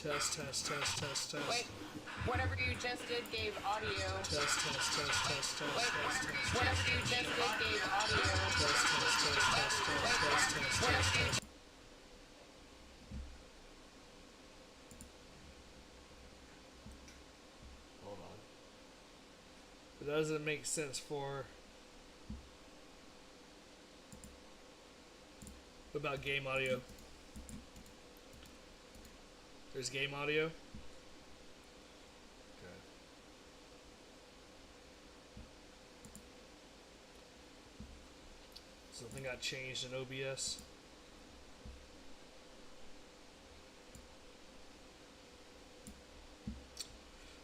Test, test, test, test, test. Wait, whatever you just did gave audio. Test, test, test, test, test, Wait, test, whatever you just did gave audio. test, test, test, test, test, test, test, test. Hold on. It doesn't make sense for. What about game audio? There's game audio. Okay. Something got changed in OBS.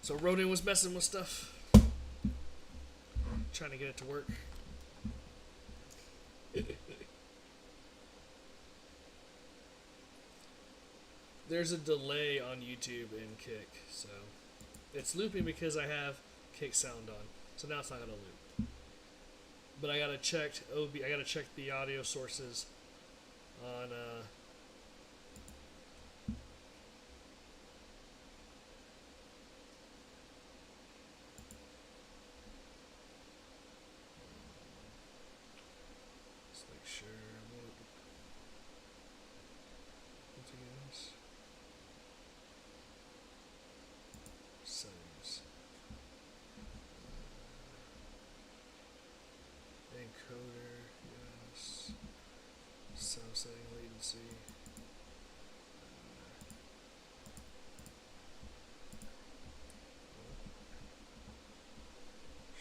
So Ronan was messing with stuff. Trying to get it to work. There's a delay on YouTube and Kick, so it's looping because I have Kick sound on. So now it's not gonna loop. But I gotta check I gotta check the audio sources on let's make sure once again. Settings. Encoder, yes. Sound setting latency.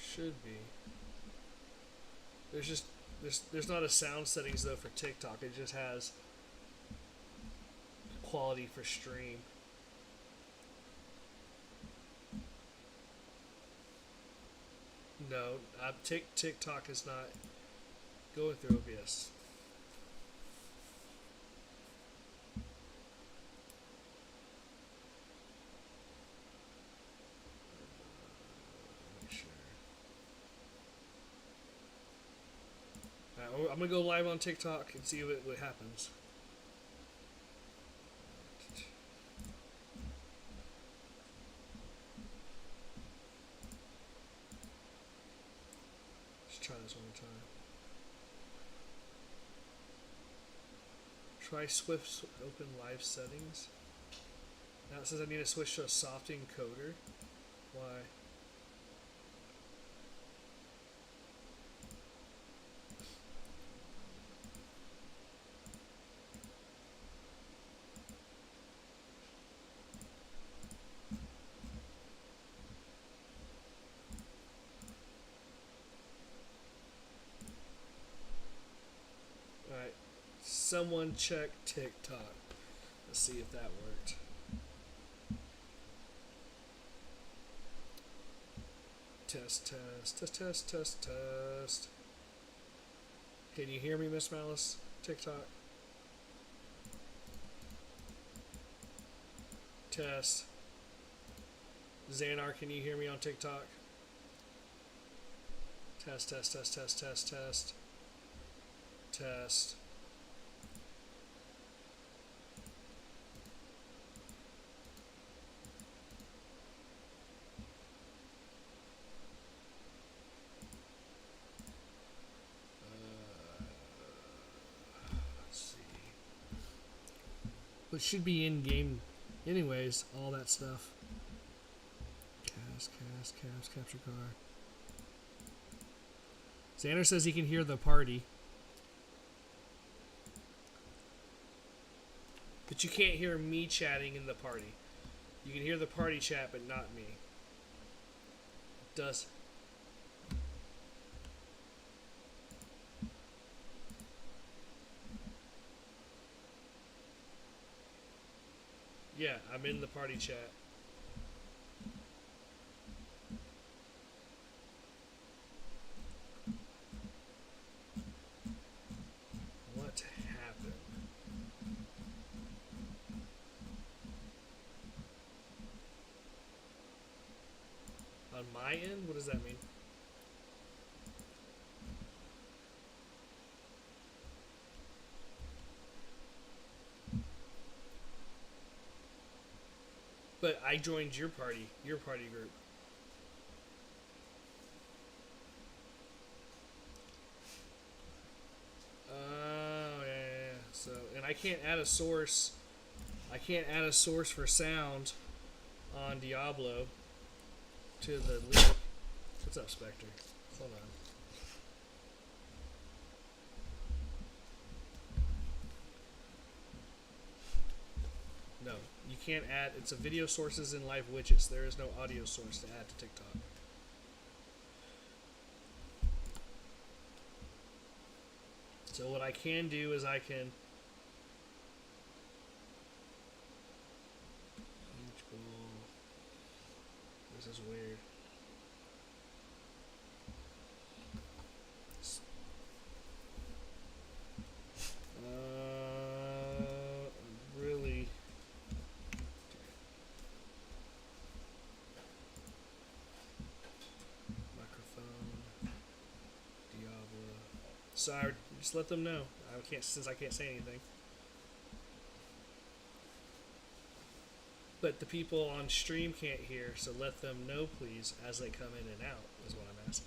Should be. There's not a sound settings though for TikTok. It just has quality for stream. No, TikTok is not going through OBS. Make sure. Alright, I'm gonna go live on TikTok and see what happens. Try this one more time. Try Swift open live settings. Now it says I need to switch to a soft encoder. Why? Alright, someone check TikTok. Let's see if that worked. Test, test, test, test, test, test. Can you hear me, Miss Malice? TikTok. Test. Xanar, can you hear me on TikTok? Test, test, test, test, test, test. Test. Let's see. It should be in game anyways, all that stuff. Cast, capture card. Xander says he can hear the party. But you can't hear me chatting in the party. You can hear the party chat, but not me. It does. Yeah, I'm in the party chat. What happened? On my end? What does that mean? But I joined your party group. Oh, yeah. So, and I can't add a source. I can't add a source for sound on Diablo to the loop. What's up, Spectre? Hold on. No, you can't add. It's a video sources in live widgets. There is no audio source to add to TikTok. So what I can do is I can. This is weird. Really. Microphone. Diablo. Sorry, just let them know. I can't since I can't say anything. But the people on stream can't hear, so let them know, please, as they come in and out, is what I'm asking.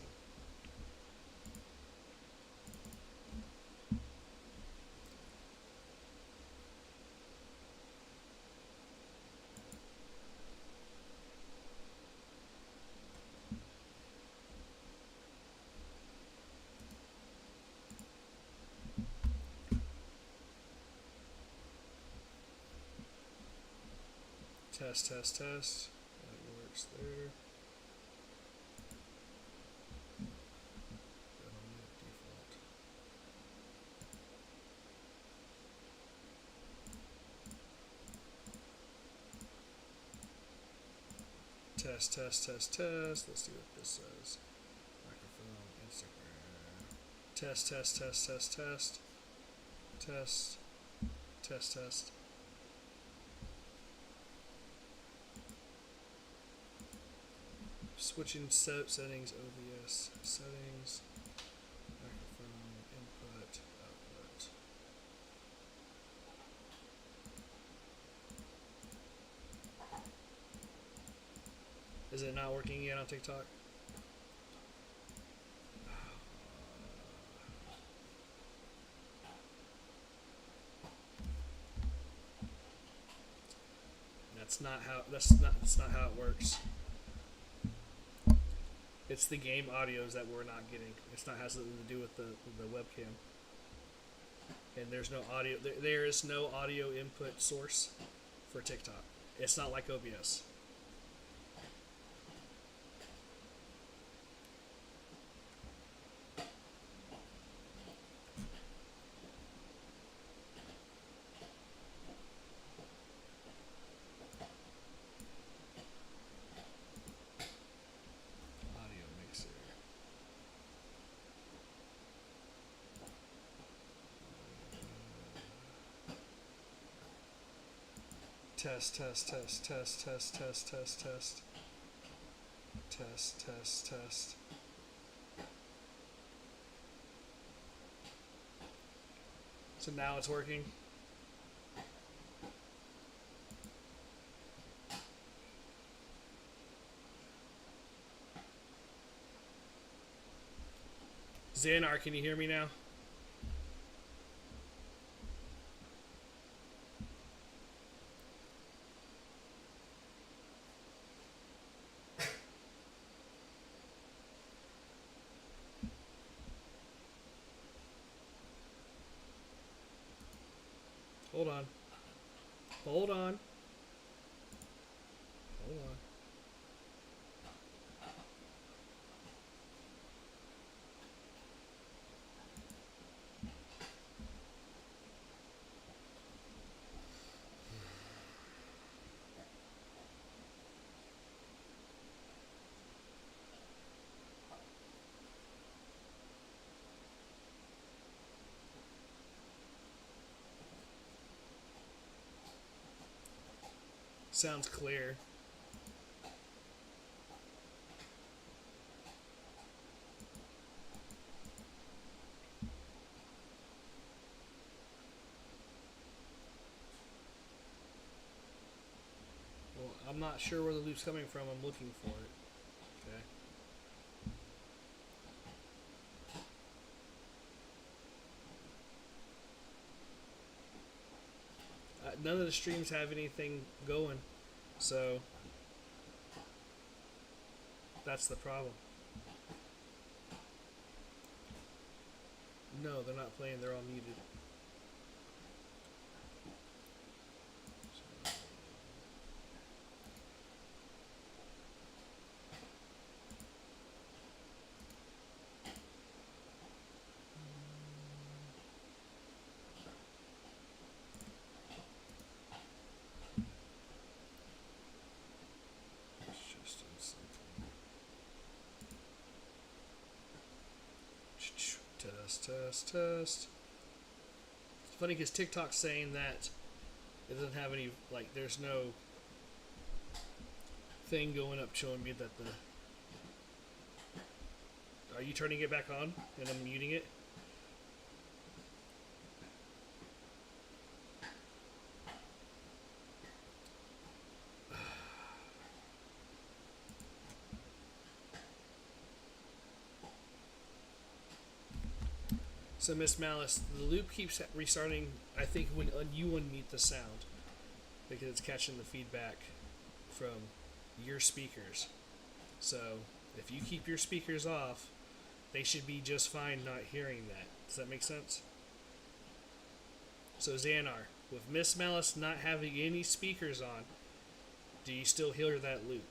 Test, test, test. That works there. Test, test, test, test. Let's see what this says. Microphone, Instagram. Test, test, test, test, test. Test, test, test. Switching settings, OBS settings, microphone, input, output. Is it not working yet on TikTok? That's not how it works. It's the game audios that we're not getting. It's not has something to do with the webcam. And there's no audio. There is no audio input source for TikTok. It's not like OBS. Test, test, test, test, test, test, test, test. Test, test, test. So now it's working. Xanar, can you hear me now? Hold on. Hold on. Hold on. Sounds clear. Well, I'm not sure where the loop's coming from. I'm looking for it. Okay. None of the streams have anything going, so that's the problem. No, they're not playing. They're all muted. Test. It's funny because TikTok's saying that it doesn't have any, like, there's no thing going up showing me that the. Are you turning it back on and I'm muting it? So, Miss Malice, the loop keeps restarting, I think, when you unmute the sound. Because it's catching the feedback from your speakers. So, if you keep your speakers off, they should be just fine not hearing that. Does that make sense? So, Xanar, with Miss Malice not having any speakers on, do you still hear that loop?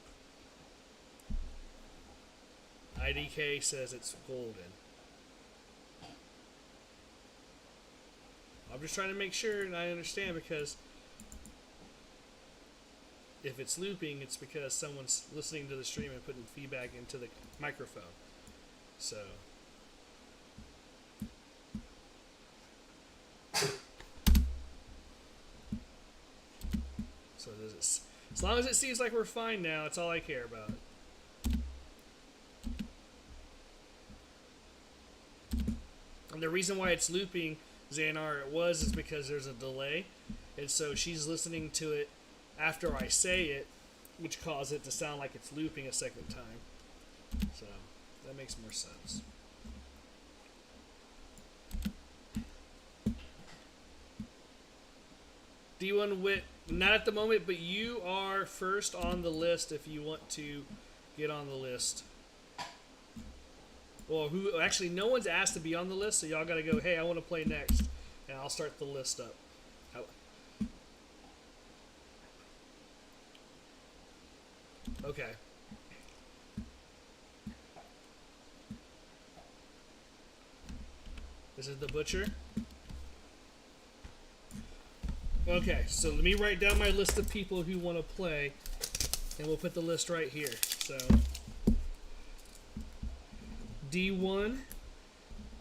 IDK says it's golden. I'm just trying to make sure and I understand, because if it's looping, it's because someone's listening to the stream and putting feedback into the microphone. So does it, as long as it seems like we're fine now, it's all I care about. And the reason why it's looping, Xanar, is because there's a delay, and so she's listening to it after I say it, which causes it to sound like it's looping a second time. So that makes more sense. D1 Wit, not at the moment, but you are first on the list if you want to get on the list. Well, actually, no one's asked to be on the list, so y'all gotta go, hey, I want to play next, and I'll start the list up. Okay. This is the butcher. Okay, so let me write down my list of people who want to play, and we'll put the list right here. So, D1,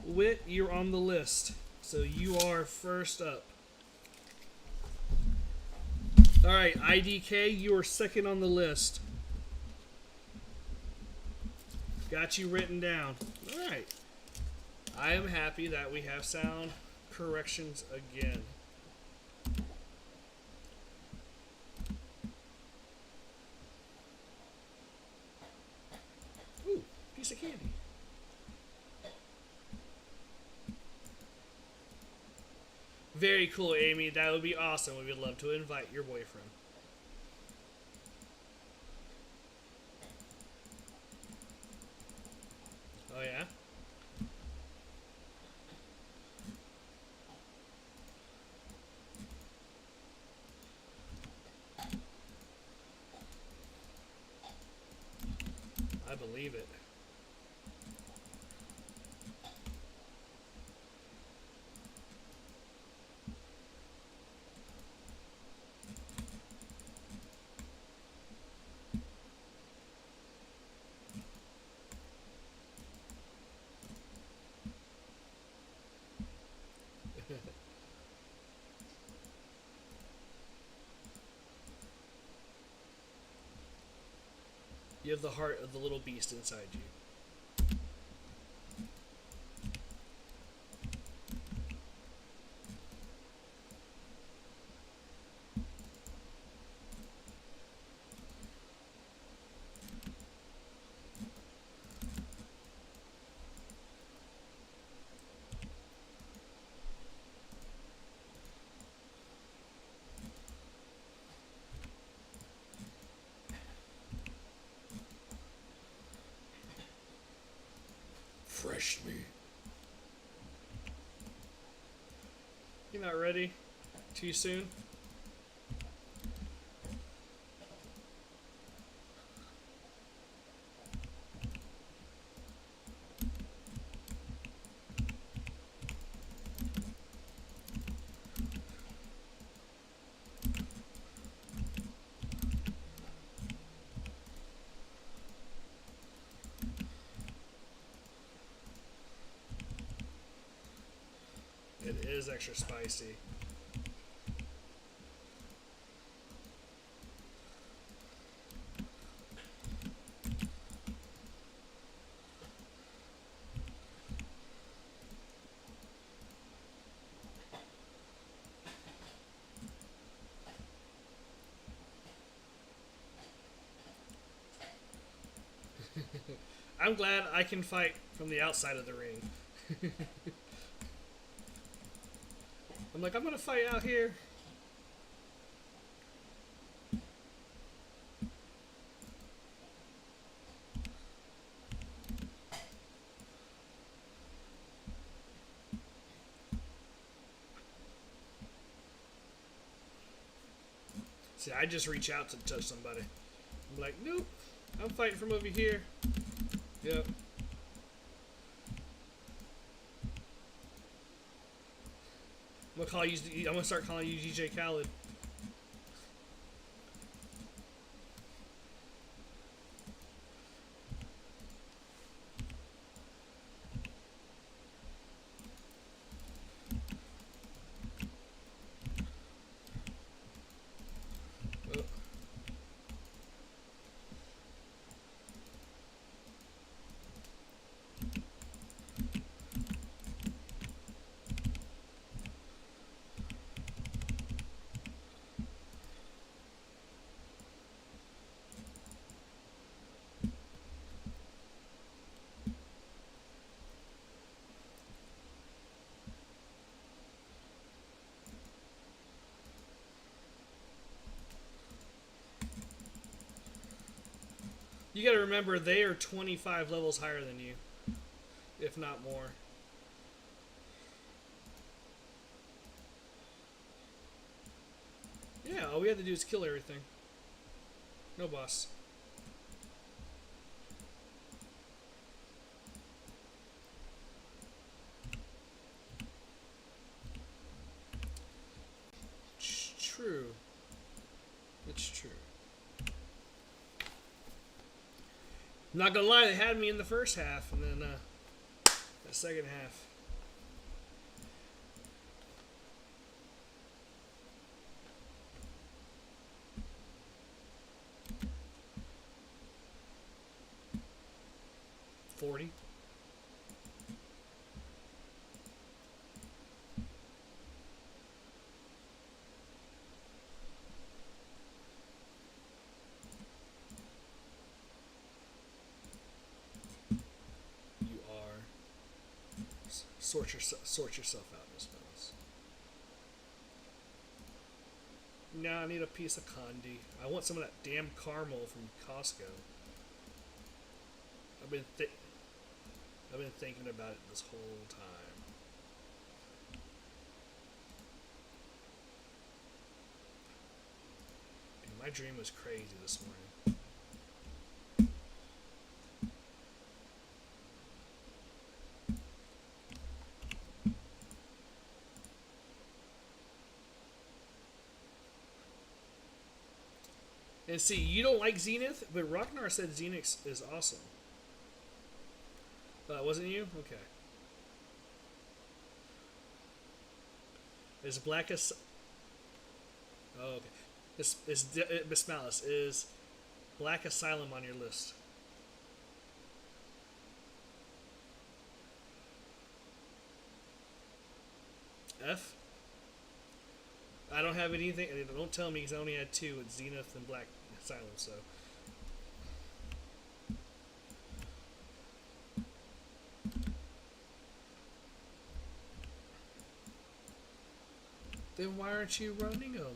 Wit, you're on the list. So you are first up. Alright, IDK, you are second on the list. Got you written down. Alright. I am happy that we have sound corrections again. Ooh, piece of candy. Very cool, Amy. That would be awesome. We would love to invite your boyfriend. Oh, yeah? I believe it. You have the heart of the little beast inside you. Test me. You're not ready? Too soon? It is extra spicy. I'm glad I can fight from the outside of the ring. I'm like, I'm gonna fight out here. See, I just reach out to touch somebody. I'm like, nope, I'm fighting from over here. Yep. I'm gonna start calling you DJ Khaled. Oh. You gotta remember, they are 25 levels higher than you, if not more. Yeah, all we have to do is kill everything. No boss. It's true. It's true. I'm not gonna lie, they had me in the first half, and then the second half. $40. You are. Sort yourself out, Miss Mills. Now I need a piece of candy. I want some of that damn caramel from Costco. I've been thinking about it this whole time. Dude, my dream was crazy this morning. And see, you don't like Zenith, but Ragnar said Zenith is awesome. Wasn't you? Okay. Is Black as... Oh, okay. Miss Malice, is Black Asylum on your list? F? I don't have anything. Don't tell me because I only had two. It's Zenith and Black Asylum, so... Then why aren't you running them?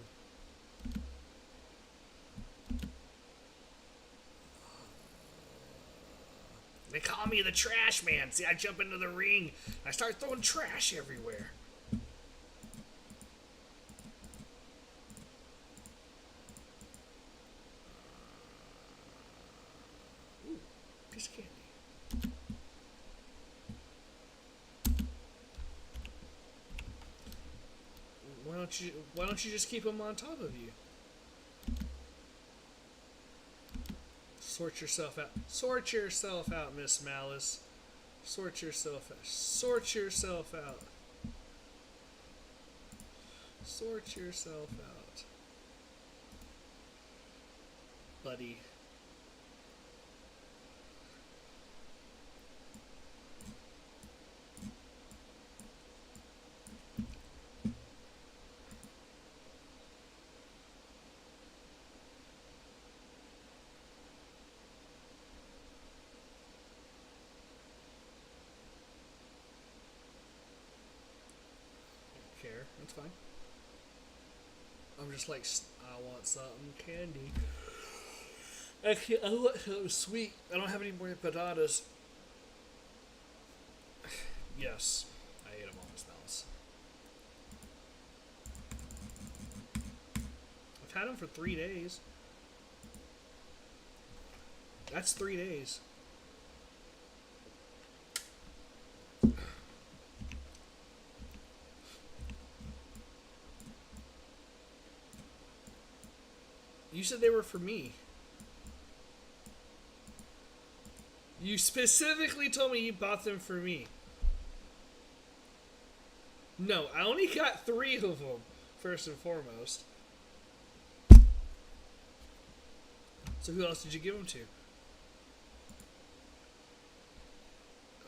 They call me the trash man. See, I jump into the ring. I start throwing trash everywhere. Ooh, piece of candy. Why don't you just keep them on top of you? Sort yourself out. Sort yourself out, Miss Malice. Sort yourself out. Sort yourself out. Sort yourself out. Buddy. Care. That's fine. I'm just like, I want something candy. Actually, I want something sweet. I don't have any more bananas. Yes, I ate them all, Miss Malice. I've had them for 3 days. That's 3 days. You said they were for me. You specifically told me you bought them for me. No, I only got 3 of them, first and foremost. So who else did you give them to?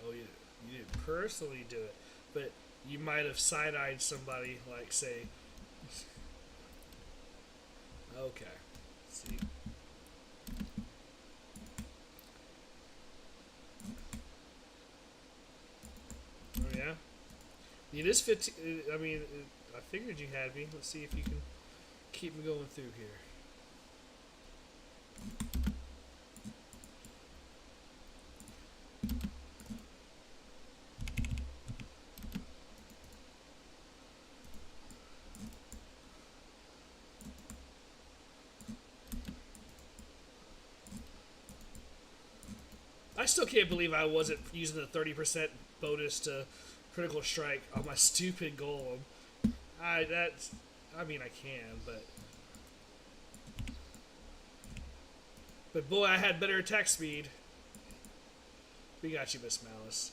Oh, you didn't personally do it, but you might have side-eyed somebody, like, say... Okay. See. Oh yeah. It is 15. I mean, I figured you had me. Let's see if you can keep me going through here. I still can't believe I wasn't using the 30% bonus to critical strike on my stupid golem. I mean I can, but boy, I had better attack speed. We got you, Miss Malice.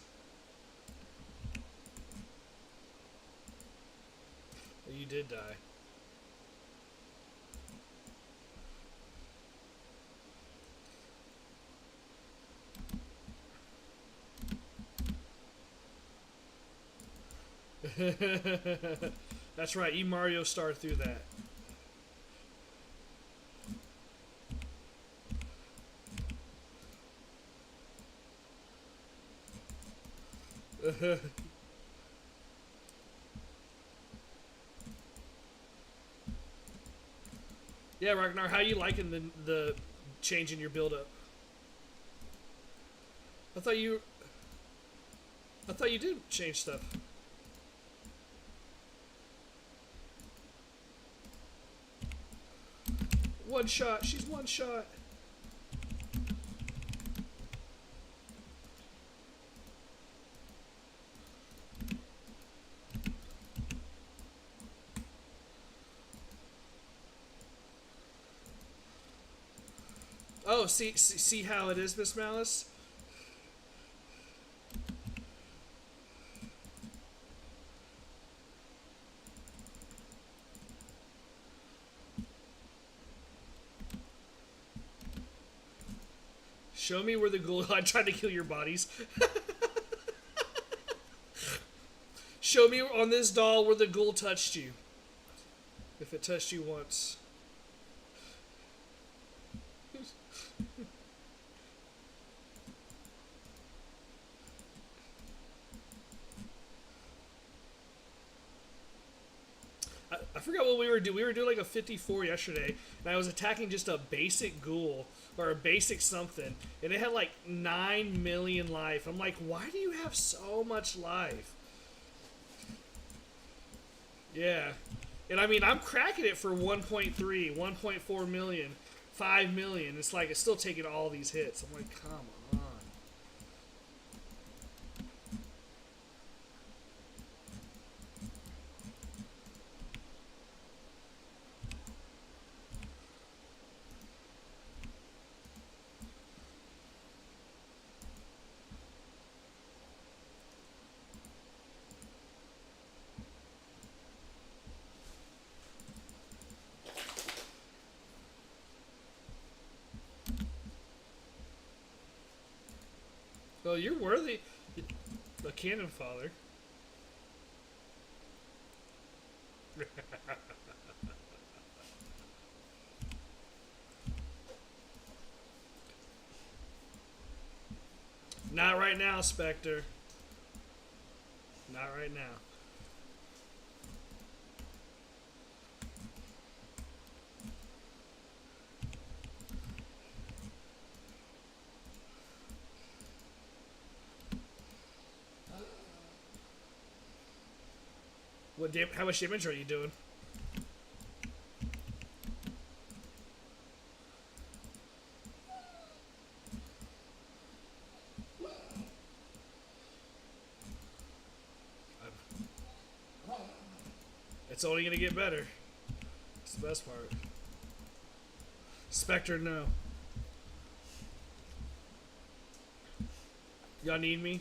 Well, you did die. That's right, you Mario Star through that. Yeah, Ragnar, how you liking the change in your build up? I thought you did change stuff. One shot. She's one shot. Oh, see how it is, Miss Malice? Show me where the ghoul... I tried to kill your bodies. Show me on this doll where the ghoul touched you. If it touched you once. I forgot what we were doing? We were doing like a 54 yesterday, and I was attacking just a basic ghoul or a basic something, and it had like 9 million life. I'm like, why do you have so much life? Yeah, and I mean, I'm cracking it for 1.3, 1.4 million, 5 million. It's like it's still taking all these hits. I'm like, come on. Well, you're worthy. The cannon father. Not right now, Spectre. Not right now. How much damage are you doing? It's only gonna get better. It's the best part. Spectre, no. Y'all need me?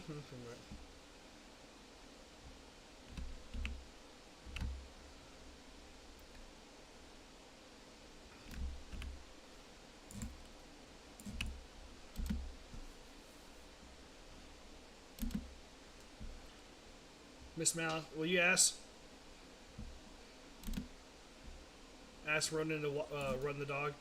Miss Mal, will you ask? Ask Run the dog.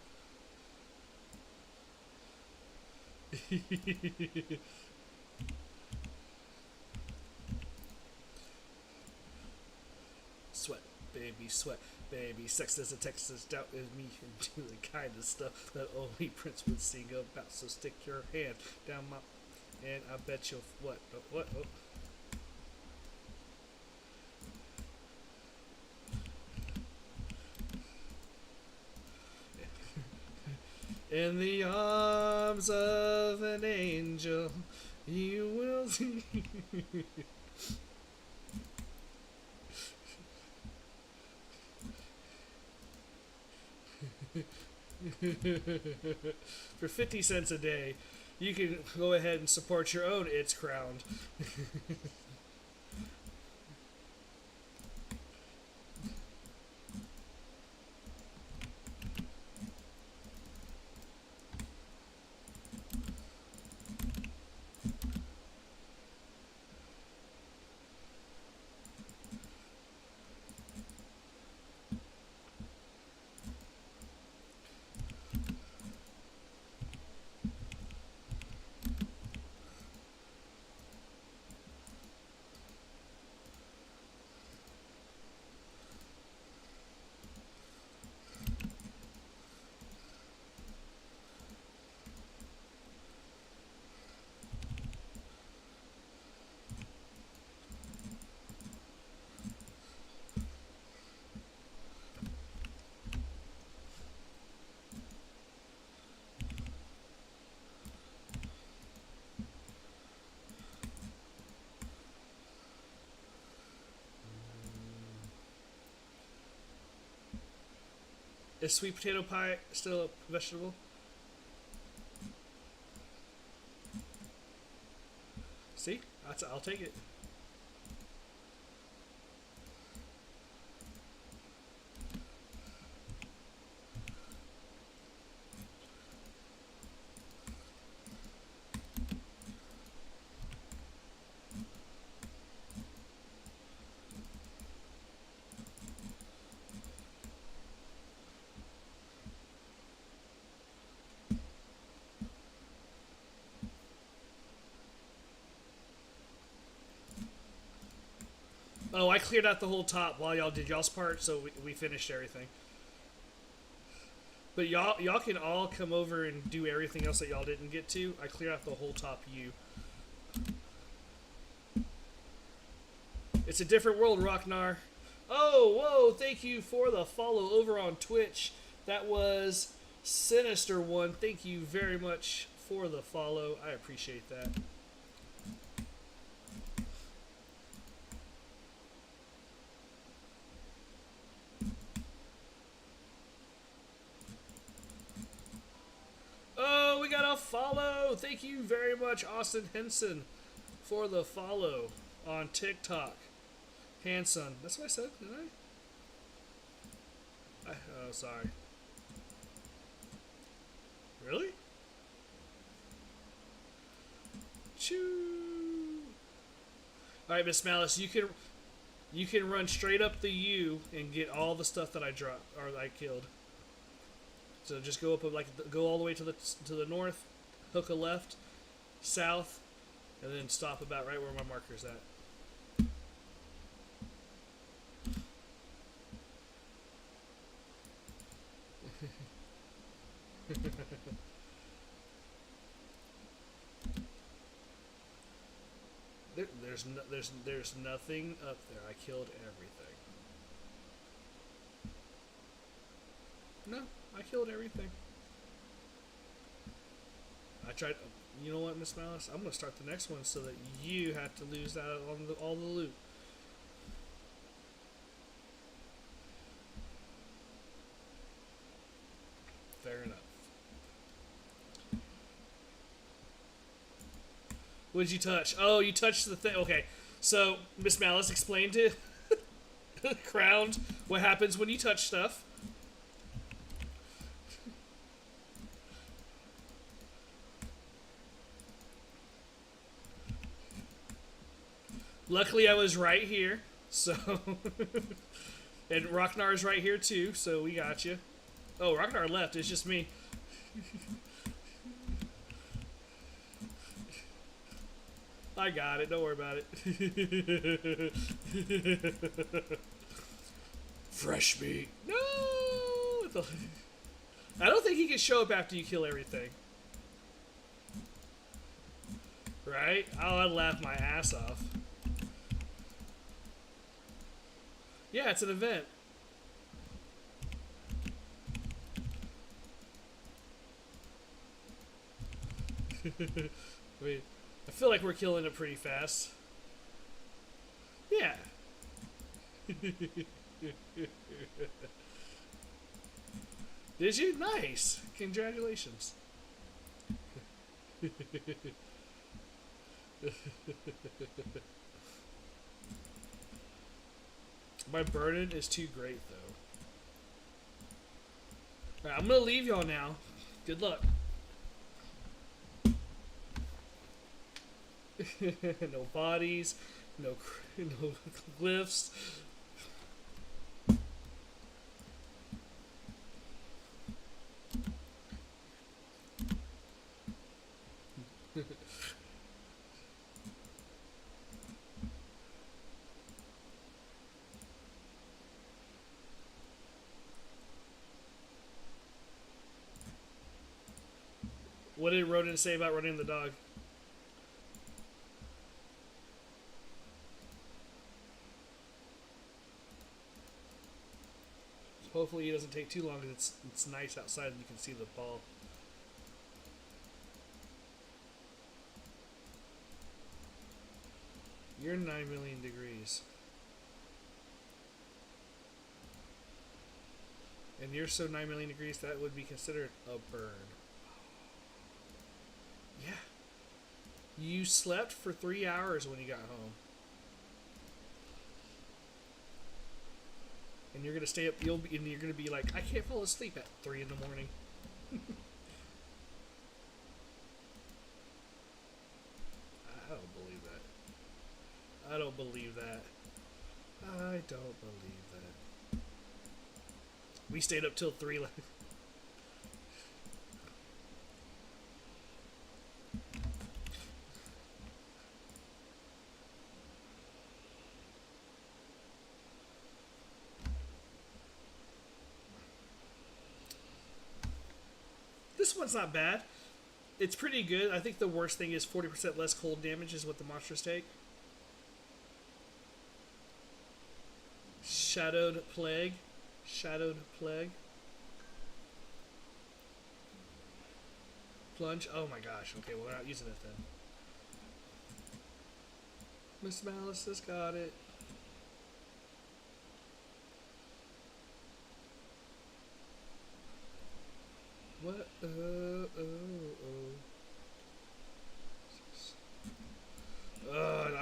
Sweat, baby, sweat, baby. Sex is a Texas doubt is me and do the kind of stuff that only Prince would sing about. So stick your hand down my, and I bet you'll what? What? Oh. In the arms of an angel, you will see. For 50 cents a day, you can go ahead and support your own It's Crowned. Is sweet potato pie still a vegetable? See? I'll take it. Oh, I cleared out the whole top while y'all did y'all's part, so we finished everything. But y'all can all come over and do everything else that y'all didn't get to. I cleared out the whole top U. It's a different world, Rocknar. Oh, whoa! Thank you for the follow over on Twitch. That was Sinister One. Thank you very much for the follow. I appreciate that. Oh, we got a follow. Thank you very much, Austin Henson, for the follow on TikTok. Hanson. That's what I said, didn't I? Oh, sorry. Really? Choo. All right, Miss Malice, you can run straight up the U and get all the stuff that I dropped or I killed. So just go up like go all the way to the north, hook a left, south, and then stop about right where my marker's at. There's nothing up there. I killed everything. No, I killed everything. I tried. You know what, Miss Malice? I'm gonna start the next one so that you have to lose out on all the loot. Fair enough. What did you touch? Oh, you touched the thing. Okay, so Miss Malice explained to Crowned what happens when you touch stuff. Luckily, I was right here, so and Rocknar's right here too, so we got you. Oh, Rocknar left. It's just me. I got it. Don't worry about it. Fresh meat. No! I don't think he can show up after you kill everything. Right? Oh, I'd laugh my ass off. Yeah, it's an event. Wait. I feel like we're killing it pretty fast. Yeah. Did you? Nice. Congratulations. My burden is too great, though. Alright, I'm gonna leave y'all now. Good luck. No bodies, no glyphs. What did Rodin say about running the dog? Hopefully it doesn't take too long because it's nice outside and you can see the ball. You're 9 million degrees. And you're so 9 million degrees that would be considered a burn. Yeah. You slept for 3 hours when you got home. And you're gonna stay up. You're gonna be like, I can't fall asleep at 3 in the morning. I don't believe that. I don't believe that. I don't believe that. We stayed up till 3. This one's not bad. It's pretty good. I think the worst thing is 40% less cold damage is what the monsters take. Shadowed Plague. Shadowed Plague. Plunge. Oh my gosh. Okay, well, we're not using it then. Miss Malice has got it. What? I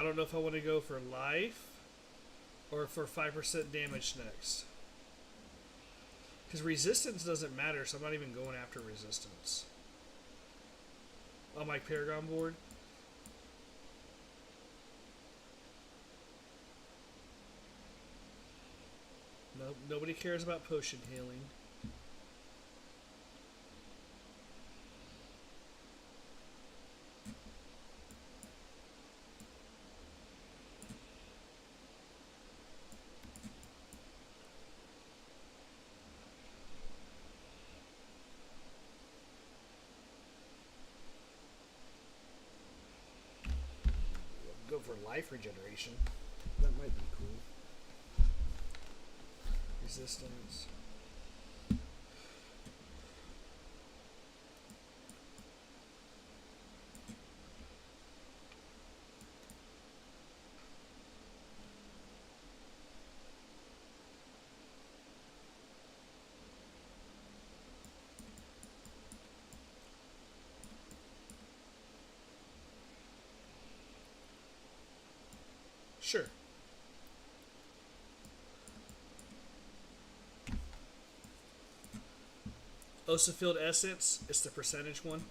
don't know if I want to go for life or for 5% damage next. Because resistance doesn't matter, so I'm not even going after resistance. On my Paragon board. Nope, nobody cares about potion healing. Go for life regeneration. That might be cool. Resistance. Sure. Ossifield Essence, it's the percentage one.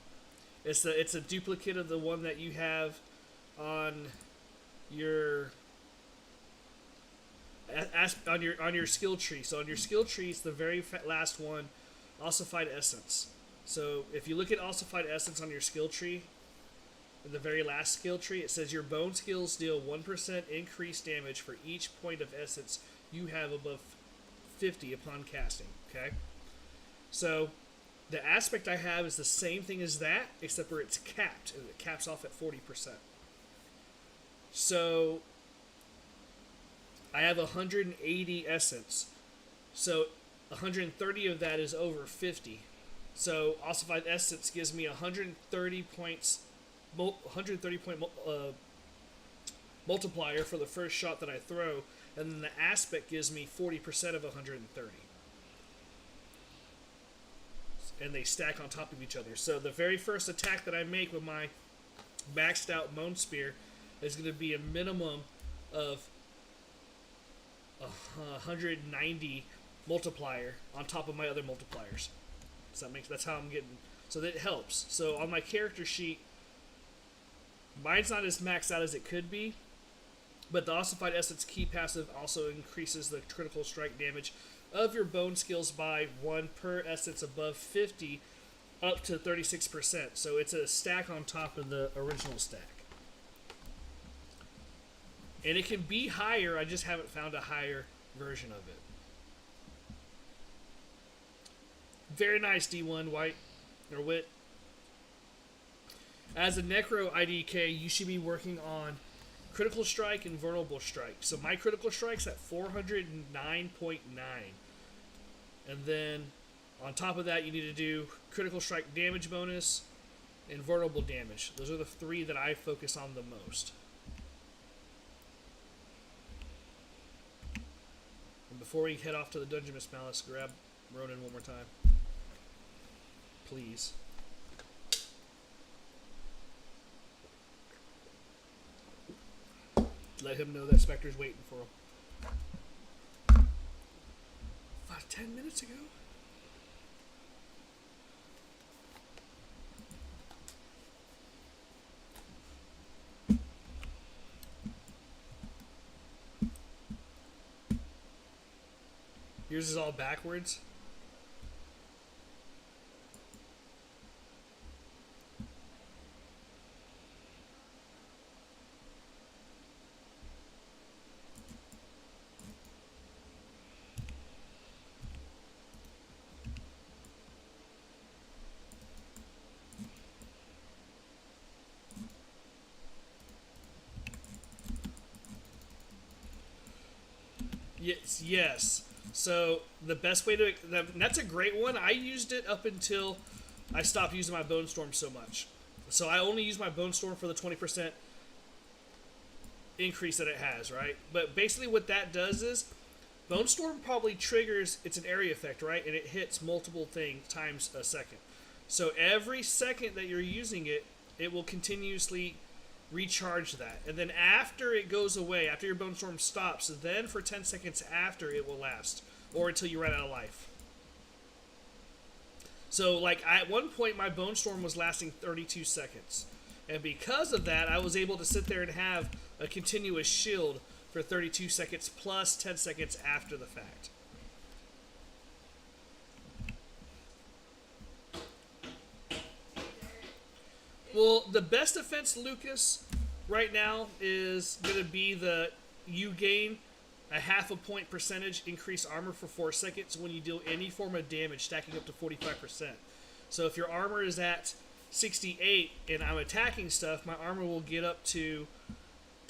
It's a duplicate of the one that you have on your on your skill tree. So on your skill tree, it's the very last one, Ossified Essence. So if you look at Ossified Essence on your skill tree, in the very last skill tree, it says your bone skills deal 1% increased damage for each point of essence you have above 50 upon casting. Okay? So the aspect I have is the same thing as that, except where it's capped. It caps off at 40%. So I have 180 essence. So 130 of that is over 50. So Ossified Essence gives me 130 points. 130 point multiplier for the first shot that I throw, and then the aspect gives me 40% of 130. And they stack on top of each other. So the very first attack that I make with my maxed out Moan Spear is going to be a minimum of 190 multiplier on top of my other multipliers. So that's how I'm getting. So that helps. So on my character sheet, mine's not as maxed out as it could be, but the Ossified Essence key passive also increases the critical strike damage of your bone skills by 1 per essence above 50 up to 36%. So it's a stack on top of the original stack. And it can be higher, I just haven't found a higher version of it. Very nice, D1 White, or Wit. As a Necro IDK, you should be working on Critical Strike and Vulnerable Strike. So my Critical Strike's at 409.9. And then on top of that, you need to do Critical Strike damage bonus and Vulnerable damage. Those are the three that I focus on the most. And before we head off to the dungeon, Miss Malice, grab Ronan one more time. Please. Let him know that Spectre's waiting for him. 10 minutes ago? Yours is all backwards? Yes. So the best way to that's a great one. I used it up until I stopped using my Bone Storm so much. So I only use my Bone Storm for the 20% increase that it has, right? But basically what that does is Bone Storm probably triggers, it's an area effect, right? And it hits multiple things times a second. So every second that you're using it, it will continuously recharge that. And then after it goes away, after your Bone Storm stops, then for 10 seconds after it will last. Or until you run out of life. So like at one point my Bone Storm was lasting 32 seconds. And because of that, I was able to sit there and have a continuous shield for 32 seconds plus 10 seconds after the fact. Well, the best defense, Lucas, right now is going to be you gain a half a point percentage increased armor for 4 seconds when you deal any form of damage, stacking up to 45%. So if your armor is at 68 and I'm attacking stuff, my armor will get up to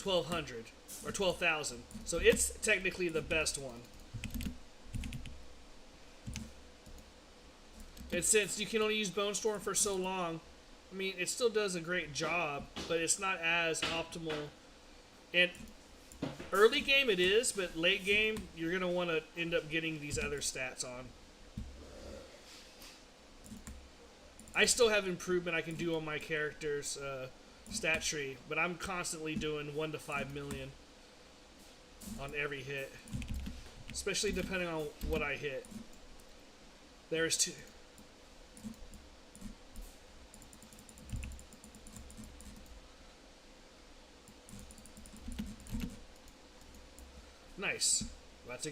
1200 or 12,000. So it's technically the best one. And since you can only use Bone Storm for so long, I mean, it still does a great job, but it's not as optimal. And early game it is, but late game, you're going to want to end up getting these other stats on. I still have improvement I can do on my character's stat tree, but I'm constantly doing 1 to 5 million on every hit. Especially depending on what I hit. There's two. Nice. That's a...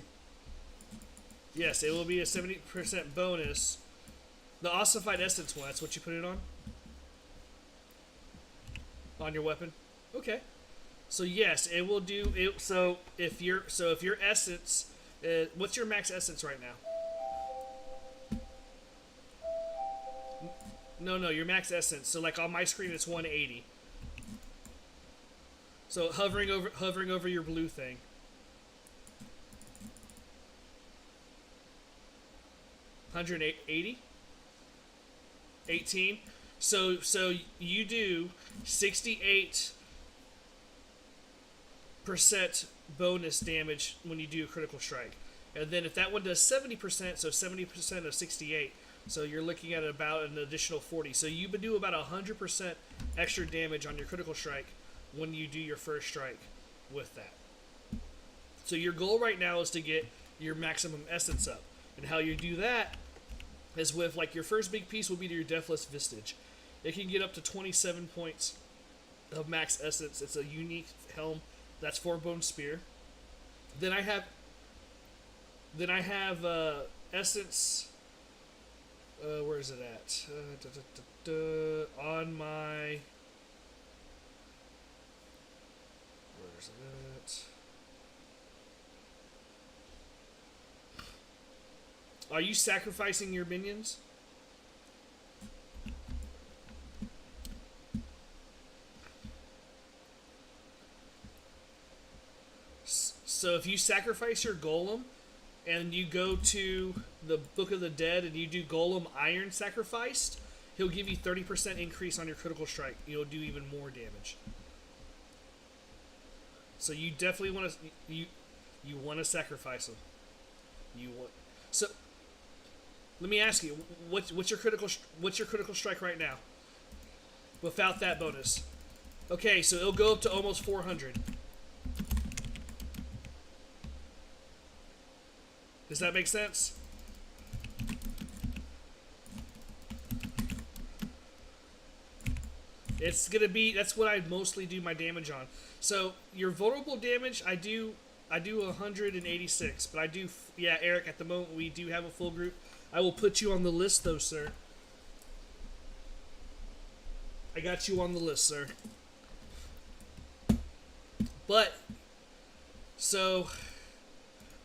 Yes, it will be a 70% bonus. The ossified essence one, that's what you put it on? On your weapon? Okay. So yes, it will do it. So if your essence, what's your max essence right now? No, your max essence. So like on my screen, it's 180. So hovering over your blue thing. 180? 18? So you do 68% bonus damage when you do a critical strike. And then if that one does 70%, so 70% of 68, so you're looking at about an additional 40. So you would do about 100% extra damage on your critical strike when you do your first strike with that. So your goal right now is to get your maximum essence up. And how you do that is with, like, your first big piece will be to your Deathless Vistage. It can get up to 27 points of max essence. It's a unique helm. That's 4-bone spear. Then I have essence. Where is it at? On my. Where is it at? Are you sacrificing your minions? So if you sacrifice your golem and you go to the Book of the Dead and you do golem iron sacrificed, he'll give you 30% increase on your critical strike. You'll do even more damage. So you definitely want to you want to sacrifice him. You want so. Let me ask you, what's your critical strike right now? Without that bonus. Okay, so it'll go up to almost 400. Does that make sense? It's gonna be, that's what I mostly do my damage on. So your vulnerable damage, I do 186, but I do, yeah, Eric, at the moment we do have a full group. I will put you on the list, though, sir. I got you on the list, sir. But, so,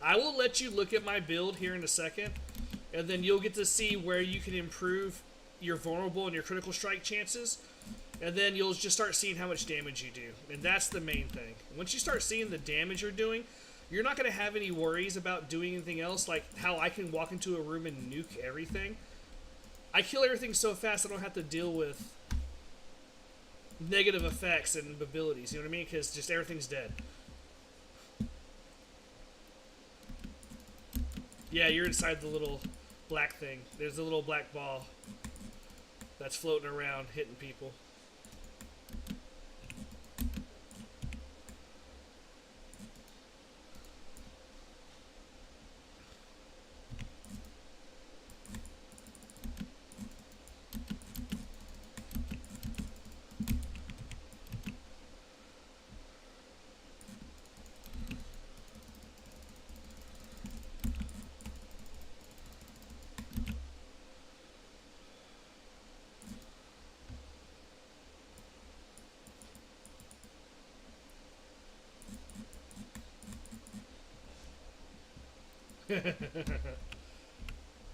I will let you look at my build here in a second, and then you'll get to see where you can improve your vulnerable and your critical strike chances, and then you'll just start seeing how much damage you do. And that's the main thing. Once you start seeing the damage you're doing, you're not going to have any worries about doing anything else, like how I can walk into a room and nuke everything. I kill everything so fast I don't have to deal with negative effects and abilities, you know what I mean? Because just everything's dead. Yeah, you're inside the little black thing. There's a little black ball that's floating around hitting people. I'm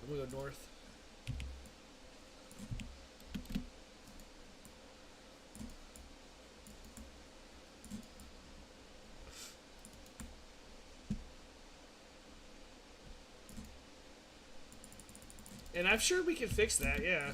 gonna go north. And I'm sure we can fix that, yeah.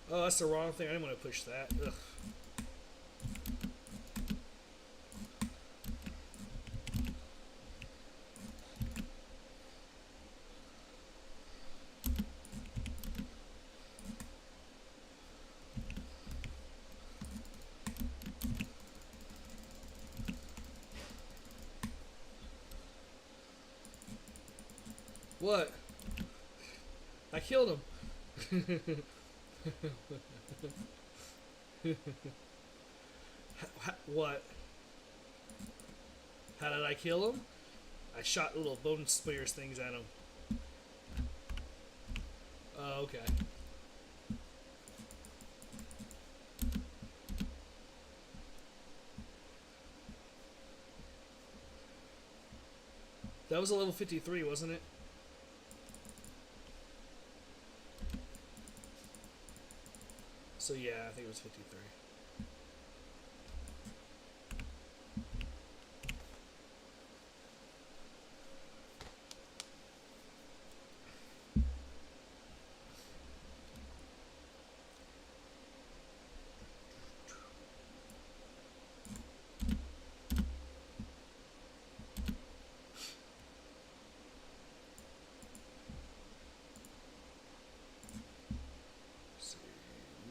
Oh, that's the wrong thing. I didn't want to push that. Ugh. What? I killed him. What? How did I kill him? I shot little bone spears things at him. Oh, okay. That was a level 53, wasn't it? So yeah, I think it was 53.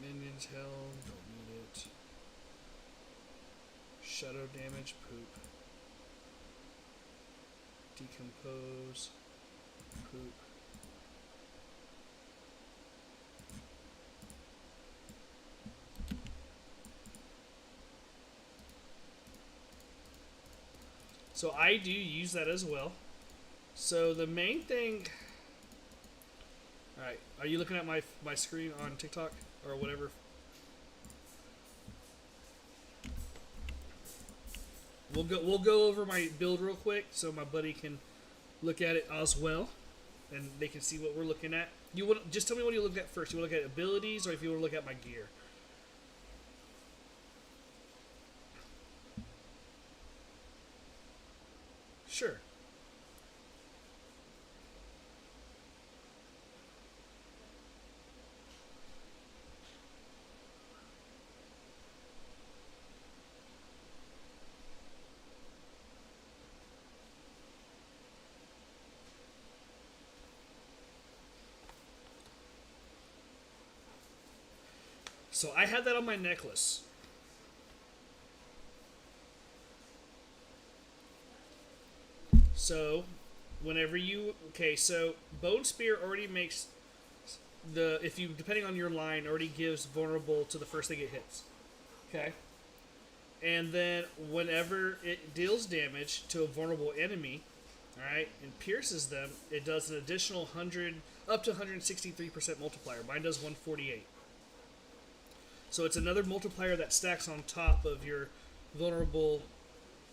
Minions hell, don't need it. Shadow damage, poop. Decompose, poop. So I do use that as well. So the main thing. Alright, are you looking at my screen on TikTok or whatever? We'll go over my build real quick so my buddy can look at it as well, and they can see what we're looking at. You want just tell me what you look at first. You want to look at abilities, or if you want to look at my gear? Sure. So I had that on my necklace. So, whenever you so Bone Spear already makes if you depending on your line already gives vulnerable to the first thing it hits. Okay. And then whenever it deals damage to a vulnerable enemy, all right, and pierces them, it does an additional 100 up to 163% multiplier. Mine does 148. So it's another multiplier that stacks on top of your vulnerable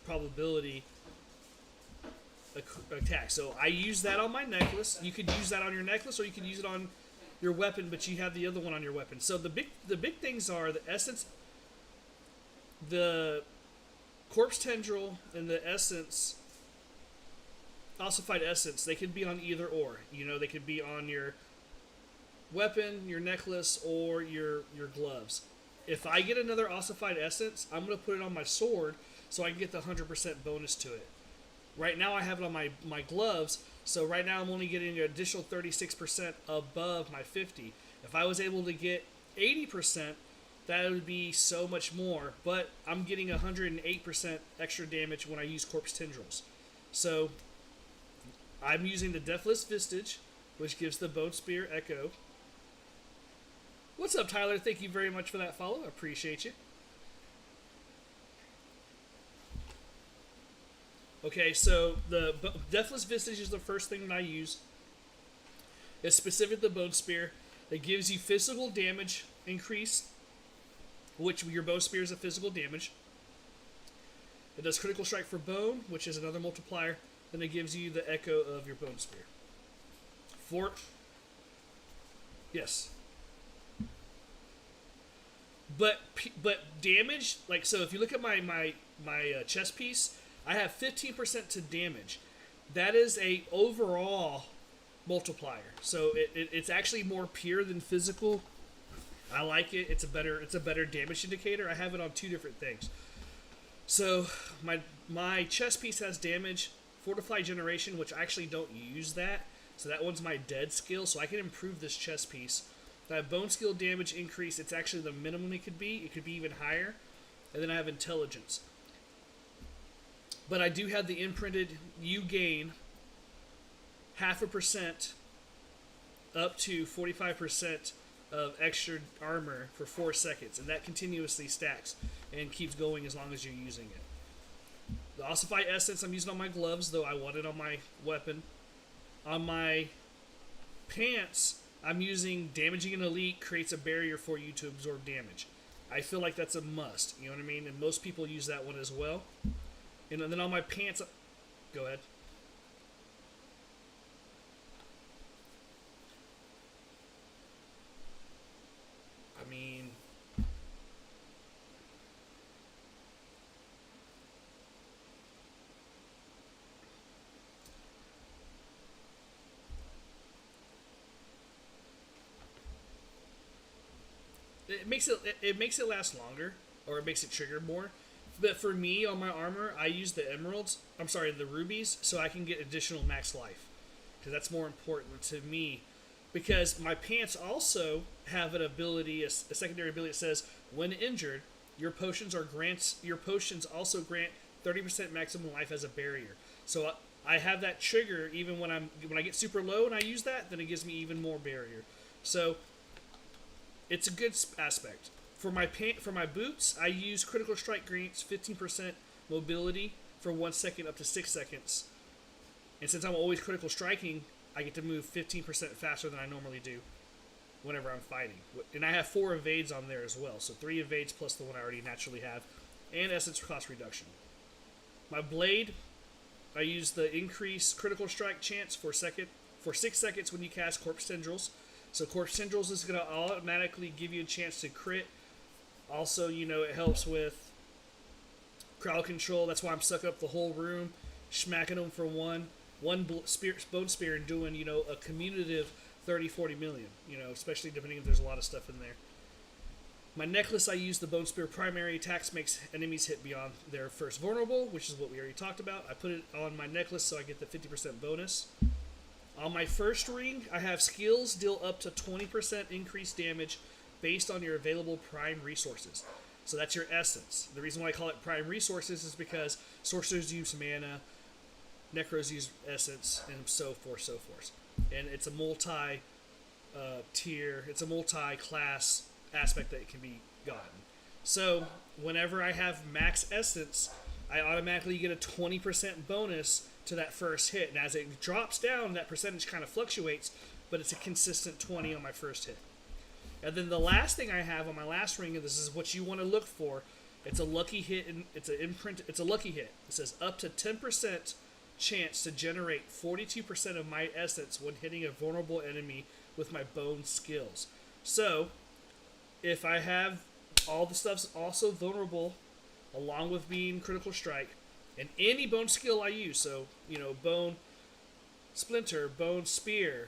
probability attack. So I use that on my necklace. You could use that on your necklace, or you could use it on your weapon, but you have the other one on your weapon. So the big things are the essence, the corpse tendril, and the essence, ossified essence. They could be on either or. You know, they could be on your weapon, your necklace, or your gloves. If I get another ossified essence, I'm going to put it on my sword so I can get the 100% bonus to it. Right now I have it on my gloves, so right now I'm only getting an additional 36% above my 50. If I was able to get 80%, that would be so much more, but I'm getting 108% extra damage when I use corpse tendrils. So I'm using the Deathless Vistage, which gives the Bone Spear Echo. What's up, Tyler? Thank you very much for that follow. I appreciate you. Okay, so the Deathless Vistage is the first thing that I use. It's specific to the Bone Spear. It gives you physical damage increase, which your Bone Spear is a physical damage. It does critical strike for bone, which is another multiplier. Then it gives you the echo of your Bone Spear. Yes. But damage, like, so if you look at my chest piece, I have 15% to damage. That is a overall multiplier. So it's actually more pure than physical. I like it. It's a better damage indicator. I have it on two different things. So my chest piece has damage, Fortify Generation, which I actually don't use that. So that one's my dead skill. So I can improve this chest piece. That bone skill damage increase, it's actually the minimum it could be. It could be even higher. And then I have intelligence. But I do have the imprinted, you gain 0.5% up to 45% of extra armor for 4 seconds. And that continuously stacks and keeps going as long as you're using it. The Ossify Essence I'm using on my gloves, though I want it on my weapon. On my pants, I'm using Damaging an Elite creates a barrier for you to absorb damage. I feel like that's a must, you know what I mean? And most people use that one as well. And then on my pants, go ahead. I mean, it makes it last longer, or it makes it trigger more. But for me, on my armor, I use the the rubies, so I can get additional max life. Because that's more important to me. Because my pants also have an ability, a secondary ability that says, when injured, your potions also grant 30% maximum life as a barrier. So I have that trigger even when I get super low and I use that, then it gives me even more barrier. So it's a good aspect. For my boots, I use Critical Strike grants 15% mobility for 1 second up to 6 seconds. And since I'm always critical striking, I get to move 15% faster than I normally do whenever I'm fighting. And I have 4 evades on there as well. So 3 evades plus the one I already naturally have. And essence cost reduction. My blade, I use the increased critical strike chance for 6 seconds when you cast Corpse Tendrils. So Corpse Tendrils is going to automatically give you a chance to crit. Also, it helps with crowd control. That's why I'm sucking up the whole room, smacking them for one bone spear and doing, a cumulative 30, 40 million, especially depending if there's a lot of stuff in there. My necklace, I use the Bone Spear primary attacks, makes enemies hit beyond their first vulnerable, which is what we already talked about. I put it on my necklace so I get the 50% bonus. On my first ring, I have skills deal up to 20% increased damage based on your available prime resources. So that's your essence. The reason why I call it prime resources is because sorcerers use mana, Necros use essence, and so forth, so forth. And it's a multi-tier, it's a multi-class aspect that can be gotten. So whenever I have max essence, I automatically get a 20% bonus to that first hit. And as it drops down, that percentage kind of fluctuates, but it's a consistent 20 on my first hit. And then the last thing I have on my last ring, and this is what you want to look for, it's a lucky hit, and it's an imprint. It's a lucky hit. It says up to 10% chance to generate 42% of my essence when hitting a vulnerable enemy with my bone skills. So, if I have all the stuff's also vulnerable, along with being critical strike, and any bone skill I use, so bone splinter, bone spear,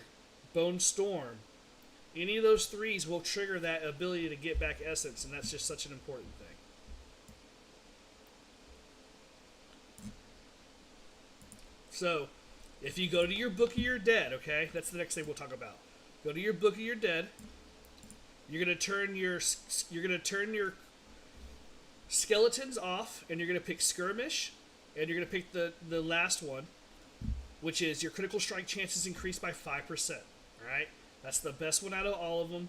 bone storm, any of those threes will trigger that ability to get back essence, and that's just such an important thing. So, if you go to your Book of Your Dead, okay, that's the next thing we'll talk about. Go to your Book of Your Dead. You're gonna turn your skeletons off, and you're gonna pick skirmish, and you're gonna pick the last one, which is your critical strike chances increased by 5%. All right, that's the best one out of all of them.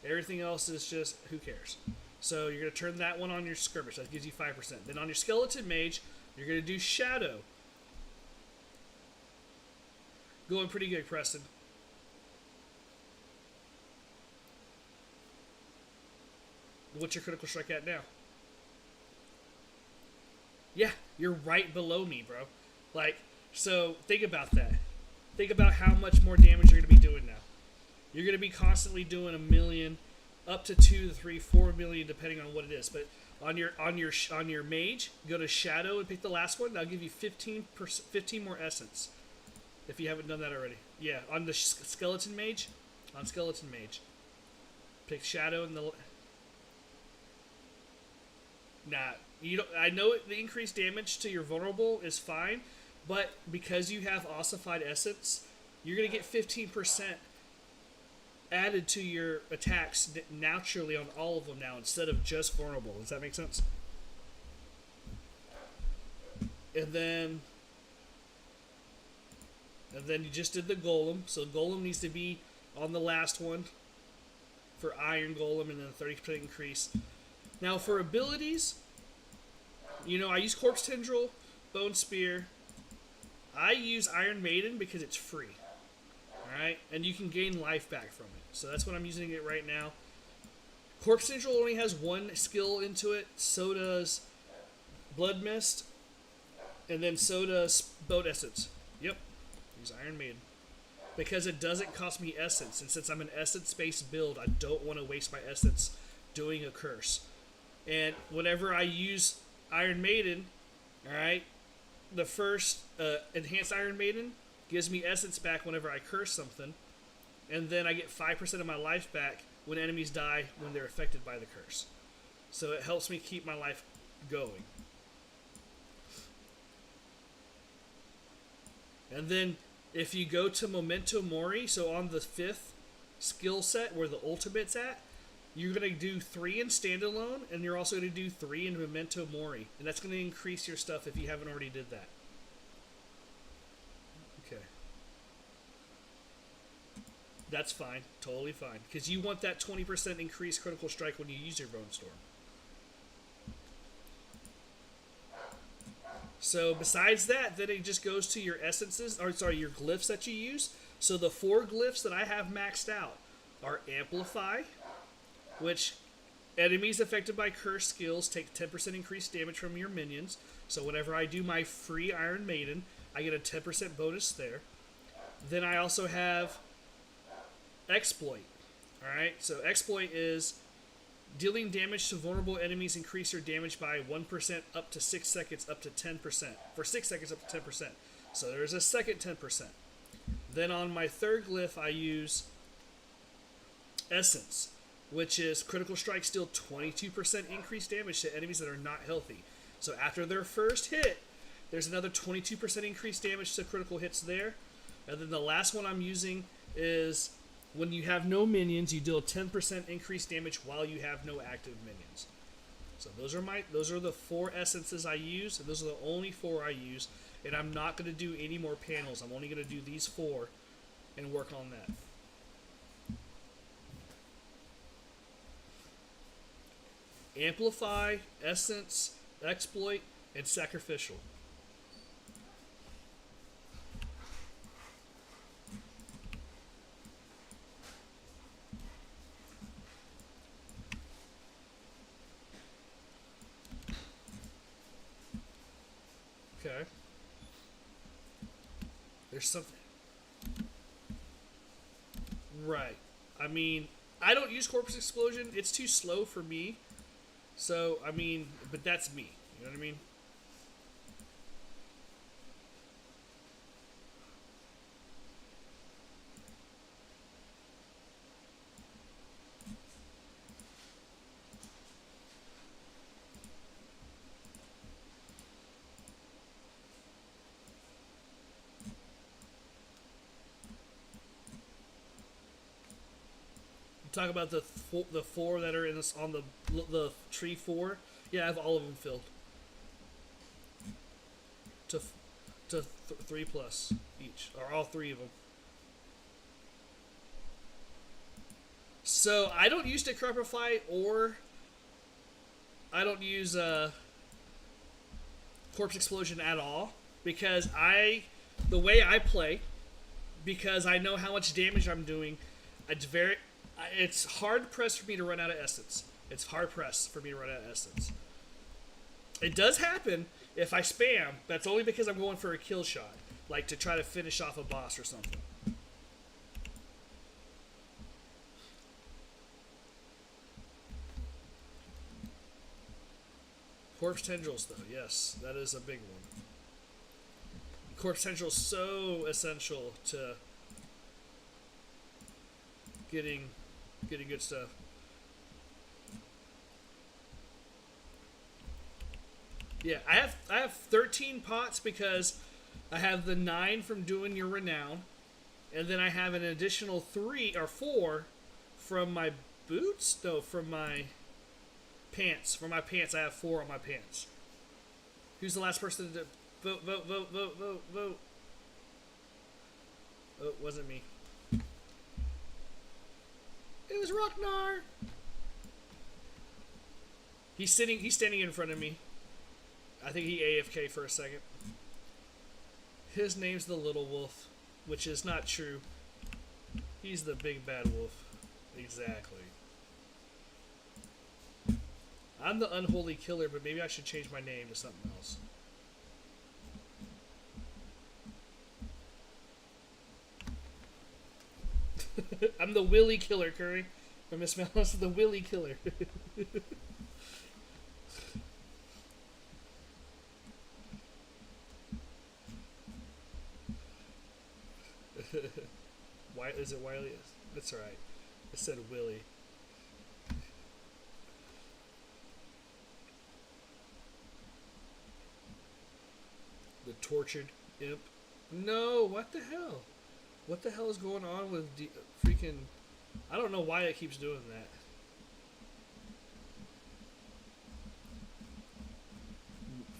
Everything else is just who cares. So you're gonna turn that one on your skirmish. That gives you 5%. Then on your skeleton mage, you're gonna do shadow. Going pretty good, Preston. What's your critical strike at now? Yeah, you're right below me, bro. So think about that. Think about how much more damage you're going to be doing now. You're going to be constantly doing 1 million, up to 2, 3, 4 million, depending on what it is. But on your mage, go to shadow and pick the last one. That'll give you 15 more essence. If you haven't done that already. Yeah, on the skeleton mage. On skeleton mage. Pick shadow and the... Nah. I know the increased damage to your vulnerable is fine, but because you have ossified essence, you're going to get 15% added to your attacks naturally on all of them now instead of just vulnerable. Does that make sense? And then you just did the golem. So golem needs to be on the last one for iron golem, and then a 30% increase. Now for abilities, I use corpse tendril, bone spear. I use Iron Maiden because it's free. Alright? And you can gain life back from it. So that's what I'm using it right now. Corpse tendril only has one skill into it. So does Blood Mist. And then so does Boat Essence. Yep. Use Iron Maiden. Because it doesn't cost me essence. And since I'm an essence-based build, I don't want to waste my essence doing a curse. And whenever I use Iron Maiden, alright, the first Enhanced Iron Maiden gives me essence back whenever I curse something. And then I get 5% of my life back when enemies die when they're affected by the curse. So it helps me keep my life going. And then if you go to Memento Mori, so on the 5th skill set where the ultimate's at, you're going to do 3 in standalone, and you're also going to do 3 in Memento Mori. And that's going to increase your stuff if you haven't already did that. Okay. That's fine. Totally fine. Because you want that 20% increased critical strike when you use your Bone Storm. So besides that, then it just goes to your essences, your glyphs that you use. So the 4 glyphs that I have maxed out are Amplify, which enemies affected by curse skills take 10% increased damage from your minions. So whenever I do my free Iron Maiden, I get a 10% bonus there. Then I also have Exploit. Alright, so Exploit is dealing damage to vulnerable enemies, increase your damage by 1% up to 6 seconds up to 10%. For 6 seconds up to 10%. So there's a second 10%. Then on my 3rd glyph I use Essence, which is critical strike still 22% increased damage to enemies that are not healthy. So after their first hit, there's another 22% increased damage to critical hits there. And then the last one I'm using is when you have no minions, you deal 10% increased damage while you have no active minions. So those are the 4 essences I use, and those are the only 4 I use. and I'm not going to do any more panels. I'm only going to do these 4 and work on that. Amplify, Essence, Exploit, and Sacrificial. Okay. There's something. Right. I mean, I don't use Corpse Explosion. It's too slow for me. So, I mean, but that's me. You know what I mean? Talk about the 4 that are in this on the tree 4. Yeah, I have all of them filled to 3 plus each, or all 3 of them. So I don't use Decrepify, or I don't use Corpse Explosion at all, because the way I play, because I know how much damage I'm doing, it's hard pressed for me to run out of essence. It's hard pressed for me to run out of essence. It does happen if I spam. That's only because I'm going for a kill shot, like to try to finish off a boss or something. Corpse Tendrils, though, yes, that is a big one. Corpse Tendrils so essential to getting good stuff. Yeah, I have 13 pots because I have the 9 from doing your renown, and then I have an additional 3 or 4 from my boots. No, from my pants. From my pants, I have 4 on my pants. Who's the last person to vote? Vote! Vote! Vote! Vote! Vote! Oh, it wasn't me. It was Rocknar. He's standing in front of me. I think he AFK for a second. His name's the Little Wolf, which is not true. He's the big bad wolf. Exactly. I'm the unholy killer, but maybe I should change my name to something else. I'm the Willy Killer, Curry. Or Miss Mouse, the Willy Killer. Why is it Wiley? That's right. I said Willy. The tortured imp. No, what the hell? What the hell is going on with freaking... I don't know why it keeps doing that.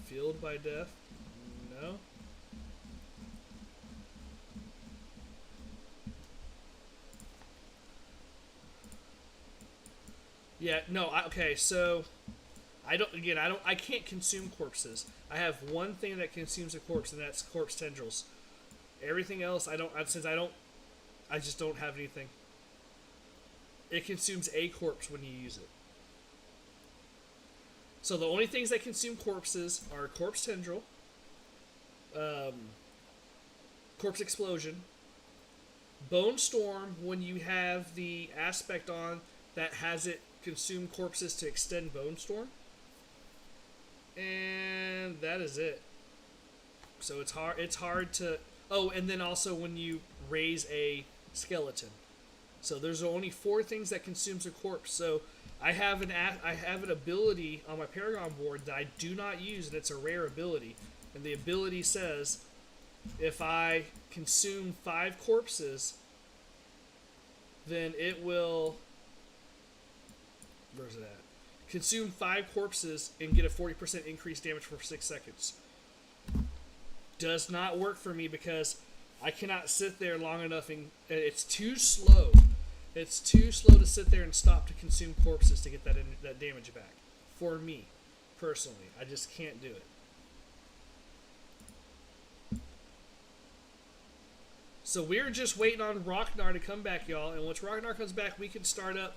Fueled by death? No. Yeah, no, okay, so... I can't consume corpses. I have one thing that consumes a corpse, and that's corpse tendrils. Everything else, I just don't have anything. It consumes a corpse when you use it. So the only things that consume corpses are corpse tendril, corpse explosion, bone storm when you have the aspect on that has it consume corpses to extend bone storm. And that is it. So it's hard to... Oh, and then also when you raise a skeleton. So there's only 4 things that consumes a corpse. So I have an ability on my Paragon board that I do not use, and it's a rare ability. And the ability says, if I consume 5 corpses, then it will... Where's it at? Consume 5 corpses and get a 40% increased damage for 6 seconds. does not work for me because I cannot sit there long enough, and it's too slow. It's too slow to sit there and stop to consume corpses to get that damage back. For me, personally, I just can't do it. So we're just waiting on Rocknar to come back, y'all. And once Rocknar comes back, we can start up.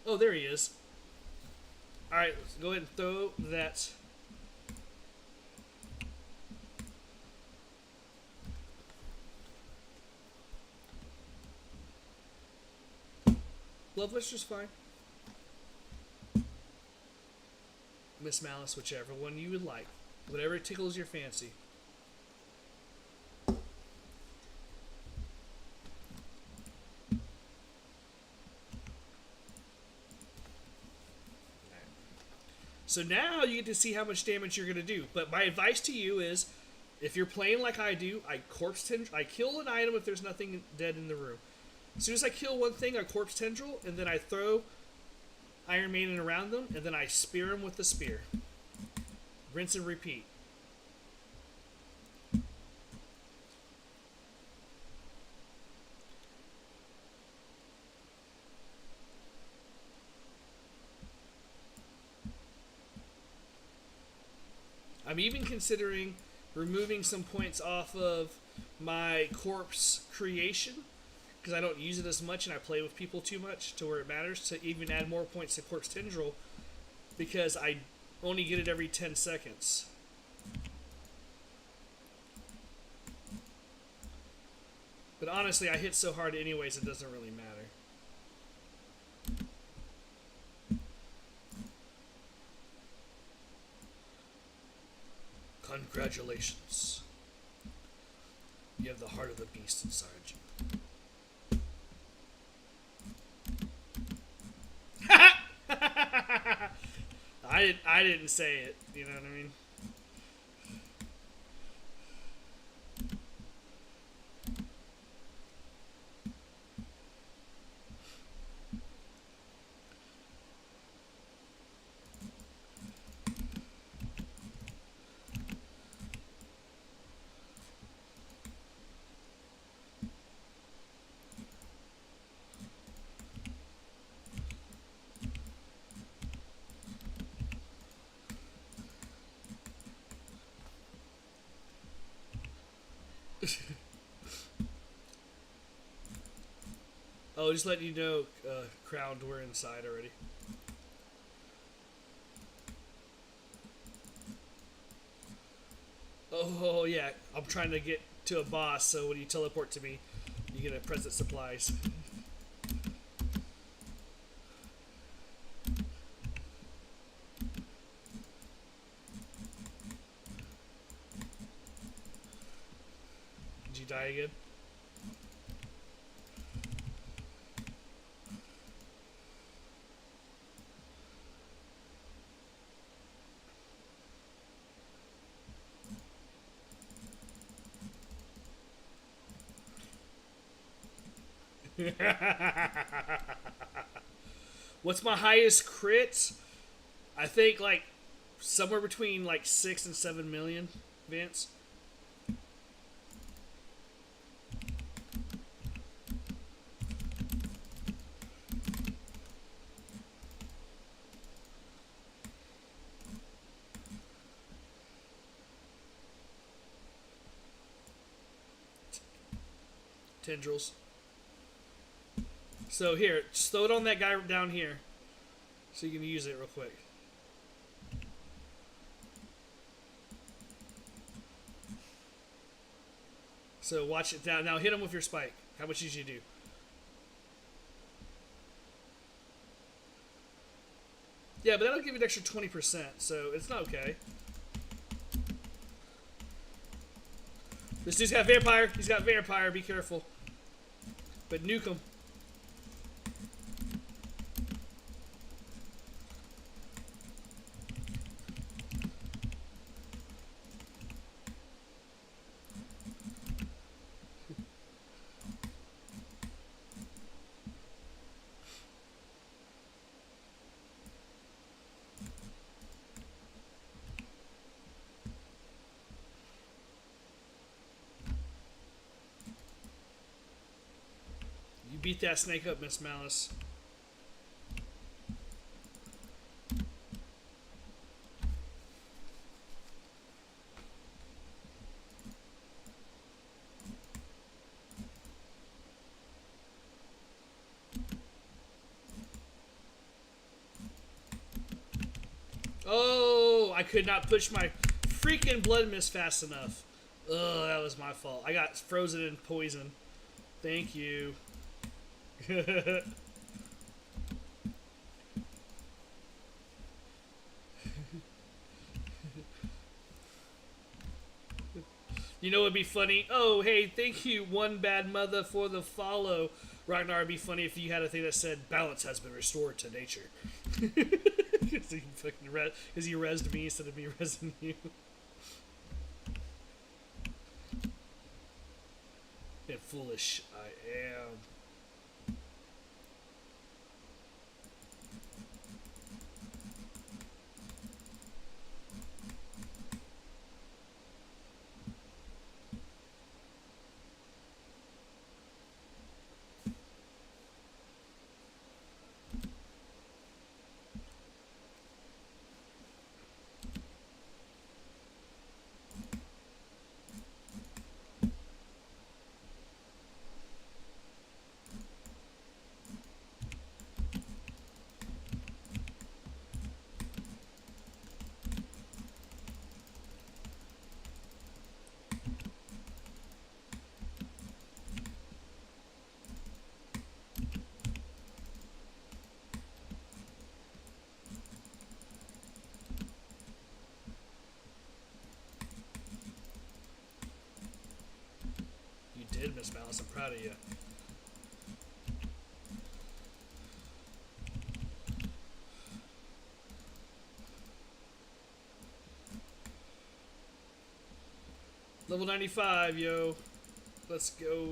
Oh, there he is. Alright, let's go ahead and throw that. Bloodluster's fine. Miss Malice, whichever one you would like. Whatever tickles your fancy. So now you get to see how much damage you're going to do. But my advice to you is, if you're playing like I do, I kill an item if there's nothing dead in the room. As soon as I kill one thing, I corpse tendril, and then I throw Iron Maiden around them, and then I spear them with the spear. Rinse and repeat. I'm even considering removing some points off of my corpse creation, because I don't use it as much and I play with people too much to where it matters, to even add more points to corpse tendril, because I only get it every 10 seconds. But honestly, I hit so hard anyways, it doesn't really matter. Congratulations. You have the heart of the beast inside you. I didn't say it, you know what I mean? Oh, just letting you know, Crowned, we're inside already. Oh, yeah, I'm trying to get to a boss, so when you teleport to me, you get a present supplies. Did you die again? What's my highest crit? I think like somewhere between like 6 and 7 million, Vance. Tendrils. So here, just throw it on that guy down here, so you can use it real quick. So watch it down. Now hit him with your spike. How much did you do? Yeah, but that'll give you an extra 20%, so it's not okay. This dude's got vampire. He's got vampire. Be careful. But nuke him. Beat that snake up, Miss Malice. Oh, I could not push my freaking blood mist fast enough. Ugh, that was my fault. I got frozen in poison. Thank you. You know what would be funny? Oh, hey, thank you, one bad mother, for the follow. Ragnar, it'd be funny if you had a thing that said, balance has been restored to nature. Because you rezzed me instead of me rezzing you. And foolish I am. You did, Miss Malice. I'm proud of you. Level 95, yo. Let's go.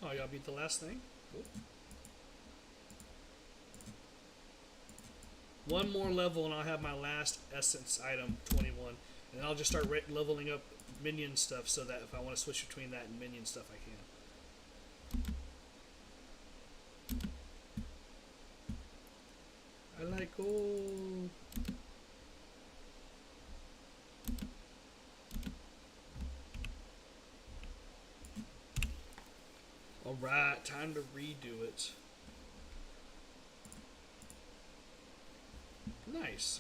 Oh, y'all beat the last thing? Cool. One more level and I'll have my last essence item, 21. And I'll just start leveling up minion stuff so that if I want to switch between that and minion stuff, I can. I like gold. Alright, time to redo it. Nice.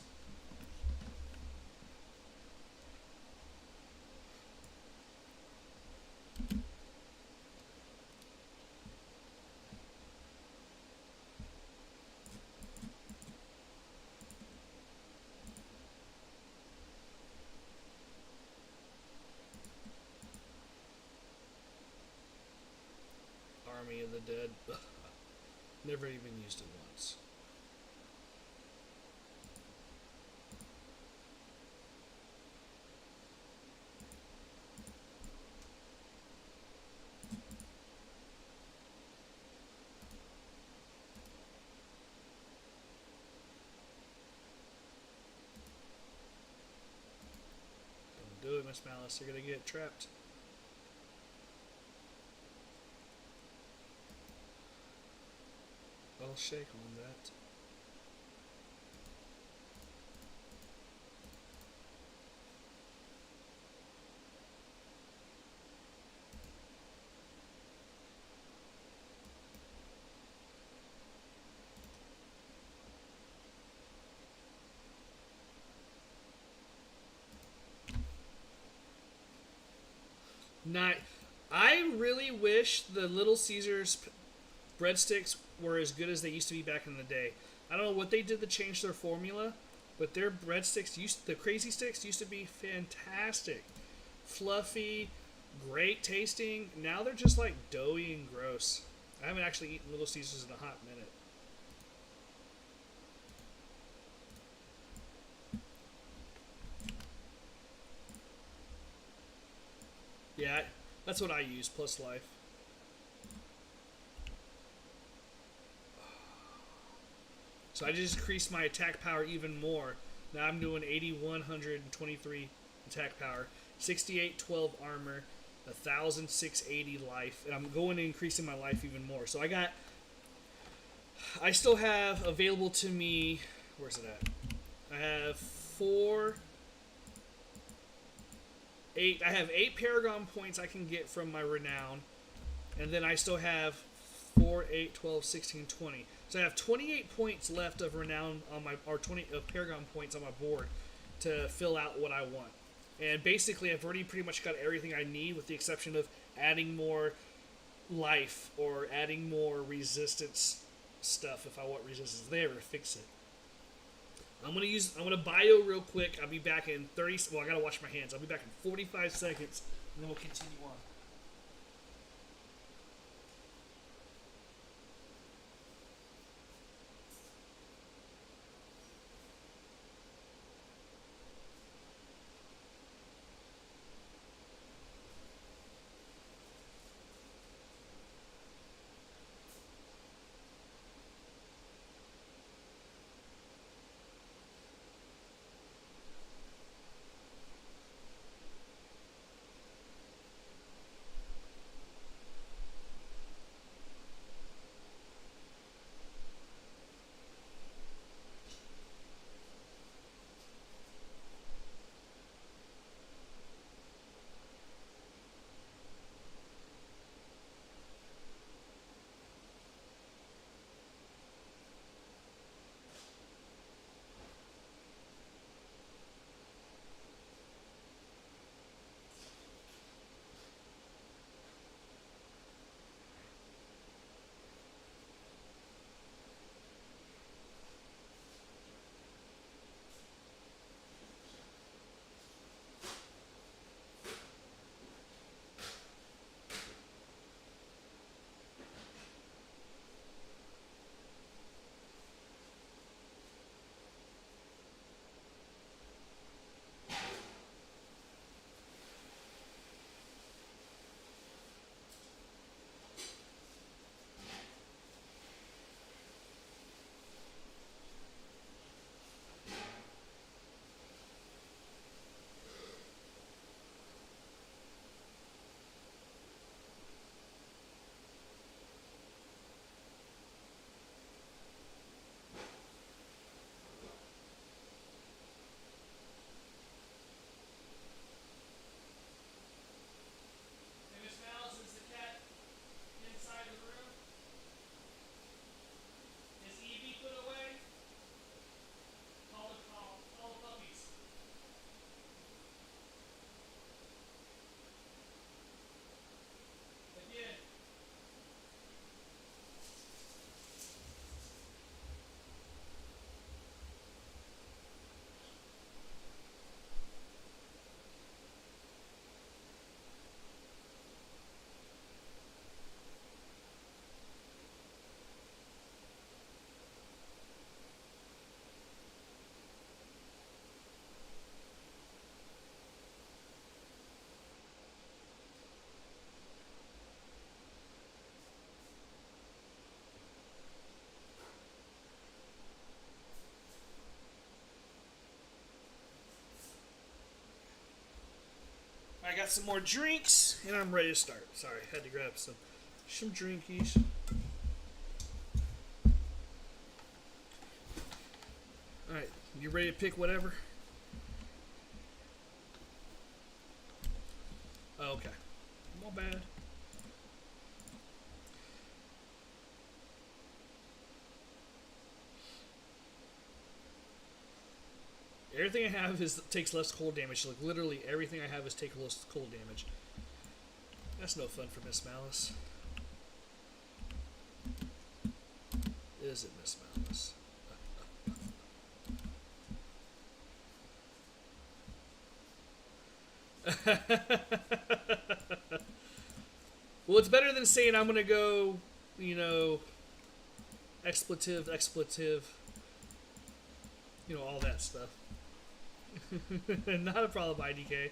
Army of the Dead. Never even used it once. Don't do it, Miss Malice. You're gonna get trapped. I'll shake on that. Not. I really wish the Little Caesars breadsticks were as good as they used to be back in the day. I don't know what they did to change their formula, but their breadsticks the crazy sticks used to be fantastic, fluffy, great tasting. Now they're just like doughy and gross. I haven't actually eaten Little Caesars in a hot minute. Yeah, that's what I use, plus life. So I just increased my attack power even more. Now I'm doing 8,123 attack power, 6,812 armor, 1,680 life, and I'm going to increasing my life even more. So I still have available to me, where's it at? I have I have 8 Paragon points I can get from my renown, and then I still have 4, 8, 12, 16, 20. So I have 28 points left of renown on my, or 20 of Paragon points on my board to fill out what I want. And basically, I've already pretty much got everything I need, with the exception of adding more life or adding more resistance stuff if I want resistance there to fix it. I'm gonna bio real quick. I'll be back in 30. Well, I gotta wash my hands. I'll be back in 45 seconds, and then we'll continue on. I got some more drinks, and I'm ready to start. Sorry, had to grab some drinkies. Alright, you ready to pick whatever? Oh, okay. Not bad. Everything I have takes less cold damage. Like literally everything I have is take less cold damage. That's no fun for Miss Malice. Is it Miss Malice? Well, it's better than saying I'm gonna go, you know, expletive, you know, all that stuff. Not a problem, IDK.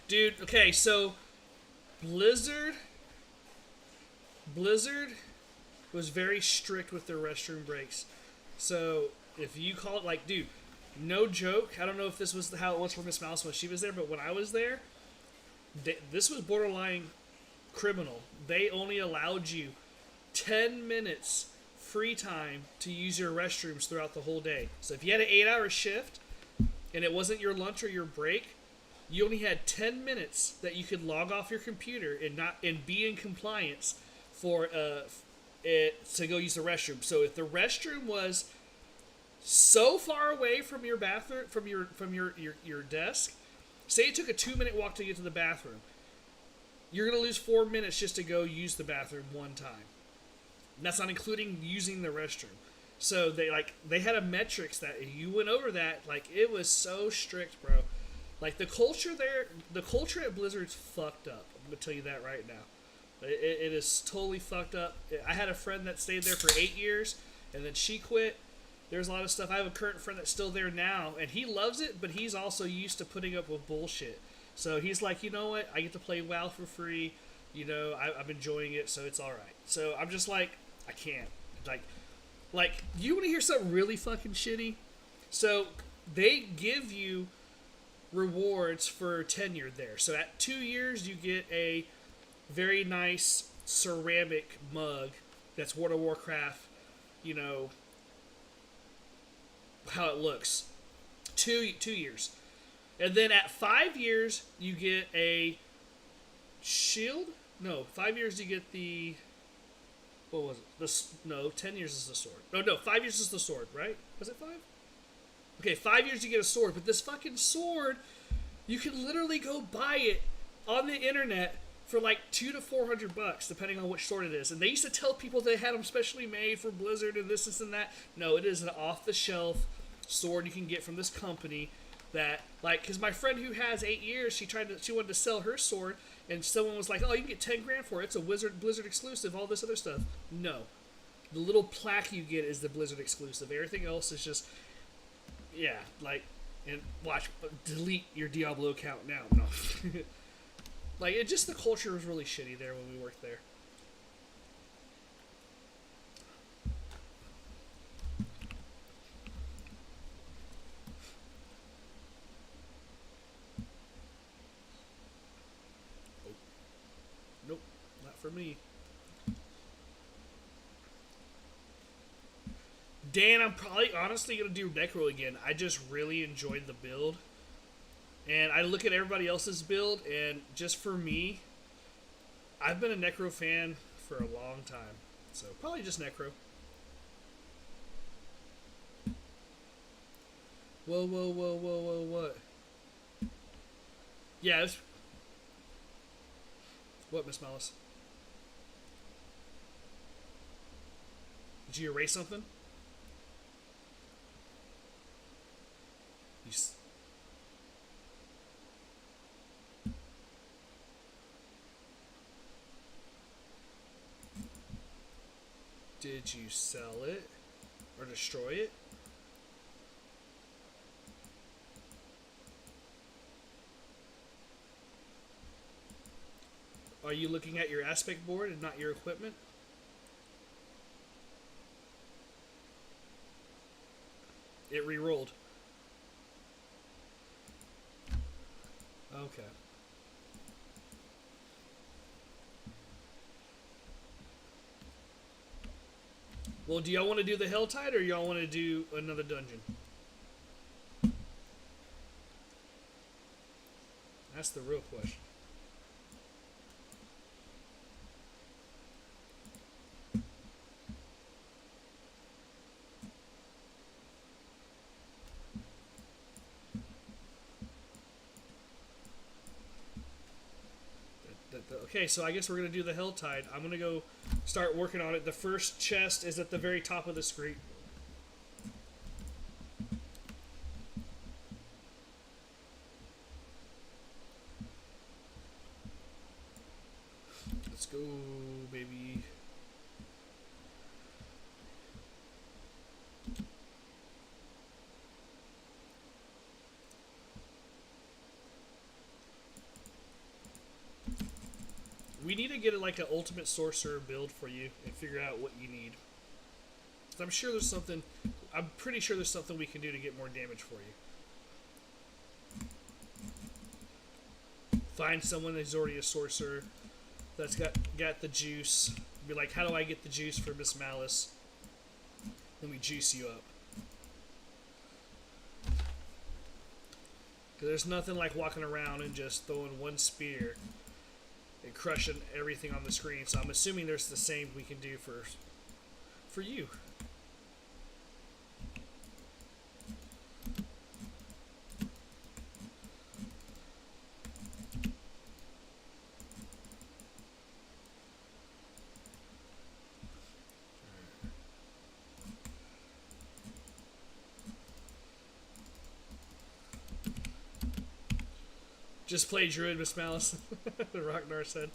Dude, okay, so Blizzard was very strict with their restroom breaks. So if you call it, like, dude, no joke. I don't know if this was how it was for Miss Mouse when she was there, but when I was there, this was borderline criminal. They only allowed you 10 minutes free time to use your restrooms throughout the whole day. So if you had an 8-hour shift and it wasn't your lunch or your break, you only had 10 minutes that you could log off your computer and be in compliance for it to go use the restroom. So if the restroom was so far away from your bathroom, from your desk, say it took a 2-minute walk to get to the bathroom, you're gonna lose 4 minutes just to go use the bathroom one time. And that's not including using the restroom. So they had a metrics that if you went over that, like, it was so strict, bro. Like, the culture at Blizzard's fucked up. I'm gonna tell you that right now. It is totally fucked up. I had a friend that stayed there for 8 years, and then she quit. There's a lot of stuff. I have a current friend that's still there now, and he loves it, but he's also used to putting up with bullshit. So he's like, you know what? I get to play WoW for free. You know, I'm enjoying it, so it's all right. So I'm just like, I can't. Like, you want to hear something really fucking shitty? So they give you rewards for tenure there. So at 2 years, you get a very nice ceramic mug that's World of Warcraft, you know, how it looks. 2 years. And then at 5 years, you get a shield? No, 5 years you get the... What was it? No, 10 years is the sword. No, 5 years is the sword, right? Was it 5? Okay, 5 years you get a sword, but this fucking sword, you can literally go buy it on the internet for like $200 to $400, depending on which sword it is. And they used to tell people they had them specially made for Blizzard and this and that. No, it is an off-the-shelf sword you can get from this company that, like, because my friend who has 8 years, she wanted to sell her sword, and someone was like, oh, you can get 10 grand for it. It's a Blizzard exclusive, all this other stuff. No. The little plaque you get is the Blizzard exclusive. Everything else is just, yeah, like, and watch, delete your Diablo account now. No. Like, it just, the culture was really shitty there when we worked there. Nope, not for me. Dan, I'm probably honestly going to do Necro again. I just really enjoyed the build. And I look at everybody else's build, and just for me, I've been a Necro fan for a long time. So, probably just Necro. Whoa, what? Yeah, it's... What, Miss Malice? Did you erase something? You... Did you sell it? Or destroy it? Are you looking at your aspect board and not your equipment? It re-rolled. Okay. Well, do y'all want to do the Hell Tide or y'all want to do another dungeon? That's the real question. Okay, so I guess we're gonna do the Helltide. I'm gonna go start working on it. The first chest is at the very top of the screen. Let's go, baby. We need to get like an ultimate sorcerer build for you and figure out what you need. 'Cause I'm sure there's something. I'm pretty sure there's something we can do to get more damage for you. Find someone that's already a sorcerer that's got the juice. Be like, how do I get the juice for Miss Malice? Then we juice you up. Because there's nothing like walking around and just throwing one spear and crushing everything on the screen. So I'm assuming there's the same we can do for you. Just play Druid, Miss Malice. Rocknar said.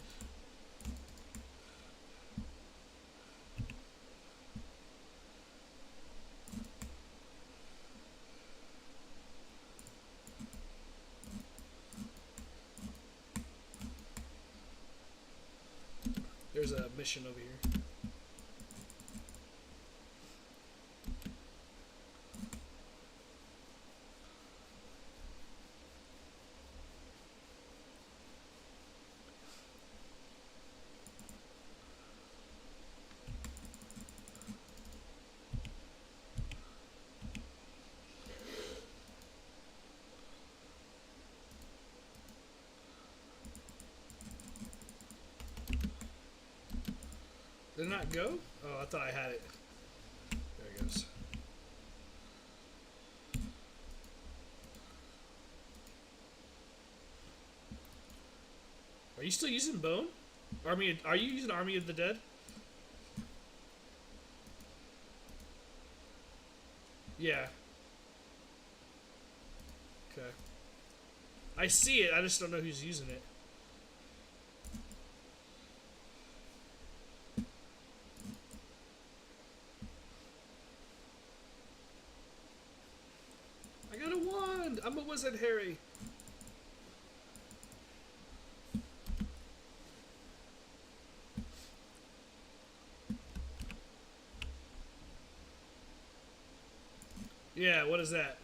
There's a mission over here. Did it not go? Oh, I thought I had it. There it goes. Are you still using Bone? Are you using Army of the Dead? Yeah. Okay. I see it, I just don't know who's using it. I got a wand! I'm a wizard, Harry! Yeah, what is that?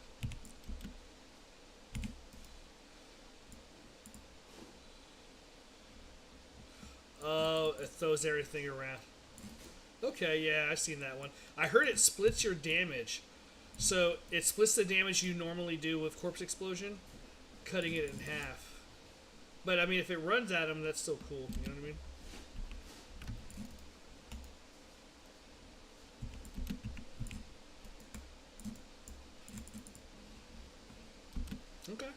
Oh, it throws everything around. Okay, yeah, I've seen that one. I heard it splits your damage. So, it splits the damage you normally do with Corpse Explosion, cutting it in half. But, I mean, if it runs at him, that's still cool. You know what I mean? Okay.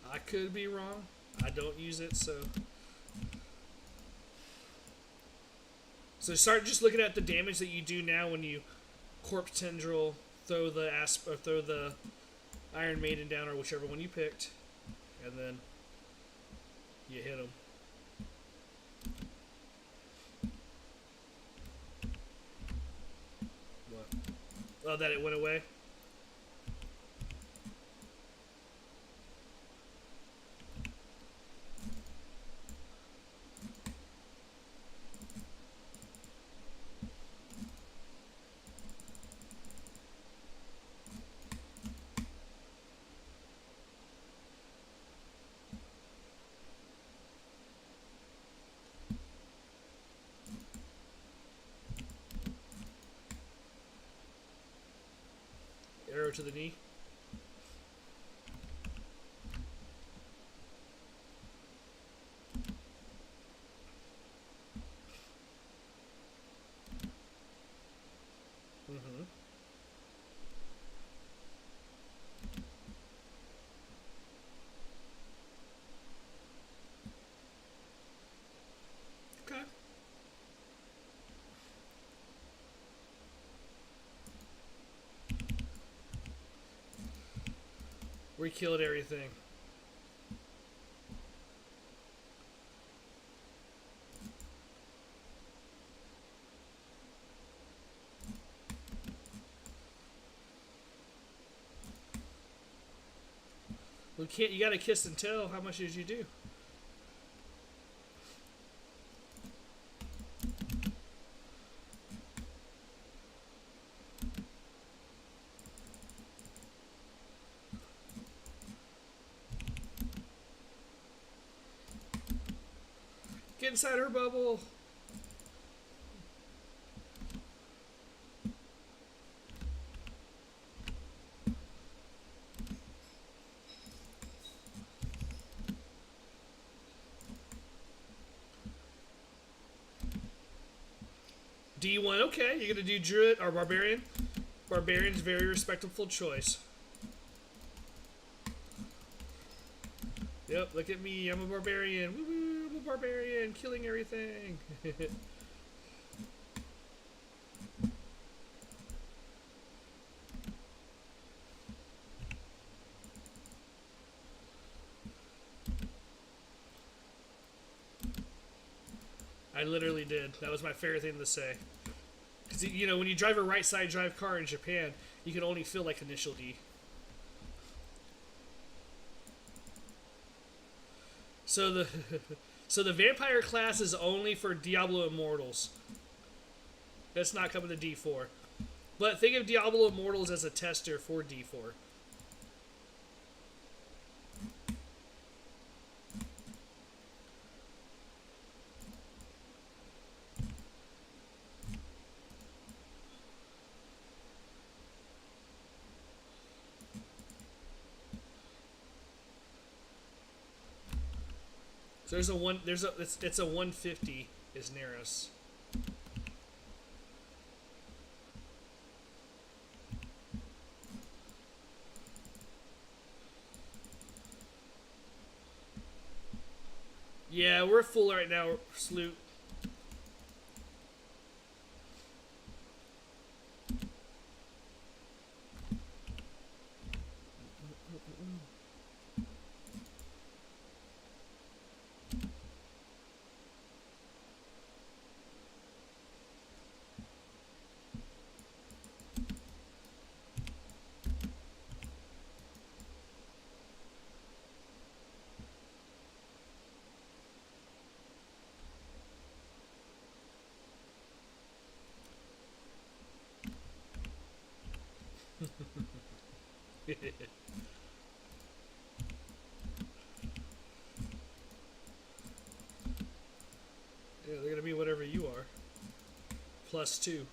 I could be wrong. I don't use it, so... So start just looking at the damage that you do now when you Corpse Tendril, throw the Iron Maiden down, or whichever one you picked, and then you hit them. What? Oh, that it went away? Arrow to the knee. Mm-hmm. We killed everything. We can't. You gotta kiss and tell. How much did you do? Get inside her bubble. D1, okay. You're gonna do Druid or Barbarian? Barbarian's very respectable choice. Yep, look at me. I'm a barbarian. Woo-hoo, I'm a barbarian. Killing everything. I literally did. That was my favorite thing to say. Because, you know, when you drive a right side drive car in Japan, you can only feel like initial D. So the so the vampire class is only for Diablo Immortals. That's not coming to D4. But think of Diablo Immortals as a tester for D4. So it's a 150 is Neros. Yeah, we're full right now, Sloot. Yeah, they're gonna be whatever you are. +2.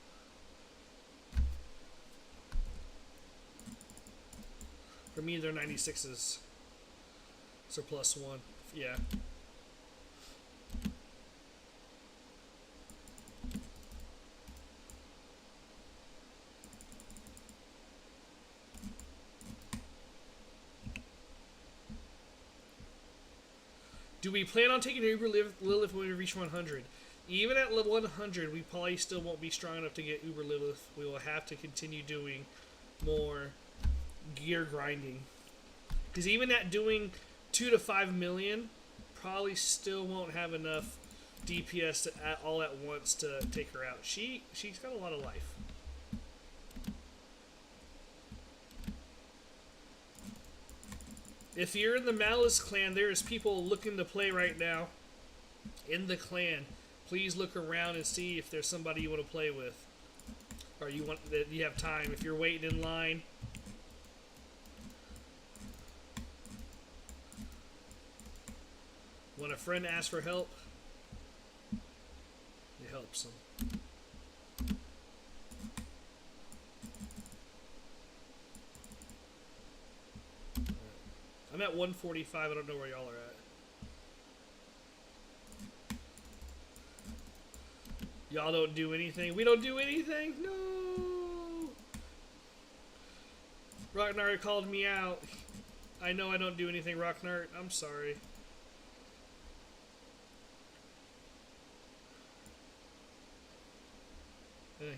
For me, they're 96s. So +1. Yeah. Do we plan on taking Uber Lilith when we reach 100? Even at level 100, we probably still won't be strong enough to get Uber Lilith. We will have to continue doing more gear grinding. Because even at doing 2 to 5 million, probably still won't have enough DPS all at once to take her out. She's got a lot of life. If you're in the Malice clan, there's people looking to play right now in the clan. Please look around and see if there's somebody you want to play with, or you have time. If you're waiting in line, when a friend asks for help, it helps them. I'm at 145. I don't know where y'all are at. Y'all don't do anything. We don't do anything. No. Rocknart called me out. I know I don't do anything, Rocknart. I'm sorry.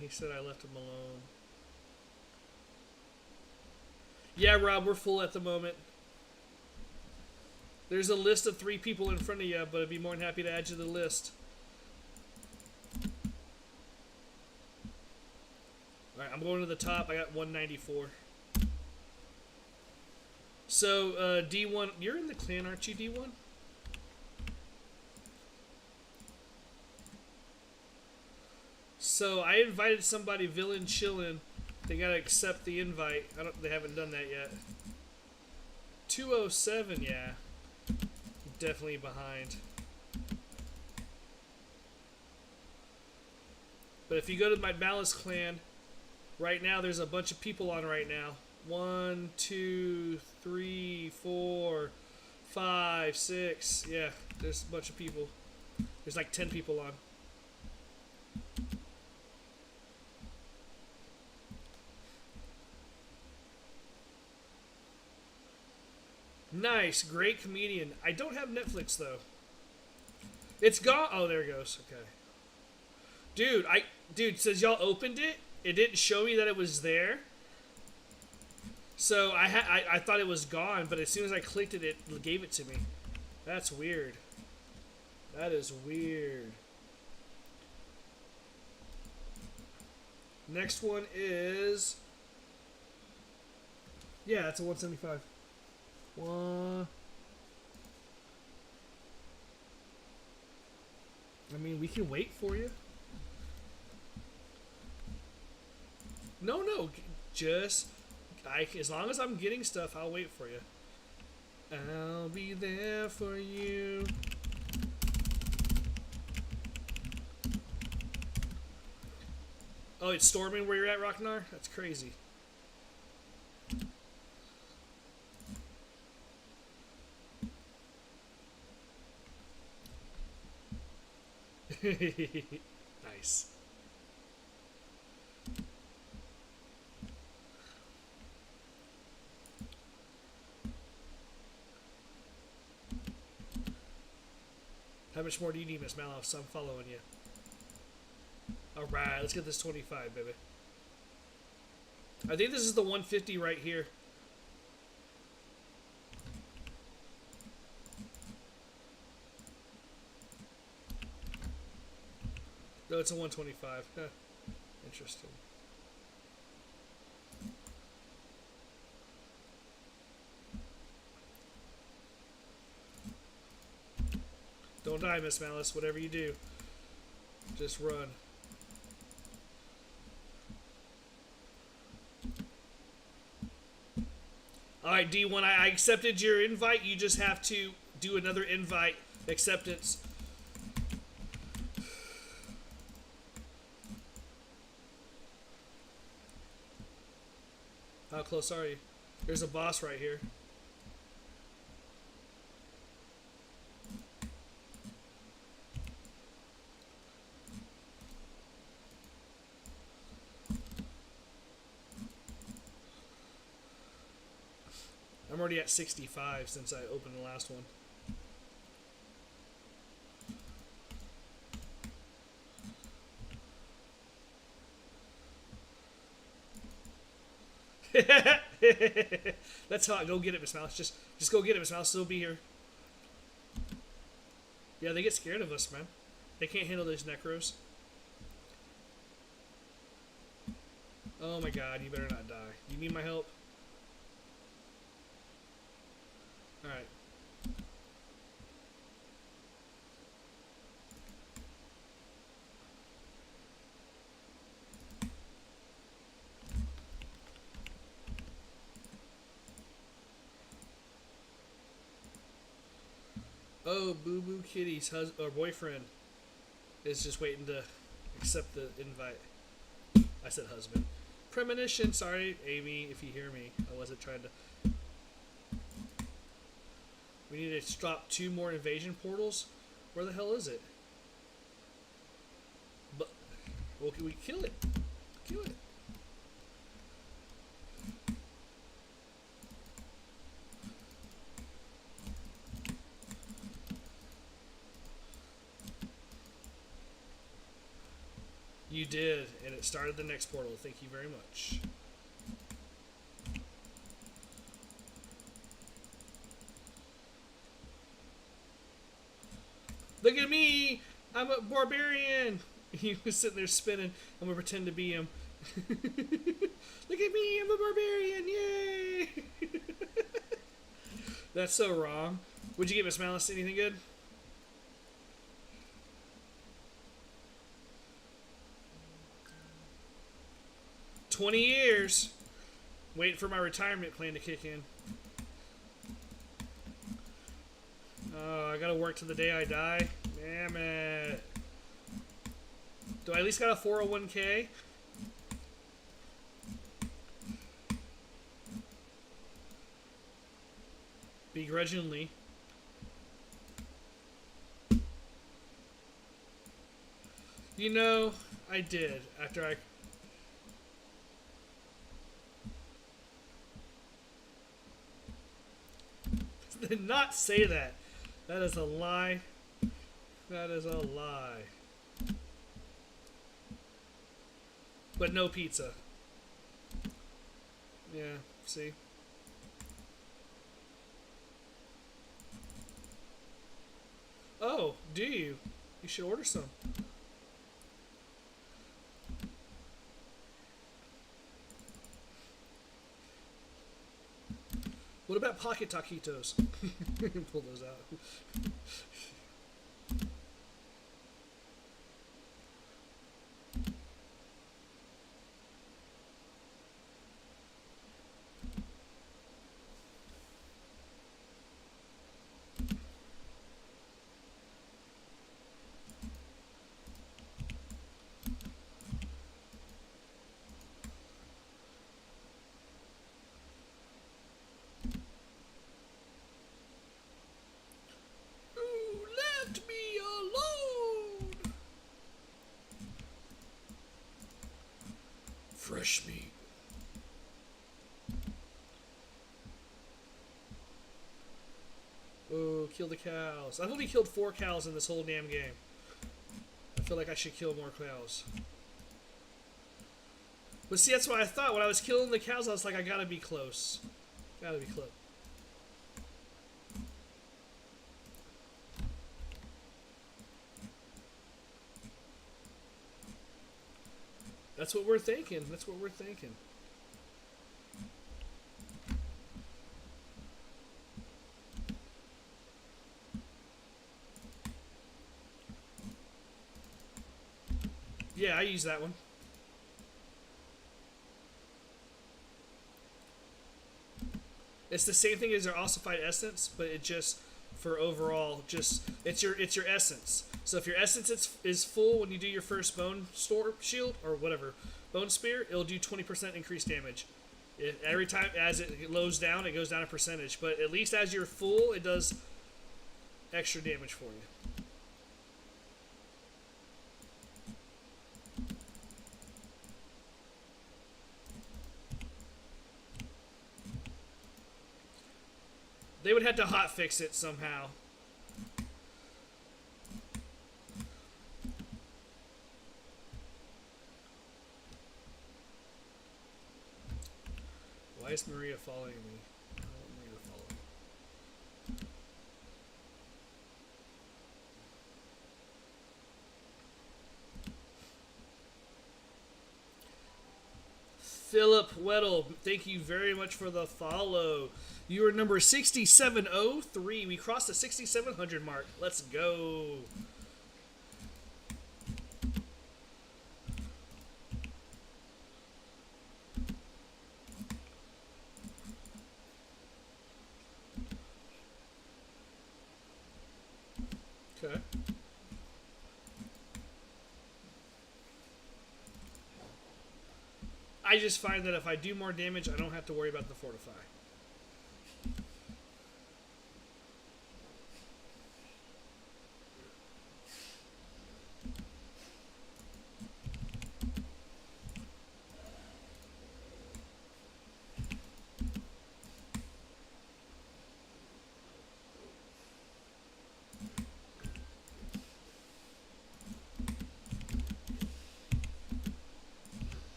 He said I left him alone. Yeah, Rob, we're full at the moment. There's a list of 3 people in front of you, but I'd be more than happy to add you to the list. Alright, I'm going to the top. I got 194. So, D1, you're in the clan, aren't you, D1? So, I invited somebody, Villain Chillin'. They gotta accept the invite. They haven't done that yet. 207, yeah. Definitely behind. But if you go to my Malice clan, right now there's a bunch of people on right now. 1, 2, 3, 4, 5, 6. Yeah, there's a bunch of people. There's like 10 people on. Nice, great comedian. I don't have Netflix though. It's gone. Oh, there it goes. Okay. Dude, says y'all opened it. It didn't show me that it was there. So I thought it was gone, but as soon as I clicked it, it gave it to me. That's weird. That is weird. Next one is, yeah, it's a 175. One. I mean, we can wait for you. No, just as long as I'm getting stuff, I'll wait for you. I'll be there for you. Oh, it's storming where you're at, Rocknar? That's crazy. Nice. How much more do you need, Miss Maloff? So I'm following you. Alright, let's get this 25, baby. I think this is the 150 right here. No, it's a 125. Huh. Interesting. Don't die, Miss Malice. Whatever you do, just run. Alright, D1, I accepted your invite. You just have to do another invite acceptance. How close are you? There's a boss right here. I'm already at 65 since I opened the last one. That's hot. Go get it, Miss Mouse. Just go get it, Miss Mouse. They'll be here. Yeah, they get scared of us, man. They can't handle those necros. Oh my god, you better not die. You need my help? Alright. Oh, Boo Boo Kitty's boyfriend is just waiting to accept the invite. I said husband. Premonition. Sorry, Amy, if you hear me. I wasn't trying to. We need to stop 2 more invasion portals. Where the hell is it? But, well, can we kill it? Kill it. You did, and it started the next portal. Thank you very much. Look at me! I'm a barbarian! He was sitting there spinning. I'm gonna pretend to be him. Look at me! I'm a barbarian! Yay! That's so wrong. Would you give Miss Malice anything good? $20. Waiting for my retirement plan to kick in. Oh, I gotta work till the day I die. Damn it. Do I at least got a 401k? Begrudgingly. You know, I did after I. Did not say that. That is a lie. That is a lie. But no pizza. Yeah, see? Oh, do you? You should order some. What about pocket taquitos? Pull those out. Left me alone. Fresh meat. Oh, kill the cows. I've only killed 4 cows in this whole damn game. I feel like I should kill more cows. But see, that's what I thought. When I was killing the cows, I was like, I gotta be close. Gotta be close. That's what we're thinking. That's what we're thinking. Yeah, I use that one. It's the same thing as your ossified essence, but it just for overall, just it's your essence. So if your essence is full when you do your first bone store shield or whatever bone spear, it'll do 20% increased damage. Every time as it lows down, it goes down a percentage. But at least as you're full, it does extra damage for you. They would have to hotfix it somehow. Why is Maria following me? I don't want Maria to follow me. Philip Weddle, thank you very much for the follow. You are number 6703. We crossed the 6700 mark. Let's go. Okay. I just find that if I do more damage, I don't have to worry about the fortify.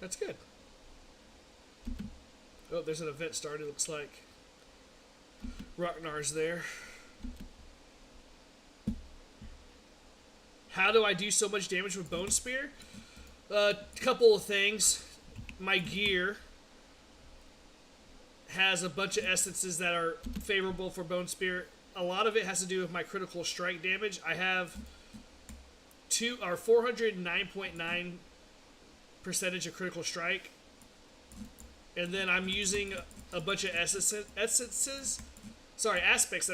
That's good. Oh, there's an event started. Looks like Rocknar's there. How do I do so much damage with Bone Spear? Couple of things. My gear has a bunch of essences that are favorable for Bone Spear. A lot of it has to do with my critical strike damage. I have 409.9 percentage of critical strike, and then I'm using a bunch of aspects that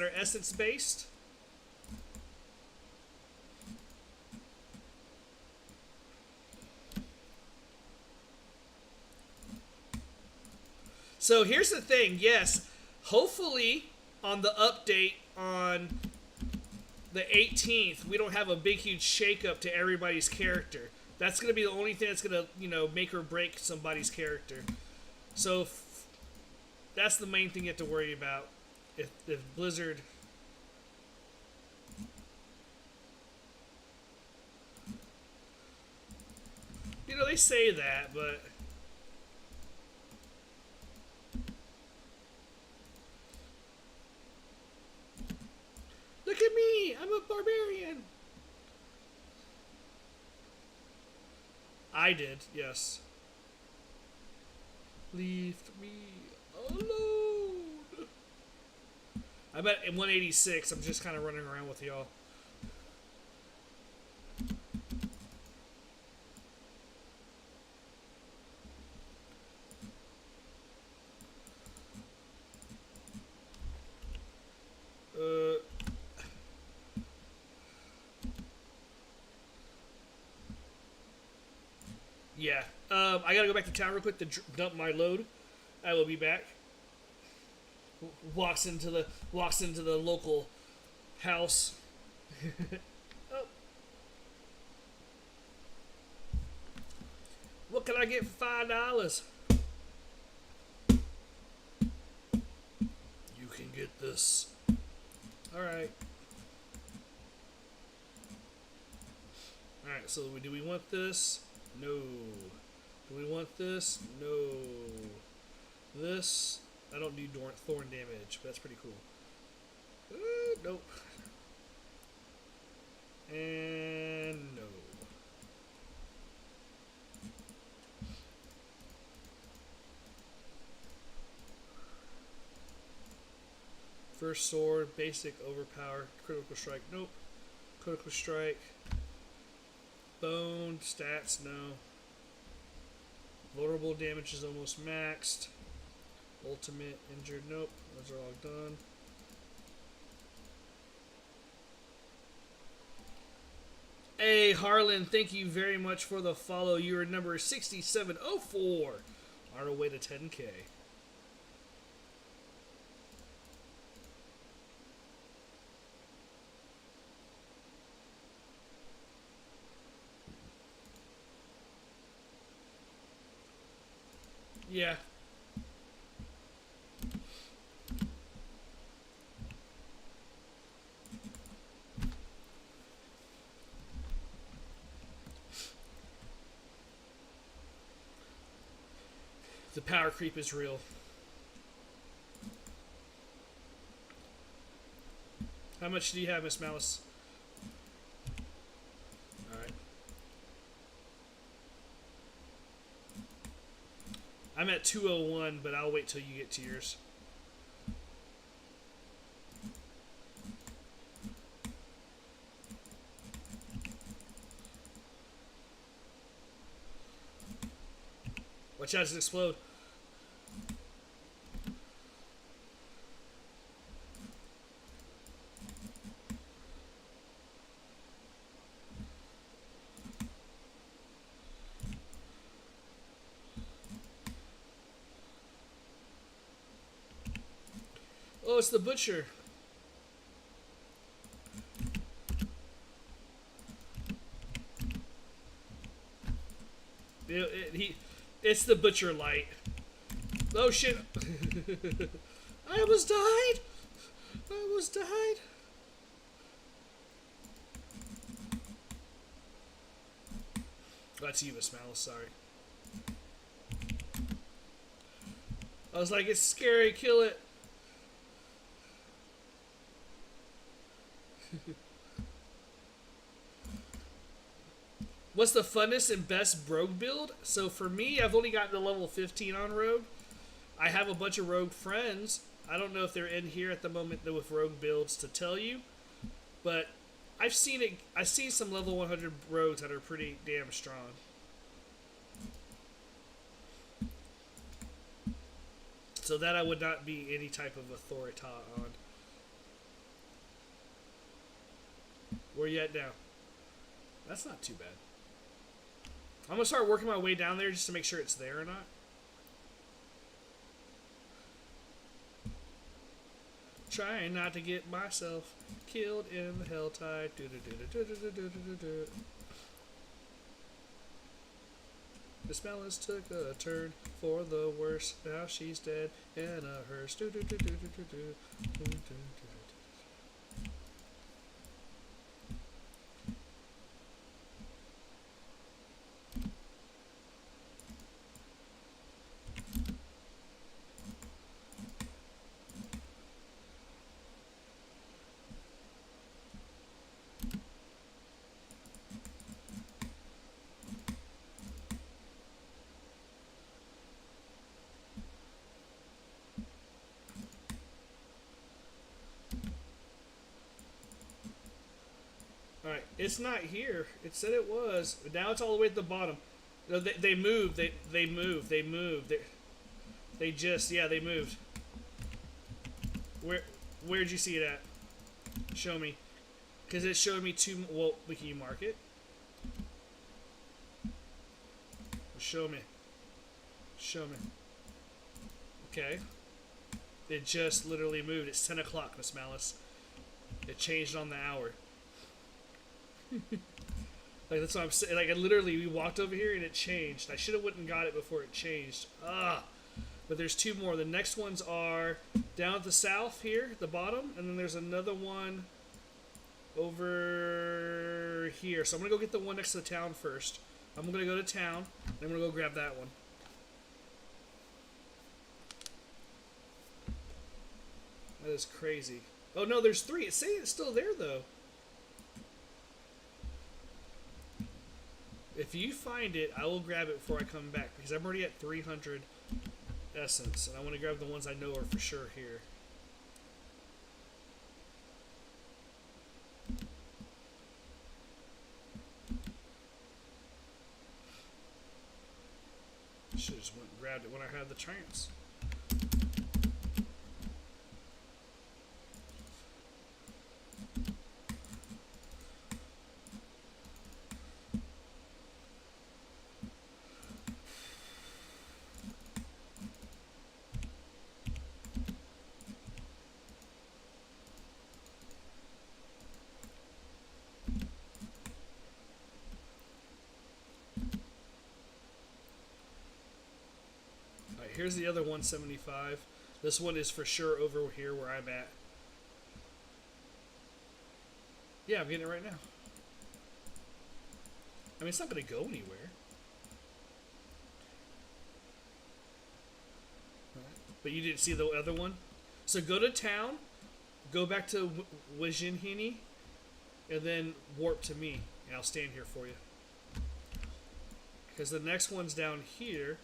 are essence based. So here's the thing, yes, hopefully on the update on the 18th, we don't have a big, huge shakeup to everybody's character. That's going to be the only thing that's going to, make or break somebody's character. So that's the main thing you have to worry about. If Blizzard... they say that, but... Look at me! I'm a barbarian! I did, yes. Leave me alone! I'm at 186. I'm just kind of running around with y'all. Yeah. I gotta go back to town real quick to dump my load. I will be back. Walks into the local house. Oh. What can I get for $5? You can get this. All right. All right. So do we want this? No. Do we want this? No. This, I don't need thorn damage, but that's pretty cool. Nope. And no. First sword, basic, overpower, critical strike, nope. Critical strike. Bone, stats, no. Vulnerable damage is almost maxed. Ultimate, injured, nope. Those are all done. Hey, Harlan, thank you very much for the follow. You are number 6704 on our way to 10K. Yeah. The power creep is real. How much do you have, Miss Malice? Alright. I'm at 201, but I'll wait till you get to yours. Watch out, it's explode. Oh, it's the butcher. It's the butcher light. Oh shit! I almost died. I almost died. Oh, that's you, Miss Malice. Sorry. I was like, it's scary, kill it. What's the funnest and best rogue build? So for me, I've only gotten to level 15 on rogue. I have a bunch of rogue friends. I don't know if they're in here at the moment with rogue builds to tell you, but I've seen it. I've seen some level 100 rogues that are pretty damn strong. So that I would not be any type of authority on. Where you at now? That's not too bad. I'm gonna start working my way down there just to make sure it's there or not. Trying not to get myself killed in the hell tide. Miss Melons took a turn for the worse. Now she's dead in a hearse. Alright, it's not here. It said it was. But now it's all the way at the bottom. No, they moved. They moved. They moved. They just, yeah, they moved. Where'd you see it at? Show me. Because it showed me two, well, can you mark it? Show me. Show me. Okay. It just literally moved. It's 10 o'clock, Miss Malice. It changed on the hour. Like, that's what I'm saying. Like, we walked over here and it changed. I should have went and got it before it changed. But there's two more. The next ones are down at the south here, the bottom, and then there's another one over here. So I'm gonna go get the one next to the town first. I'm gonna go to town, and I'm gonna go grab that one. That is crazy. Oh no, there's three. It's saying it's still there though. If you find it, I will grab it before I come back because I'm already at 300 essence, and I want to grab the ones I know are for sure here. Should have just went and grabbed it when I had the chance. Here's the other 175. This one is for sure over here where I'm at. Yeah, I'm getting it right now. I mean, it's not going to go anywhere. But you didn't see the other one? So go to town, go back to Wajinhini, and then warp to me. And I'll stand here for you. Because the next one's down here.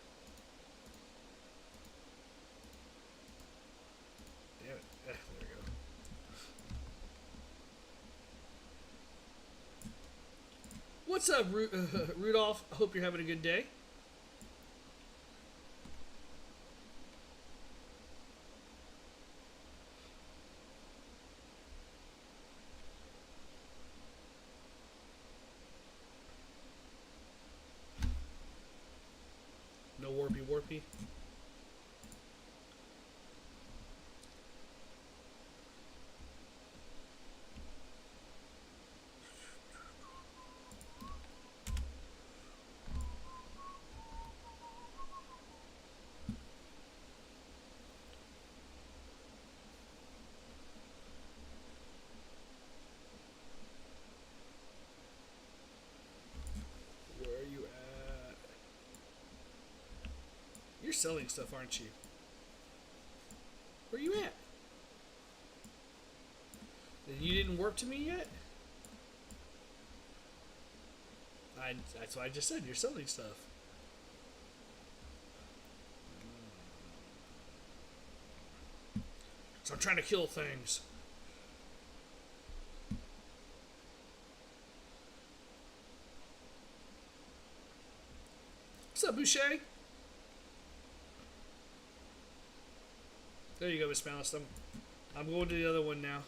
There we go. What's up, Rudolph? I hope you're having a good day. No warpy warpy. You're selling stuff, aren't you? Where you at? You didn't warp to me yet? That's what I just said. You're selling stuff. So I'm trying to kill things. What's up, Boucher? There you go, Miss Malice. I'm going to the other one now.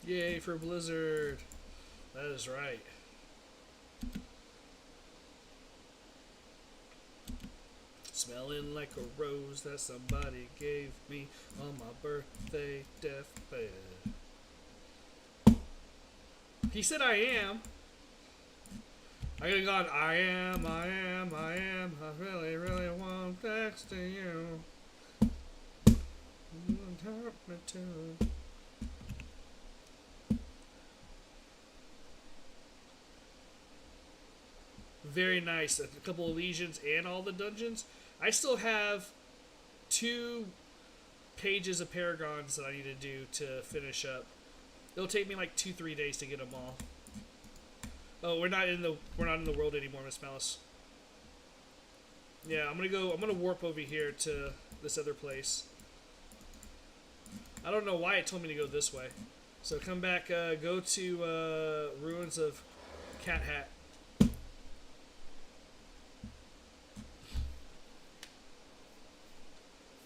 Yay for Blizzard. That is right. Smelling like a rose that somebody gave me on my birthday deathbed. He said I am. I could have gone, I am, I really, really want next to you. Very nice. A couple of legions and all the dungeons. I still have 2 pages of paragons that I need to do to finish up. It'll take me like 2-3 days to get them all. Oh, we're not in the world anymore, Miss Malice. Yeah, I'm gonna warp over here to this other place. I don't know why it told me to go this way. So come back, go to Ruins of Cat Hat.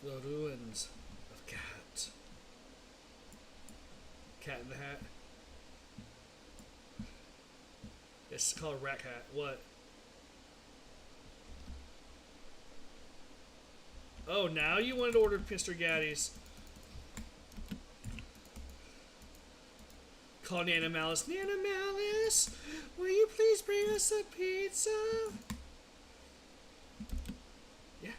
The Ruins of Cat. Cat in the Hat. It's called Rat Hat. What? Oh, now you wanted to order Mr. Gaddy's. Call Nana Malice. Nana Malice, will you please bring us a pizza? Yeah.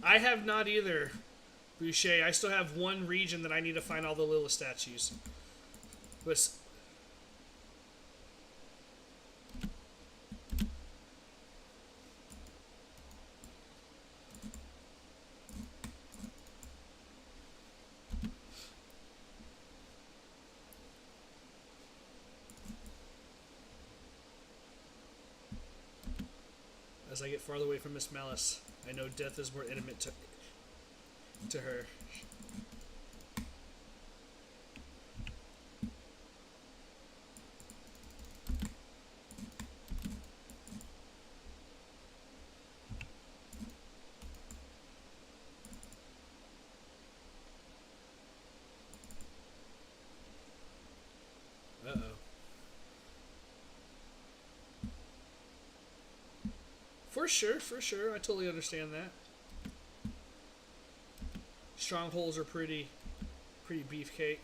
I have not either, Boucher. I still have one region that I need to find all the Lilith statues. But as I get farther away from Miss Malice, I know death is more intimate to her. Uh-oh. For sure. I totally understand that. Strongholds are pretty beefcake.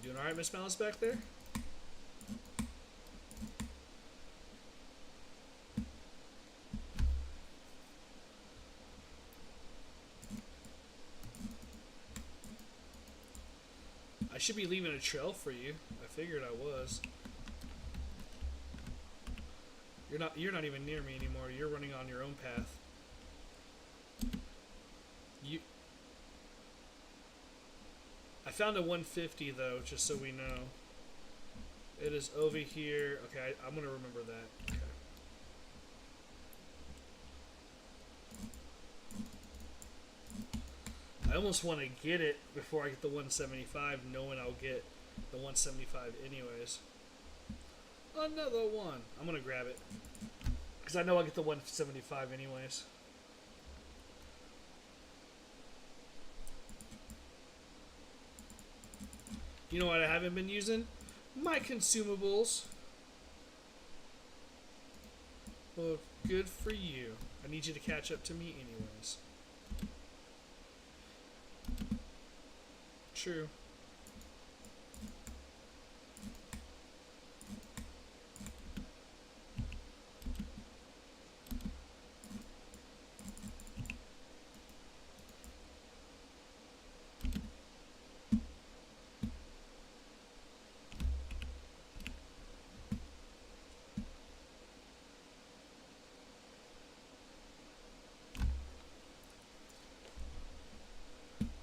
Doing alright, Miss Malice, back there? I should be leaving a trail for you. I figured I was. You're not even near me anymore. You're running on your own path. I found a 150 though, just so we know. It is over here. Okay, I'm gonna remember that. Okay. I almost want to get it before I get the 175, knowing I'll get the 175 anyways. Another one. I'm gonna grab it because I know I'll get the 175 anyways. You know what I haven't been using? My consumables. Well, good for you. I need you to catch up to me anyways. True.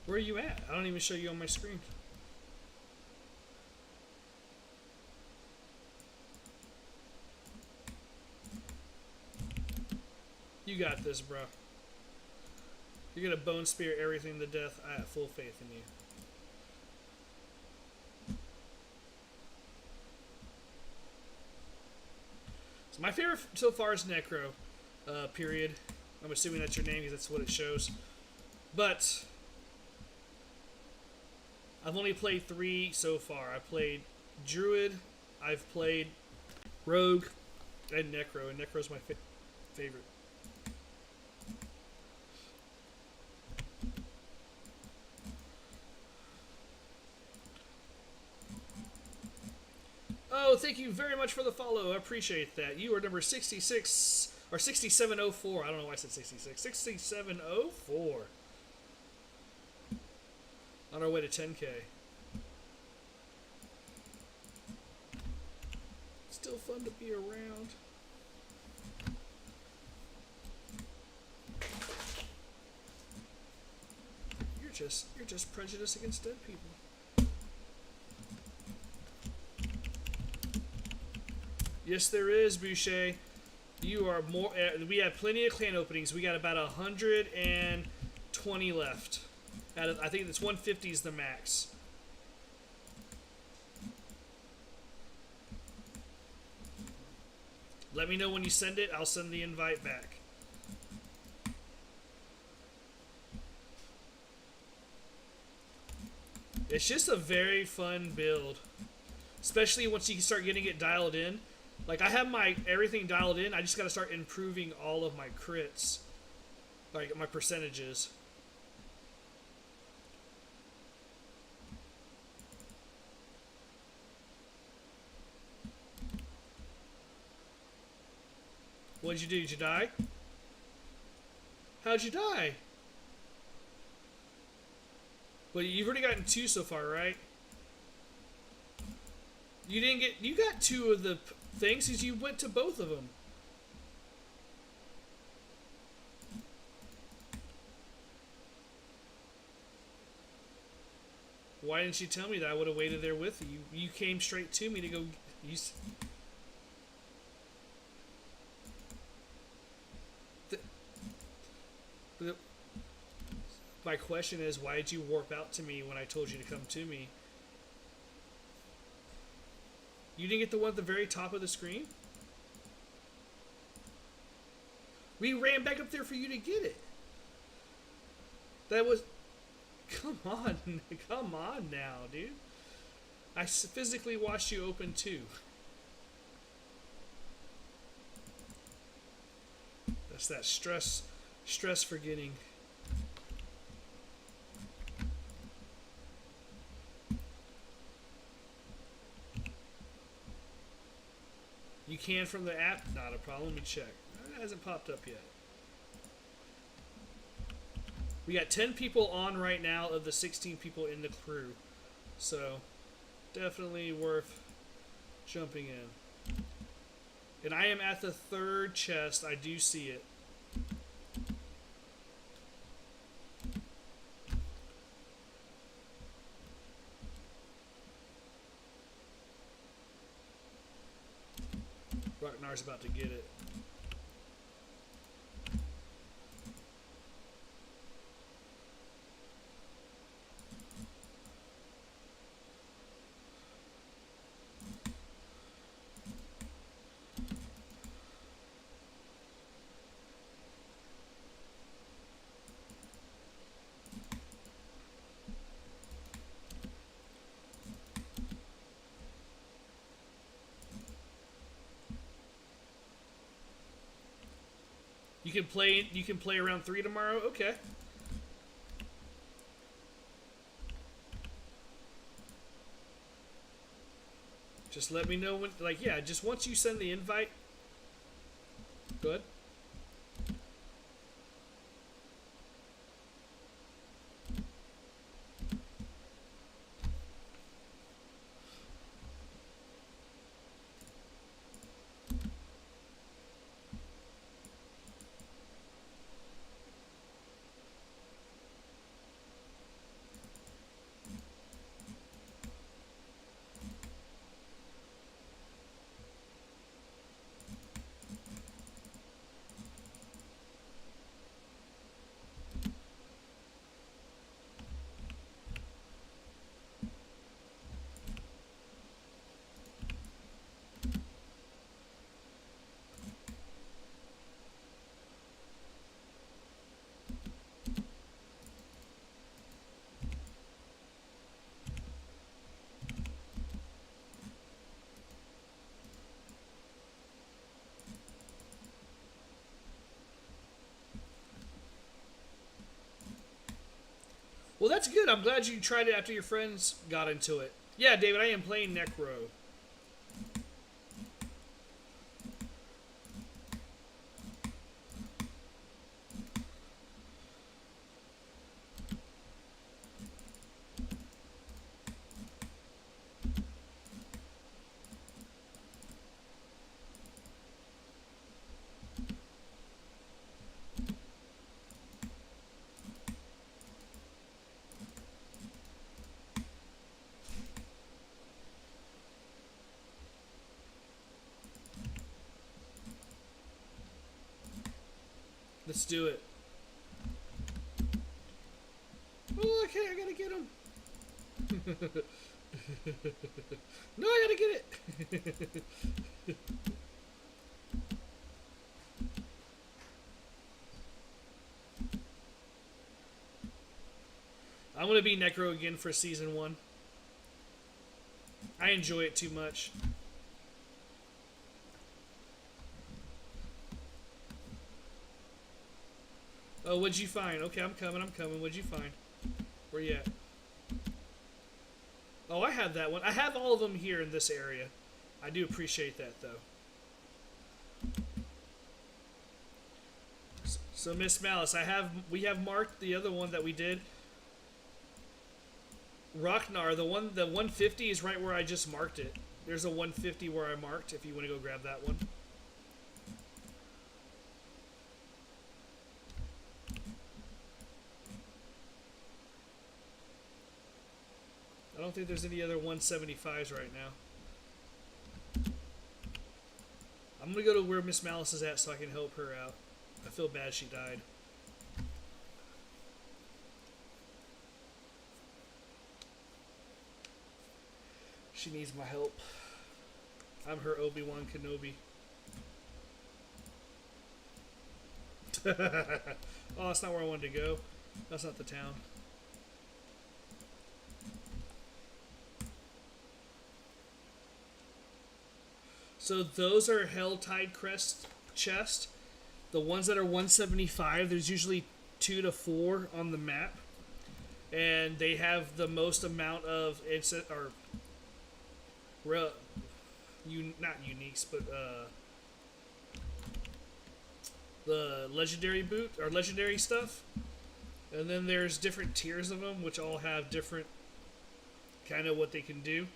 Where are you at? I don't even show you on my screen. You got this, bro. You're gonna bone spear everything to death. I have full faith in you. So my favorite so far is Necro, period. I'm assuming that's your name because that's what it shows. But I've only played 3 so far. I played Druid, I've played Rogue, and Necro. And Necro's my favorite. Oh, thank you very much for the follow. I appreciate that. You are number 66 or 6704. I don't know why I said 66. 6704. On our way to 10K. Still fun to be around. You're just prejudiced against dead people. Yes, there is, Boucher. You are more. We have plenty of clan openings. We got about 120 left. Out of, I think it's 150 is the max. Let me know when you send it. I'll send the invite back. It's just a very fun build, especially once you start getting it dialed in. Like, I have my everything dialed in. I just got to start improving all of my crits, like my percentages. What'd you do? Did you die? How'd you die? Well, you've already gotten 2 so far, right? You didn't get... You got 2 of the things because you went to both of them. Why didn't you tell me that? I would have waited there with you. You came straight to me to go... My question is, why did you warp out to me when I told you to come to me? You didn't get the one at the very top of the screen? We ran back up there for you to get it. That was... Come on. Come on now, dude. I physically watched you open 2. That's that stress forgetting. You can from the app? Not a problem. Let me check. It hasn't popped up yet. We got 10 people on right now of the 16 people in the crew. So, definitely worth jumping in. And I am at the 3rd chest. I do see it. Ragnar's about to get it. You can play. You can play around 3 tomorrow. Okay. Just let me know when. Like, yeah. Just once you send the invite. Good. Well, that's good. I'm glad you tried it after your friends got into it. Yeah, David, I am playing Necro. Let's do it. Oh, okay, I gotta get him. No, I gotta get it. I'm gonna be Necro again for season 1. I enjoy it too much. Oh, what'd you find? Okay, I'm coming. What'd you find? Where you at? Oh, I have that one. I have all of them here in this area. I do appreciate that, though. So, Miss Malice, we have marked the other one that we did. Rocknar, the 150 is right where I just marked it. There's a 150 where I marked. If you want to go grab that one. I don't think there's any other 175s right now. I'm gonna go to where Miss Malice is at so I can help her out. I feel bad she died. She needs my help. I'm her Obi-Wan Kenobi. Oh, that's not where I wanted to go. That's not the town. So those are Helltide Crest chest. The ones that are 175, there's usually 2 to 4 on the map. And they have the most amount of not uniques, but the legendary boot or legendary stuff. And then there's different tiers of them, which all have different kind of what they can do.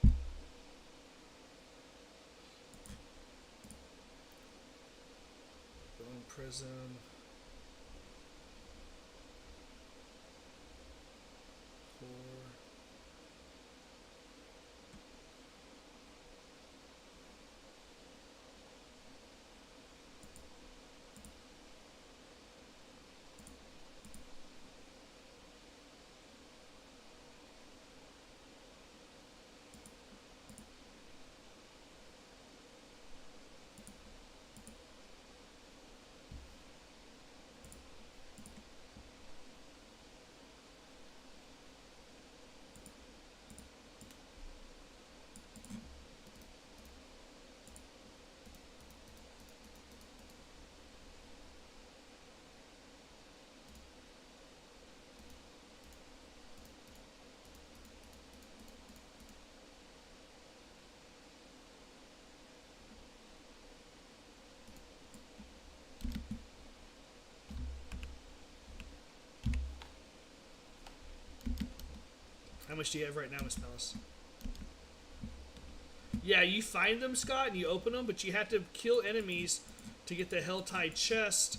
Bone Prism. much do you have right now, Miss Malice? Yeah, you find them, Scott, and you open them, but you have to kill enemies to get the Helltide chest,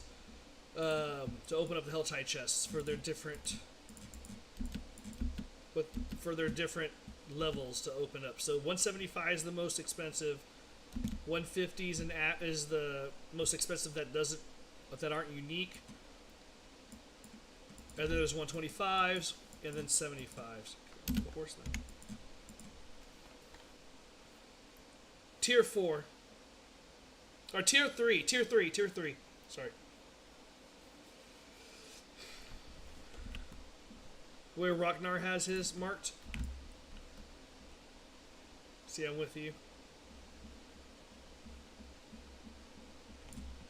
to open up the Helltide chests for their different, levels to open up. So 175 is the most expensive. 150 is the most expensive that aren't unique. And then there's 125s and then 75s. Of course, then. Tier 4. Or Tier 3. Tier 3. Sorry. Where Ragnar has his marked. See, I'm with you.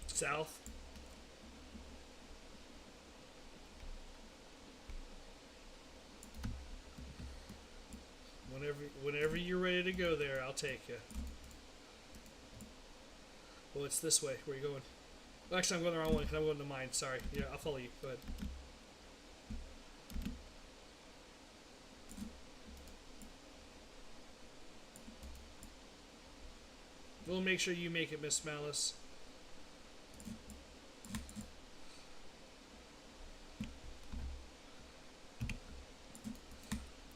South. Whenever you're ready to go there, I'll take you. Well, it's this way. Where are you going? Well, actually, I'm going the wrong one because I'm going to mine. Sorry. Yeah, I'll follow you. Go ahead. We'll make sure you make it, Miss Malice.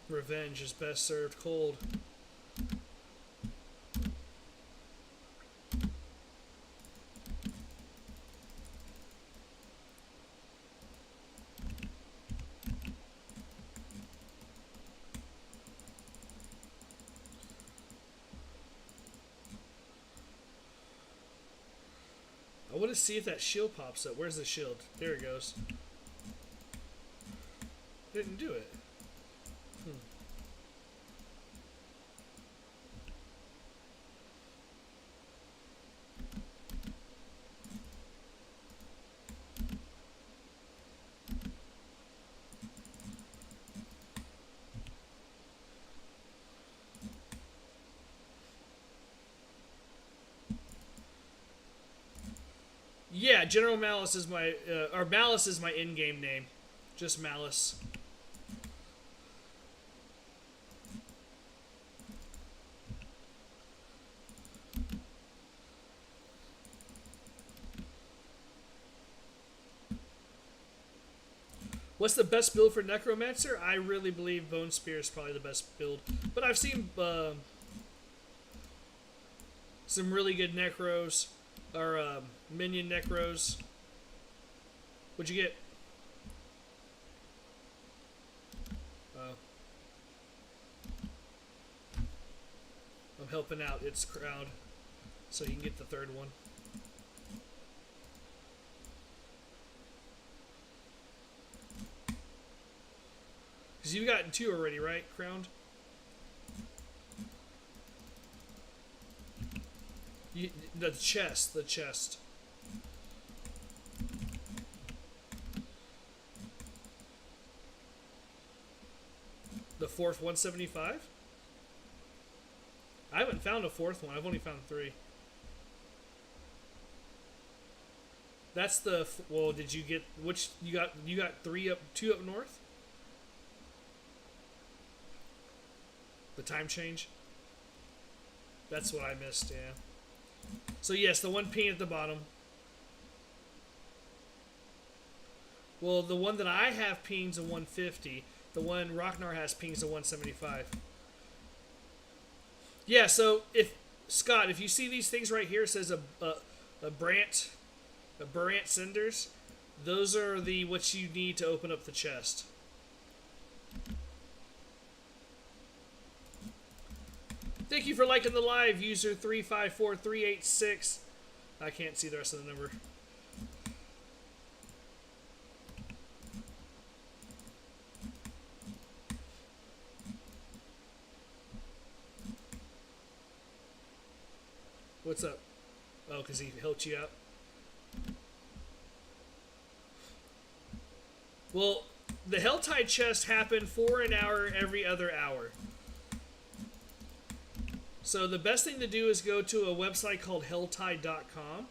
Revenge is best served cold. I want to see if that shield pops up. Where's the shield? There it goes. Didn't do it. Yeah, General Malice is my, or Malice is my in-game name. Just Malice. What's the best build for Necromancer? I really believe Bone Spear is probably the best build. But I've seen some really good Necros. Or minion Necros. What'd you get? Oh. I'm helping out its crowd so you can get the third one. Because you've gotten 2 already, right, Crowned? The chest. The 4th 175? I haven't found a 4th one. I've only found 3. That's the well. Did you get which you got? You got 2 up north. The time change. That's what I missed. Yeah. So yes, the 1 ping at the bottom. Well, the one that I have pings a 150. The one Ragnar has pings a 175. Yeah. So if Scott, if you see these things right here, it says a Brant cinders. Those are the what you need to open up the chest. Thank you for liking the live, user 354386. I can't see the rest of the number. What's up? Oh, because he helped you out. Well, the Helltide chest happened for an hour every other hour. So the best thing to do is go to a website called helltide.com,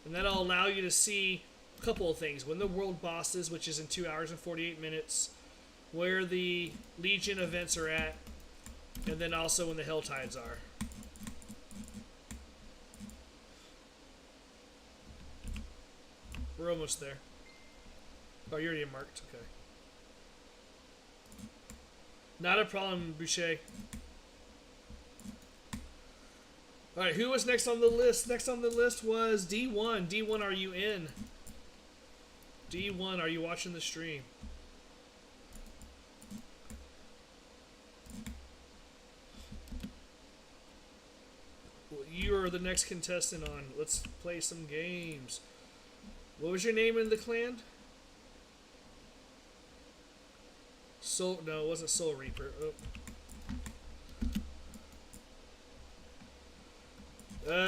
and that'll allow you to see a couple of things. When the world boss is, which is in 2 hours and 48 minutes, where the Legion events are at, and then also when the Hell Tides are. We're almost there. Oh, you already marked. Okay. Not a problem, Boucher. Alright, who was next on the list? Next on the list was D1. D1, are you in? D1, are you watching the stream? Well, you are the next contestant on. Let's play some games. What was your name in the clan? Soul? No, it wasn't Soul Reaper. Oh.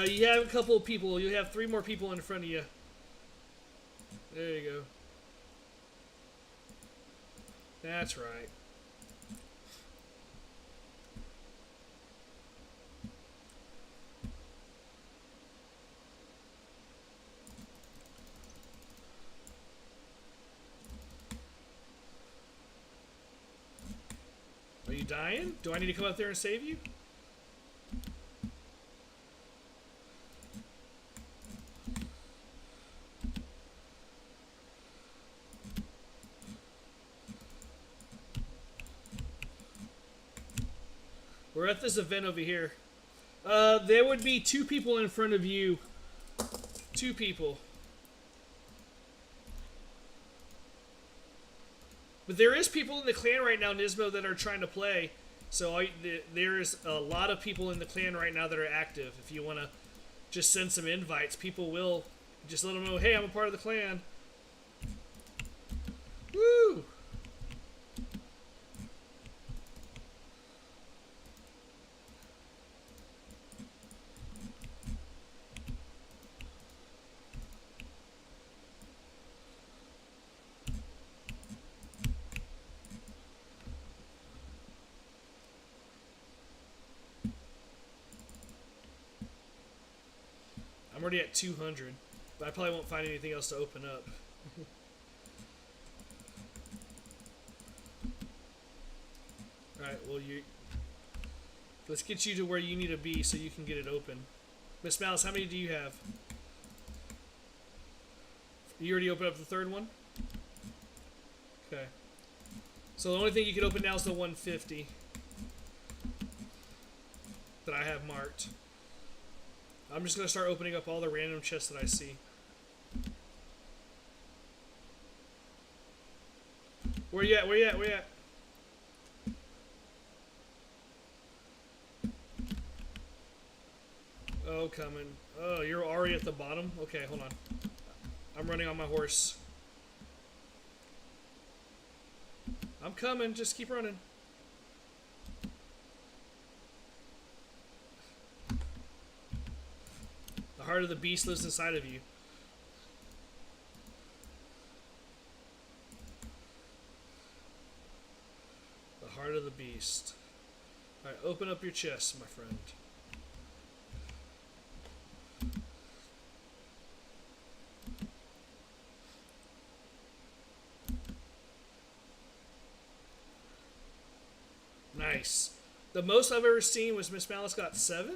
You have a couple of people. You have 3 more people in front of you. There you go. That's right. Are you dying? Do I need to come up there and save you? We're at this event over here. There would be 2 people in front of you. 2 people. But there is people in the clan right now, Nismo, that are trying to play. So there's a lot of people in the clan right now that are active. If you want to just send some invites, people will. Just let them know, hey, I'm a part of the clan. Woo! I'm already at 200, but I probably won't find anything else to open up. Alright, well, let's get you to where you need to be so you can get it open. Miss Malice, how many do you have? You already opened up the 3rd one? Okay. So the only thing you can open now is the 150 that I have marked. I'm just going to start opening up all the random chests that I see. Where you at? Where you at? Where you at? Oh, coming. Oh, you're already at the bottom? Okay, hold on. I'm running on my horse. I'm coming. Just keep running. The heart of the beast lives inside of you. The heart of the beast. Alright, open up your chest, my friend. Nice. The most I've ever seen was Miss Malice got 7.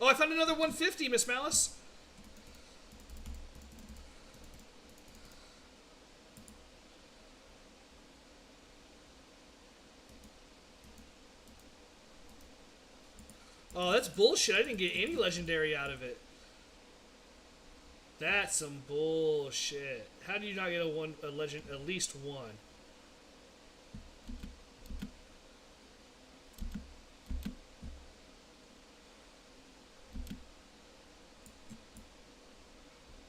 Oh, I found another 150, Miss Malice. Oh, that's bullshit. I didn't get any legendary out of it. That's some bullshit. How do you not get a legend, at least 1?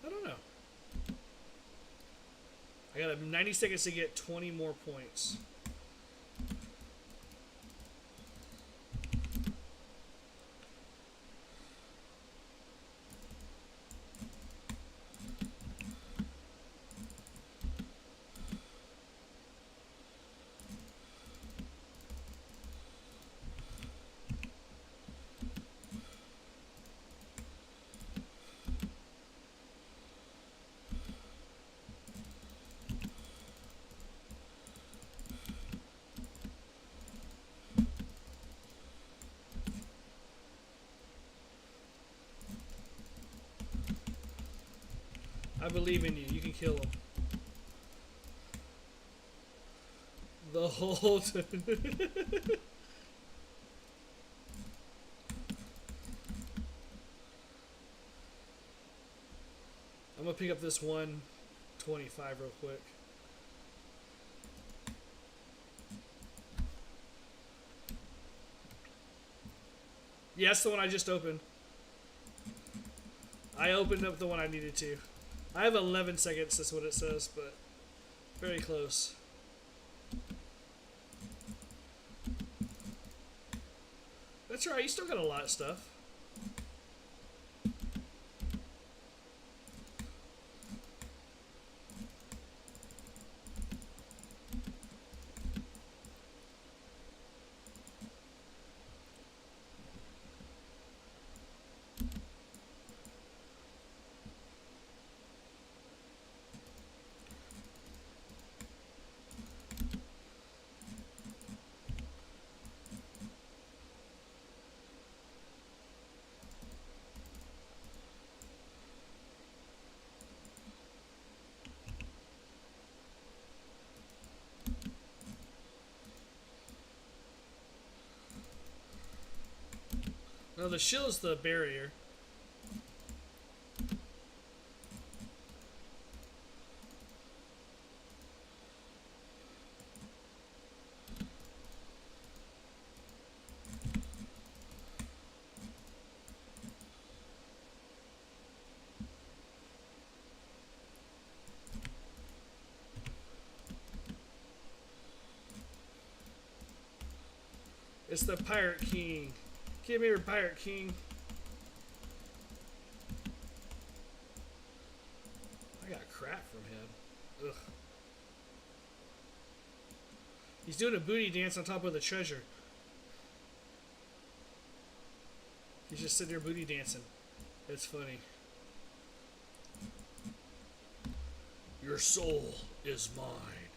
I don't know. I got 90 seconds to get 20 more points. I believe in you. You can kill him. The whole time. I'm gonna pick up this 125 real quick. Yeah, that's the one I just opened. I opened up the one I needed to. I have 11 seconds, that's what it says, but very close. That's right, you still got a lot of stuff. No, the shield's the barrier. It's the Pirate King. Give me your Pirate King. I got crap from him. Ugh. He's doing a booty dance on top of the treasure. He's just sitting there booty dancing. It's funny. Your soul is mine.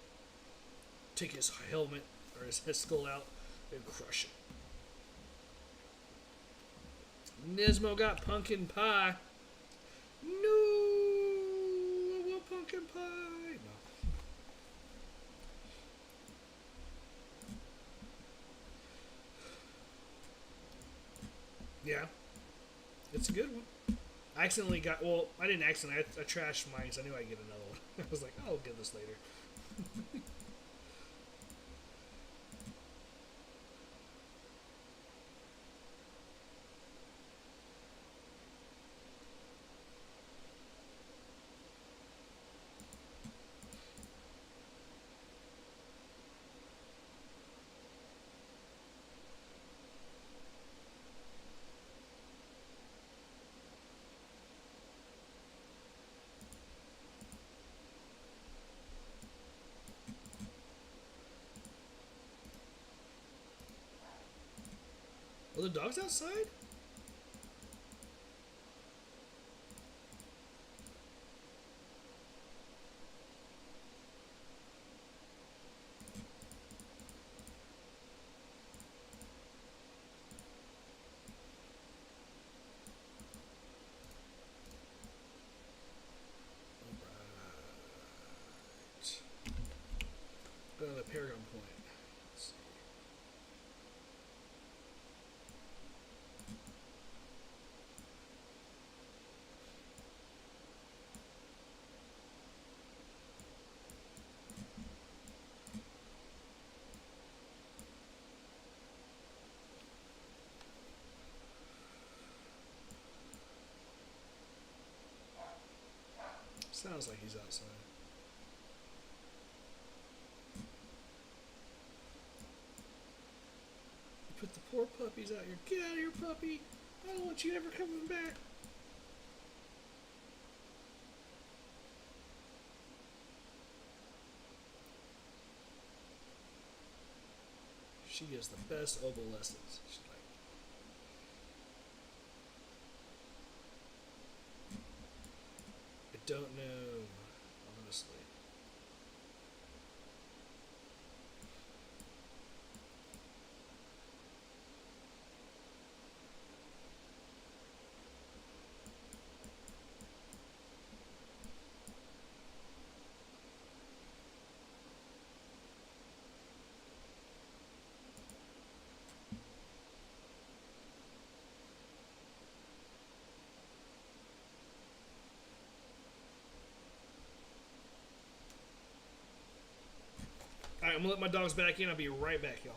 Take his helmet or his skull out and crush it. Nismo got pumpkin pie. No, I want pumpkin pie. No. Yeah, it's a good one. I accidentally got, well, I didn't accidentally, I trashed mine, so I knew I'd get another one. I was like, oh, I'll get this later. Are the dogs outside? Alright. Go to the Paragon Point. Let's see. Sounds like he's outside. You put the poor puppies out here. Get out of here, puppy! I don't want you ever coming back. She gives the best oboe lessons. She's like, I don't know, honestly. Alright, I'm gonna let my dogs back in. I'll be right back, y'all.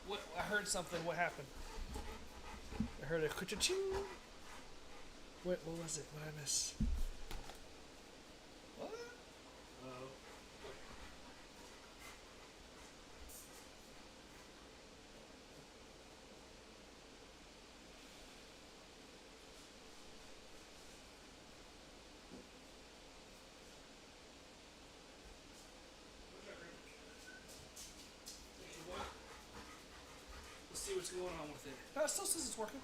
What? I heard something. What happened? I heard a ka-ching. What was it? What did I miss? What? Oh. Let's see what's going on with it. No, it still says it's working.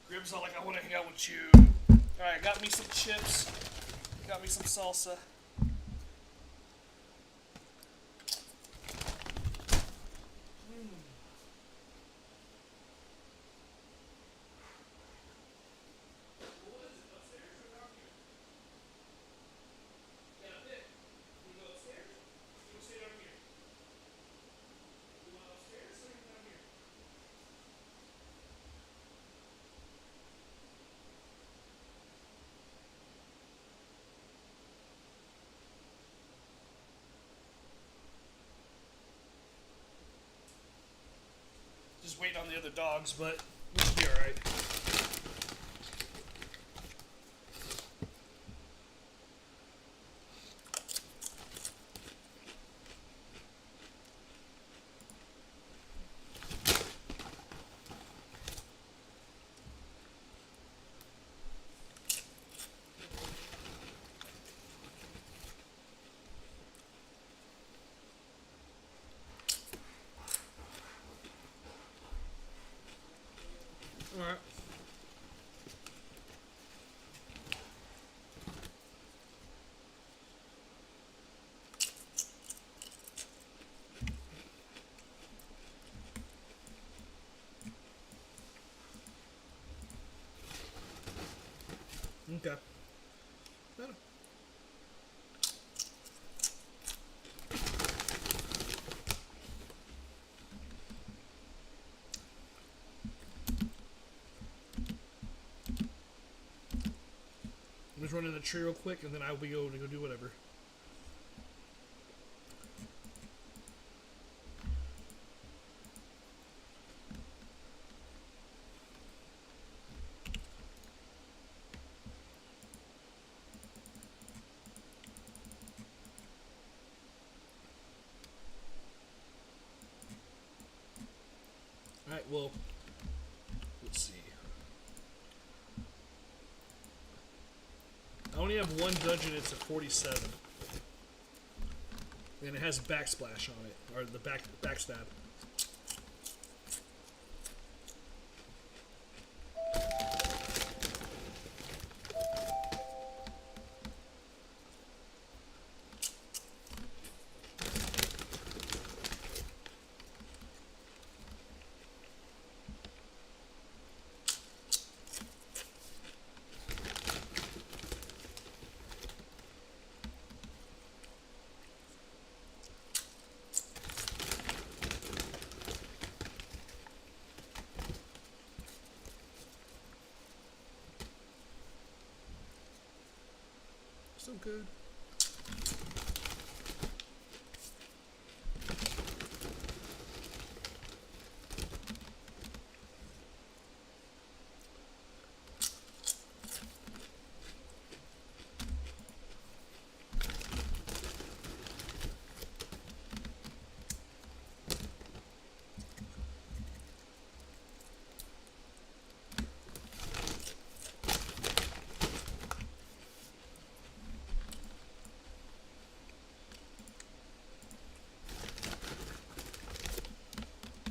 Grib's all like, I want to hang out with you. Alright, got me some chips. Got me some salsa. just waiting on the other dogs, but we'll be alright. Alright. Okay. Better. Just run in the tree real quick, and then I'll be able to go do whatever. Alright, well, let's see. I only have one dungeon, it's at 47. And it has backsplash on it, or the backstab. So good.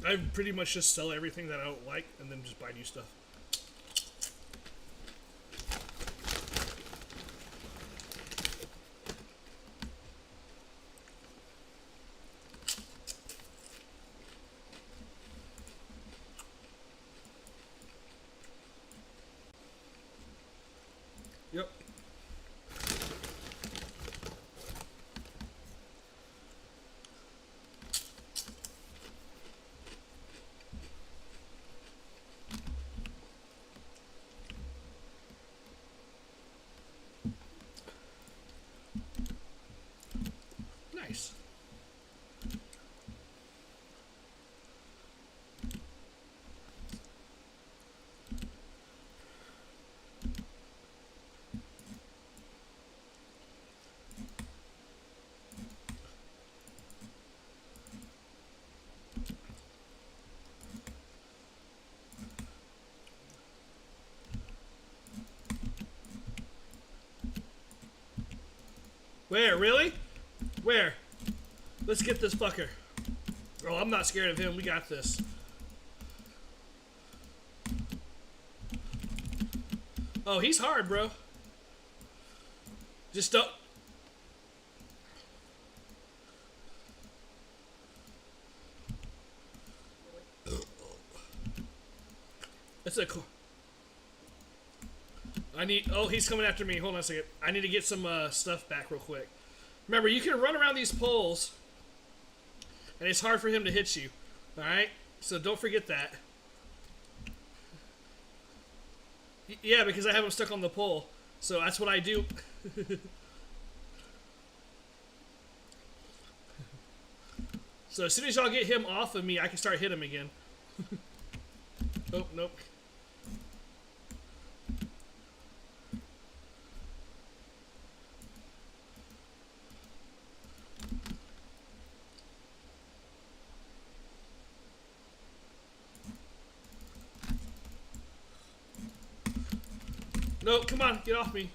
I pretty much just sell everything that I don't like and then just buy new stuff. Yep. Nice. Where? Really? Where? Let's get this fucker. Oh, I'm not scared of him. We got this. Oh, he's hard, bro. Just don't. That's a cool. I need. Oh, he's coming after me. Hold on a second. I need to get some stuff back real quick. Remember, you can run around these poles, and it's hard for him to hit you. All right, so don't forget that. Yeah, because I have him stuck on the pole, so that's what I do. So as soon as y'all get him off of me, I can start hitting him again. Oh, nope. No, come on, get off me.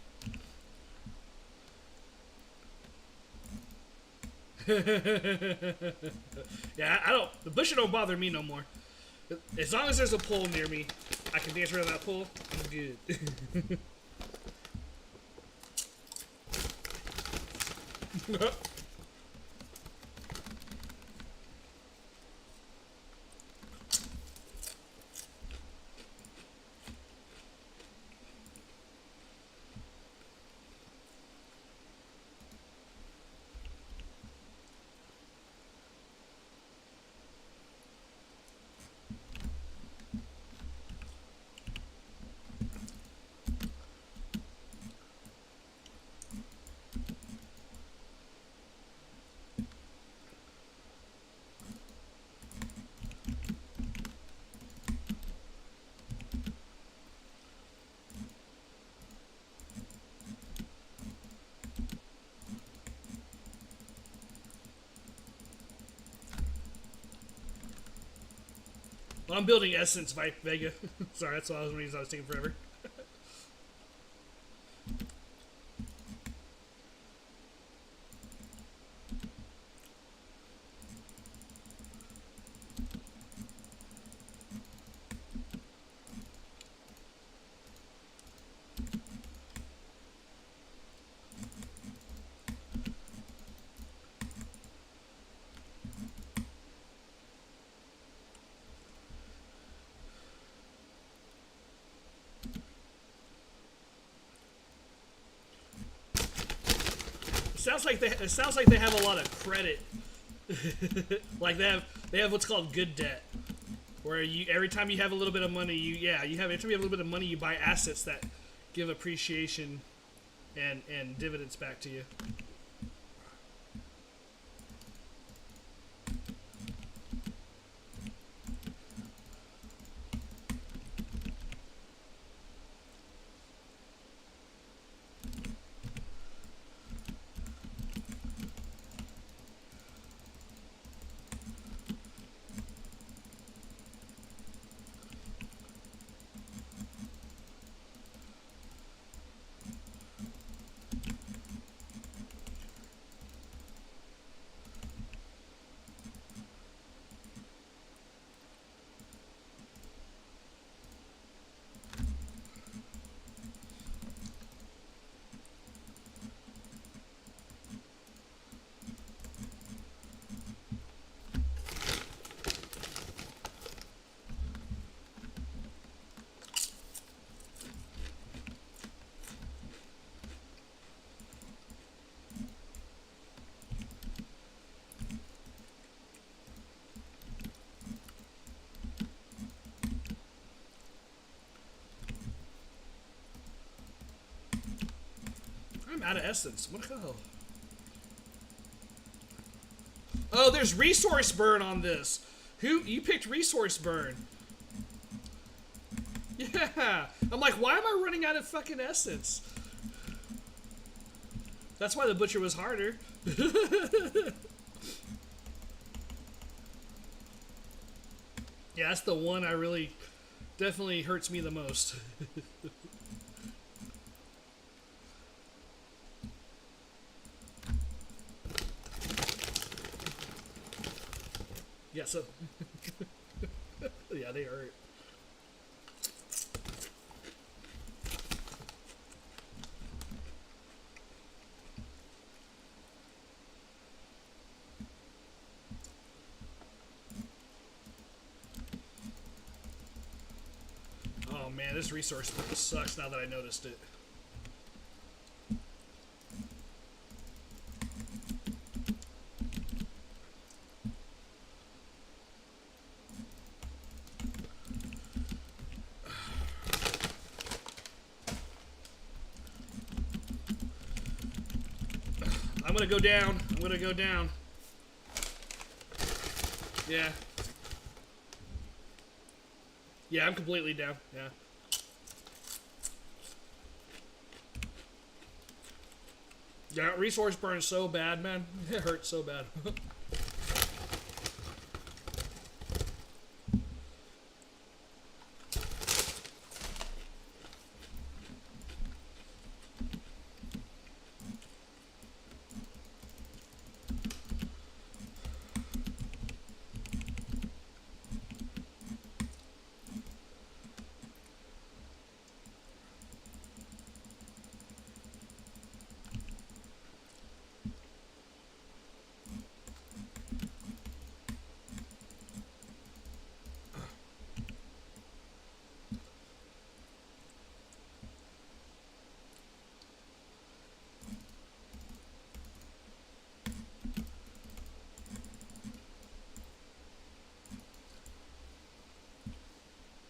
Yeah, I don't. The bushes don't bother me no more. As long as there's a pole near me, I can dance around that pole. I'm good. Well, I'm building Essence Vega. Sorry, that's what I was taking forever. It sounds like they have a lot of credit. Like they have what's called good debt, where you every time you have a little bit of money, every time you have a little bit of money, you buy assets that give appreciation and dividends back to you. I'm out of essence. What the hell? Oh, there's resource burn on this. Who you picked resource burn? Yeah. I'm like, why am I running out of fucking essence? That's why the butcher was harder. Yeah, that's the one I really definitely hurts me the most. Yeah, so yeah, they hurt. Oh man, this resource sucks now that I noticed it. I'm gonna go down. I'm gonna go down. Yeah. Yeah, I'm completely down. Yeah. Yeah, resource burn is so bad, man. It hurts so bad.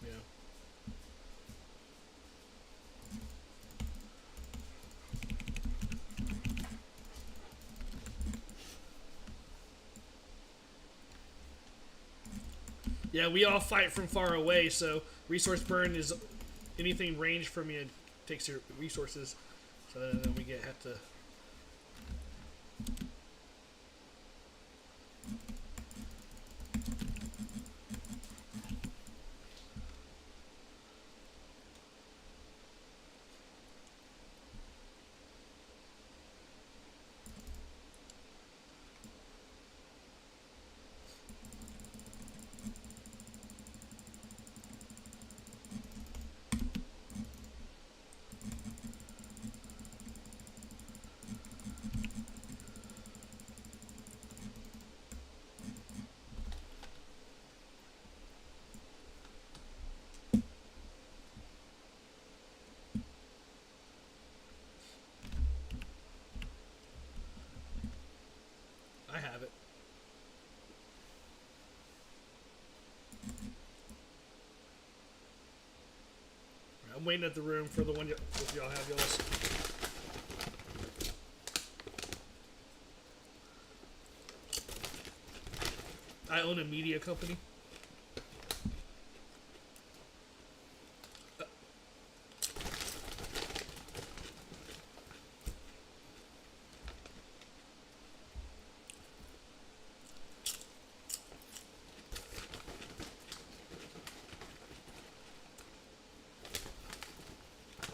Yeah. Yeah, we all fight from far away, so resource burn is anything ranged from you takes your resources. So then we have to. I have it. I'm waiting at the room for the one if y'all have yours. I own a media company.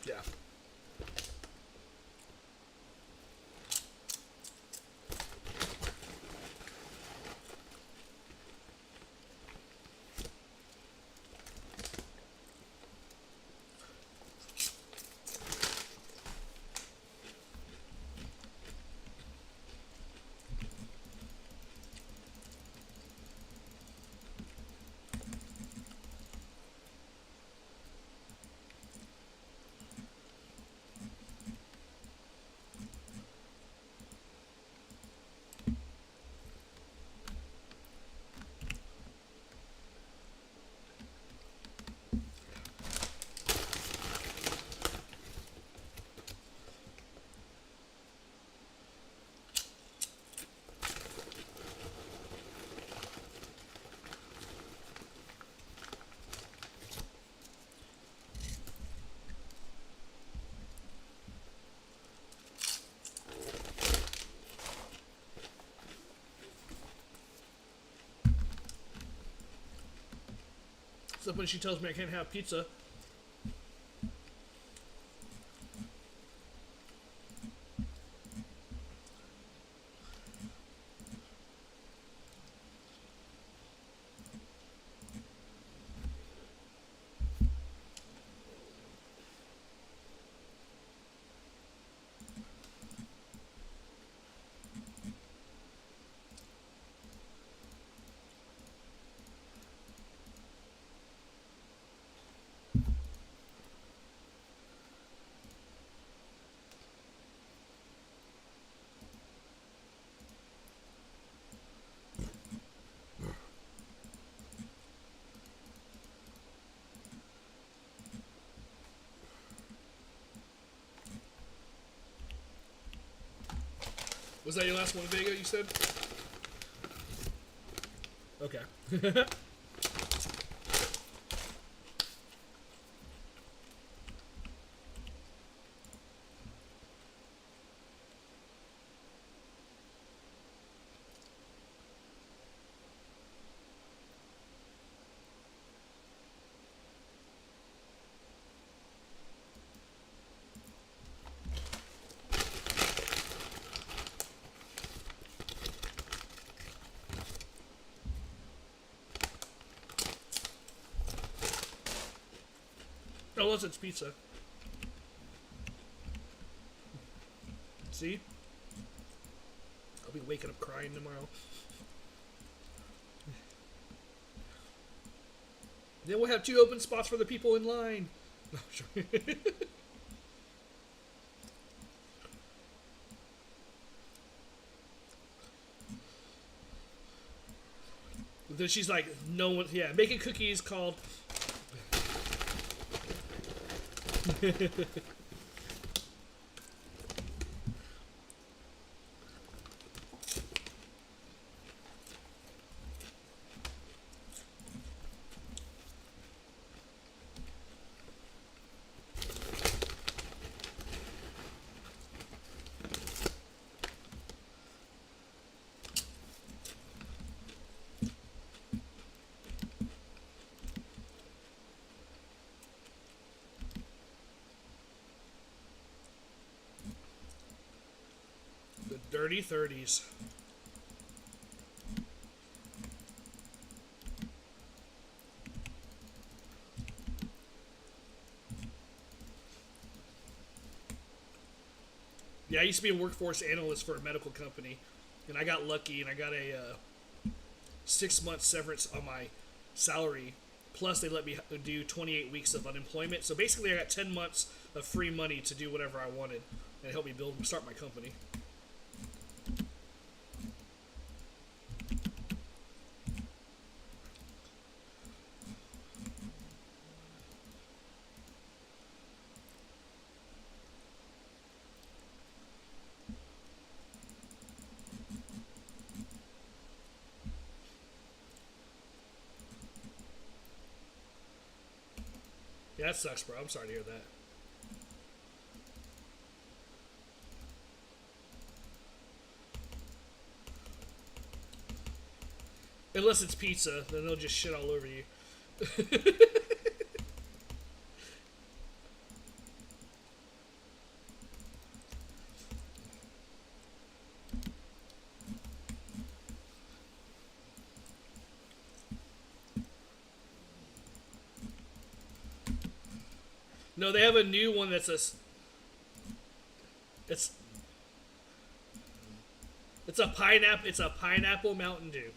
Yeah. Except when she tells me I can't have pizza. Was that your last one, Vega, you said? Okay. Unless it's pizza. See? I'll be waking up crying tomorrow. Then we'll have 2 open spots for the people in line. No, sure. Then she's like, no one, yeah, making cookies called. The dirty 30s. Yeah, I used to be a workforce analyst for a medical company, and I got lucky and I got a 6-month severance on my salary. Plus, they let me do 28 weeks of unemployment. So basically, I got 10 months of free money to do whatever I wanted, and it helped me start my company. Yeah, that sucks, bro. I'm sorry to hear that. Unless it's pizza, then they'll just shit all over you. No, they have a new one that's it's a pineapple. It's a pineapple Mountain Dew.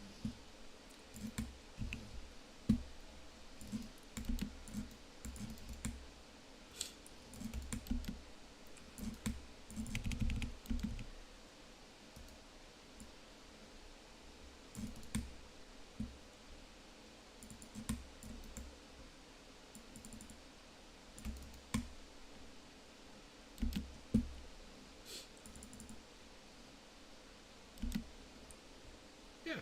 Yeah.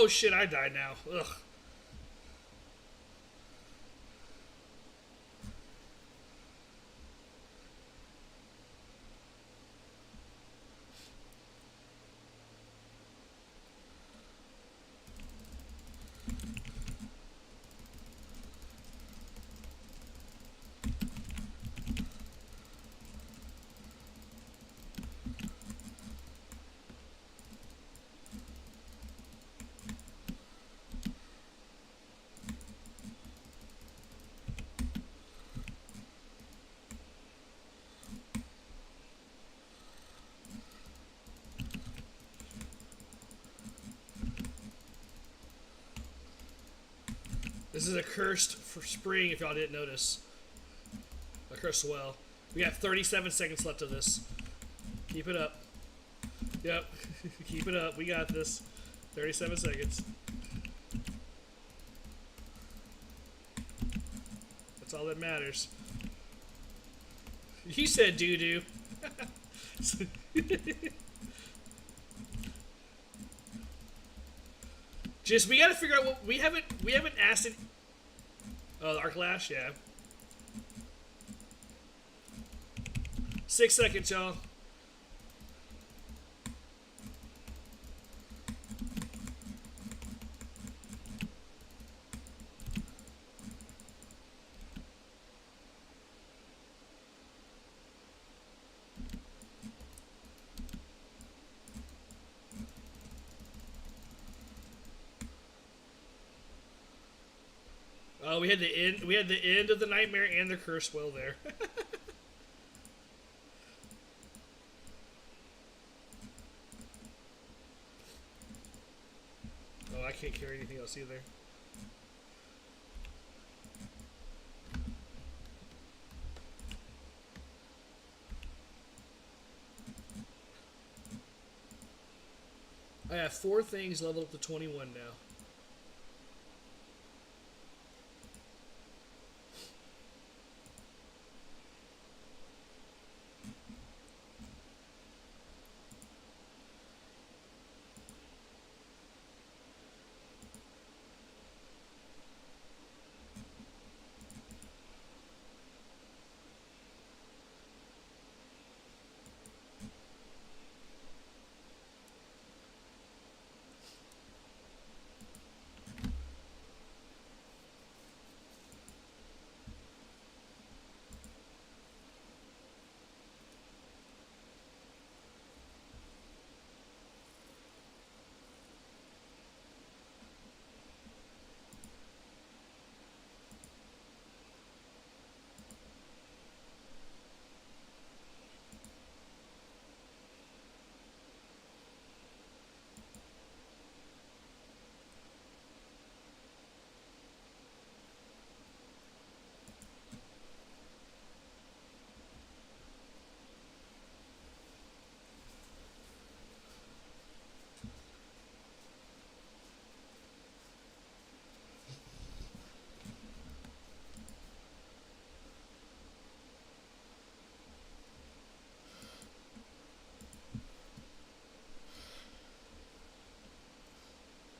Oh shit, I died now. Ugh. This is a cursed for spring, if y'all didn't notice. A cursed well. We got 37 seconds left of this. Keep it up. Yep. Keep it up. We got this. 37 seconds. That's all that matters. You said doo-doo. Just, we gotta figure out what we haven't asked it. Oh, the arc lash, yeah. 6 seconds, y'all. Oh, we had the end. We had the end of the nightmare and the curse well there. Oh, I can't carry anything else either. I have 4 things leveled up to 21 now.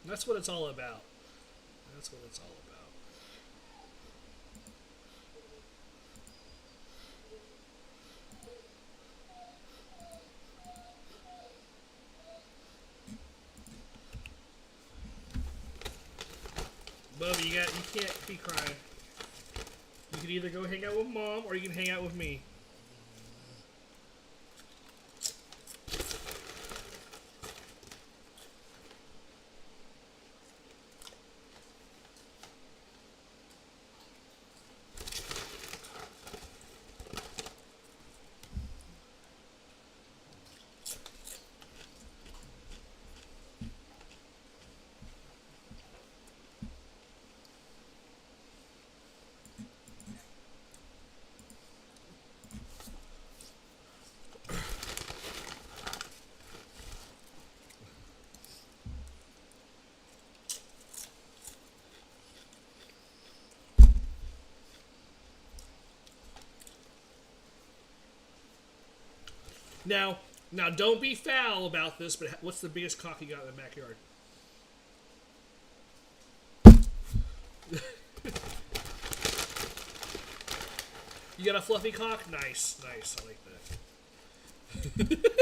That's what it's all about. That's what it's all about. Bubby, you can't be crying. You can either go hang out with mom or you can hang out with me. Now, don't be foul about this, but what's the biggest cock you got in the backyard? You got a fluffy cock? Nice, nice. I like that.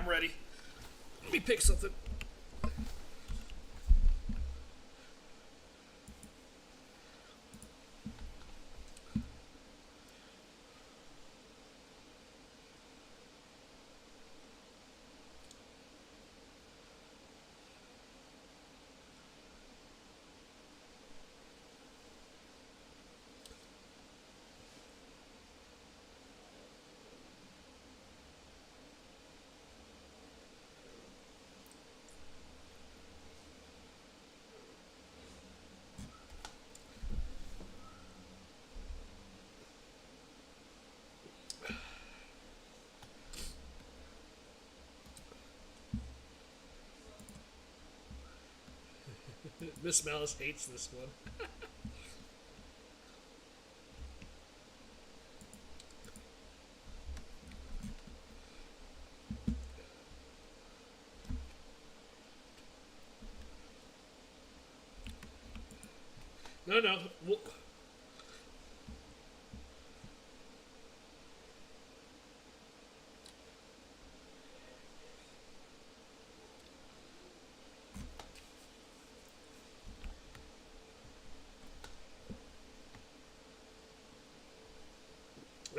I'm ready. Let me pick something. Miss Malice hates this one. No, no.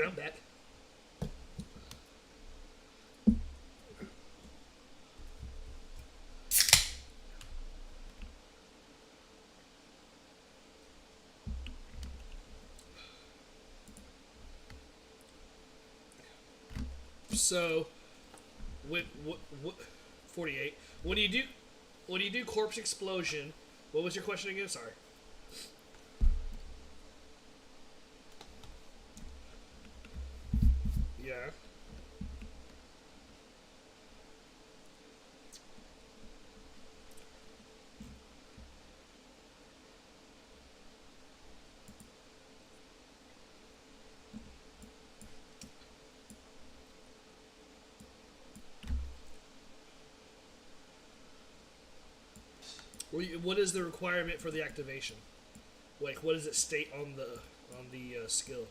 I'm back. So, what 48. When you do corpse explosion, what was your question again? Sorry. Yeah. What is the requirement for the activation? Like, what does it state on the skill?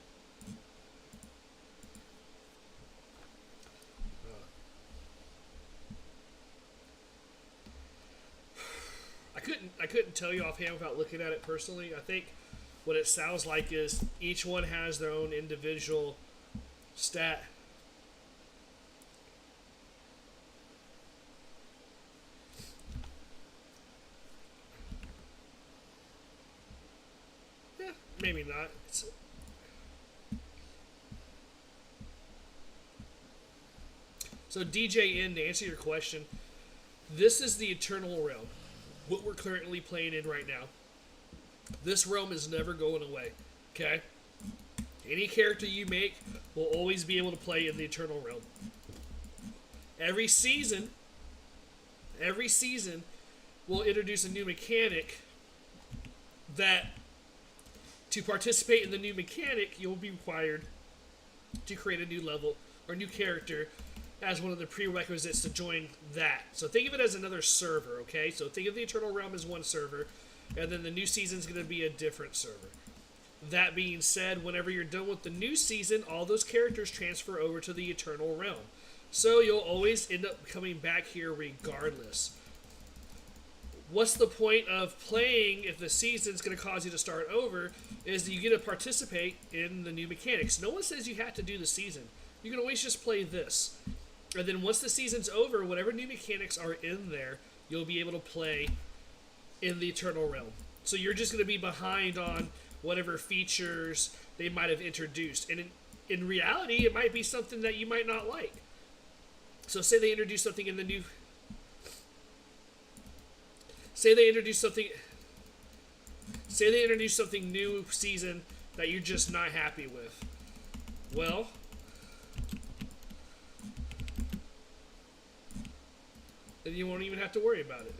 I couldn't tell you offhand without looking at it personally. I think what it sounds like is each one has their own individual stat. Yeah, maybe not. So DJN, to answer your question, this is the Eternal Realm. What we're currently playing in right now. This realm is never going away. Okay? Any character you make will always be able to play in the Eternal Realm. Every season will introduce a new mechanic that to participate in the new mechanic, you'll be required to create a new level or new character as one of the prerequisites to join that. So think of it as another server, okay? So think of the Eternal Realm as one server, and then the new season's going to be a different server. That being said, whenever you're done with the new season, all those characters transfer over to the Eternal Realm. So you'll always end up coming back here regardless. What's the point of playing if the season's going to cause you to start over is that you get to participate in the new mechanics. No one says you have to do the season. You can always just play this. And then once the season's over, whatever new mechanics are in there, you'll be able to play in the Eternal Realm. So you're just going to be behind on whatever features they might have introduced. And in reality, it might be something that you might not like. So say they introduce something in the new... Say they introduce something new season that you're just not happy with. Well... then you won't even have to worry about it.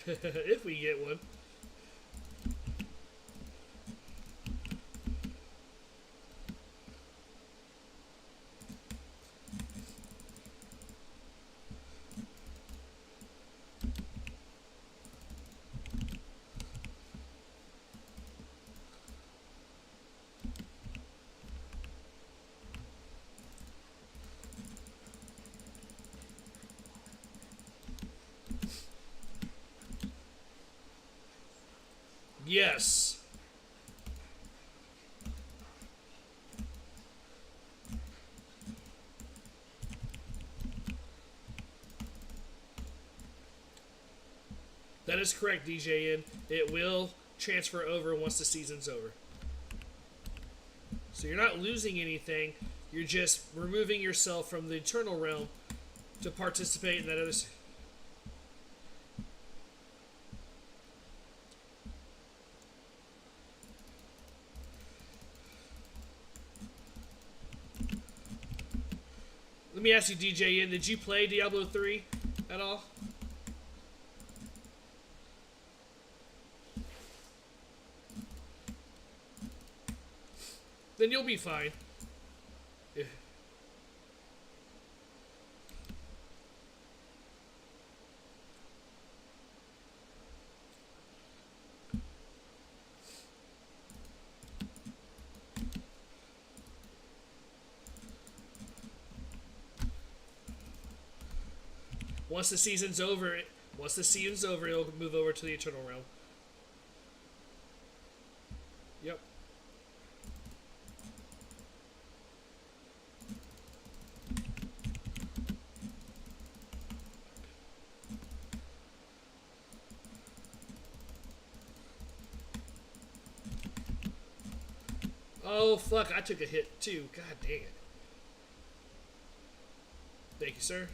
If we get one. Yes. That is correct, DJN. It will transfer over once the season's over. So you're not losing anything. You're just removing yourself from the Eternal Realm to participate in that other. Let me ask you, DJN, did you play Diablo 3 at all? Then you'll be fine. Yeah. Once the season's over, it'll move over to the Eternal Realm. Yep. Oh, fuck, I took a hit too. God dang it. Thank you, sir.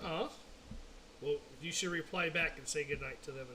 Oh. Well, you should reply back and say goodnight to them.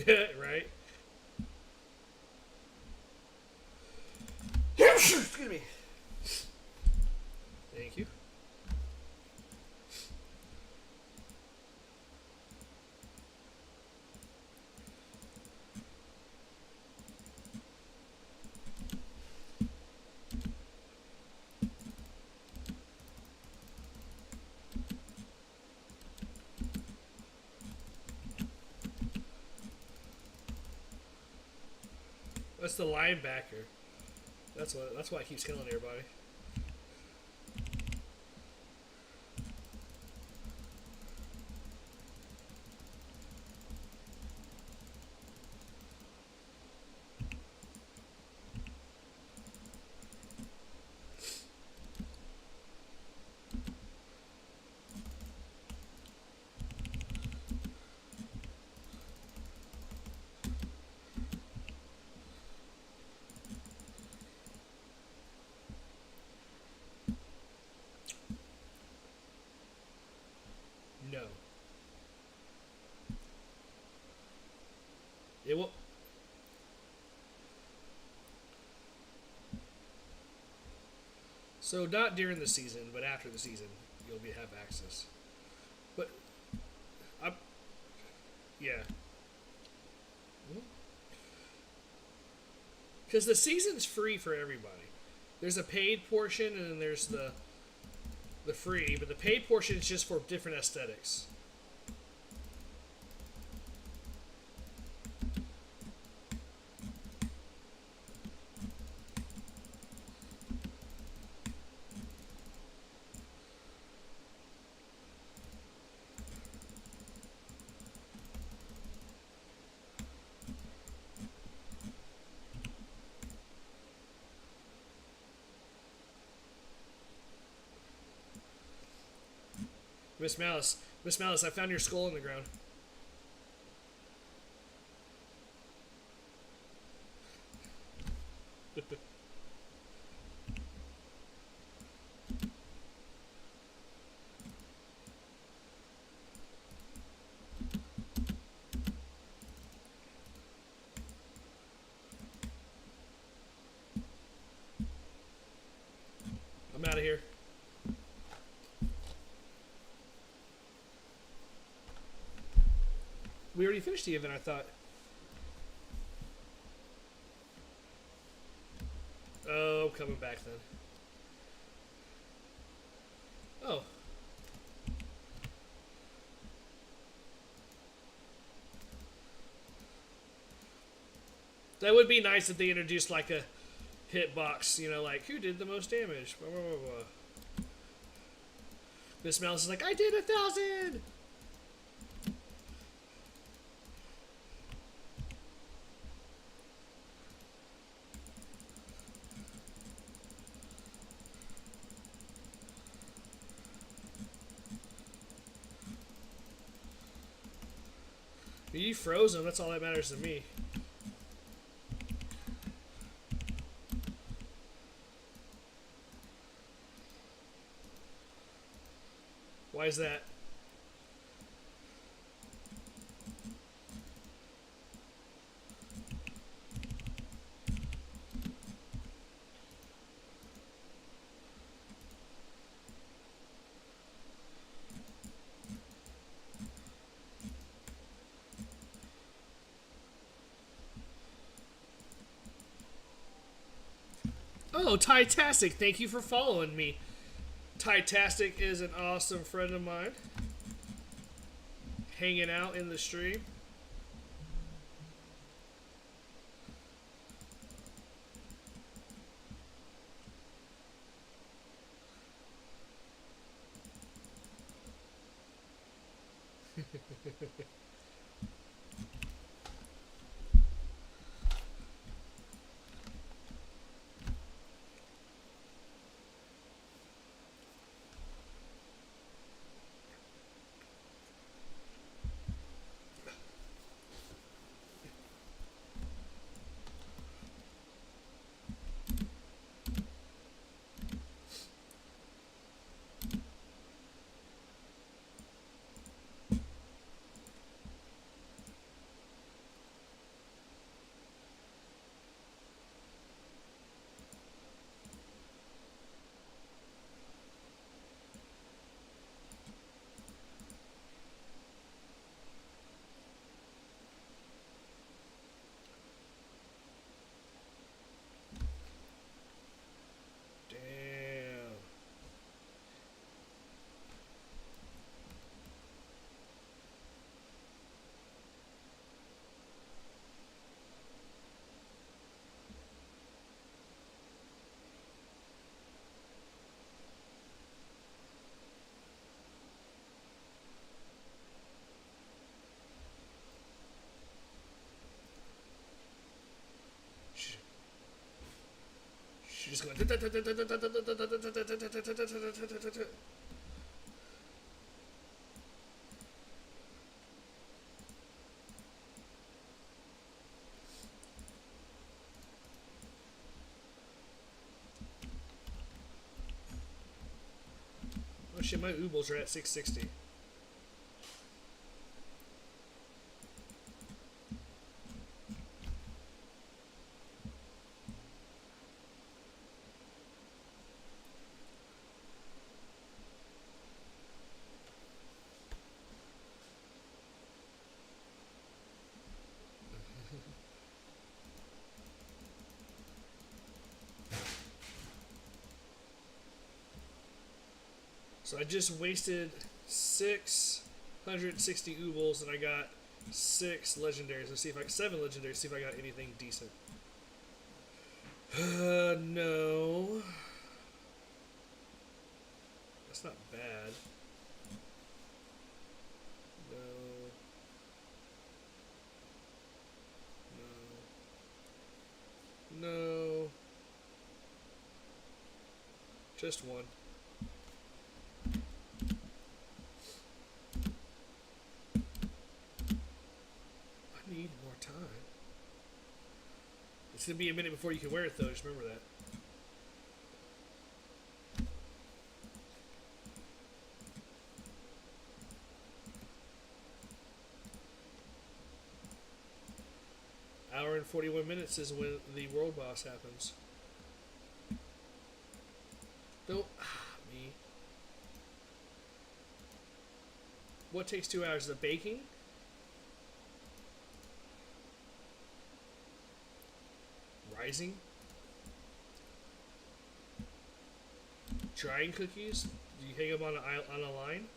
Yeah, right? Excuse me. Thank you. That's the linebacker. That's why it keeps killing everybody. No. It will. So not during the season, but after the season, you'll have access. But I'm, yeah, because the season's free for everybody. There's a paid portion and then there's the free, but the paid portion is just for different aesthetics. Miss Malice, I found your skull in the ground. I'm out of here. We already finished the event, I thought. Oh, coming back then. Oh. That would be nice if they introduced like a hitbox, you know, like who did the most damage? Blah, blah, blah, blah. Miss Mouse is like, I did 1,000! You froze him, that's all that matters to me. Why is that? Oh, Tytastic, thank you for following me. Tytastic is an awesome friend of mine. Hanging out in the stream. She's just going. Oh shit, my oobles are at 660. So I just wasted 660 oobles and I got 6 legendaries. Let's see if I 7 legendaries. See if I got anything decent. No. That's not bad. No. No. No. Just one. Need more time. It's gonna be a minute before you can wear it though, just remember that. Hour and 41 minutes is when the world boss happens. Don't me. What takes 2 hours? The baking? Rising? Drying cookies? Do you hang them on a line?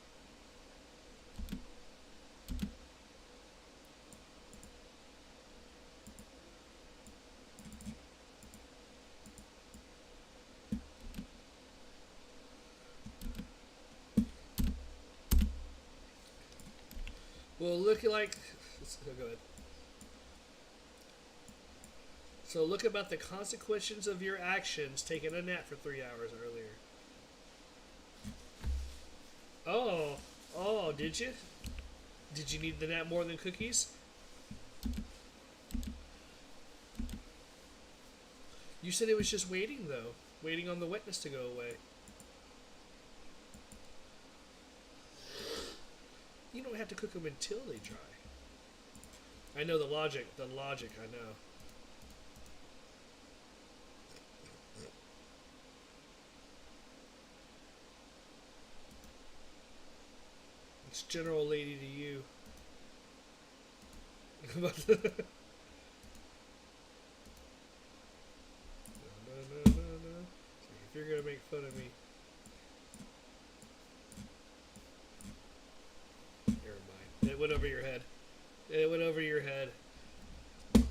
Well, look like. Go ahead. So look about the consequences of your actions taking a nap for 3 hours earlier. Oh, did you? Did you need the nap more than cookies? You said it was just waiting, though. Waiting on the wetness to go away. You don't have to cook them until they dry. I know the logic, I know. It's general lady to you. No. If you're gonna make fun of me. Never mind. It went over your head. It went over your head. Yeah.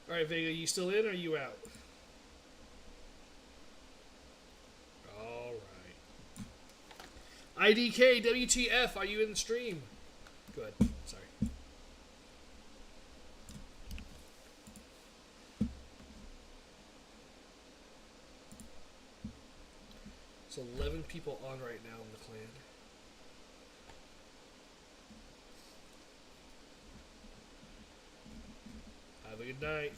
Alright, Vega, you still in or are you out? IDK, WTF, are you in the stream? Good, sorry. It's 11 people on right now in the clan. Have a good night.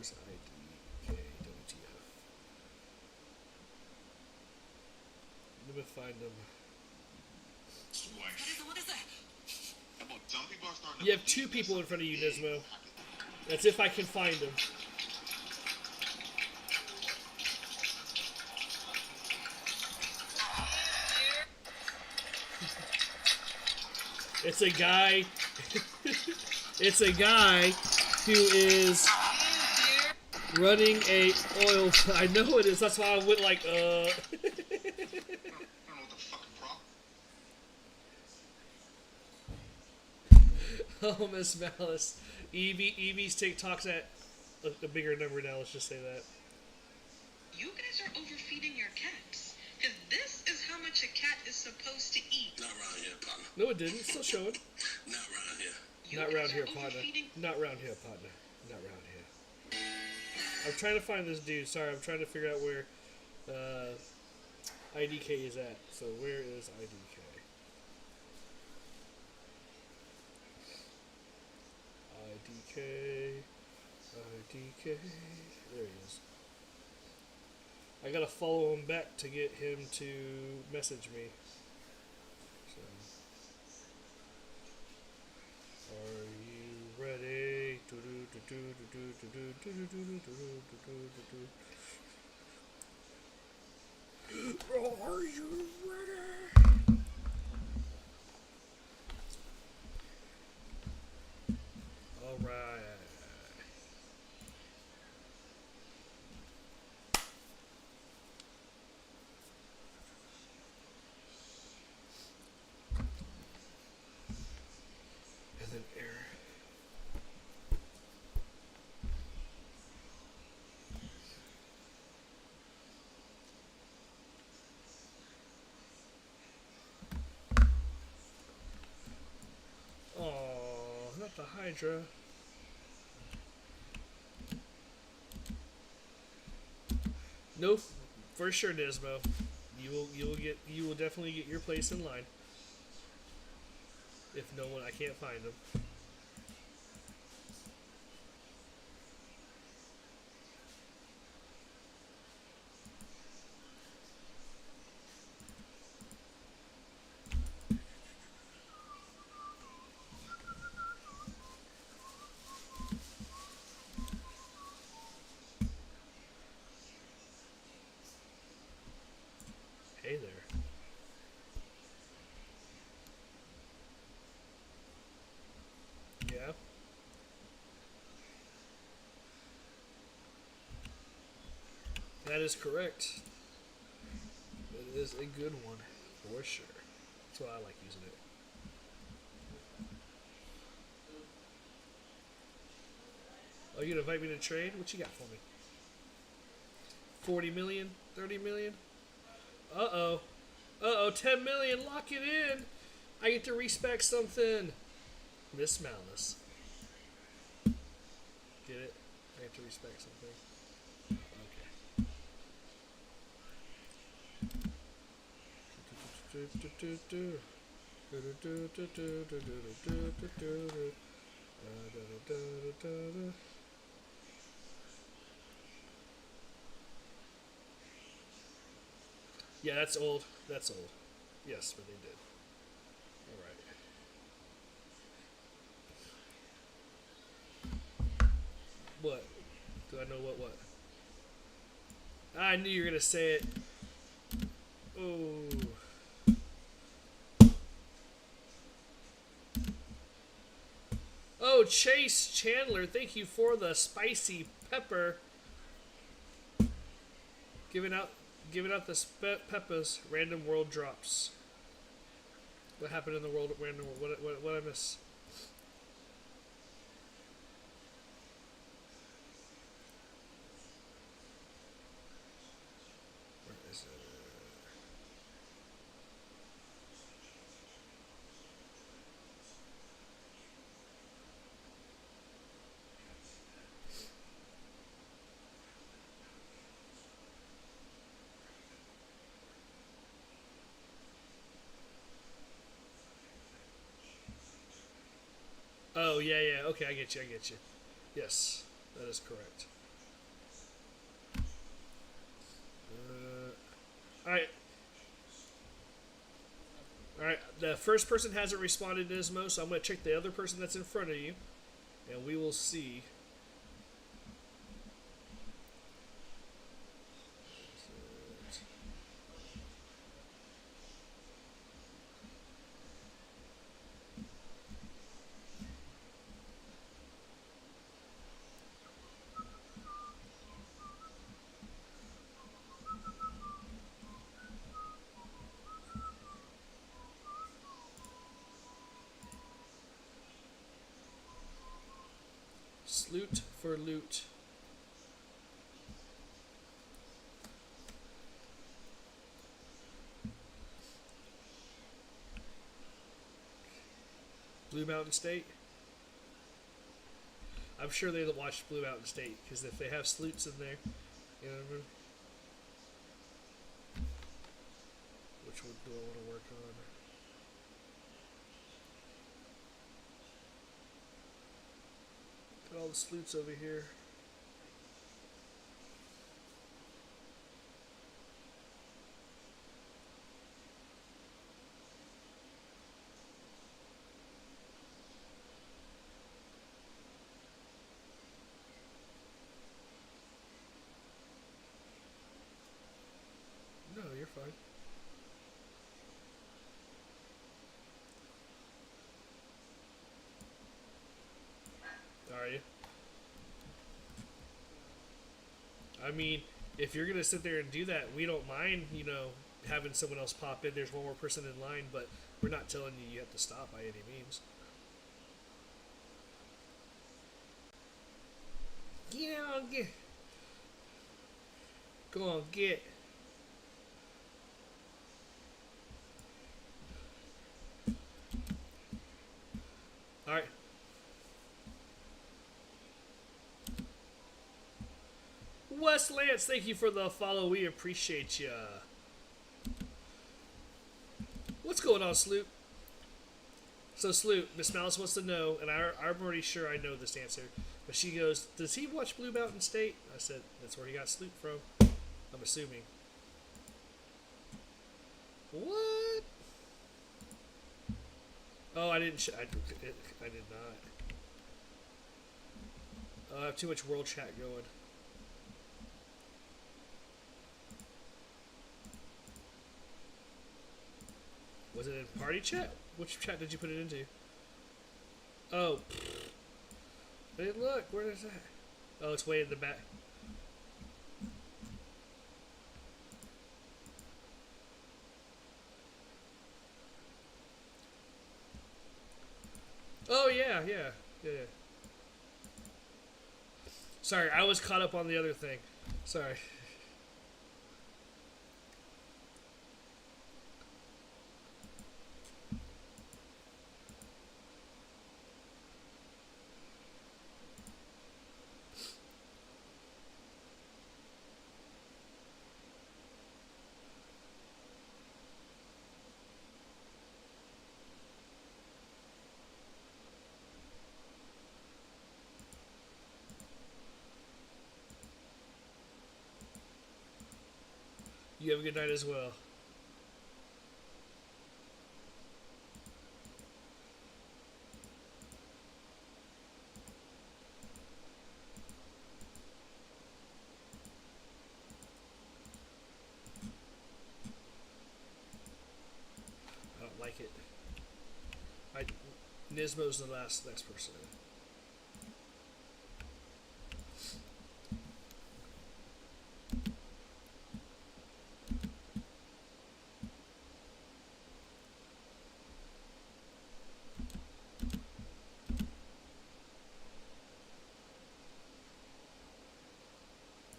IDK, WTF. Let me find them. You have 2 people in front of you, Nismo. That's if I can find them. It's a guy. It's a guy who is running a oil. I know it is. That's why I went like, I don't know what the fucking problem. Oh, Miss Malice. Evie's TikTok's at a bigger number now. Let's just say that. You guys are overfeeding your cats. Because this is how much a cat is supposed to eat. Not around here, partner. No, it didn't. It's still showing. Not around here. Not around here, partner. Not around here, partner. Not around here. I'm trying to find this dude. Sorry, I'm trying to figure out where IDK is at. So where is IDK? IDK. There he is. I gotta follow him back to get him to message me. So, are you ready? Are you ready? All right. And then error. Oh, not the Hydra. Nope, for sure, Nismo. You will definitely get your place in line. If no one, I can't find them. Hey there. Yeah. That is correct. It is a good one, for sure. That's why I like using it. Oh, you gonna invite me to trade? What you got for me? 40 million? 30 million? Uh-oh. Uh-oh, 10 million, lock it in! I get to respec something! Miss Malice. Get it? I get to respec something. Okay. Yeah, that's old. That's old. Yes, but they did. Alright. What? Do I know what? I knew you were gonna say it. Oh. Oh, Chase Chandler, thank you for the spicy pepper. Giving out the peppers. Random world drops. What happened in the world at random? What I miss? Where is it? Oh, yeah. Okay, I get you. Yes, that is correct. Alright. Alright, the first person hasn't responded, Nismo, so I'm going to check the other person that's in front of you, and we will see. Sloot for loot. Blue Mountain State. I'm sure they watched Blue Mountain State because if they have sleuts in there, you know what I mean? Which one do I want to work on? Got all the sleuts over here. No, you're fine. Are you? I mean, if you're gonna sit there and do that, we don't mind, you know, having someone else pop in. There's one more person in line, but we're not telling you have to stop by any means. Get on, get. Go on, get. All right. Wes Lance, thank you for the follow. We appreciate ya. What's going on, Sloop? So, Sloop, Miss Malice wants to know, and I'm already sure I know this answer, but she goes, does he watch Blue Mountain State? I said, that's where he got Sloop from. I'm assuming. What? Oh, I didn't. I did not. I have too much world chat going. Was it in party chat? Which chat did you put it into? Oh. Hey, look. Where is that? Oh, it's way in the back. Oh, yeah. Sorry, I was caught up on the other thing. Sorry. You have a good night as well. I don't like it. Nismo's the next person.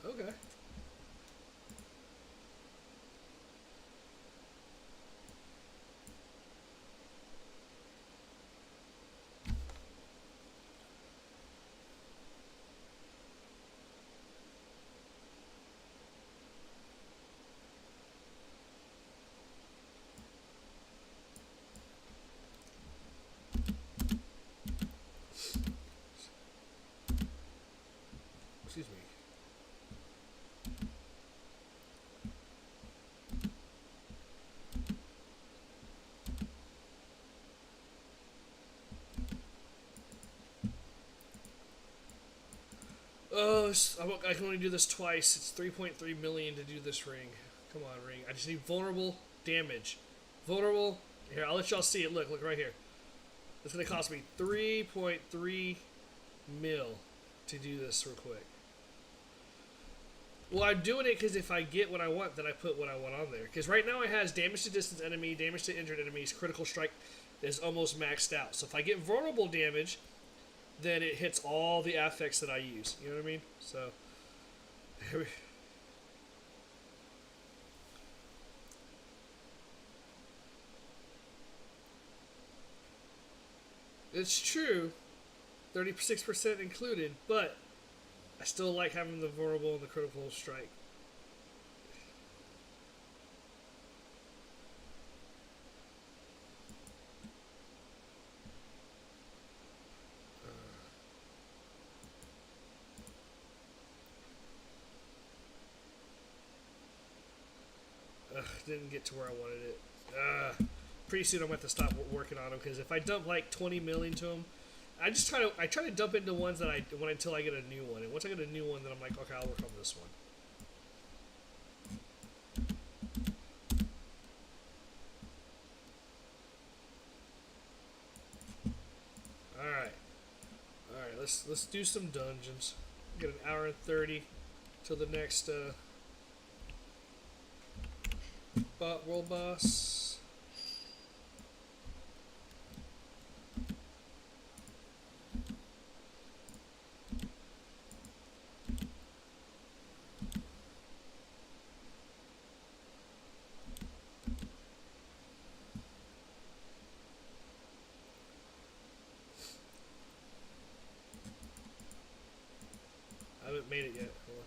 Okay. Excuse me. Oh, I can only do this twice. It's 3.3 million to do this ring. Come on, ring. I just need vulnerable damage. Vulnerable. Here, I'll let y'all see it. Look right here. It's going to cost me 3.3 mil to do this real quick. Well, I'm doing it because if I get what I want, then I put what I want on there. Because right now it has damage to distance enemy, damage to injured enemies, critical strike is almost maxed out. So if I get vulnerable damage, then it hits all the affects that I use. You know what I mean? So, here we. It's true, 36% included, but I still like having the vulnerable and the critical strike. Didn't get to where I wanted it. Pretty soon I'm going to have to stop working on them, because if I dump like 20 million to them, I try to dump into ones that I want until I get a new one, and once I get a new one, then I'm like, okay, I'll work on this one. All right, let's do some dungeons. Get an hour and 30 till the next world boss. I haven't made it yet. Hold on.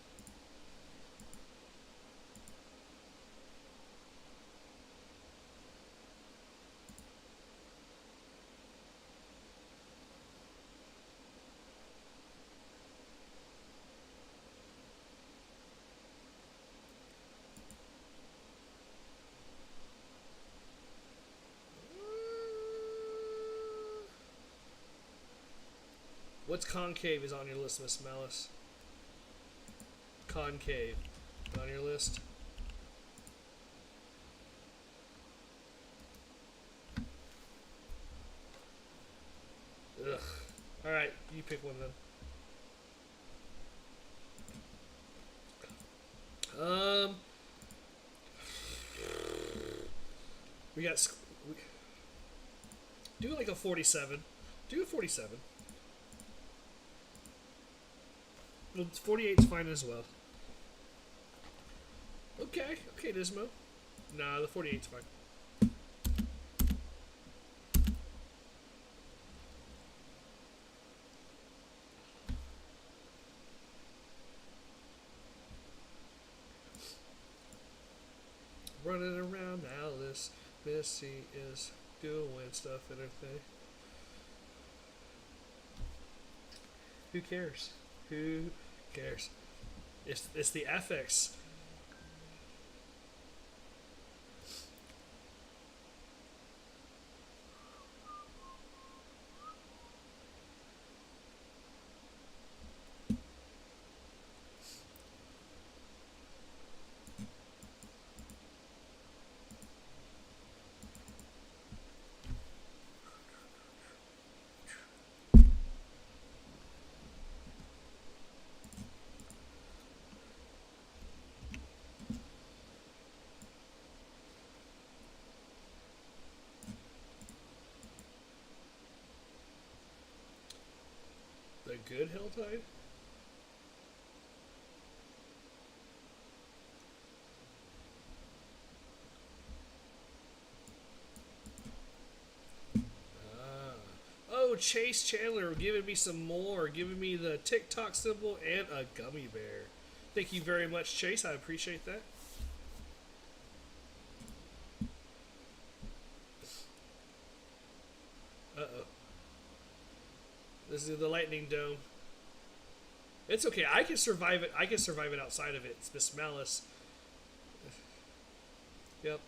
What's concave is on your list, Miss Malice? Concave on your list. Ugh. All right, you pick one then. We got do like a 47. Do a 47. 48's fine as well. Okay, Dismo. Nah, the 48's fine. Running around Alice, Missy is doing stuff and everything. Who cares? Who cares? It's the FX. The good Helltide? Oh, Chase Chandler giving me some more, giving me the TikTok symbol and a gummy bear. Thank you very much, Chase. I appreciate that. Uh-oh. This is the lightning dome. It's okay. I can survive it. I can survive it outside of it. It's Miss Malice. Yep.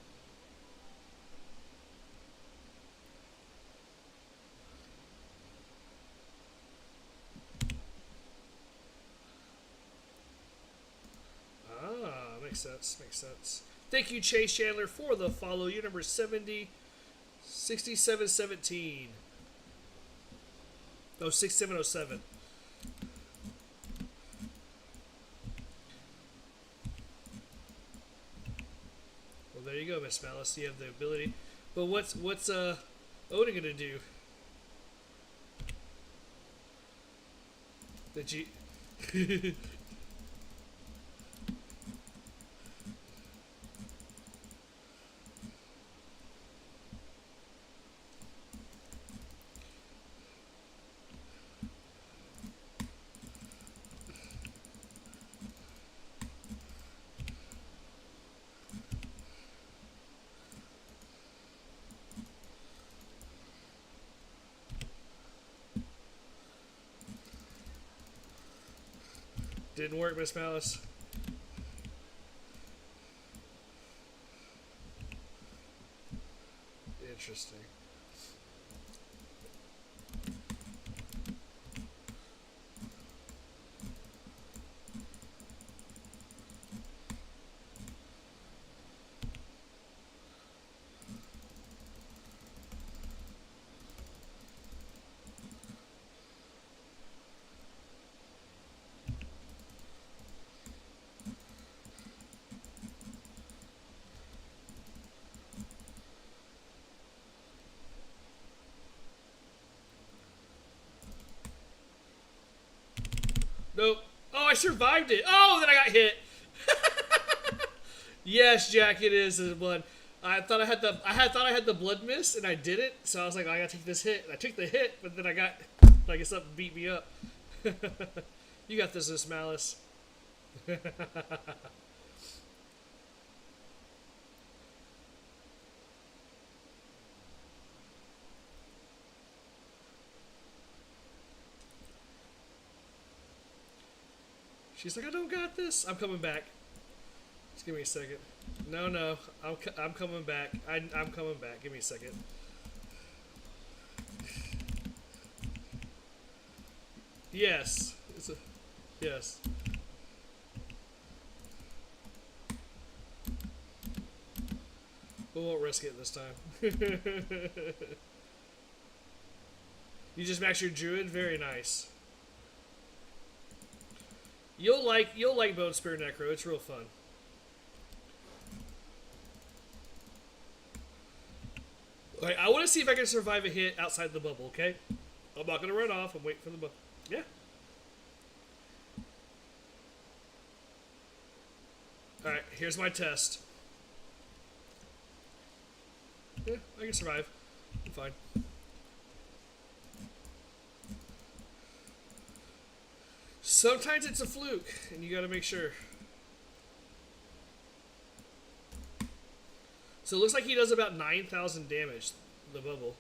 Makes sense. Makes sense. Thank you, Chase Chandler, for the follow. You're number 70, 6717. Oh, 6707. Well, there you go, Miss Malice. You have the ability. But what's Odin gonna do? Did you? Didn't work, Miss Malice. Interesting. Nope. Oh, I survived it. Oh, then I got hit. Yes, Jack, it is the blood. I thought I had the blood mist, and I didn't. So I was like, I gotta take this hit. And I took the hit, but then I got like something beat me up. You got this, Miss Malice. She's like, I don't got this. I'm coming back. Just give me a second. No, no, I'm coming back. I'm coming back. Give me a second. Yes. Yes. We won't risk it this time. You just max your druid. Very nice. You'll like Bone Spear Necro. It's real fun. Alright, I want to see if I can survive a hit outside the bubble, okay? I'm not going to run off. I'm waiting for the bubble. Yeah. Alright, here's my test. Yeah, I can survive. I'm fine. Sometimes it's a fluke, and you gotta make sure. So it looks like he does about 9,000 damage, the bubble.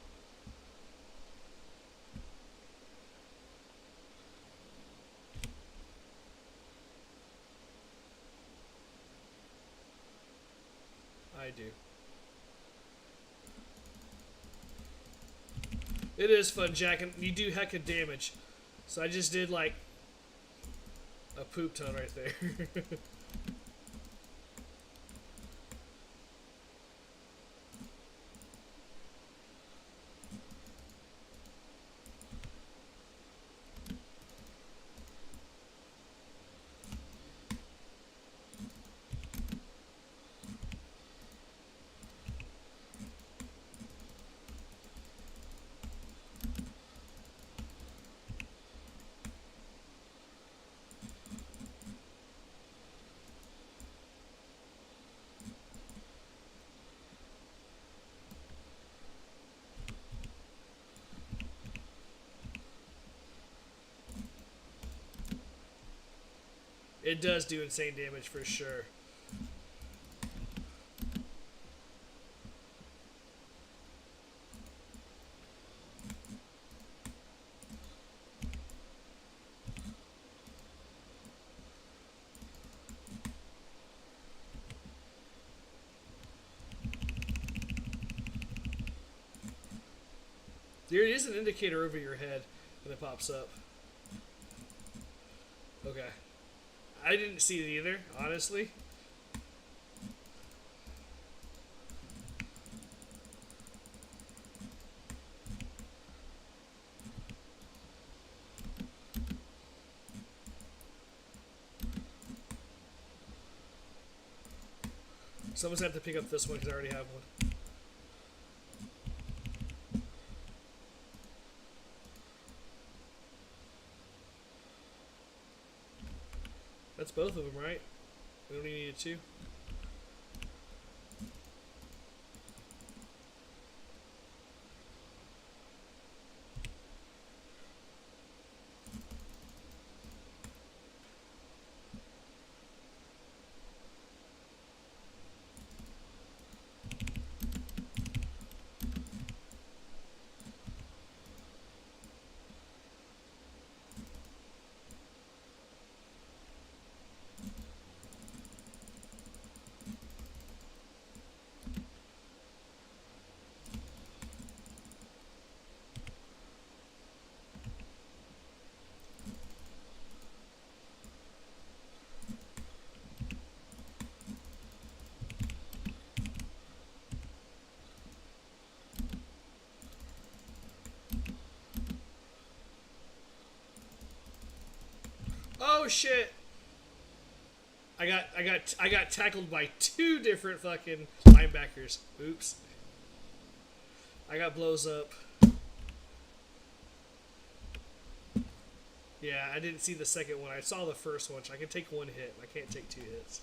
I do. It is fun, Jack, and you do heck of damage. So I just did like a poop ton right there. It does do insane damage for sure. There is an indicator over your head when it pops up. Okay. I didn't see it either, honestly. Someone's gonna have to pick up this one because I already have one. That's both of them, right? We only needed two. Oh shit! I got tackled by two different fucking linebackers. Oops. I got blows up. Yeah, I didn't see the second one. I saw the first one. I can take one hit. I can't take two hits.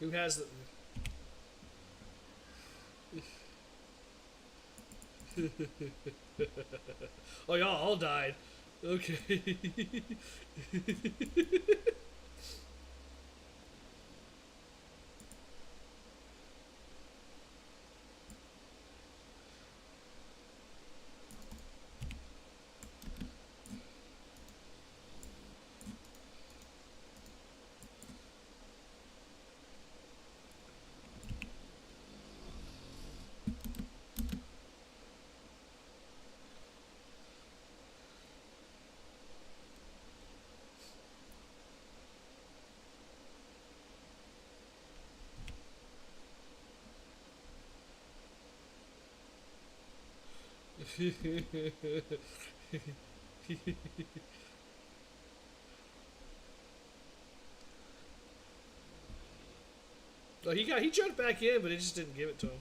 Who has the... Oh, y'all all died. Okay. Oh, he jumped back in, but it just didn't give it to him.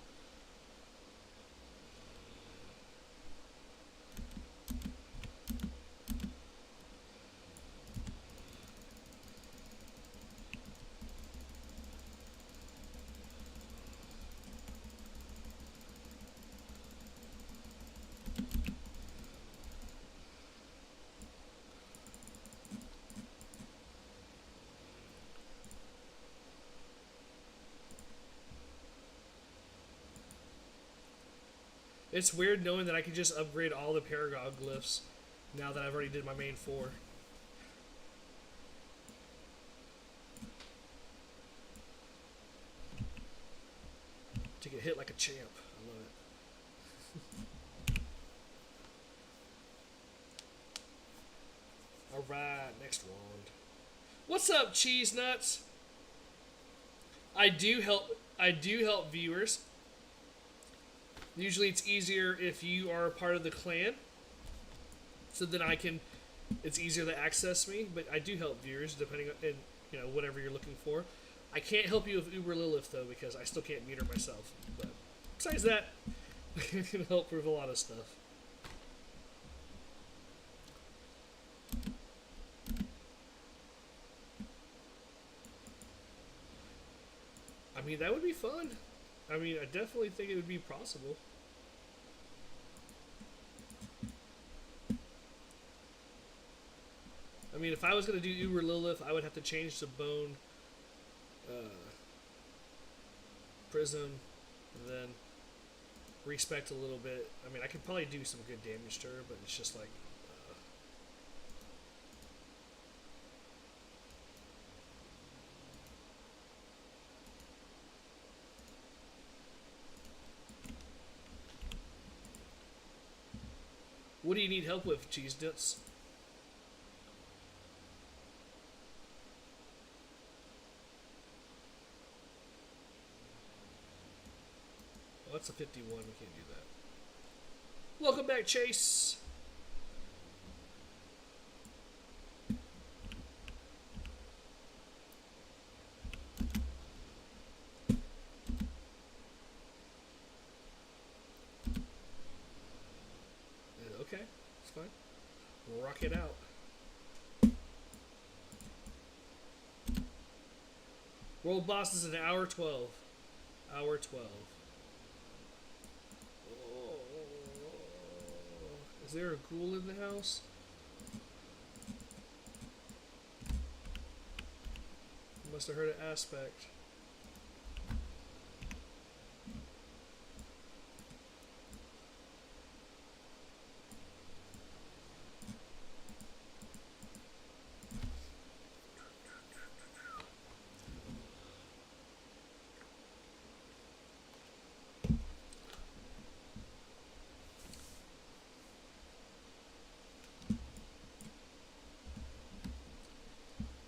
It's weird knowing that I can just upgrade all the Paragon glyphs now that I've already did my main 4. To get hit like a champ. I love it. Alright, next wand. What's up, cheese nuts? I do help viewers. Usually it's easier if you are a part of the clan. So then it's easier to access me, but I do help viewers depending on, whatever you're looking for. I can't help you with Uber Lilith though because I still can't meet her myself. But besides that, I can help with a lot of stuff. I mean, that would be fun. I mean, I definitely think it would be possible. I mean, if I was going to do Uber Lilith, I would have to change the bone prism and then respect a little bit. I mean, I could probably do some good damage to her, but it's just like... What do you need help with, Cheese Nuts? Oh, that's a 51. We can't do that. Welcome back, Chase. Okay, it's fine. We'll rock it out. World boss is an hour 12. Hour 12. Oh. Is there a ghoul in the house? Must have heard an aspect.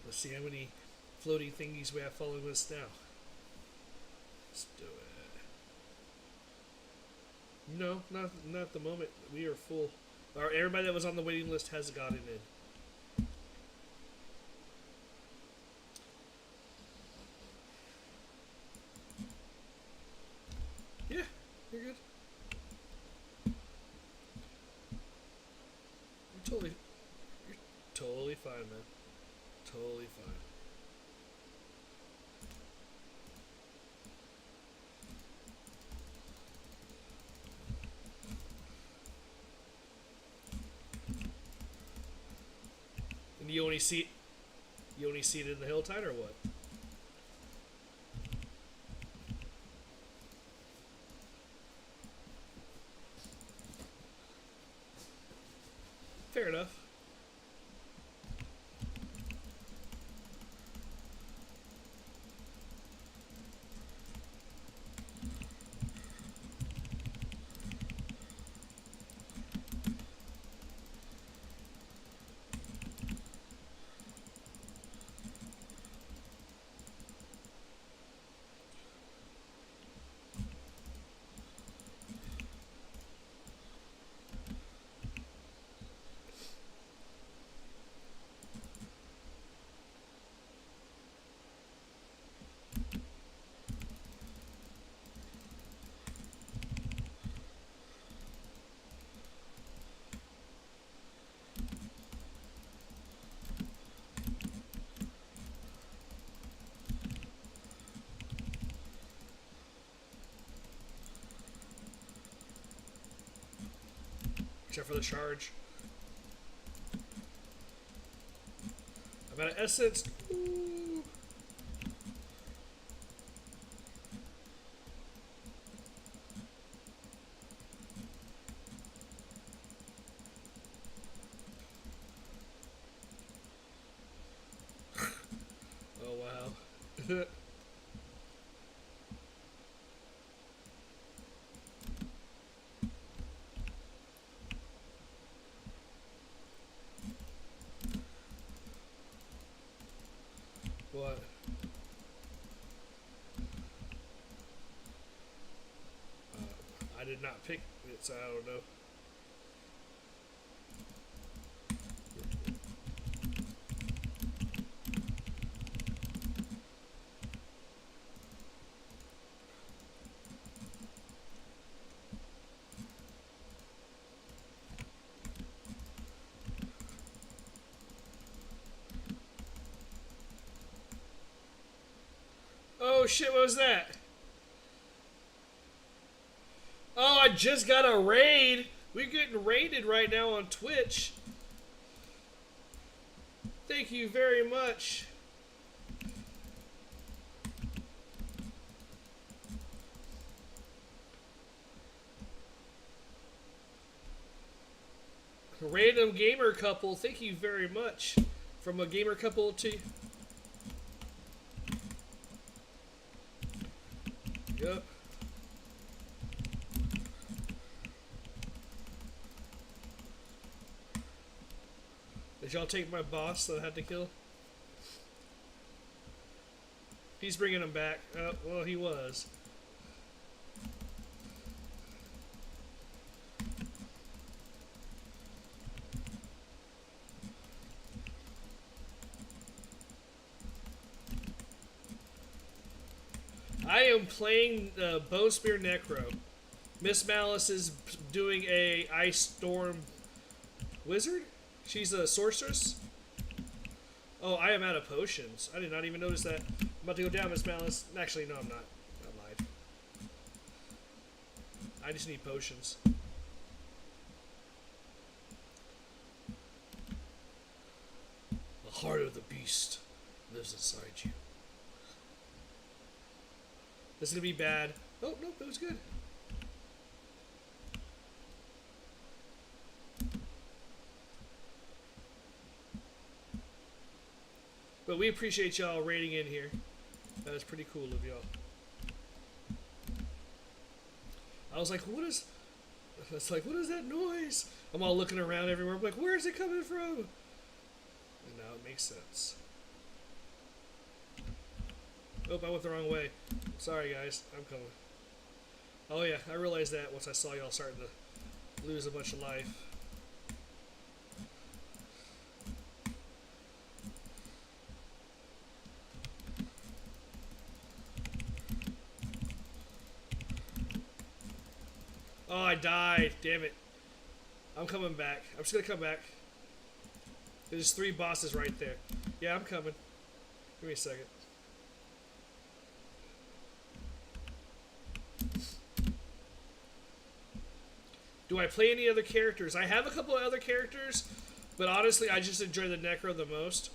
Let's see how many floating thingies we have following us now. Let's do it. No, not at the moment. We are full. Everybody that was on the waiting list has gotten in. Yeah, you're good. You're totally fine, man. Totally fine. And you only see it in the Hilltide or what? Fair enough. Except for the charge. I'm out of essence. Ooh. Oh wow. What? I did not pick it, so I don't know. Oh shit, what was that? Oh, I just got a raid. We're getting raided right now on Twitch. Thank you very much. Random gamer couple, thank you very much. From a gamer couple to... Yep. Did y'all take my boss that I had to kill? He's bringing him back. Oh, well, he was. I am playing Bone Spear Necro. Miss Malice is doing a Ice Storm Wizard? She's a sorceress? Oh, I am out of potions. I did not even notice that. I'm about to go down, Miss Malice. Actually, no, I'm not. I lied. I just need potions. The heart of the beast lives inside you. This is gonna be bad. Oh, nope, it was good. But we appreciate y'all raiding in here. That was pretty cool of y'all. I was like, what is... It's like, what is that noise? I'm all looking around everywhere. I'm like, where is it coming from? And now it makes sense. Oh, I went the wrong way. Sorry, guys. I'm coming. Oh, yeah. I realized that once I saw y'all starting to lose a bunch of life. Oh, I died. Damn it. I'm coming back. I'm just going to come back. There's 3 bosses right there. Yeah, I'm coming. Give me a second. Do I play any other characters? I have a couple of other characters, but honestly, I just enjoy the Necro the most.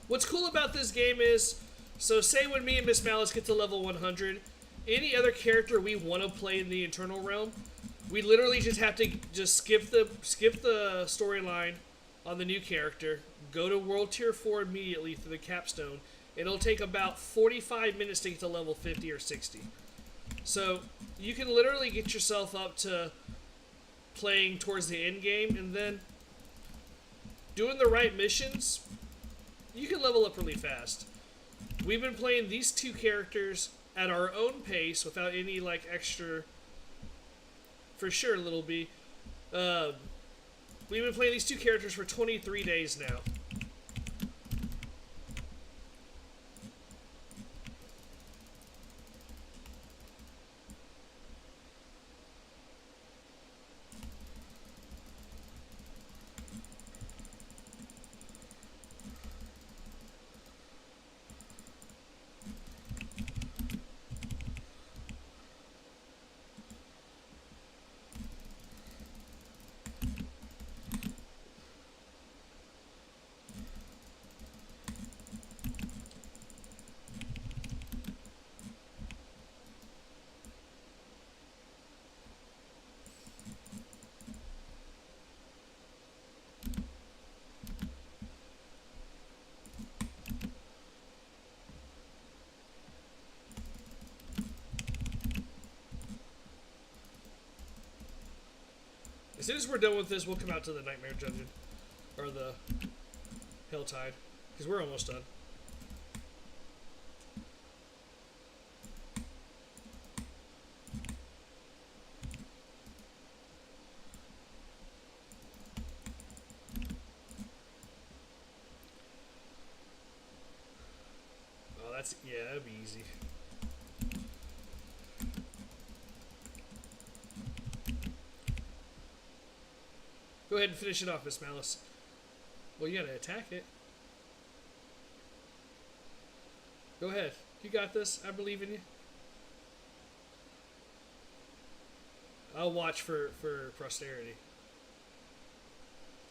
What's cool about this game is, so say when me and Miss Malice get to level 100, any other character we want to play in the Eternal Realm, we literally just have to just skip the storyline on the new character, go to World Tier 4 immediately through the capstone. It'll take about 45 minutes to get to level 50 or 60. So you can literally get yourself up to playing towards the end game, and then doing the right missions, you can level up really fast. We've been playing these 2 characters at our own pace without any like extra, for sure, Little B. We've been playing these 2 characters for 23 days now. As soon as we're done with this, we'll come out to the Nightmare Dungeon. Or the Helltide. Because we're almost done. Oh, yeah, that'd be easy. Go ahead and finish it off, Miss Malice. Well, you gotta attack it. Go ahead. You got this. I believe in you. I'll watch for posterity.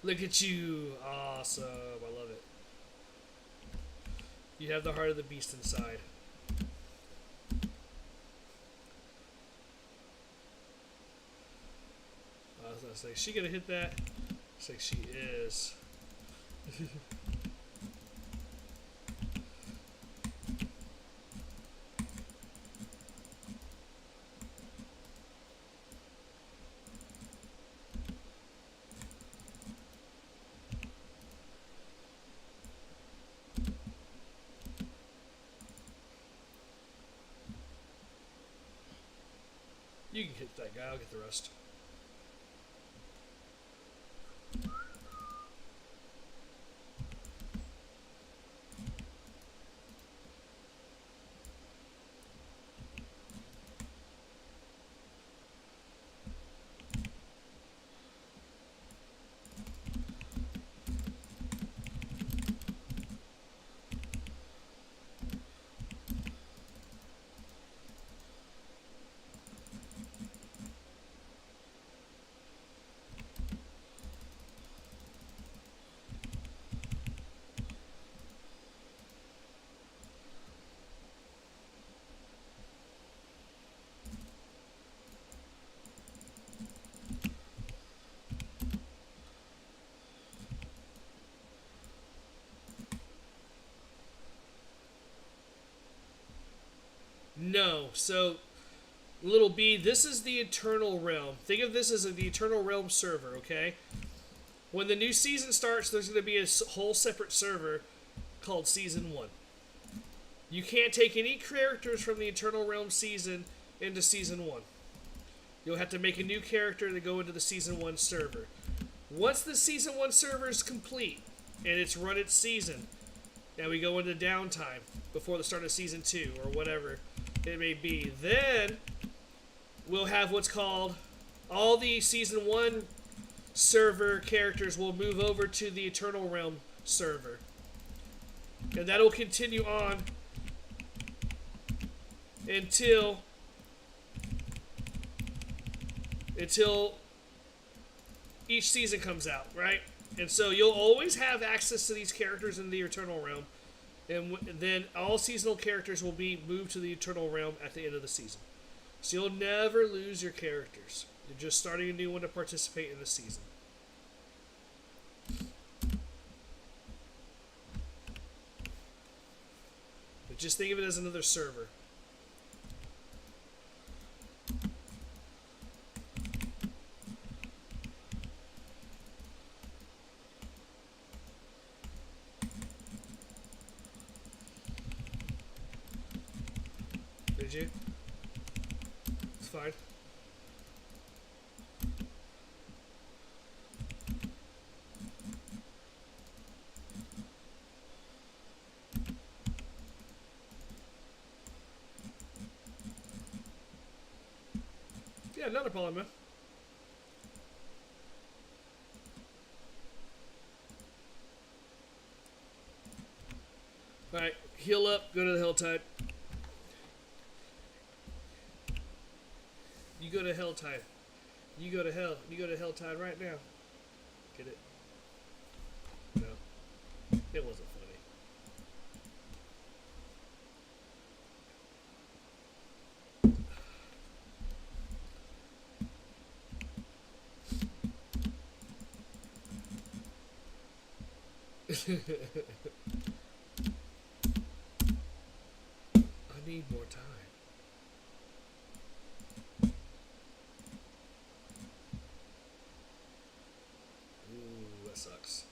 Look at you. Awesome. I love it. You have the heart of the beast inside. I was gonna say, she gonna hit that? It's like she is. You can hit that guy, I'll get the rest. No, so little B, this is the Eternal Realm. Think of this as the Eternal Realm server, okay? When the new season starts, there's going to be a whole separate server called Season 1. You can't take any characters from the Eternal Realm season into Season 1. You'll have to make a new character to go into the Season 1 server. Once the Season 1 server is complete, and it's run its season, and we go into downtime before the start of Season 2, or whatever it may be, then we'll have what's called all the Season 1 server characters will move over to the Eternal Realm server. And that'll continue on until each season comes out, right? And so you'll always have access to these characters in the Eternal Realm, and then all seasonal characters will be moved to the Eternal Realm at the end of the season. So you'll never lose your characters. You're just starting a new one to participate in the season. But just think of it as another server. Did you? It's fine. Yeah, not a problem, man. Alright, heal up, go to the Helltide. You go to Helltide. You go to hell. You go to Helltide right now. Get it? No. It wasn't funny. I need more time. Ooh, that sucks.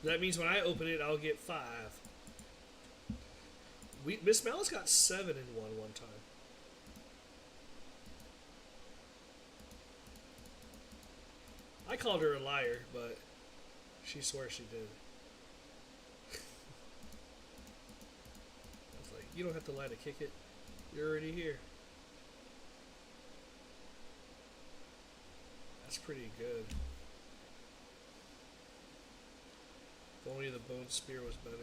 That means when I open it, I'll get 5. Miss Malice got 7 in one time. I called her a liar, but she swears she did. I was like, you don't have to lie to kick it. You're already here. That's pretty good. If me the bone spear was better.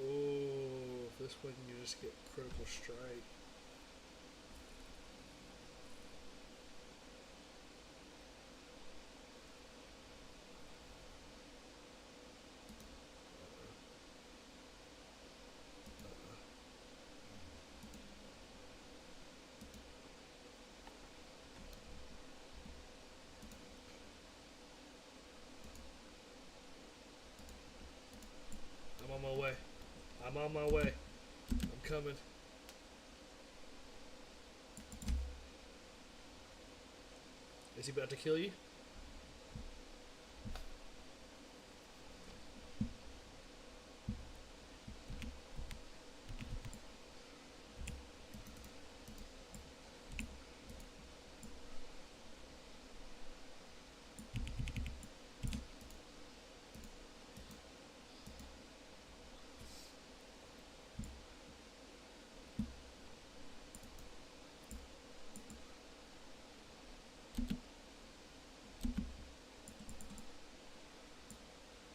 Oh, this one you just get critical strike. I'm on my way. I'm on my way. I'm coming. Is he about to kill you?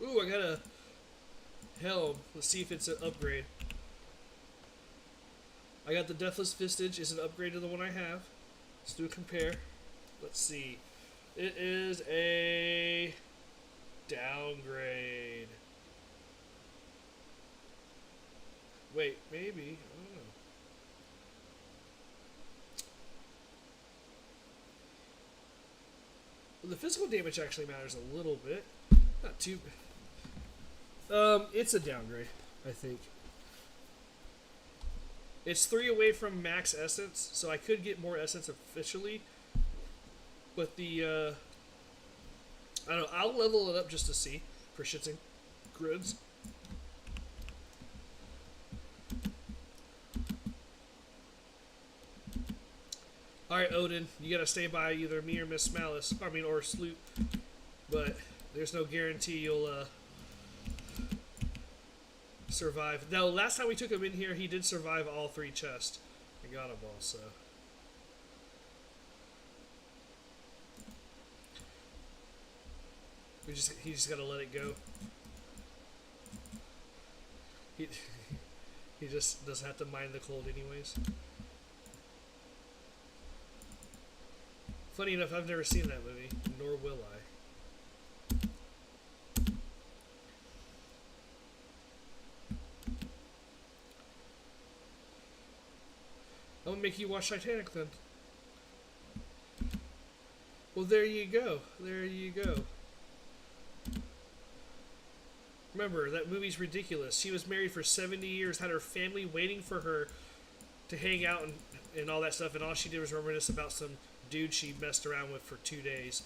Ooh, I got a helm. Let's see if it's an upgrade. I got the Deathless Vistage. Is an upgrade to the one I have. Let's do a compare. Let's see. It is a downgrade. Wait, maybe. I don't know. Well, the physical damage actually matters a little bit. Not too. It's a downgrade, I think. It's 3 away from max essence, so I could get more essence officially. But the, I don't know, I'll level it up just to see, for shits and grids. Alright, Odin, you gotta stay by either me or Miss Malice, or Sloop. But there's no guarantee you'll, survive. Now, last time we took him in here, he did survive all 3 chests. I got them all, so. He just gotta let it go. He just doesn't have to mind the cold anyways. Funny enough, I've never seen that movie, nor will I. I'm gonna make you watch Titanic then. Well, there you go. There you go. Remember, that movie's ridiculous. She was married for 70 years, had her family waiting for her to hang out and all that stuff, and all she did was reminisce about some dude she messed around with for 2 days.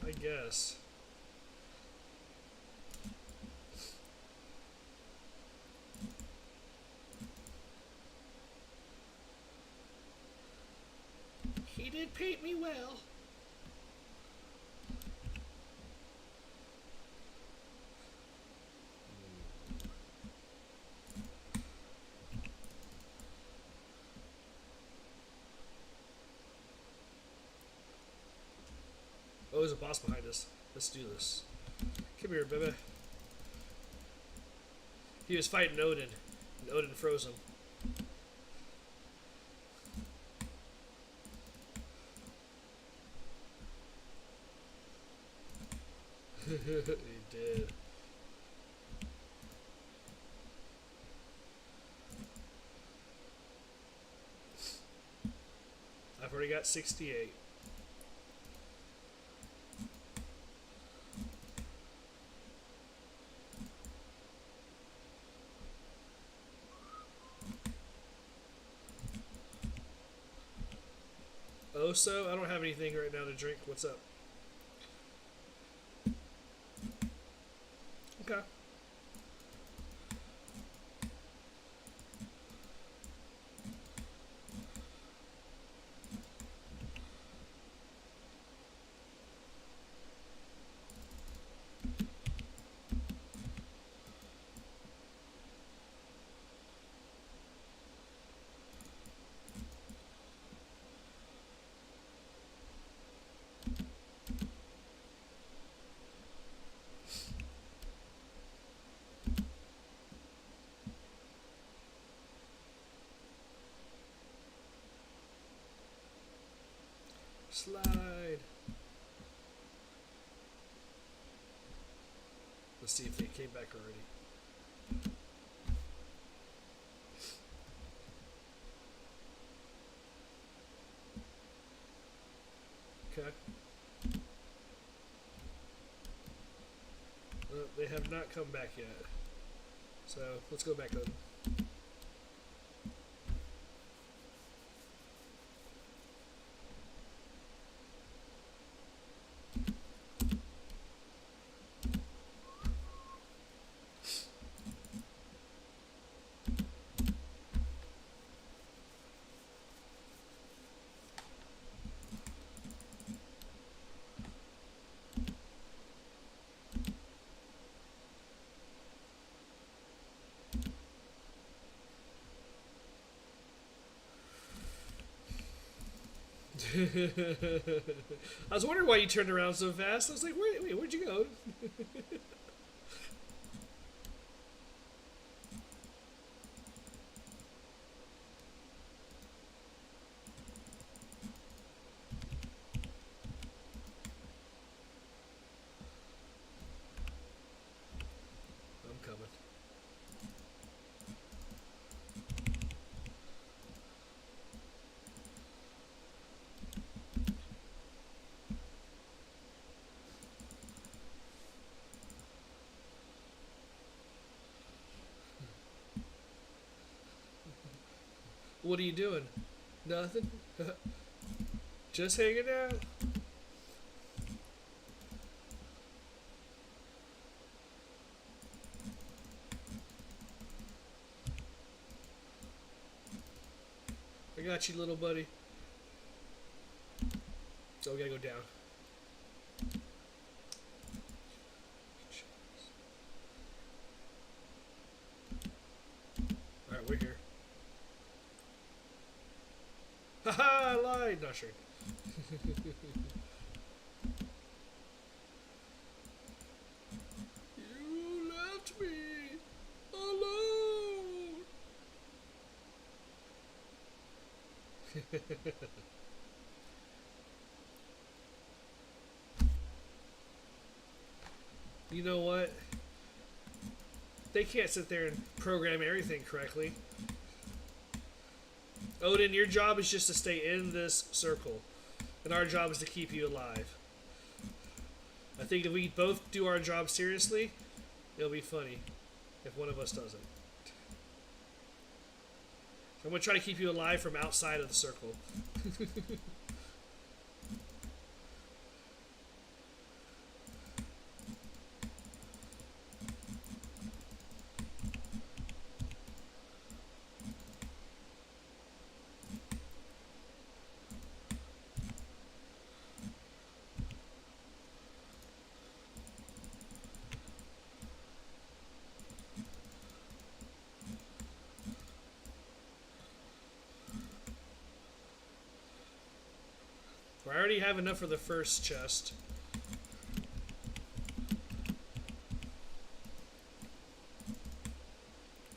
I guess. He did paint me well. Oh, there's a boss behind us. Let's do this. Come here, baby. He was fighting Odin, and Odin froze him. He did. I've already got 68. Oso? I don't have anything right now to drink. What's up? Okay. Slide. Let's see if they came back already. Okay. They have not come back yet. So let's go back up. I was wondering why you turned around so fast. I was like, wait, where'd you go? I'm coming. What are you doing? Nothing? Just hanging out. I got you, little buddy. So we gotta go down. Alright, we're here. Haha, I lied! Not sure. You left me alone! You know what? They can't sit there and program everything correctly. Odin, your job is just to stay in this circle, and our job is to keep you alive. I think if we both do our job seriously, it'll be funny if one of us doesn't. I'm going to try to keep you alive from outside of the circle. I already have enough for the first chest.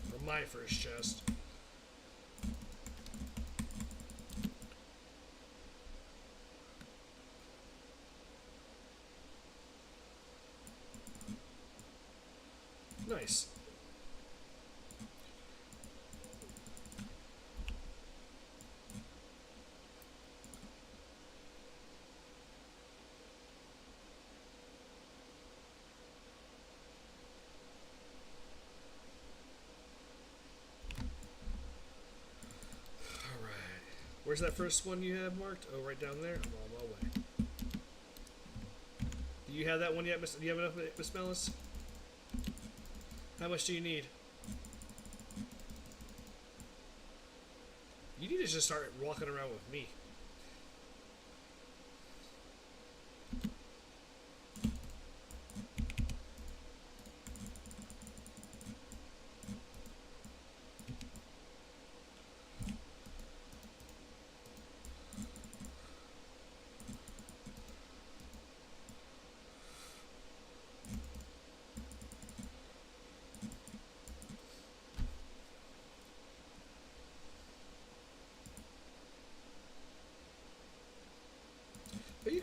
For my first chest. Nice. Where's that first one you have marked? Oh, right down there? I'm on my way. Do you have that one yet, Miss? Do you have enough, Miss Mellis? How much do you need? You need to just start walking around with me.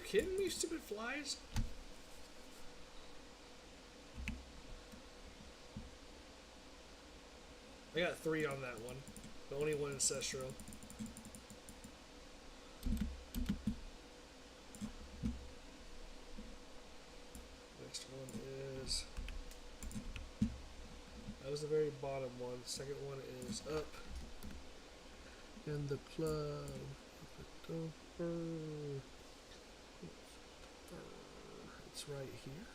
kidding me, stupid flies? I got 3 on that one. The only one ancestral. Next one is... That was the very bottom one. Second one is up. In the club. It's right here.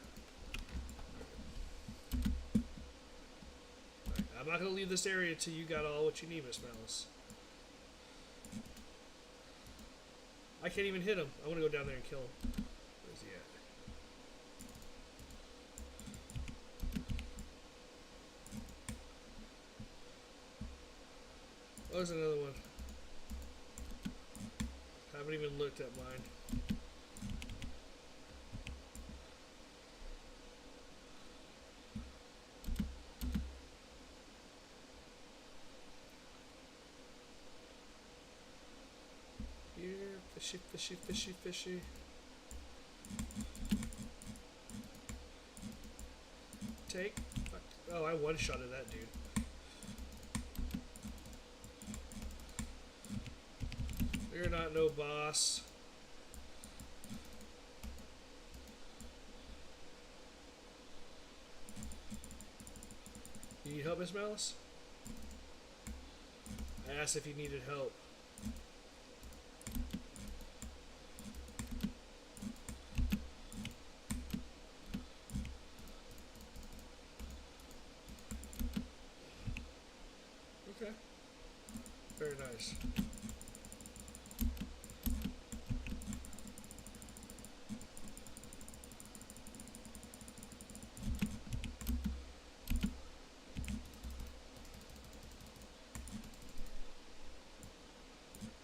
Right, I'm not going to leave this area until you got all what you need, Miss Malice. I can't even hit him. I want to go down there and kill him. Where's he at? Oh, there's another one. Haven't even looked at mine. Here, fishy, fishy, fishy, fishy. Take. Oh, I one-shotted that dude. You're not no boss. You need help, Miss Malice? I asked if you needed help. Okay. Very nice.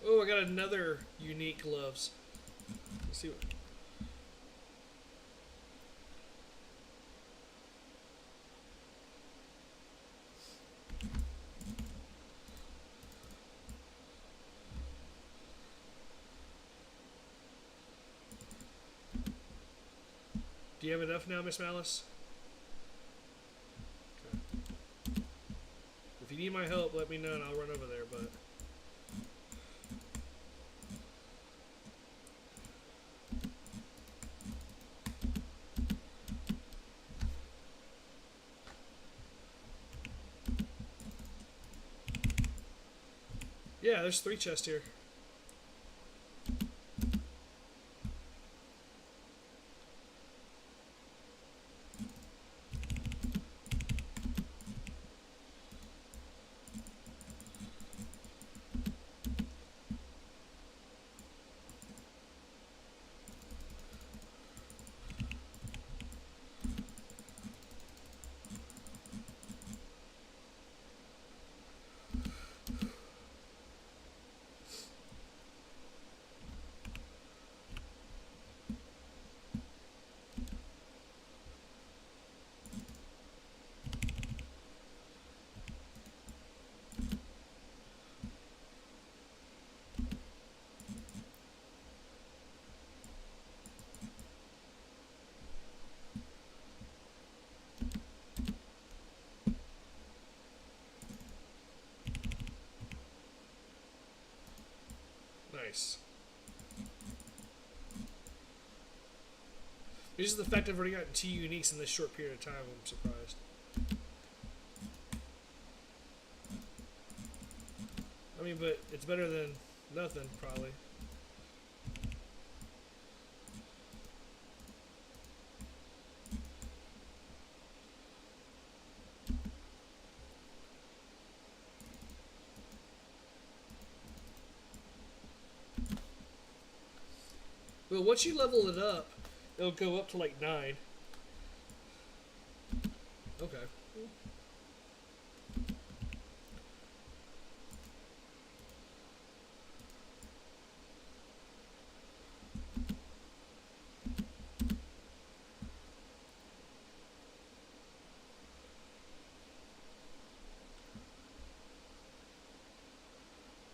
Oh, I got another unique gloves. Let's see what. Do you have enough now, Miss Malice? Okay. If you need my help, let me know and I'll run over there, but... Yeah, there's 3 chests here. Nice. It's just the fact I've already gotten 2 uniques in this short period of time, I'm surprised. I mean, but it's better than nothing, probably. Well, once you level it up, it'll go up to like 9. Okay.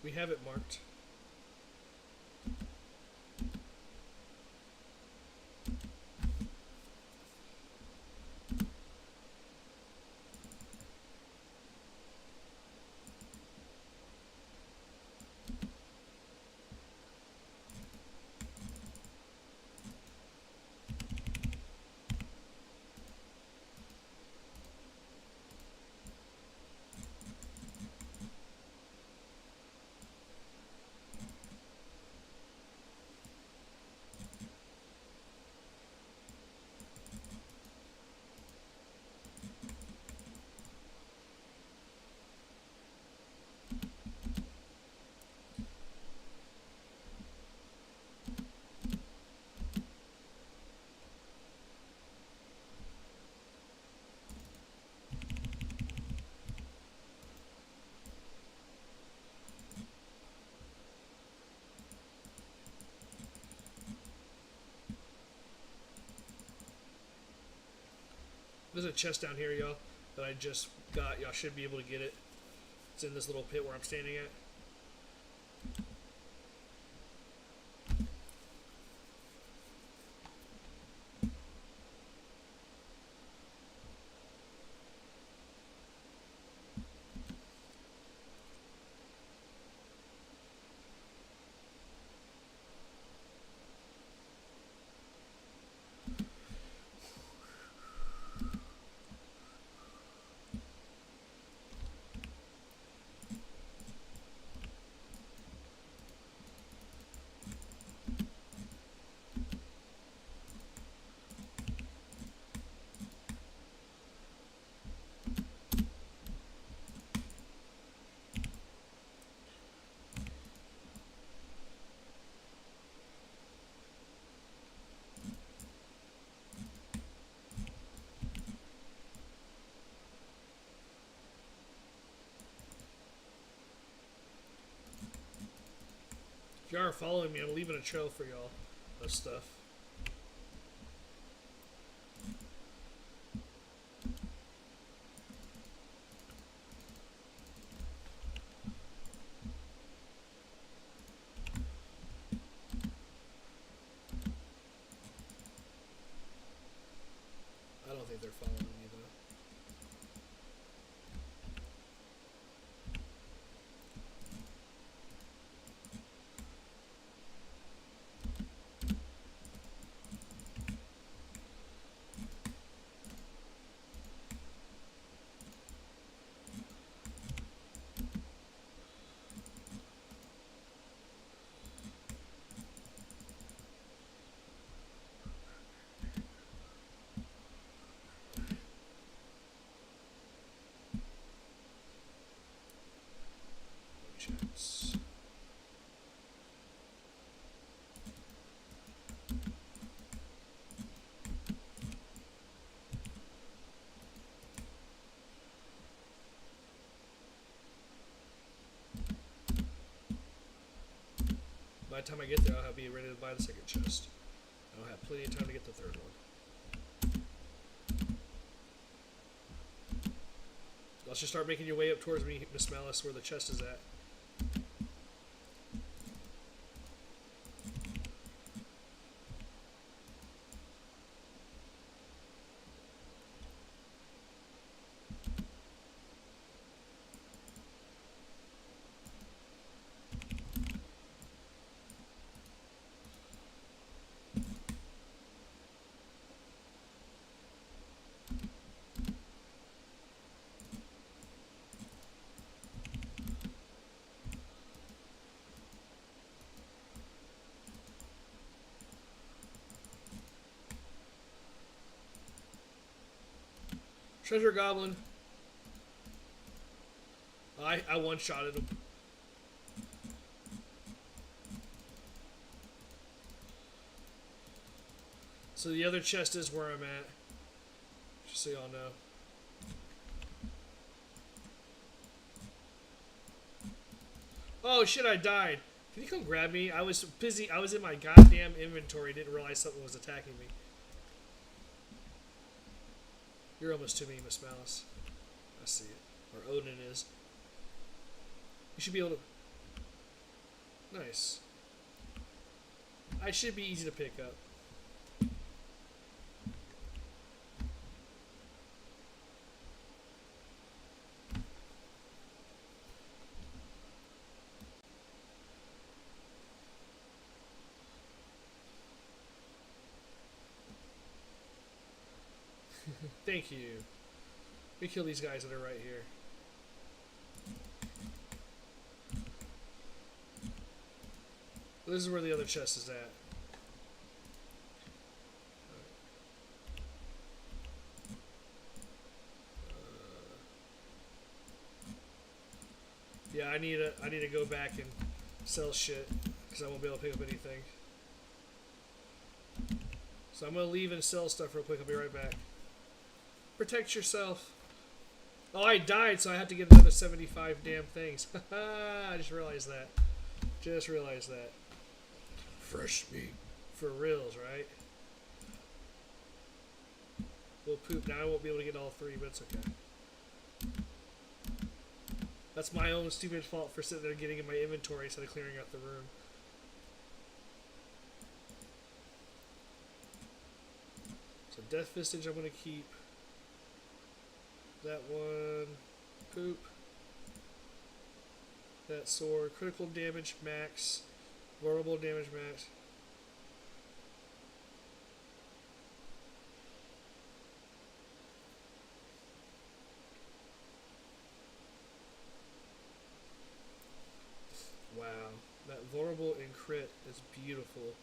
We have it marked. There's a chest down here, y'all, that I just got. Y'all should be able to get it. It's in this little pit where I'm standing at. If you are following me, I'm leaving a trail for y'all of stuff. I don't think they're following me though. Chance. By the time I get there, I'll be ready to buy the second chest. I'll have plenty of time to get the third one. Let's just start making your way up towards me, Miss Malice, where the chest is at. Treasure Goblin. I one-shotted him. So the other chest is where I'm at. Just so y'all know. Oh shit, I died. Can you come grab me? I was busy. I was in my goddamn inventory. Didn't realize something was attacking me. You're almost to me, Miss Malice. I see it. Or Odin is. You should be able to... Nice. I should be easy to pick up. Thank you. Let me kill these guys that are right here. This is where the other chest is at. Yeah, I need to go back and sell shit because I won't be able to pick up anything. So I'm gonna leave and sell stuff real quick. I'll be right back. Protect yourself. Oh, I died, so I have to get another 75 damn things. I just realized that. Just realized that. Fresh meat. For reals, right? Well, poop. Now I won't be able to get all three, but it's okay. That's my own stupid fault for sitting there getting in my inventory instead of clearing out the room. So Death Vistage I'm going to keep. That one. Poop. That sword. Critical damage max. Vulnerable damage max. Wow. That vulnerable and crit is beautiful.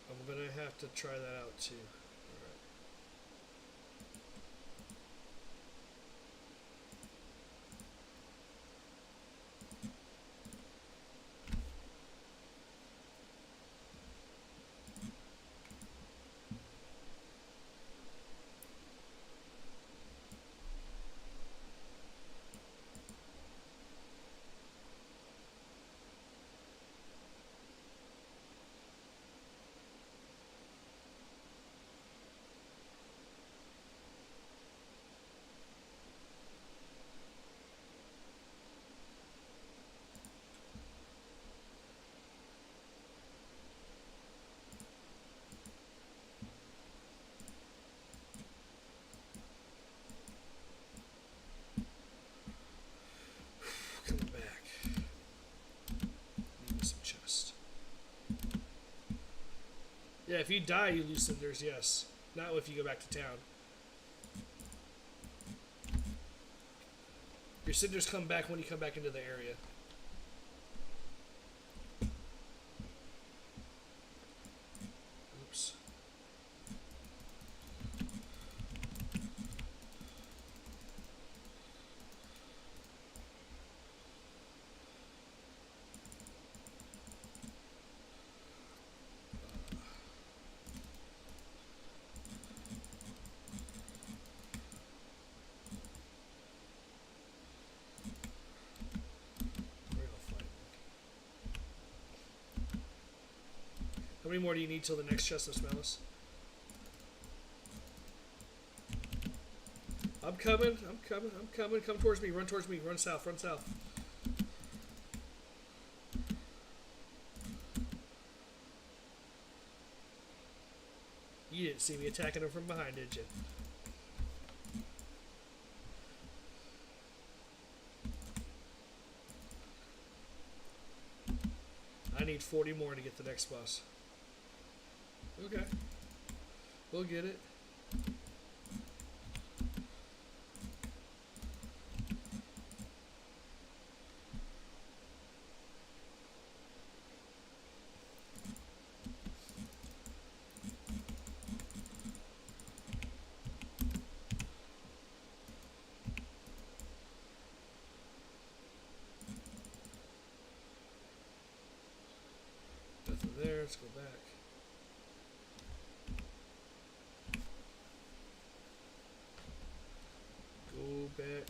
I'm going to have to try that out too. Alright. Coming back. Need some chest. Yeah, if you die, you lose cinders, yes. Not if you go back to town. Your cinders come back when you come back into the area. Oops. How many more do you need till the next chest of smells? I'm coming. Come towards me. Run towards me. Run south. Run south. You didn't see me attacking him from behind, did you? I need 40 more to get the next boss. Okay. We'll get it. Nothing there. Let's go back. Go back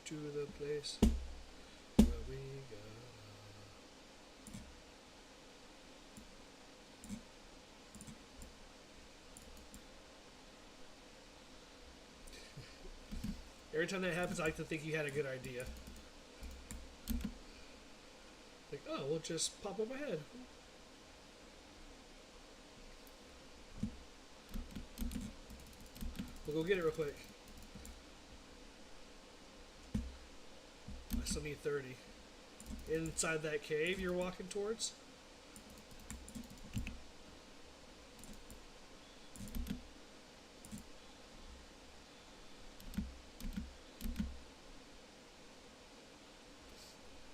to the place where we got. Every time that happens, I like to think you had a good idea. Like, oh, we'll just pop up ahead. We'll go get it real quick. I still need 30. Inside that cave you're walking towards?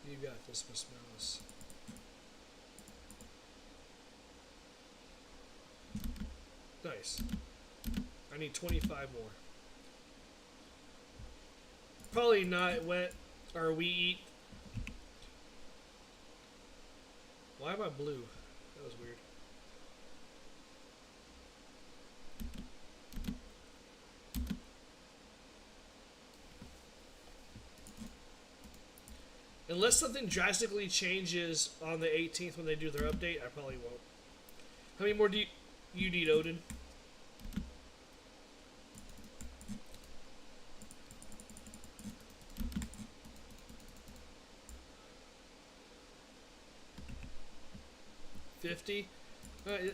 You got this, Miss Mouse. Nice. I need 25 more. Probably not wet or we eat. Why am I blue? That was weird. Unless something drastically changes on the 18th when they do their update, I probably won't. How many more do you need, Odin? 50.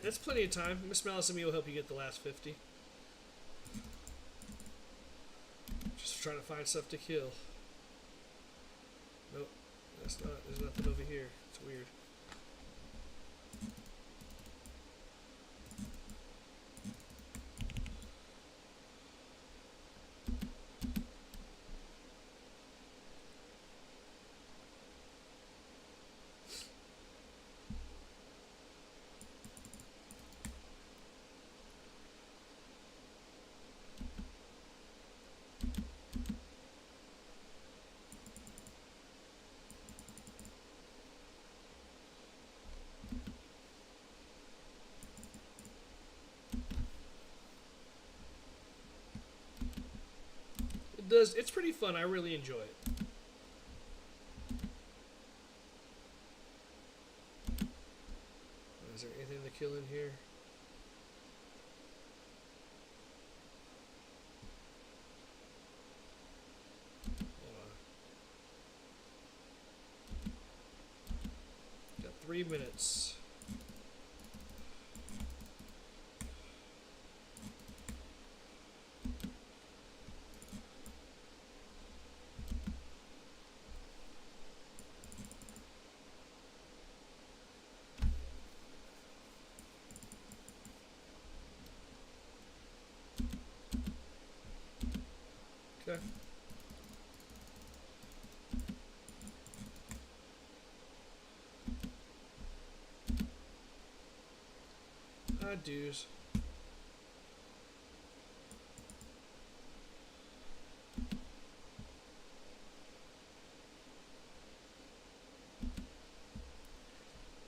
That's plenty of time. Miss Malice and me will help you get the last 50. Just trying to find stuff to kill. Nope, that's not. There's nothing over here. It's weird. It's pretty fun. I really enjoy it. Is there anything to kill in here? Hold on. Got 3 minutes. Okay. Dues.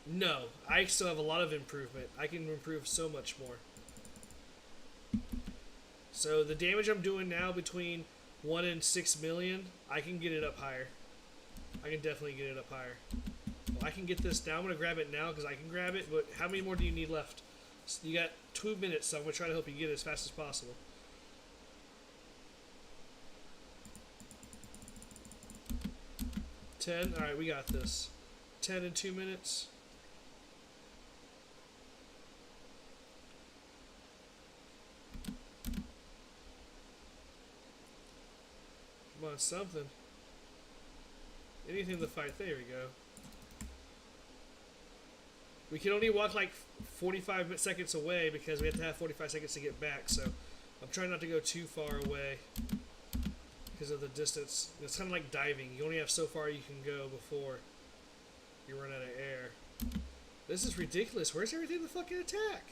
No, I still have a lot of improvement. I can improve so much more. So the damage I'm doing now between 1 and 6 million, I can get it up higher. I can definitely get it up higher. Well, I can get this down. I'm going to grab it now because I can grab it, but how many more do you need left? So you got 2 minutes, so I'm going to try to help you get it as fast as possible. 10? Alright, we got this. 10 in 2 minutes. Come on, something. Anything to fight. There we go. We can only walk like 45 seconds away because we have to have 45 seconds to get back, so I'm trying not to go too far away because of the distance. It's kind of like diving. You only have so far you can go before you run out of air. This is ridiculous. Where's everything to fucking attack?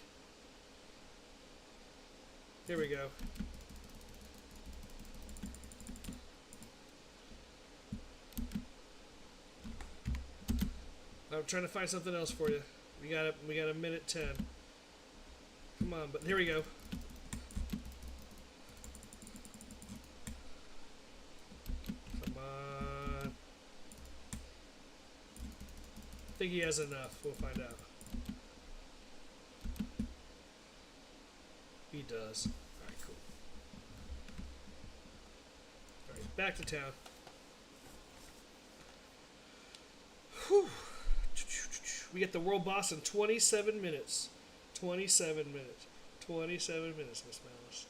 Here we go. I'm trying to find something else for you. We got a minute 10. Come on, but here we go. Come on. I think he has enough. We'll find out. He does. Alright, cool. Alright, back to town. Whew. We get the world boss in 27 minutes. 27 minutes. 27 minutes, Miss Malice.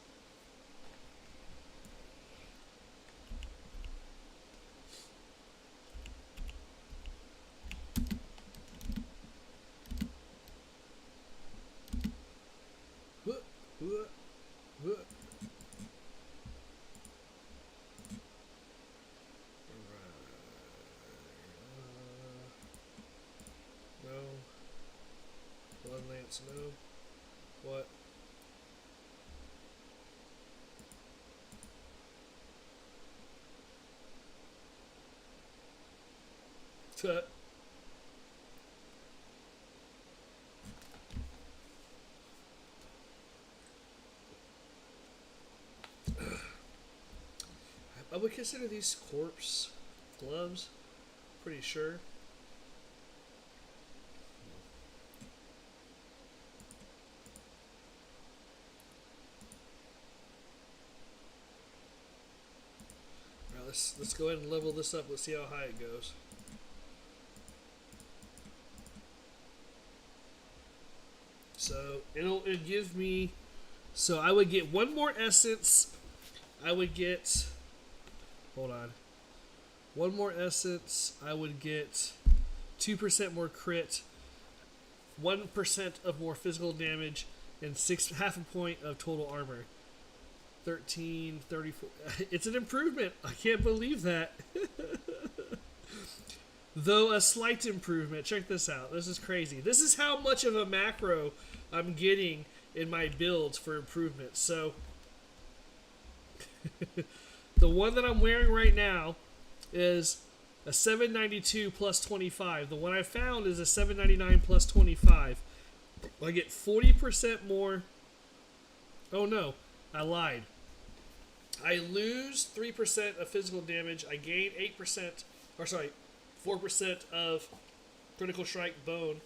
No. What? I would consider these corpse gloves. Pretty sure. Let's go ahead and level this up. Let's see how high it goes. So it'll give me. So I would get one more essence. I would get. Hold on. One more essence. I would get 2% more crit, 1% of more physical damage, and half a point of total armor. 13, 34. It's an improvement. I can't believe that. Though a slight improvement. Check this out. This is crazy. This is how much of a macro I'm getting in my builds for improvements. So, the one that I'm wearing right now is a 792 plus 25. The one I found is a 799 plus 25. I get 40% more. Oh no, I lied. I lose 3% of physical damage. I gain 8%, or sorry, 4% of critical strike bone.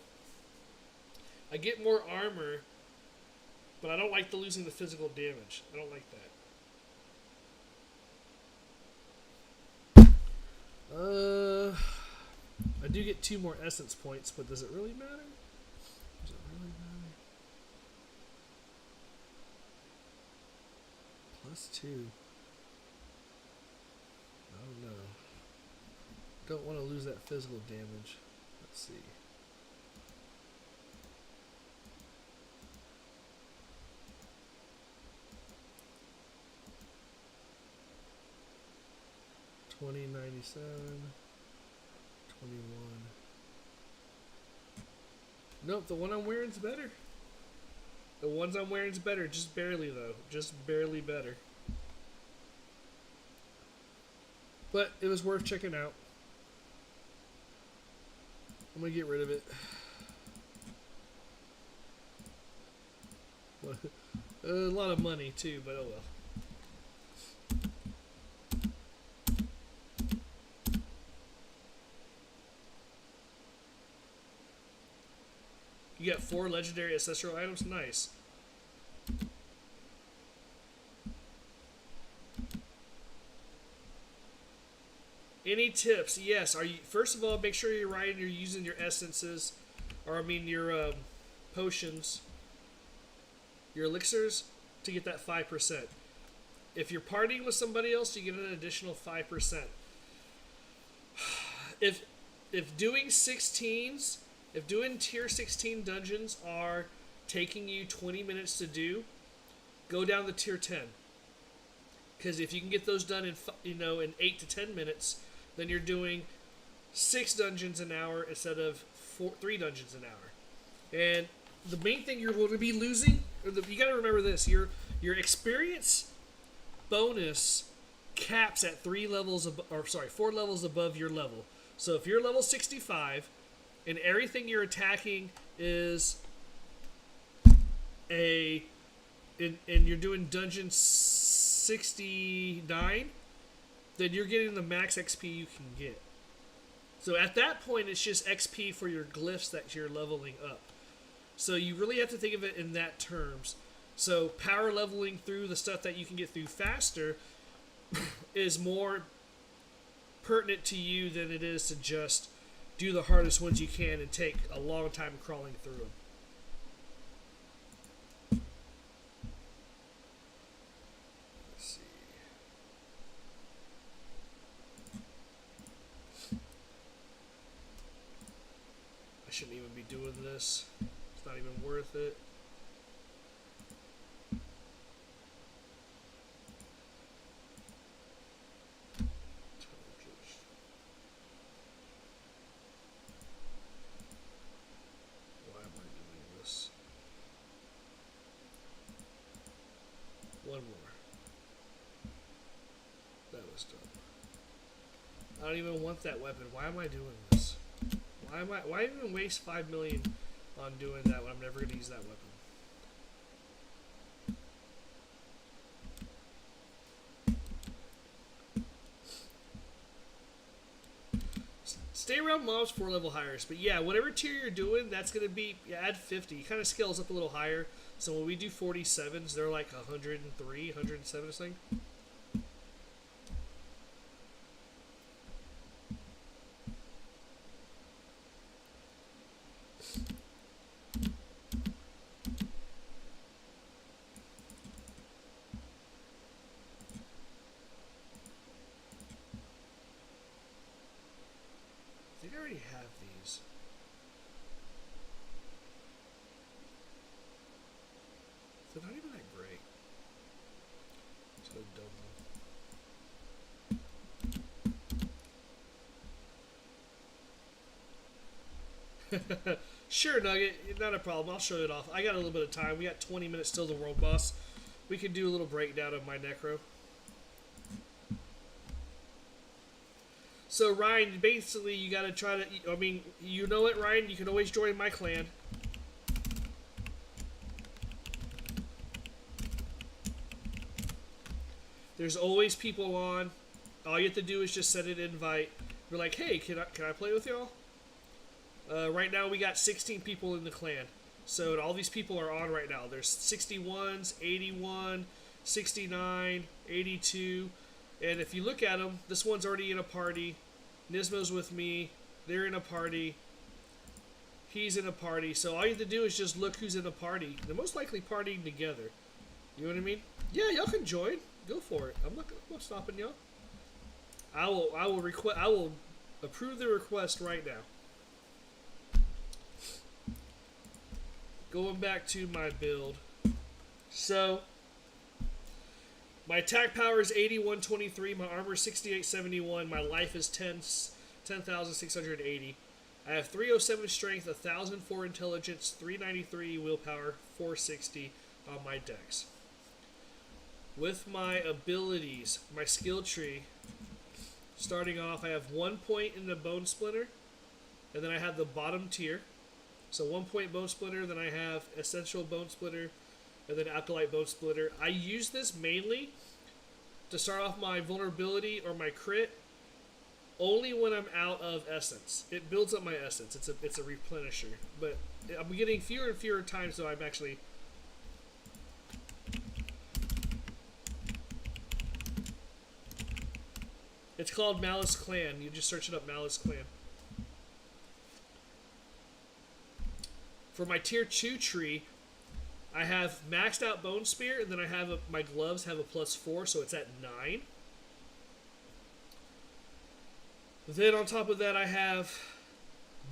I get more armor, but I don't like the losing the physical damage. I don't like that. I do get 2 more essence points, but does it really matter? Does it really matter? +2. I don't know. Don't want to lose that physical damage. Let's see. $20.97, 21. Nope, the one I'm wearing's better. The ones I'm wearing's better, just barely though. Just barely better. But it was worth checking out. I'm gonna get rid of it. A lot of money too, but oh well. You got 4 legendary ancestral items. Nice. Any tips? Yes. Are you? First of all, make sure you're right and you're using your essences, or I mean your potions, your elixirs to get that 5%. If you're partying with somebody else, you get an additional 5%. If doing 16s. If doing tier 16 dungeons are taking you 20 minutes to do, go down to tier 10. Because if you can get those done in 8 to 10 minutes, then you're doing 6 dungeons an hour instead of 3 dungeons an hour. And the main thing you're going to be losing, you got to remember this: your experience bonus caps at 4 levels above your level. So if you're level 65. And everything you're attacking is and you're doing dungeon 69, then you're getting the max XP you can get. So at that point, it's just XP for your glyphs that you're leveling up. So you really have to think of it in that terms. So power leveling through the stuff that you can get through faster is more pertinent to you than it is to just do the hardest ones you can and take a long time crawling through them. Let's see. I shouldn't even be doing this. It's not even worth it. One more. That was dumb. I don't even want that weapon. Why am I doing this? Why even waste 5 million on doing that when I'm never going to use that weapon? Stay around mobs 4 level higher. But yeah, whatever tier you're doing, that's going to be, add 50. It kind of scales up a little higher. So when we do 47s, they're like 103, 107 or something. They're not even that great. Let's go double. Sure, Nugget. Not a problem. I'll show it off. I got a little bit of time. We got 20 minutes till the world boss. We can do a little breakdown of my Necro. So, Ryan, basically, you got to try to... I mean, you know it, Ryan. You can always join my clan. There's always people on. All you have to do is just send an invite. Be like, hey, can I play with y'all? Right now, we got 16 people in the clan. So, all these people are on right now. There's 61s, 81, 69, 82... And if you look at them, this one's already in a party. Nismo's with me. They're in a party. He's in a party. So all you have to do is just look who's in a party. They're most likely partying together. You know what I mean? Yeah, y'all can join. Go for it. I'm not stopping y'all. I will approve the request right now. Going back to my build. So my attack power is 8123, my armor is 6871, my life is 10,680. I have 307 strength, 1,004 intelligence, 393 willpower, 460 on my dex. With my abilities, my skill tree, starting off, I have 1 point in the Bone Splinter, and then I have the bottom tier. So 1 point Bone Splitter, then I have Essential Bone Splitter, and then Alkalite Bone Splitter. I use this mainly to start off my vulnerability or my crit only when I'm out of essence. It builds up my essence. It's a replenisher. But I'm getting fewer and fewer times though I'm actually... It's called Malice Clan. You just search it up, Malice Clan. For my tier 2 tree, I have maxed out Bone Spear, and then I have my gloves have a +4, so it's at 9. Then on top of that, I have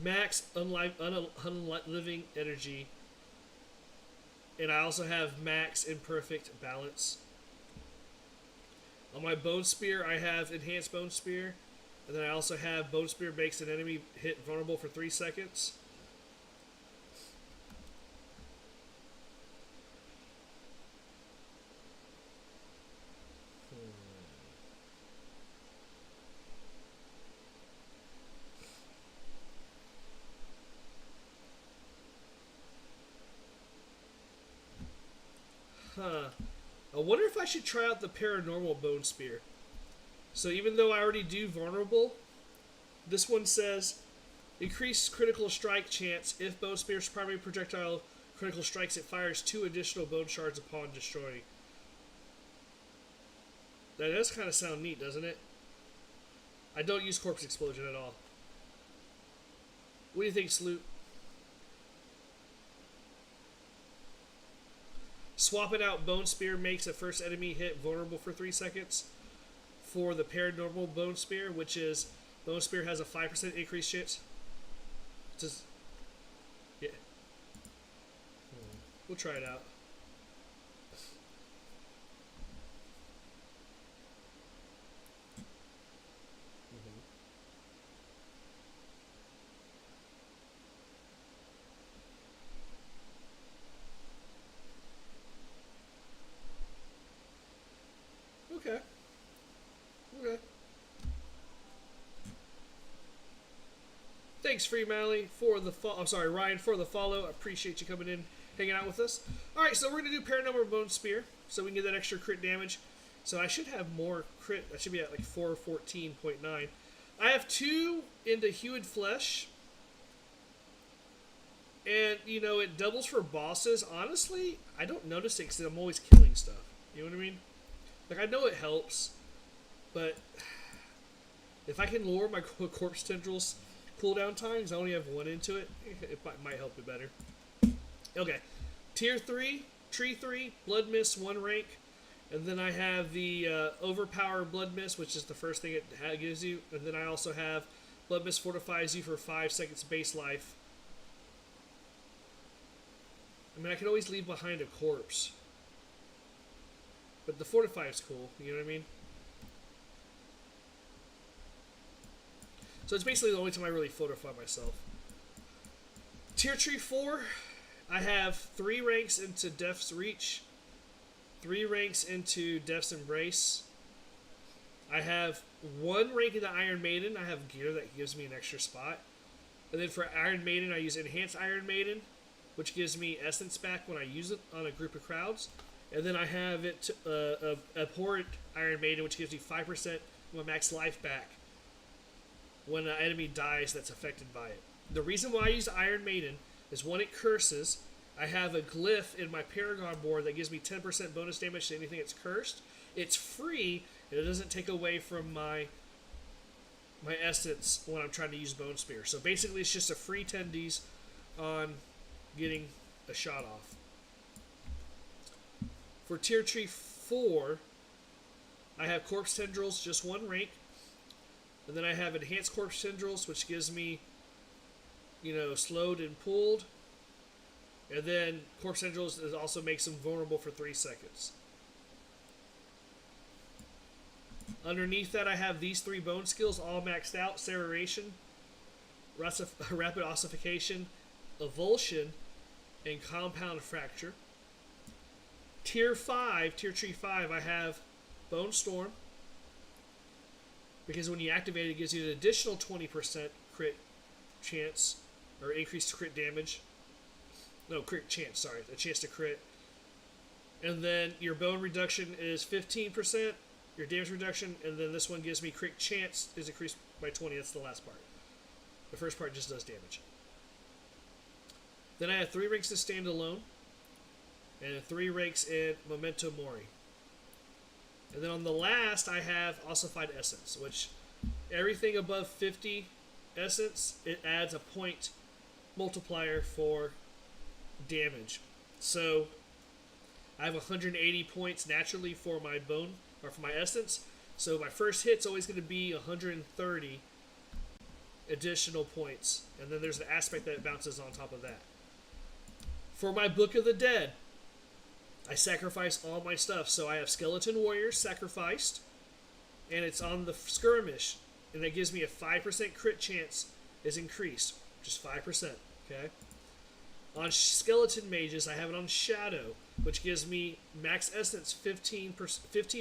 max unliving energy, and I also have max imperfect balance. On my Bone Spear, I have enhanced Bone Spear, and then I also have Bone Spear makes an enemy hit vulnerable for 3 seconds. I wonder if I should try out the paranormal Bone Spear. So even though I already do vulnerable, this one says increase critical strike chance. If Bone Spear's primary projectile critical strikes, it fires 2 additional bone shards upon destroying. That does kind of sound neat, doesn't it? I don't use Corpse Explosion at all. What do you think, Sloot? Swapping out Bone Spear makes a first enemy hit vulnerable for 3 seconds. For the paranormal Bone Spear, which is Bone Spear has a 5% increased chance. Just, yeah. We'll try it out. Okay. Okay. Thanks, Free Mally, for the Ryan, for the follow. I appreciate you coming in, hanging out with us. Alright, so we're going to do Paranormal Bone Spear, so we can get that extra crit damage. So I should have more crit. I should be at like 414.9. I have 2 into Hued Flesh. And, you know, it doubles for bosses. Honestly, I don't notice it because I'm always killing stuff. You know what I mean? Like, I know it helps, but if I can lower my Corpse Tendrils cooldown times, I only have 1 into it, it might help it better. Okay, Tier 3, Tree 3, Blood Mist, 1 rank, and then I have the Overpower Blood Mist, which is the first thing it gives you, and then I also have Blood Mist fortifies you for 5 seconds base life. I mean, I can always leave behind a corpse. But the fortify is cool. You know what I mean? So it's basically the only time I really fortify myself. Tier tree 4, I have 3 ranks into Death's Reach, 3 ranks into Death's Embrace. I have 1 rank into Iron Maiden. I have gear that gives me an extra spot. And then for Iron Maiden, I use Enhanced Iron Maiden, which gives me essence back when I use it on a group of crowds. And then I have it Abhorrent Iron Maiden, which gives me 5% of my max life back when an enemy dies that's affected by it. The reason why I use Iron Maiden is when it curses, I have a glyph in my Paragon board that gives me 10% bonus damage to anything that's cursed. It's free, and it doesn't take away from my essence when I'm trying to use Bone Spear. So basically it's just a free 10Ds on getting a shot off. For Tier Tree 4, I have Corpse Tendrils, just 1 rank. And then I have Enhanced Corpse Tendrils, which gives me, slowed and pulled. And then Corpse Tendrils also makes them vulnerable for 3 seconds. Underneath that, I have these 3 bone skills all maxed out. Cerebration, Rapid Ossification, Avulsion, and Compound Fracture. Tier Tree 5, I have Bone Storm, because when you activate it, it gives you an additional 20% crit chance, or increased crit damage. No, crit chance, sorry. A chance to crit. And then your bone reduction is 15%, your damage reduction, and then this one gives me crit chance is increased by 20. That's the last part. The first part just does damage. Then I have 3 ranks to stand alone, and 3 ranks in Memento Mori. And then on the last, I have Ossified Essence, which everything above 50 essence, it adds a point multiplier for damage. So I have 180 points naturally for my bone, or for my essence. So my first hit's always going to be 130 additional points. And then there's an aspect that bounces on top of that. For my Book of the Dead, I sacrifice all my stuff. So I have Skeleton Warriors sacrificed, and it's on the skirmish, and that gives me a 5% crit chance is increased, just 5%, okay? On Skeleton Mages, I have it on Shadow, which gives me max essence, 15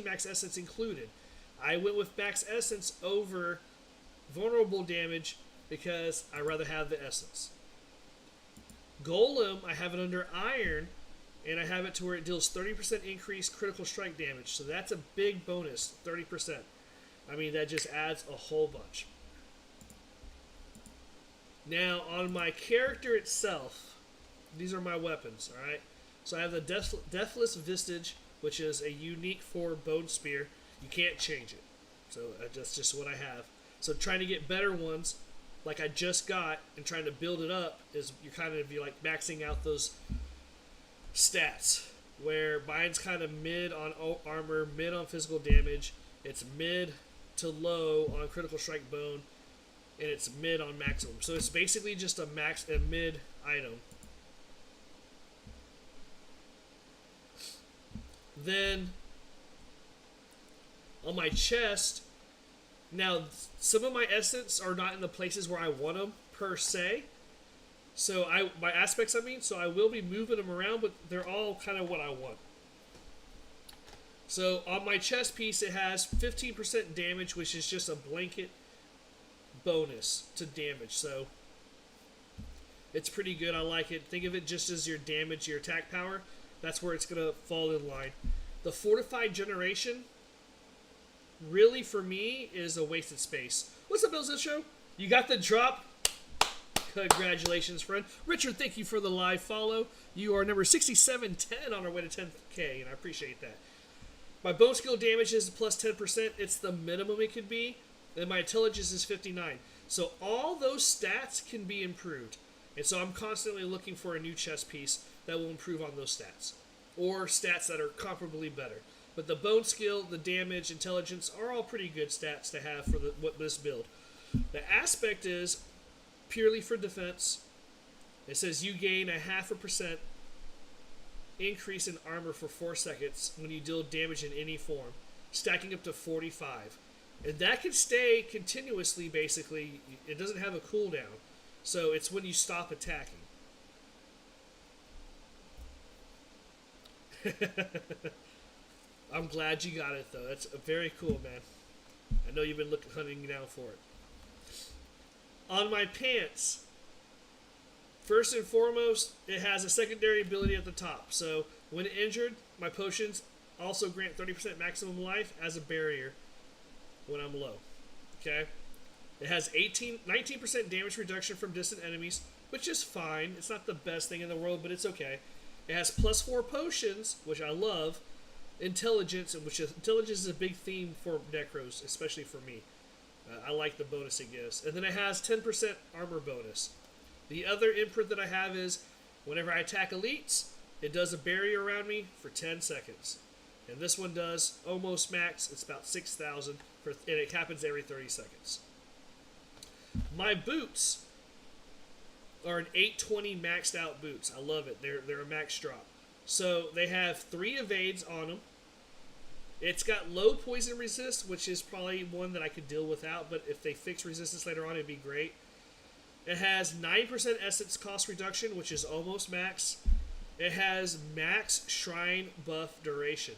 max essence included. I went with max essence over vulnerable damage because I rather have the essence. Golem, I have it under Iron, and I have it to where it deals 30% increased critical strike damage. So that's a big bonus, 30%. I mean, that just adds a whole bunch. Now, on my character itself, these are my weapons, alright? So I have the Deathless Vistage, which is a unique for Bone Spear. You can't change it. So that's just what I have. So trying to get better ones, like I just got, and trying to build it up, is you're like maxing out those stats, where mine's kind of mid on armor, mid on physical damage, it's mid to low on critical strike bone, and it's mid on maximum. So it's basically just a mid item. Then on my chest, now some of my essence are not in the places where I want them per se. So my aspects, so I will be moving them around, but they're all kind of what I want. So on my chest piece, it has 15% damage, which is just a blanket bonus to damage. So it's pretty good. I like it. Think of it just as your damage, your attack power. That's where it's going to fall in line. The Fortified Generation, really for me, is a wasted space. What's up, Bill's Show? You got the drop. Congratulations, friend. Richard, thank you for the live follow. You are number 6710 on our way to 10K, and I appreciate that. My bone skill damage is plus 10%. It's the minimum it could be. And my intelligence is 59. So all those stats can be improved. And so I'm constantly looking for a new chest piece that will improve on those stats. Or stats that are comparably better. But the bone skill, the damage, intelligence are all pretty good stats to have for this build. The aspect is purely for defense. It says you gain a 0.5% increase in armor for 4 seconds when you deal damage in any form, stacking up to 45. And that can stay continuously, basically. It doesn't have a cooldown. So it's when you stop attacking. I'm glad you got it, though. That's very cool, man. I know you've been hunting down for it. On my pants, first and foremost, it has a secondary ability at the top. So when injured, my potions also grant 30% maximum life as a barrier when I'm low. Okay? It has 19% damage reduction from distant enemies, which is fine. It's not the best thing in the world, but it's okay. It has +4 potions, which I love. Intelligence, intelligence is a big theme for Necros, especially for me. I like the bonus it gives. And then it has 10% armor bonus. The other imprint that I have is whenever I attack elites, it does a barrier around me for 10 seconds. And this one does almost max. It's about 6,000, and it happens every 30 seconds. My boots are an 820 maxed out boots. I love it. They're a max drop. So they have 3 evades on them. It's got low poison resist, which is probably one that I could deal without, but if they fix resistance later on, it'd be great. It has 9% essence cost reduction, which is almost max. It has max shrine buff duration.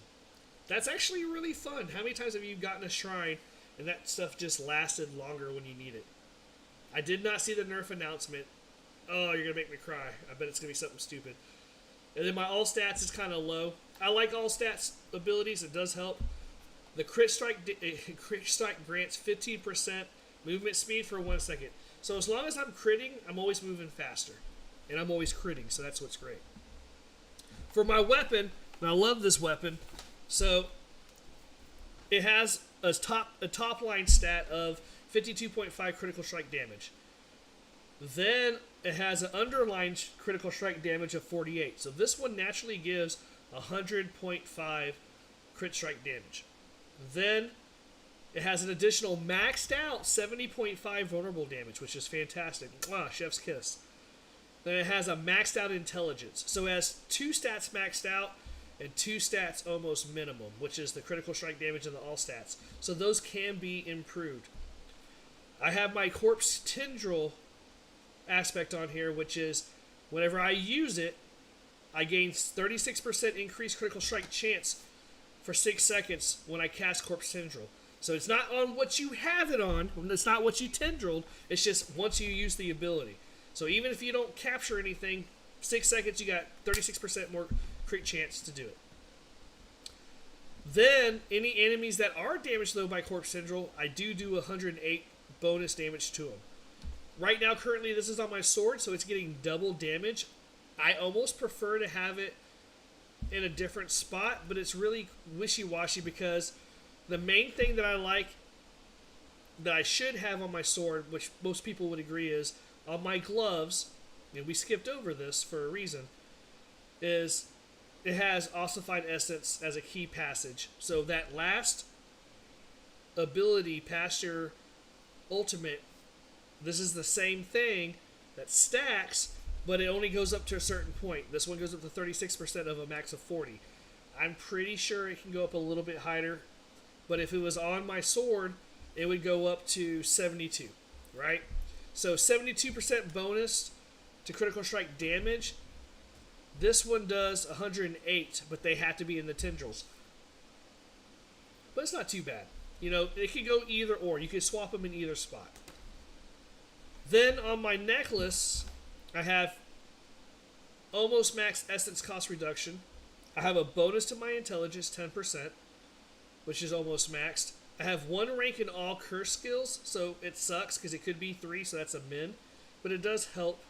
That's actually really fun. How many times have you gotten a shrine and that stuff just lasted longer when you need it? I did not see the nerf announcement. Oh, you're going to make me cry. I bet it's going to be something stupid. And then my all stats is kind of low. I like all stats abilities. It does help. The crit strike grants 15% movement speed for 1 second. So as long as I'm critting, I'm always moving faster. And I'm always critting, so that's what's great. For my weapon, and I love this weapon, so it has a top line stat of 52.5 critical strike damage. Then it has an underlined critical strike damage of 48. So this one naturally gives 100.5 crit strike damage. Then it has an additional maxed out 70.5 vulnerable damage, which is fantastic. Chef's kiss. Then it has a maxed out intelligence. So it has 2 stats maxed out and 2 stats almost minimum, which is the critical strike damage and the all stats. So those can be improved. I have my corpse tendril aspect on here, which is whenever I use it, I gain 36% increased critical strike chance for 6 seconds when I cast Corpse Tendril. So it's not on what you have it on, it's not what you tendrilled, it's just once you use the ability. So even if you don't capture anything, 6 seconds you got 36% more crit chance to do it. Then, any enemies that are damaged though by Corpse Tendril, I do 108 bonus damage to them. Right now, currently, this is on my sword, so it's getting double damage. I almost prefer to have it in a different spot, but it's really wishy-washy because the main thing that I like that I should have on my sword, which most people would agree is on my gloves, and we skipped over this for a reason, is it has Ossified Essence as a key passage. So that last ability past your ultimate, this is the same thing that stacks, but it only goes up to a certain point. This one goes up to 36% of a max of 40. I'm pretty sure it can go up a little bit higher, but if it was on my sword, it would go up to 72, right? So 72% bonus to critical strike damage. This one does 108, but they have to be in the tendrils. But it's not too bad. You know, it could go either or. You could swap them in either spot. Then on my necklace, I have almost max essence cost reduction. I have a bonus to my intelligence, 10%, which is almost maxed. I have 1 rank in all curse skills, so it sucks because it could be 3, so that's a min. But it does help.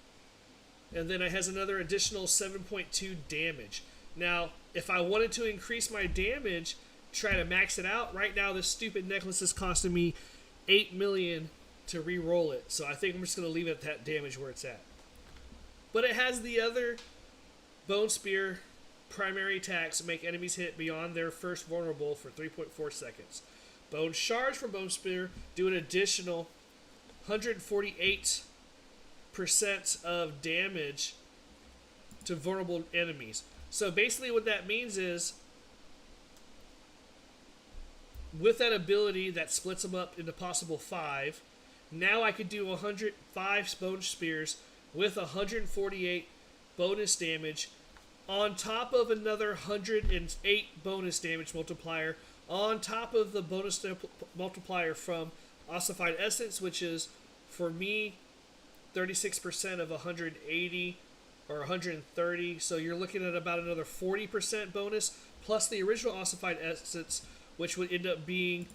And then it has another additional 7.2 damage. Now, if I wanted to increase my damage, try to max it out, right now this stupid necklace is costing me 8 million to re-roll it. So I think I'm just going to leave it at that damage where it's at. But it has the other Bone Spear primary attacks make enemies hit beyond their first vulnerable for 3.4 seconds. Bone Shards from Bone Spear do an additional 148% of damage to vulnerable enemies. So basically what that means is, with that ability that splits them up into possible 5, now I could do 105 bone spears with 148 bonus damage on top of another 108 bonus damage multiplier on top of the bonus multiplier from Ossified Essence, which is, for me, 36% of 180 or 130. So you're looking at about another 40% bonus, plus the original Ossified Essence, which would end up being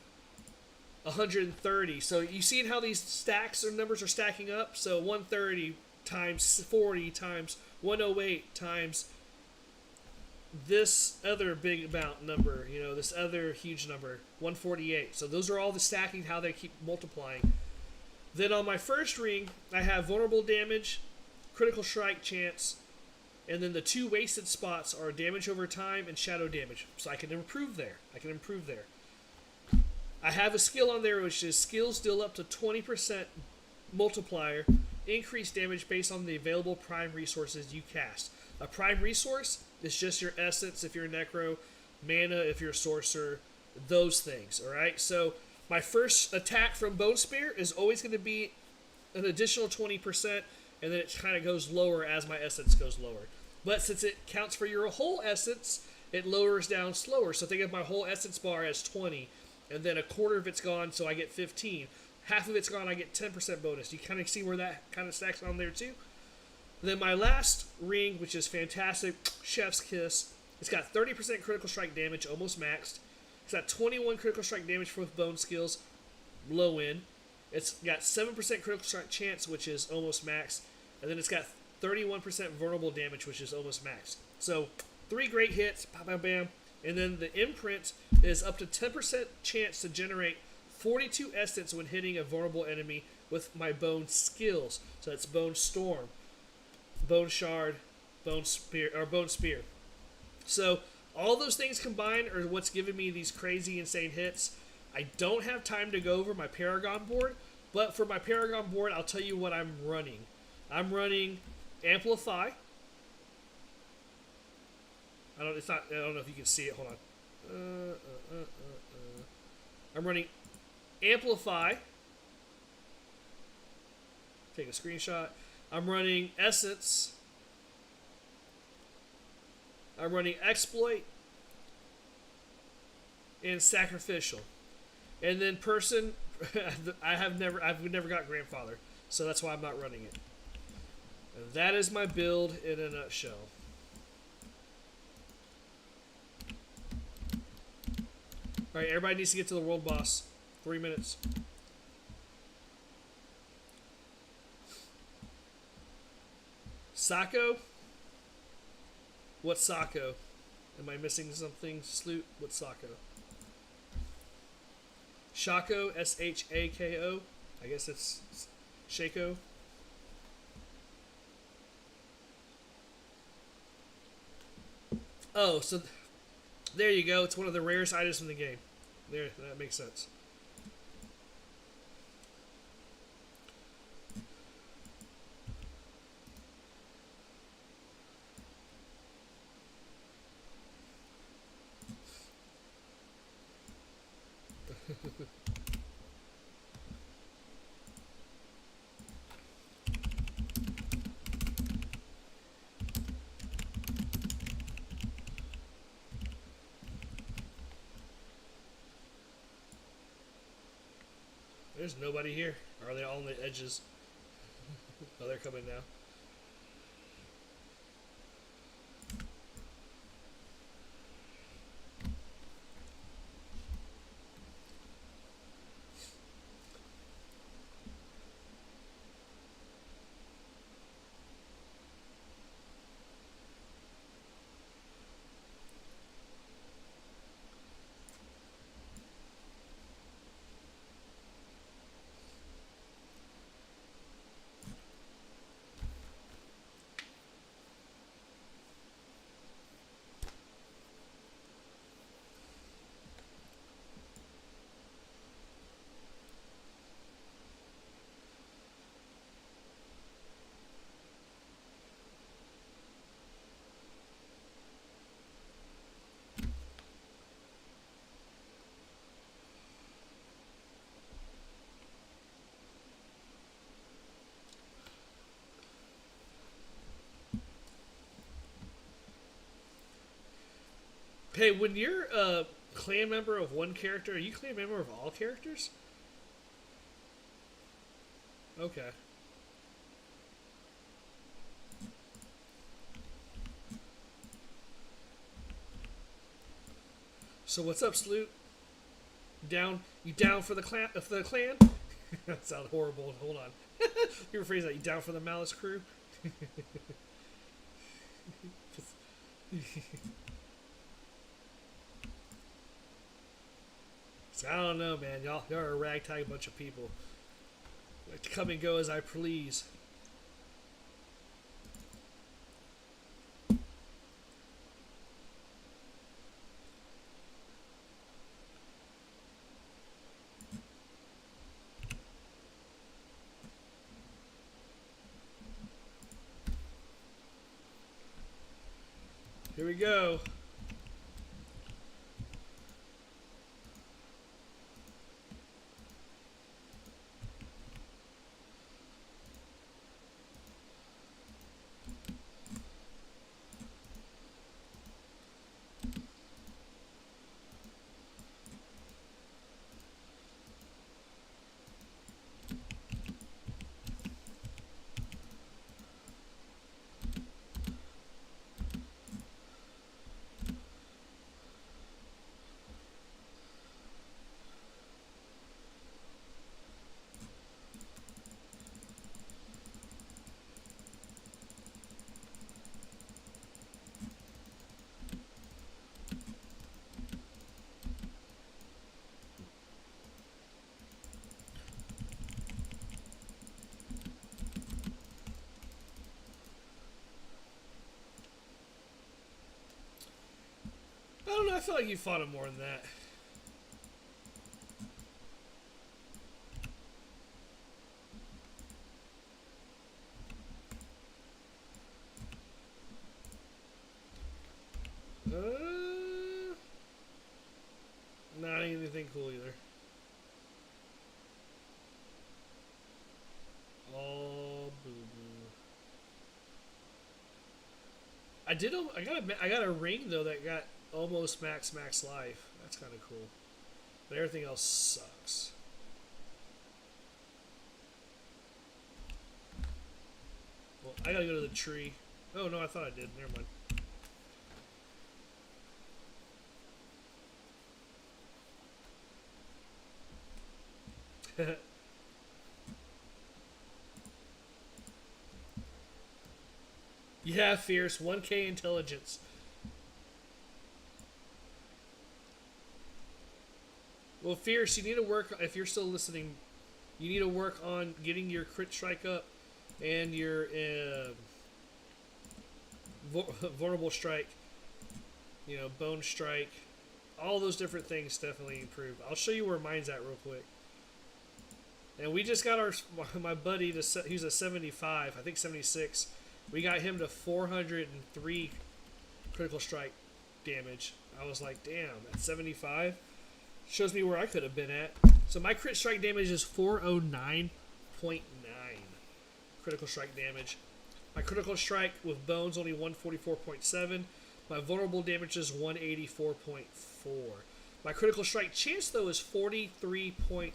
130. So you see how these stacks or numbers are stacking up? So 130 times 40 times 108 times this other big amount number, this other huge number, 148. So those are all the stacking, how they keep multiplying. Then on my first ring, I have vulnerable damage, critical strike chance, and then the 2 wasted spots are damage over time and shadow damage. So I can improve there. I have a skill on there which is skills deal up to 20% multiplier, increased damage based on the available prime resources you cast. A prime resource is just your essence if you're a necro, mana if you're a sorcerer, those things, alright? So my first attack from Bone Spear is always going to be an additional 20%, and then it kind of goes lower as my essence goes lower. But since it counts for your whole essence, it lowers down slower. So think of my whole essence bar as 20, and then a quarter of it's gone, so I get 15. Half of it's gone, I get 10% bonus. You kind of see where that kind of stacks on there too? Then my last ring, which is fantastic, Chef's Kiss. It's got 30% critical strike damage, almost maxed. It's got 21 critical strike damage with bone skills, low end. It's got 7% critical strike chance, which is almost max. And then it's got 31% vulnerable damage, which is almost max. So 3 great hits, bam, bam, bam. And then the imprint is up to 10% chance to generate 42 essence when hitting a vulnerable enemy with my bone skills. So that's Bone Storm, Bone Shard, Bone Spear. So all those things combined are what's giving me these crazy, insane hits. I don't have time to go over my Paragon board, but for my Paragon board, I'll tell you what I'm running. I'm running Amplify. I don't know if you can see it. Hold on. I'm running Amplify. Take a screenshot. I'm running Essence. I'm running Exploit and Sacrificial. And then Person, I've never got Grandfather, so that's why I'm not running it. And that is my build in a nutshell. Alright, everybody needs to get to the world boss. 3 minutes. Sako? What's Sako? Am I missing something? Sloot? What's Sako? Shako? S-H-A-K-O? I guess it's Shako. Oh, so there you go. It's one of the rarest items in the game. There, that makes sense. There's nobody here. Or are they all on the edges? Oh, they're coming now. Hey, when you're a clan member of one character, are you clan member of all characters? Okay. So what's up, Sloot? Down? You down for the clan? For the clan? That sounds horrible. Hold on. You rephrase that. You down for the Malice crew? So I don't know, man. Y'all are a ragtag bunch of people. Like to come and go as I please. Here we go. I don't know. I feel like you fought him more than that. Not anything cool either. Oh, boo boo. I got a ring though that got almost max life. That's kind of cool. But everything else sucks. Well, I gotta go to the tree. Oh no, I thought I did. Never mind. Yeah, fierce. 1K intelligence. Well, fierce. You need to work. If you're still listening, you need to work on getting your crit strike up and your vulnerable strike. You know, bone strike. All those different things definitely improve. I'll show you where mine's at real quick. And we just got my buddy to set. He's a 75. I think 76. We got him to 403 critical strike damage. I was like, damn, at 75? Shows me where I could have been at. So my crit strike damage is 409.9 critical strike damage. My critical strike with bones only 144.7. My vulnerable damage is 184.4. My critical strike chance though is 43.5.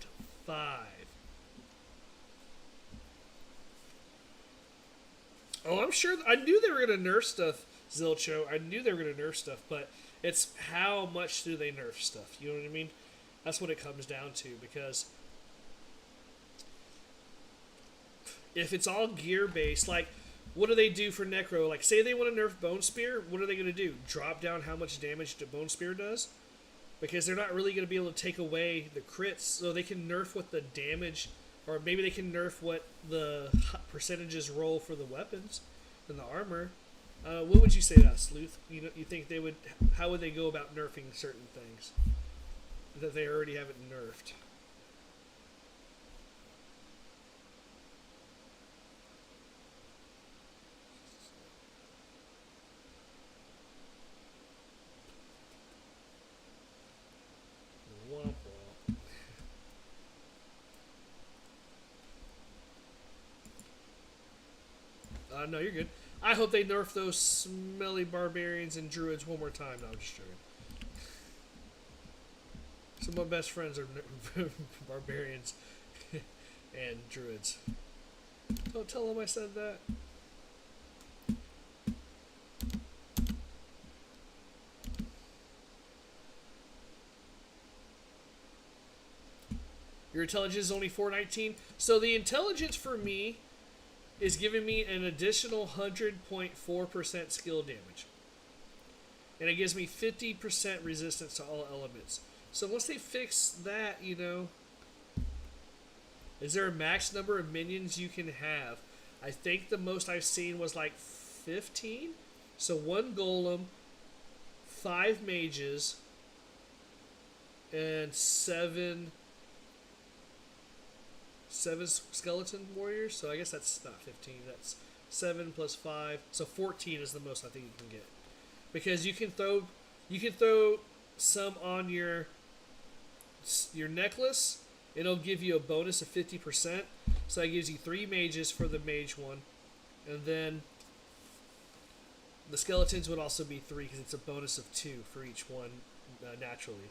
Oh, I'm sure. I knew they were going to nerf stuff, Zilcho. I knew they were going to nerf stuff, but it's how much do they nerf stuff? You know what I mean? That's what it comes down to, because if it's all gear-based, like, what do they do for Necro? Like, say they want to nerf Bone Spear, what are they going to do? Drop down how much damage the Bone Spear does? Because they're not really going to be able to take away the crits, so they can nerf what the damage, or maybe they can nerf what the percentages roll for the weapons and the armor. What would you say to that, Sleuth? You think they would? How would they go about nerfing certain things that they already haven't nerfed? Womp womp. No, you're good. I hope they nerf those smelly barbarians and druids one more time. No, I'm just joking. Some of my best friends are barbarians and druids. Don't tell them I said that. Your intelligence is only 419. So the intelligence for me is giving me an additional 100.4% skill damage. And it gives me 50% resistance to all elements. So once they fix that, you know... Is there a max number of minions you can have? I think the most I've seen was like 15. So 1 golem, 5 mages, and 7 skeleton warriors. So I guess that's not 15. That's 7 plus 5. So 14 is the most I think you can get. Because you can throw some on your necklace. It'll give you a bonus of 50%. So that gives you 3 mages for the mage one. And then the skeletons would also be 3 because it's a bonus of 2 for each one naturally.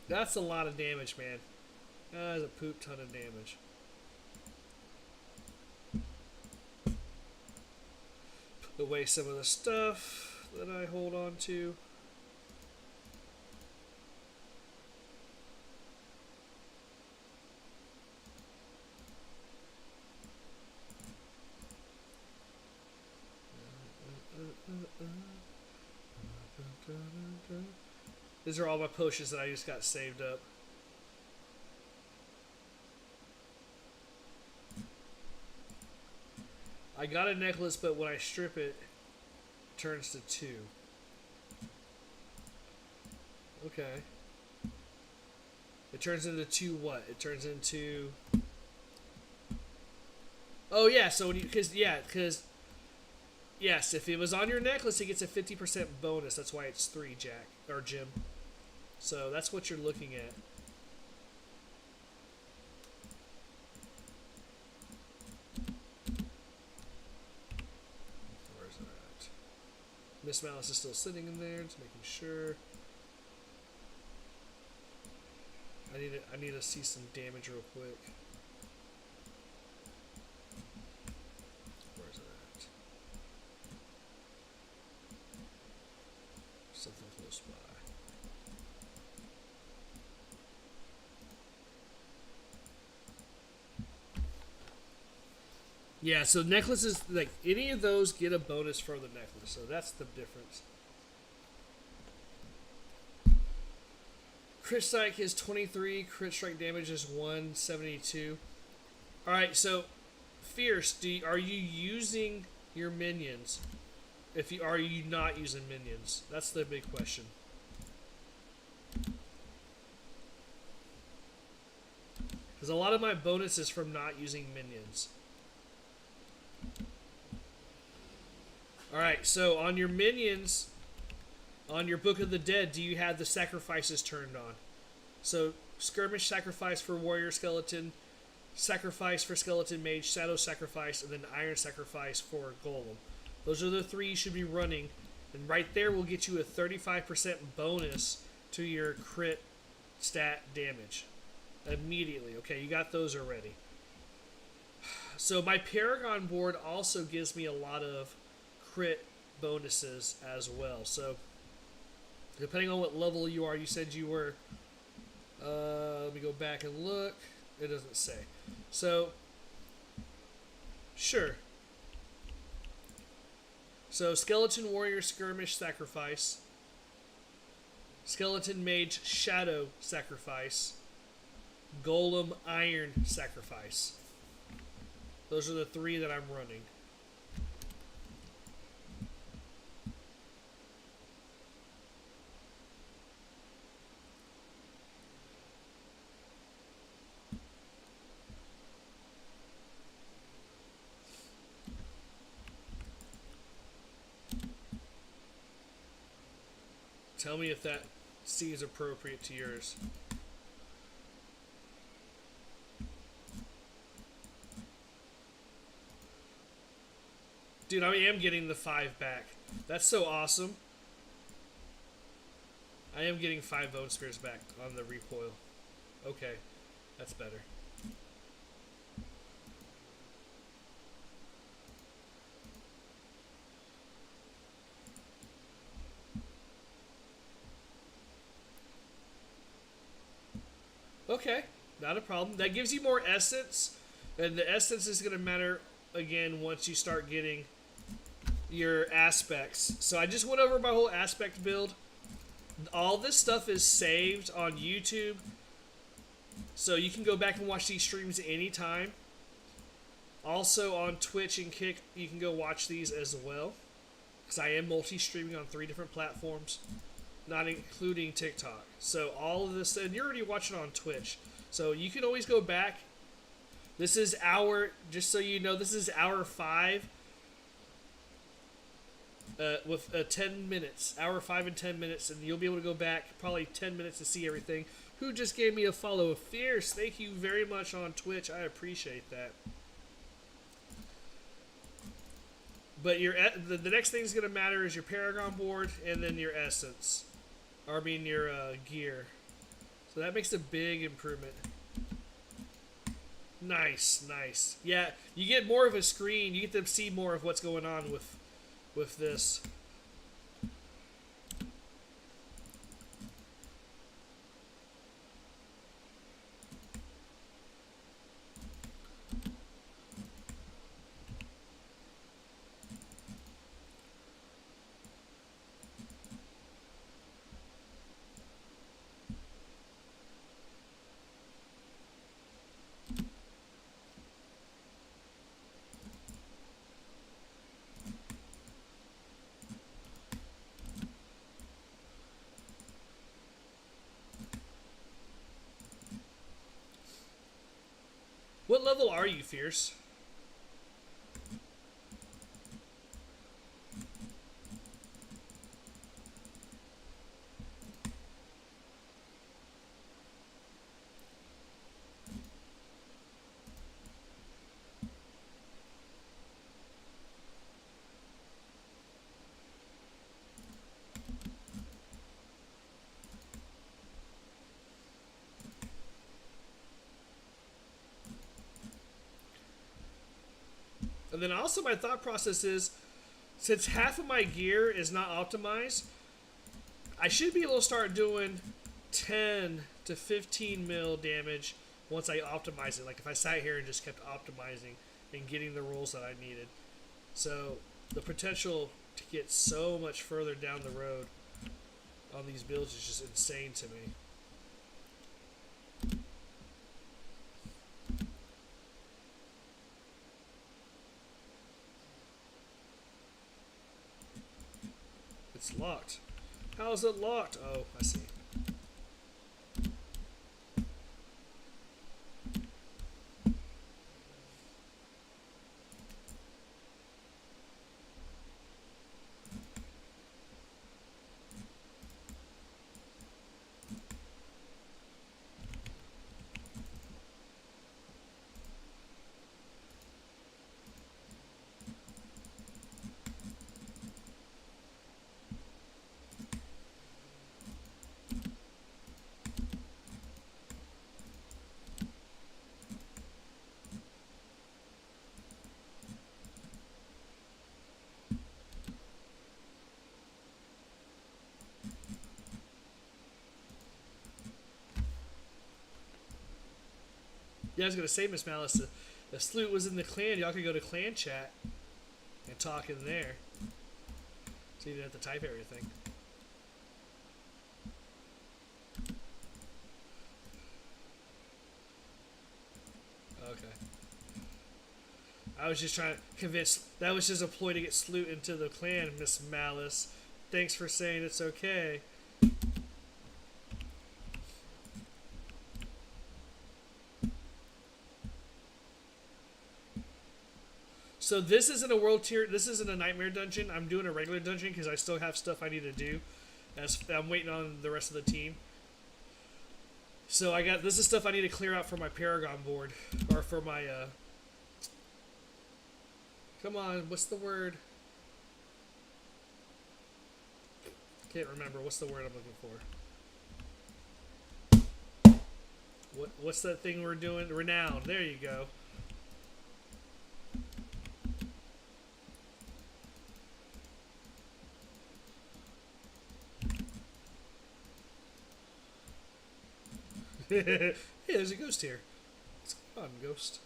That's a lot of damage, man. That's a poop ton of damage. Put away some of the stuff that I hold on to. These are all my potions that I just got saved up. I got a necklace, but when I strip it, it turns to 2. Okay. It turns into 2 what? It turns into... Oh yeah, so when you... Because yes, if it was on your necklace, it gets a 50% bonus. That's why it's 3, Jack. Or Jim. So that's what you're looking at. Where's that? Miss Malice is still sitting in there, just making sure. I need to see some damage real quick. Where's it at? Something close by. Yeah, so necklaces, like, any of those get a bonus for the necklace, so that's the difference. Crit strike is 23, crit strike damage is 172. Alright, so, Fierce, are you using your minions? Are you not using minions? That's the big question. Because a lot of my bonus is from not using minions. Alright, so on your minions, on your Book of the Dead, do you have the sacrifices turned on? So, skirmish sacrifice for warrior skeleton, sacrifice for skeleton mage, shadow sacrifice, and then iron sacrifice for golem. Those are the 3 you should be running, and right there will get you a 35% bonus to your crit stat damage. Immediately, okay, you got those already. So my Paragon board also gives me a lot of crit bonuses as well. So depending on what level you are, you said you were, let me go back and look. It doesn't say. So, sure. So Skeleton Warrior Skirmish Sacrifice, Skeleton Mage Shadow Sacrifice, Golem Iron Sacrifice. Those are the 3 that I'm running. Tell me if that seems appropriate to yours. Dude, I am getting the 5 back. That's so awesome. I am getting 5 bone spears back on the recoil. Okay, that's better. Okay, not a problem. That gives you more essence, and the essence is going to matter again once you start getting your aspects. So I just went over my whole aspect build. All this stuff is saved on YouTube, so you can go back and watch these streams anytime. Also on Twitch and Kick, you can go watch these as well, because I am multi-streaming on 3 different platforms, not including TikTok. So all of this, and you're already watching on Twitch, so you can always go back. This is just so you know, this is hour 5 with 10 minutes. Hour 5 and 10 minutes, and you'll be able to go back probably 10 minutes to see everything. Who just gave me a follow? Fierce, thank you very much on Twitch. I appreciate that. But the next thing that's going to matter is your Paragon board and then your essence. Or I mean your gear. So that makes a big improvement. Nice, nice. Yeah, you get more of a screen. You get to see more of what's going on with this. What level are you, Fierce? And then also my thought process is, since half of my gear is not optimized, I should be able to start doing 10 to 15 mil damage once I optimize it. Like if I sat here and just kept optimizing and getting the rolls that I needed. So the potential to get so much further down the road on these builds is just insane to me. It's locked. How is it locked? Oh, I see. Yeah, I was gonna say, Miss Malice, if Sloot was in the clan, y'all could go to clan chat and talk in there. So you didn't have to type everything. Okay. I was just trying to convince. That was just a ploy to get Sloot into the clan, Miss Malice. Thanks for saying it's okay. So this isn't a world tier. This isn't a nightmare dungeon. I'm doing a regular dungeon because I still have stuff I need to do. As I'm waiting on the rest of the team. So this is stuff I need to clear out for my Paragon board, or for my come on, what's the word? Can't remember. What's the word I'm looking for? What's that thing we're doing? Renowned. There you go. Hey, there's a ghost here. What's going on, ghost?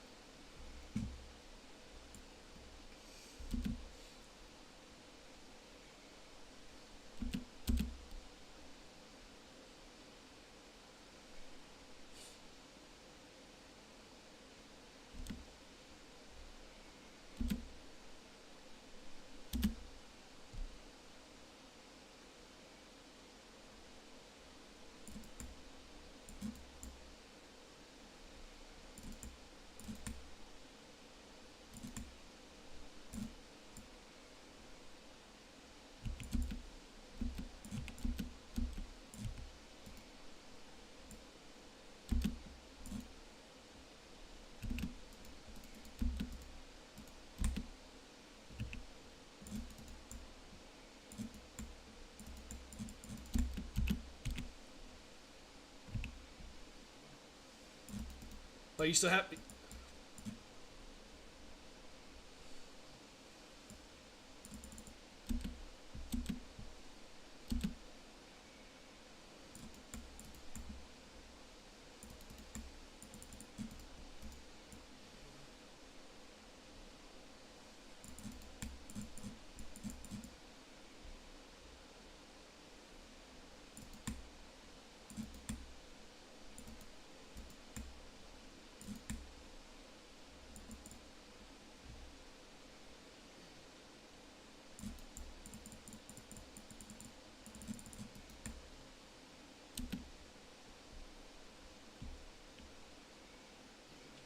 Oh, you still have?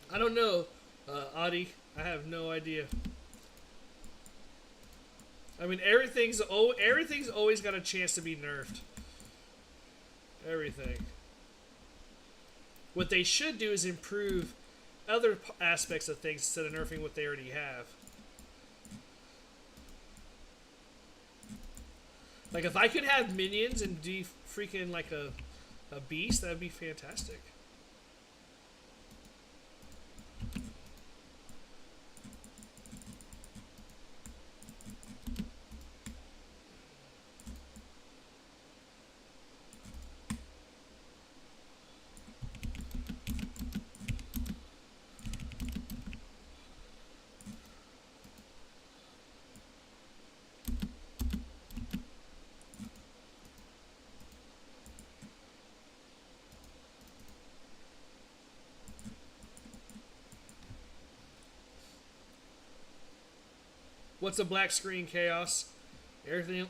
I don't know, Adi. I have no idea. I mean, everything's always got a chance to be nerfed. Everything. What they should do is improve other aspects of things instead of nerfing what they already have. Like, if I could have minions and be freaking like a beast, that'd be fantastic. What's a black screen, Chaos? Everything.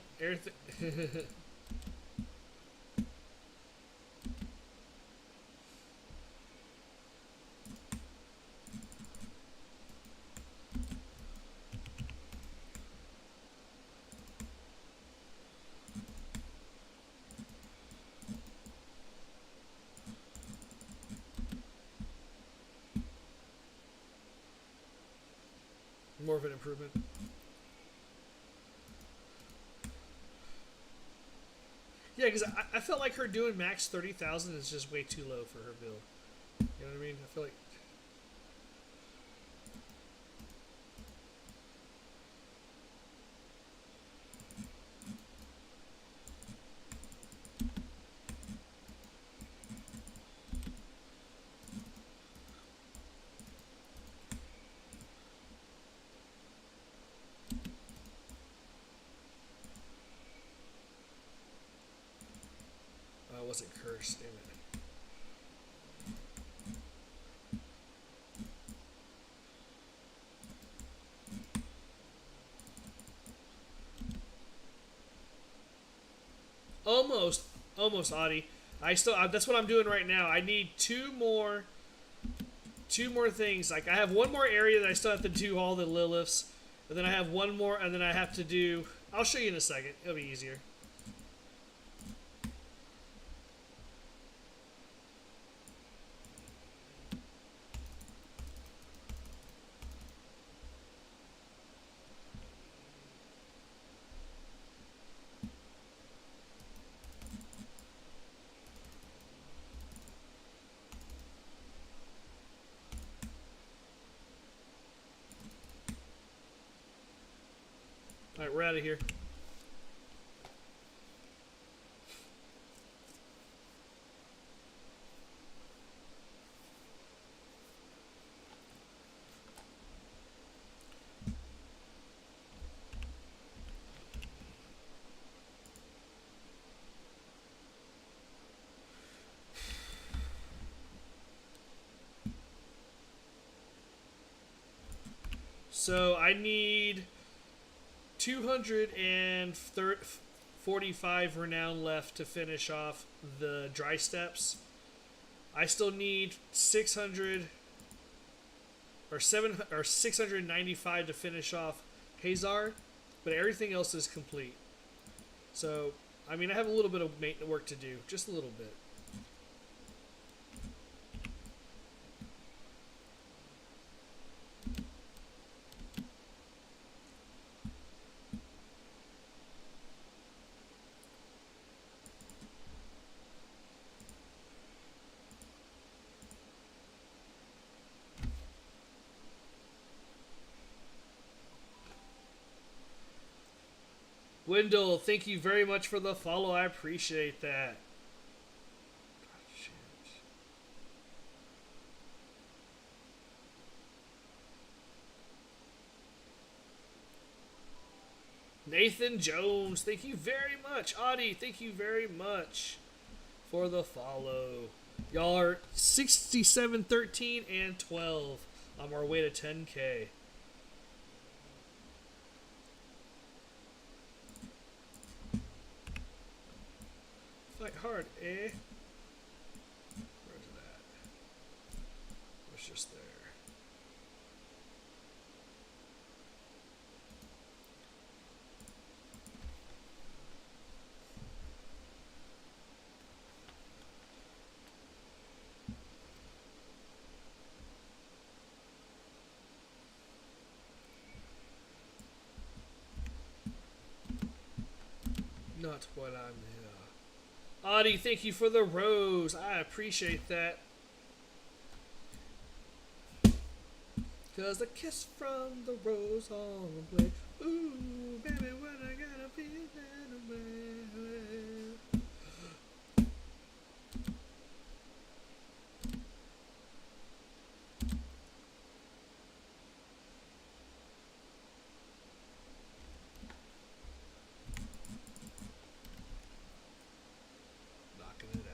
More of an improvement. Yeah, because I felt like her doing max 30,000 is just way too low for her build. You know what I mean? I feel like. Wasn't cursed, damn it. Almost, Adi. That's what I'm doing right now. I need two more things. Like, I have one more area that I still have to do all the Liliths, and then I have one more, and then I have to do. I'll show you in a second. It'll be easier. we're out of here. So I need 245 renown left to finish off the dry steps. I still need 600 or 695 to finish off Hazar, but everything else is complete. So, I mean, I have a little bit of maintenance work to do, just a little bit. Wendell, thank you very much for the follow. I appreciate that. Nathan Jones, thank you very much. Audie, thank you very much for the follow. Y'all are 67, 13, and 12 on our way to 10K. Fight hard, eh? Where's it at? It's just there. Not what I'm here. Audie, thank you for the rose. I appreciate that. Cause a kiss from the rose on the way. Ooh, baby, what I gotta be that way. Knocking it out.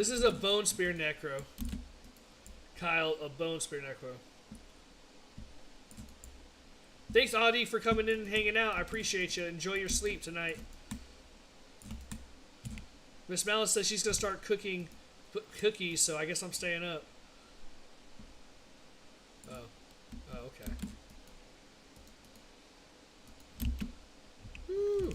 This is a bone spear necro. Kyle, a bone spear necro. Thanks, Audie, for coming in and hanging out. I appreciate you. Enjoy your sleep tonight. Miss Malice says she's going to start cooking cookies, so I guess I'm staying up. Oh. Oh, okay. Woo.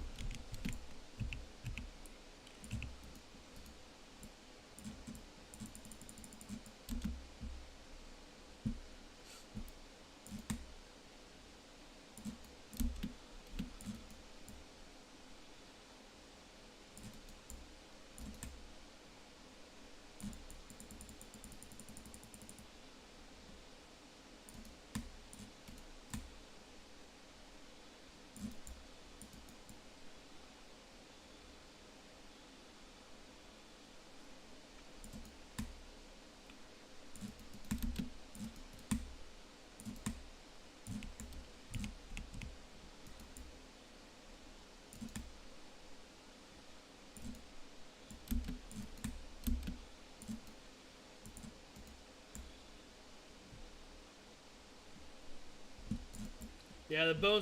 Yeah, the bone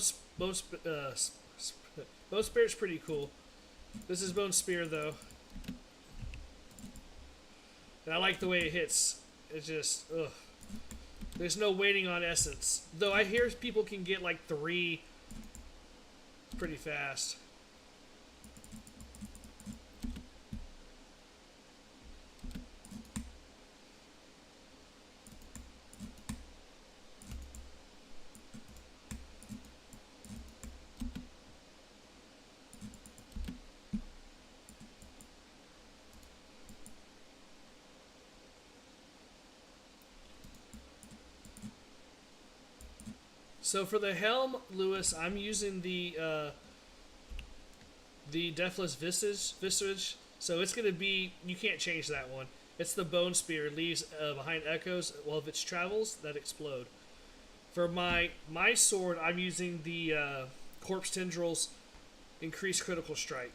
spear's pretty cool. This is bone spear though, and I like the way it hits. It's just ugh. There's no waiting on essence. Though I hear people can get like 3 pretty fast. So for the helm, Lewis, I'm using the Deathless Visage. So it's going to be, you can't change that one. It's the Bone Spear. It leaves behind echoes. Well, if it travels, that explode. For my sword, I'm using the Corpse Tendrils Increased Critical Strike.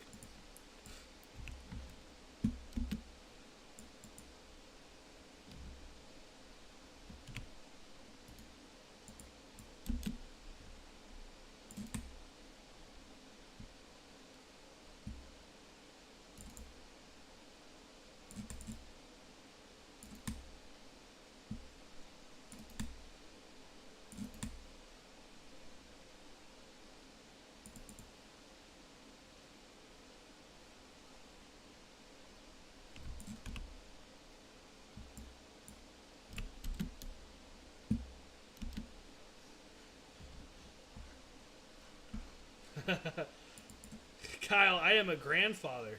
Kyle, I am a grandfather.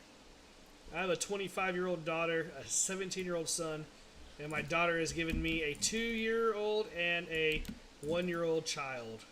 I have a 25-year-old daughter, a 17-year-old son, and my daughter has given me a 2-year-old and a 1-year-old child.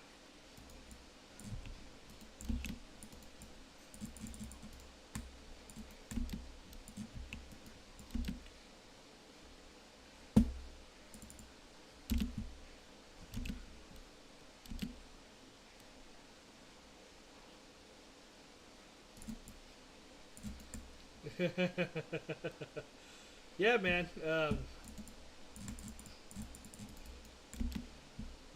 Yeah, man.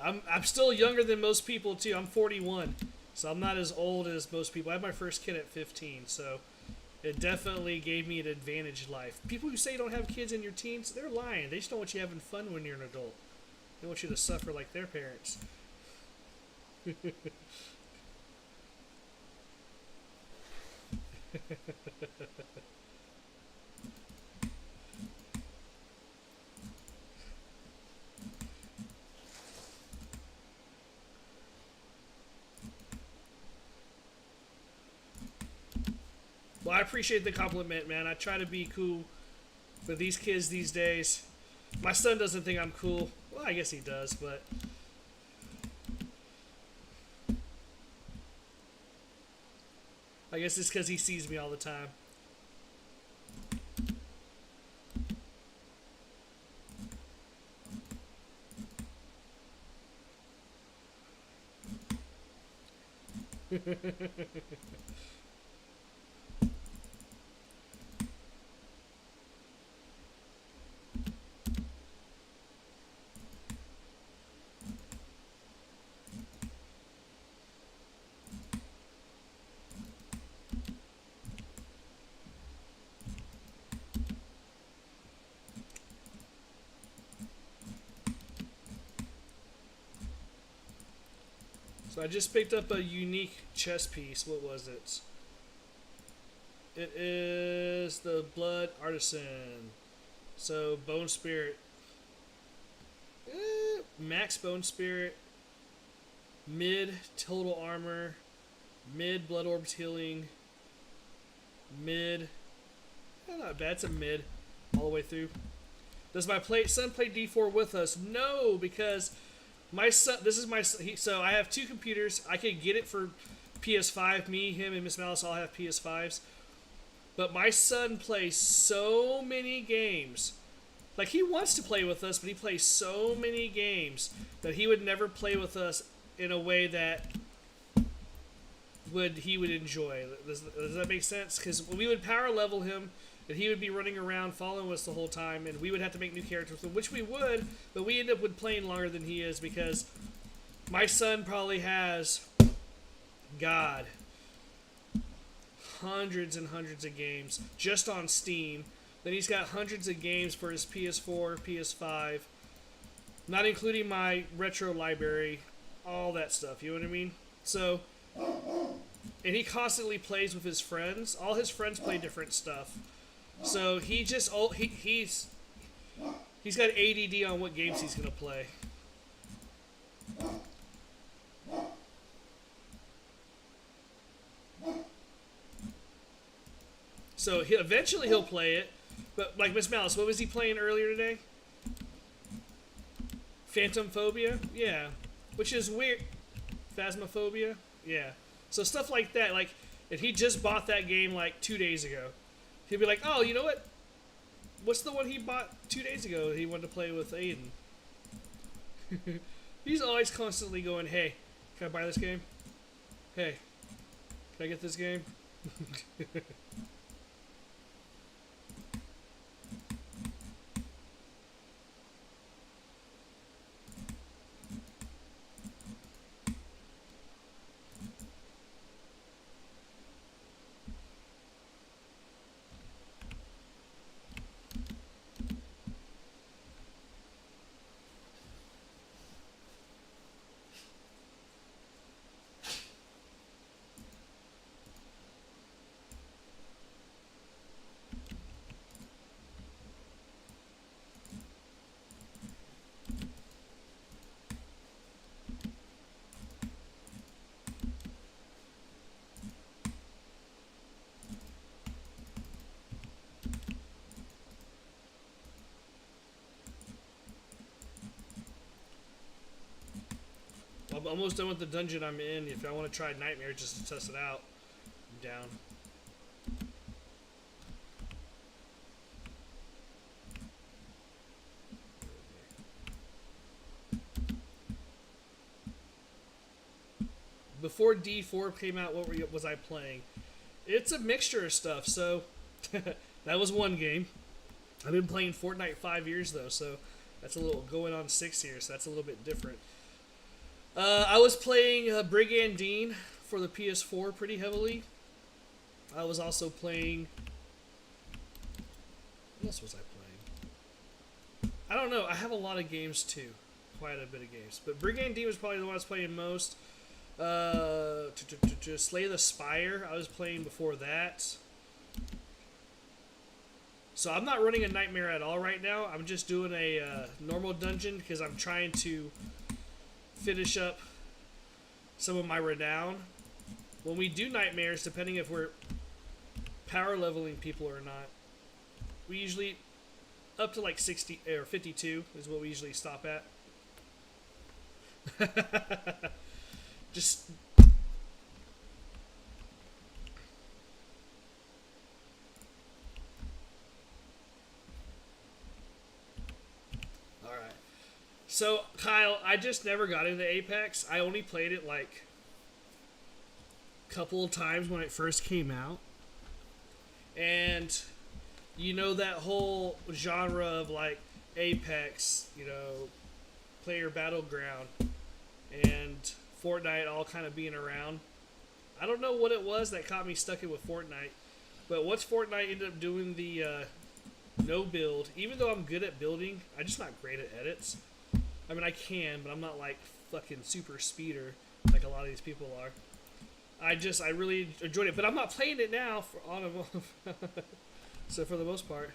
I'm still younger than most people too. I'm 41, so I'm not as old as most people. I had my first kid at 15, so it definitely gave me an advantage in life. People who say you don't have kids in your teens, they're lying. They just don't want you having fun when you're an adult. They want you to suffer like their parents. Well, I appreciate the compliment, man. I try to be cool for these kids these days. My son doesn't think I'm cool. Well, I guess he does, but I guess it's because he sees me all the time. So I just picked up a unique chess piece. What was it? It is the Blood Artisan. So Bone Spirit. Max Bone Spirit. Mid Total Armor. Mid Blood Orbs Healing. Mid. Not bad. It's a mid. All the way through. Does my son play D4 with us? No, because my son. This is my. So I have two computers. I could get it for PS5. Me, him, and Miss Malice all have PS5s. But my son plays so many games. Like, he wants to play with us, but he plays so many games that he would never play with us in a way that he would enjoy. Does that make sense? Because we would power level him, and he would be running around following us the whole time, and we would have to make new characters with him, which we would, but we end up with playing longer than he is because my son probably has, God, hundreds and hundreds of games just on Steam. Then he's got hundreds of games for his PS4, PS5, not including my retro library, all that stuff, you know what I mean? So, and he constantly plays with his friends. All his friends play different stuff. So he just, he's got ADD on what games he's going to play. So eventually he'll play it, but like Miss Malice, what was he playing earlier today? Phantom Phobia? Yeah. Which is weird. Phasmophobia? Yeah. So stuff like that, like, if he just bought that game like 2 days ago, he'd be like, oh, you know what? What's the one he bought 2 days ago he wanted to play with Aiden? He's always constantly going, hey, can I buy this game? Hey, can I get this game? I'm almost done with the dungeon I'm in. If I want to try Nightmare just to test it out, I'm down. Before D4 came out, what was I playing? It's a mixture of stuff. So that was one game. I've been playing Fortnite 5 years though, so that's a little going on 6 years. So that's a little bit different. I was playing Brigandine for the PS4 pretty heavily. I was also playing... What else was I playing? I don't know. I have a lot of games too. Quite a bit of games. But Brigandine was probably the one I was playing most. Slay the Spire I was playing before that. So I'm not running a Nightmare at all right now. I'm just doing a normal dungeon because I'm trying to finish up some of my renown. When we do Nightmares, depending if we're power leveling people or not, we usually up to like 60 or 52 is what we usually stop at. Just all right. So Kyle, I just never got into Apex. I only played it like a couple of times when it first came out, and you know that whole genre of like Apex, you know, player battleground, and Fortnite all kind of being around. I don't know what it was that caught me stuck in with Fortnite, but once Fortnite ended up doing the no build, even though I'm good at building, I'm just not great at edits. I mean, I can, but I'm not like fucking super speeder. like a lot of these people are. I really enjoyed it, but I'm not playing it now for on and off. So for the most part.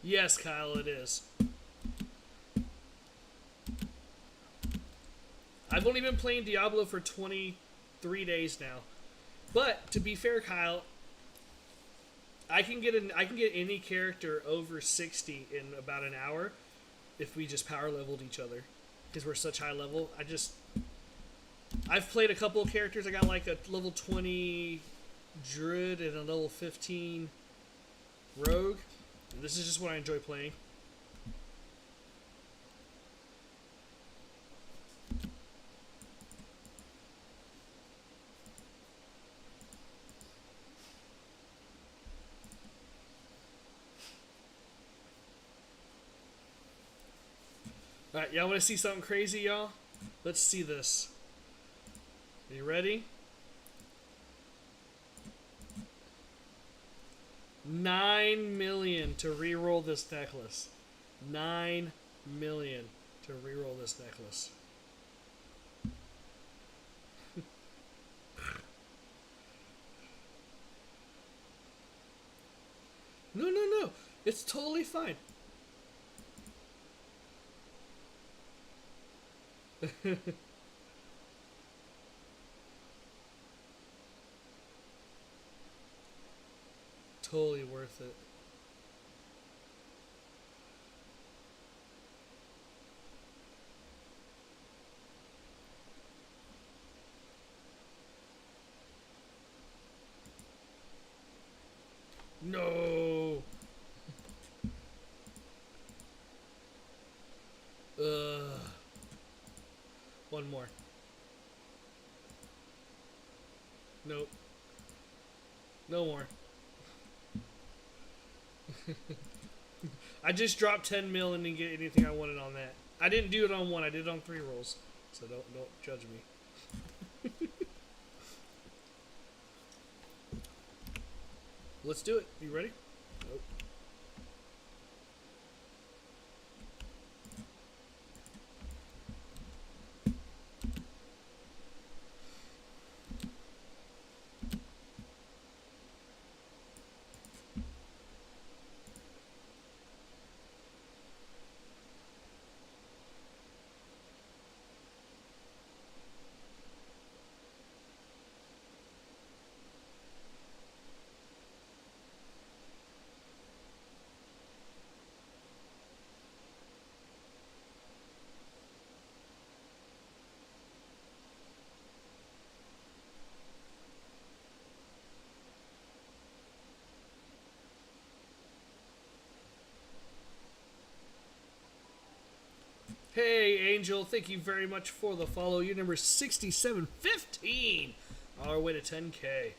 Yes, Kyle, it is. I've only been playing Diablo for 23 days now. But to be fair, Kyle, I can get any character over 60 in about an hour if we just power leveled each other because we're such high level. I've played a couple of characters. I got like a level 20 druid and a level 15 rogue. And this is just what I enjoy playing. Alright, y'all want to see something crazy, y'all? Let's see this. Are you ready? 9 million to reroll this necklace. 9 million to reroll this necklace. No. It's totally fine. Totally worth it. No. One more. Nope. No more. I just dropped 10 mil and didn't get anything I wanted on that. I didn't do it on one. I did it on 3 rolls. So don't judge me. Let's do it. You ready? Nope. Hey, Angel, thank you very much for the follow. You're number 6715 on our way to 10K.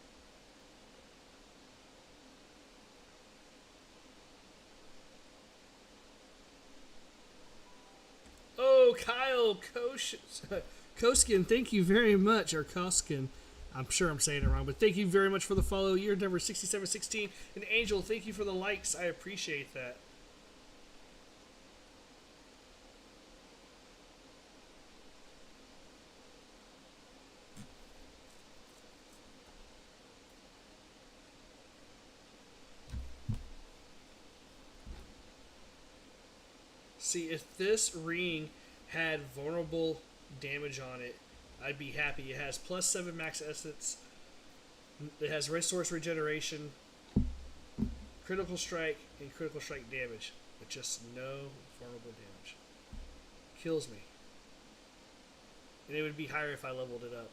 Oh, Kyle Koskin, thank you very much. Or Koskin. I'm sure I'm saying it wrong, but thank you very much for the follow. You're number 6716. And Angel, thank you for the likes. I appreciate that. See, if this ring had vulnerable damage on it, I'd be happy. It has plus 7 max essence. It has resource regeneration, critical strike, and critical strike damage. But just no vulnerable damage. Kills me. And it would be higher if I leveled it up.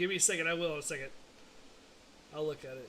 Give me a second. I will in a second. I'll look at it.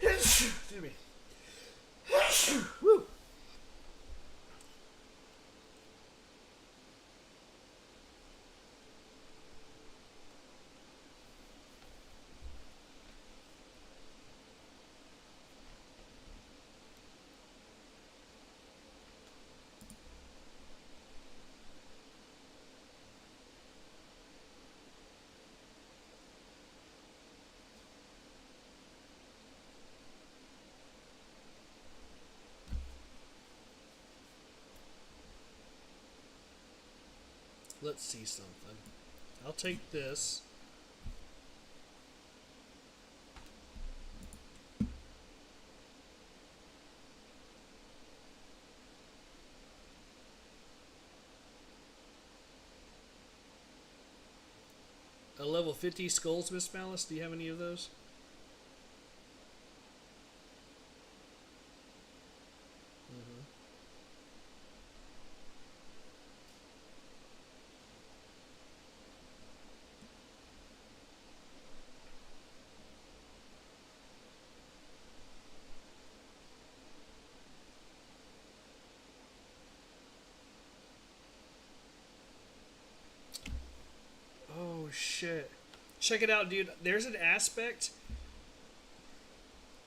Excuse me. Woo. Let's see something. I'll take this. A level 50 skulls, Miss Malice. Do you have any of those? Oh shit. Check it out, dude. There's an aspect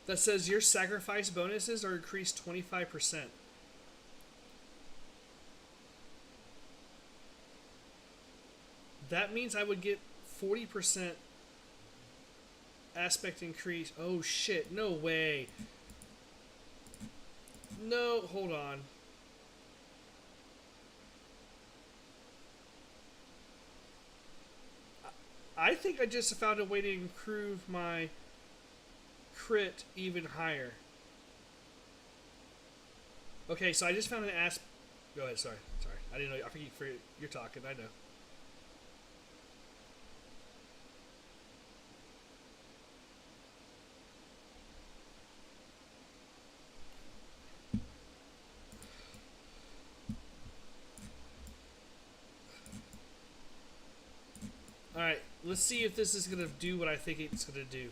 that says your sacrifice bonuses are increased 25%. That means I would get 40% aspect increase. Oh shit, no way. No, hold on. I think I just found a way to improve my crit even higher. Okay, so I just found an Go ahead, sorry. I didn't know. I forget you're talking, I know. Alright, let's see if this is going to do what I think it's going to do.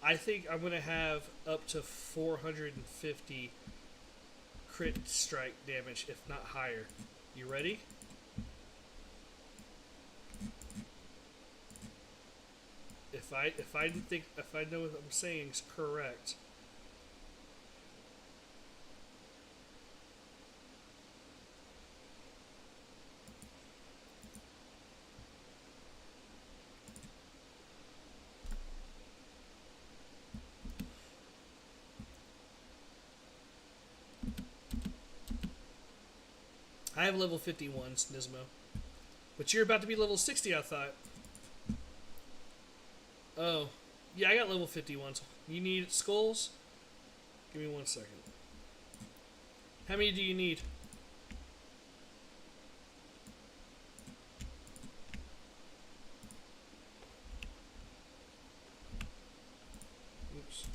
I think I'm going to have up to 450 crit strike damage, if not higher. You ready? If I know what I'm saying is correct. I have level 51s, Nismo. But you're about to be level 60, I thought. Oh. Yeah, I got level 51s. You need skulls? Give me 1 second. How many do you need? Oops.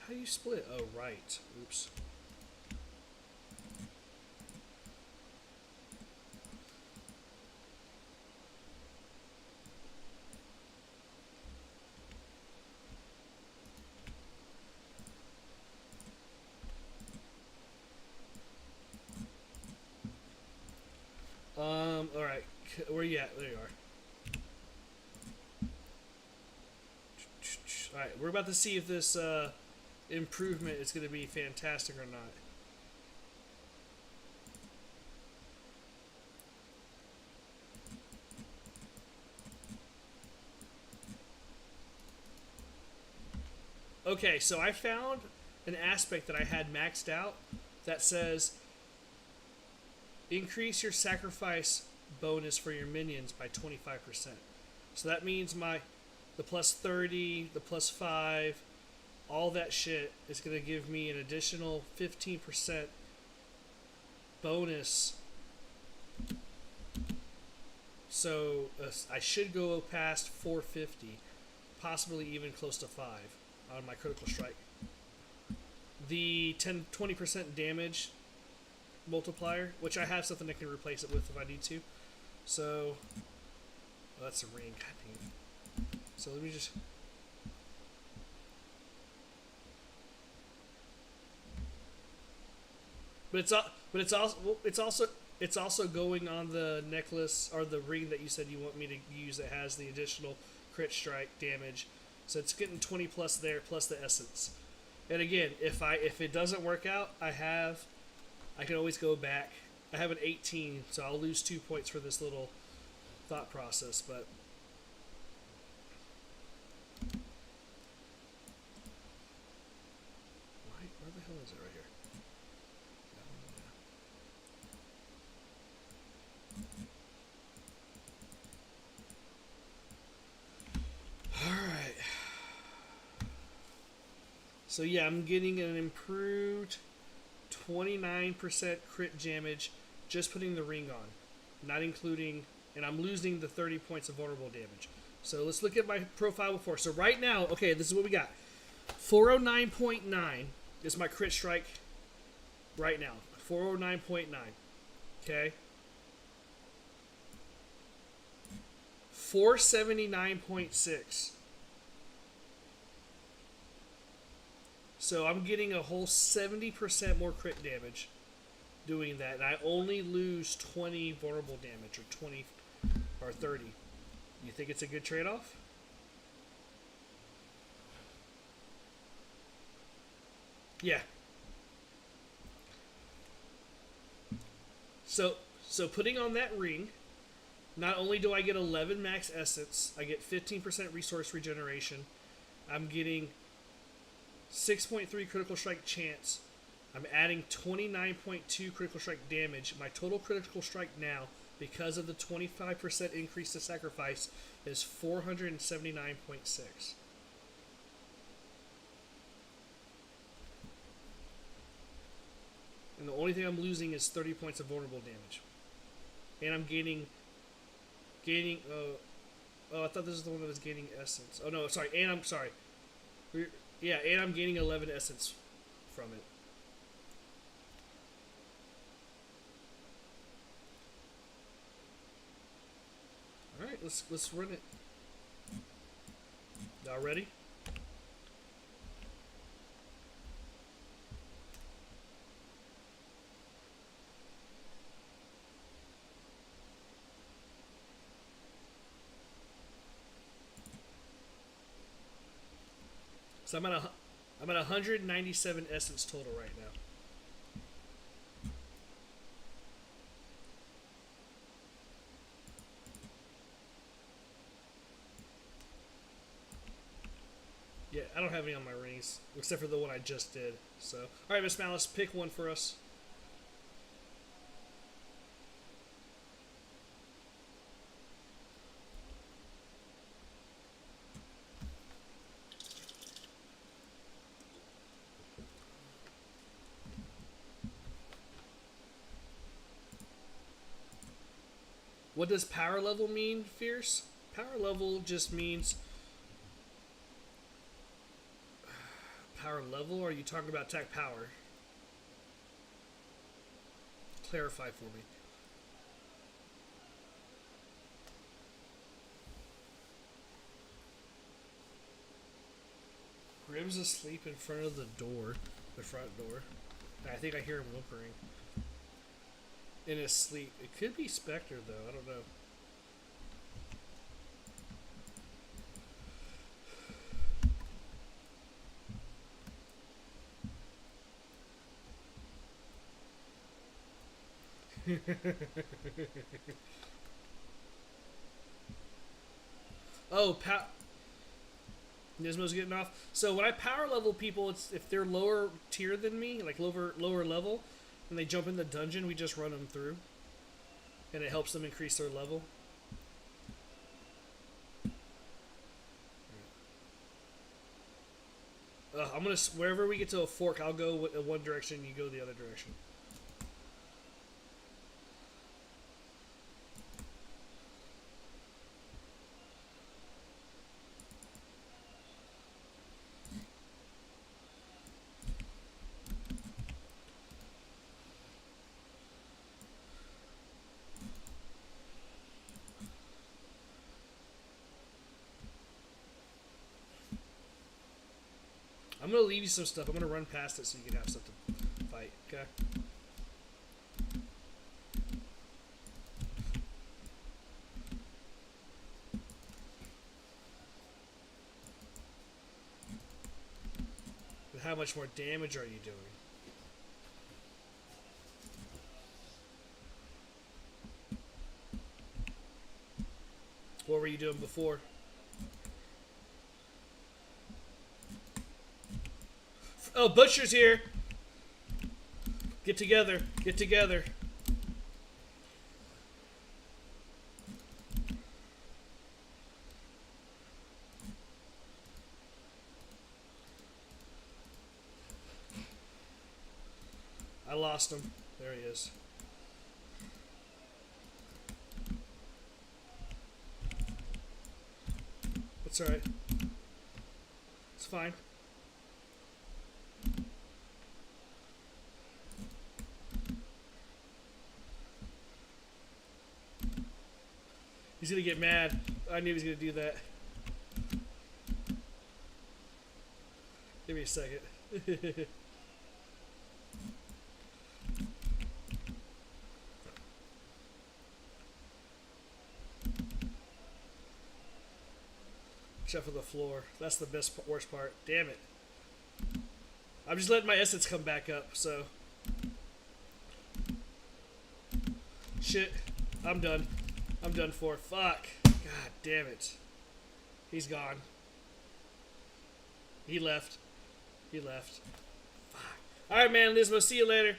How do you split? Oh, right. Oops. Alright. Where you at? There you are. Alright, we're about to see if this improvement is going to be fantastic or not. Okay, so I found an aspect that I had maxed out that says increase your sacrifice bonus for your minions by 25%. So that means the plus 30, the plus 5, all that shit is going to give me an additional 15% bonus. So I should go past 450, possibly even close to 5 on my critical strike. The 20% damage multiplier, which I have something I can replace it with if I need to. So, that's a ring. God damn. So let me just. But it's also going on the necklace or the ring that you said you want me to use that has the additional crit strike damage. So it's getting 20 plus there plus the essence. And again, if it doesn't work out, I can always go back. I have an 18, so I'll lose 2 points for this little thought process, but where the hell is it right here? Alright. So yeah, I'm getting an improved 29% crit damage just putting the ring on. Not including, and I'm losing the 30 points of vulnerable damage. So let's look at my profile before. So right now, okay, this is what we got. 409.9 is my crit strike right now. 409.9. Okay. 479.6. So I'm getting a whole 70% more crit damage doing that. And I only lose 20 vulnerable damage, or 20 or 30. You think it's a good trade-off? Yeah. So putting on that ring, not only do I get 11 max essence, I get 15% resource regeneration. I'm getting 6.3 critical strike chance. I'm adding 29.2 critical strike damage. My total critical strike now, because of the 25% increase to sacrifice, is 479.6. And the only thing I'm losing is 30 points of vulnerable damage. And I'm gaining, I thought this was the one that was gaining essence. Oh no, sorry, and I'm sorry. Yeah, and I'm gaining 11 essence from it. Alright, let's run it. Y'all ready? So I'm at 197 essence total right now. Yeah, I don't have any on my rings, except for the one I just did. So, all right, Miss Malice, pick one for us. What does power level mean, Fierce? Power level just means... Power level, or are you talking about attack power? Clarify for me. Grim's asleep in front of the door. The front door. I think I hear him whimpering. In his sleep. It could be Spectre, though. I don't know. Oh, Nismo's getting off. So when I power level people, it's if they're lower tier than me, like lower level, and they jump in the dungeon, we just run them through, and it helps them increase their level. I'm gonna wherever we get to a fork, I'll go in one direction, you go the other direction. I'm gonna leave you some stuff. I'm gonna run past it so you can have stuff to fight. Okay. But how much more damage are you doing? What were you doing before? Oh, Butcher's here. Get together. Get together. I lost him. There he is. It's alright. It's fine. He's gonna get mad. I knew he was gonna do that. Give me a second. Except for the floor. That's the worst part. Damn it. I'm just letting my essence come back up, so. Shit. I'm done. I'm done for. Fuck. God damn it. He's gone. He left. He left. Fuck. Alright, man, Lismo, see you later.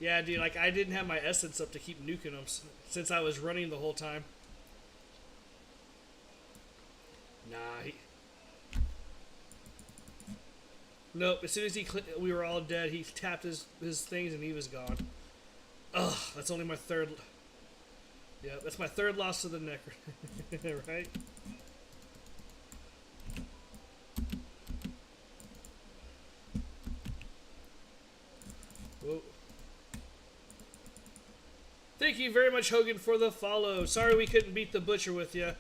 Yeah, dude, like, I didn't have my essence up to keep nuking them since I was running the whole time. Nah, Nope, as soon as we were all dead, he tapped his things and he was gone. Ugh, that's only my third... Yeah, that's my third loss to the Necro. Right? Whoa. Thank you very much, Hogan, for the follow. Sorry we couldn't beat the Butcher with you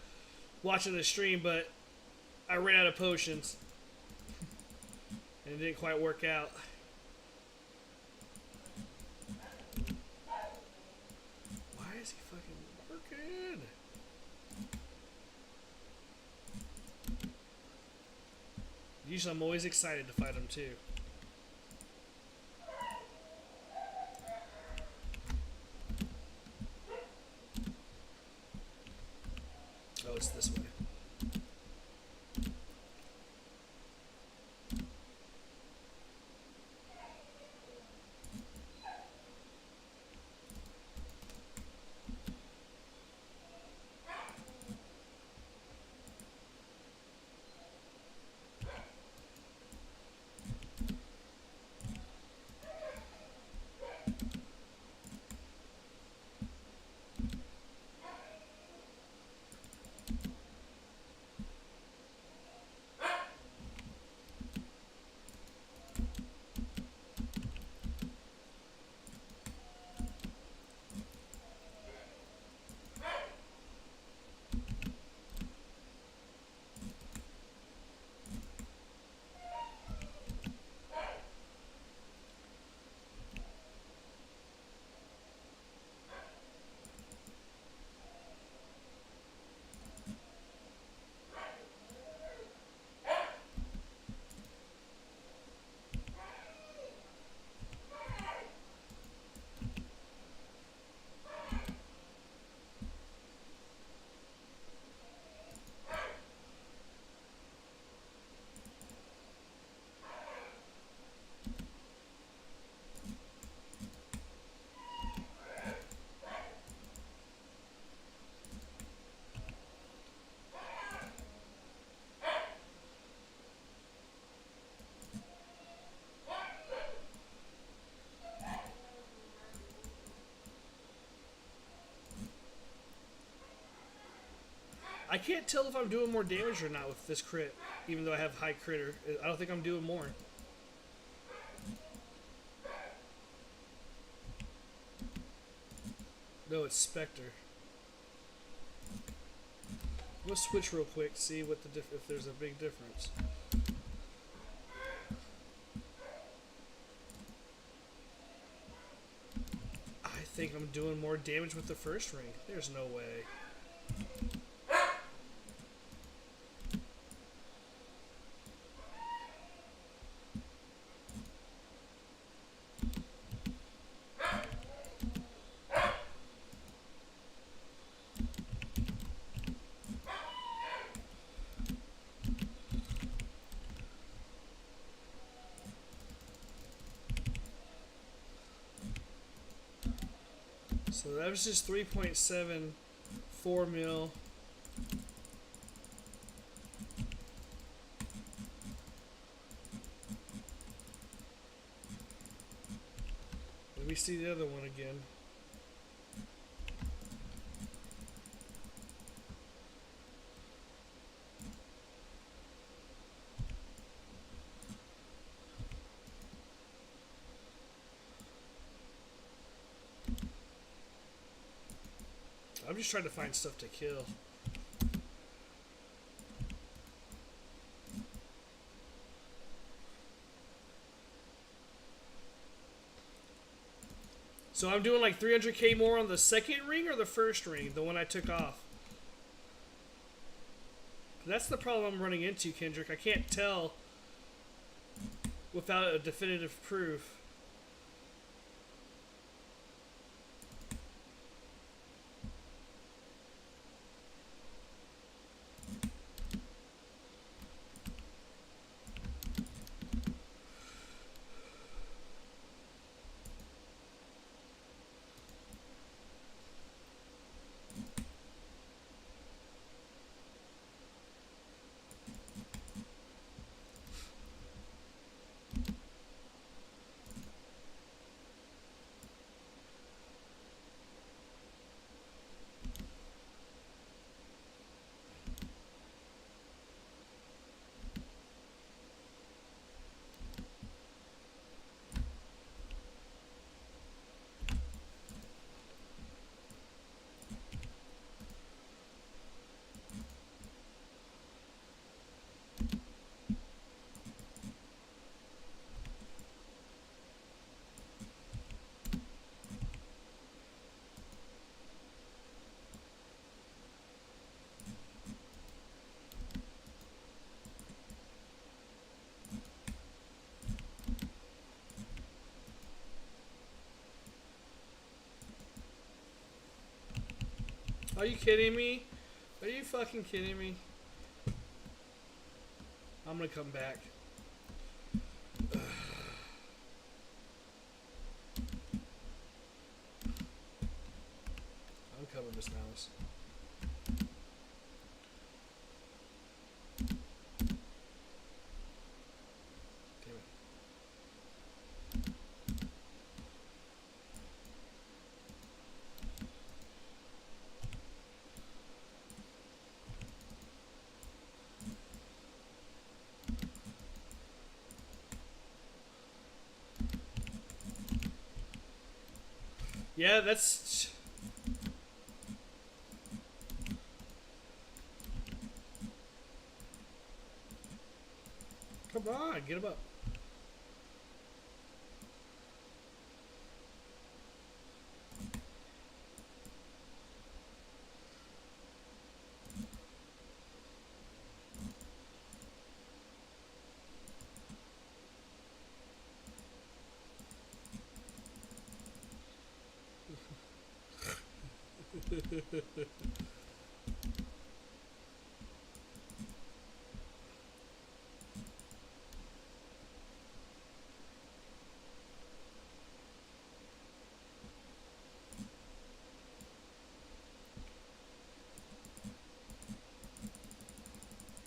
watching the stream, but I ran out of potions. And it didn't quite work out. Why is he fucking working? Usually I'm always excited to fight him too. Oh, it's this way. I can't tell if I'm doing more damage or not with this crit, even though I have high critter. I don't think I'm doing more. No, it's Spectre. I'm gonna switch real quick, see what the if there's a big difference. I think I'm doing more damage with the first ring. There's no way. So that was just 3.74 mil. Let me see the other one again. I'm just trying to find stuff to kill. So I'm doing like 300k more on the second ring or the first ring, the one I took off. That's the problem I'm running into, Kendrick. I can't tell without a definitive proof. Are you kidding me? Are you fucking kidding me? I'm gonna come back. I'm covering this mouse. Damn it. Yeah, that's... Come on, get him up.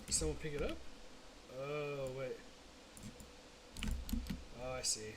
Someone pick it up? Oh, wait. Oh, I see.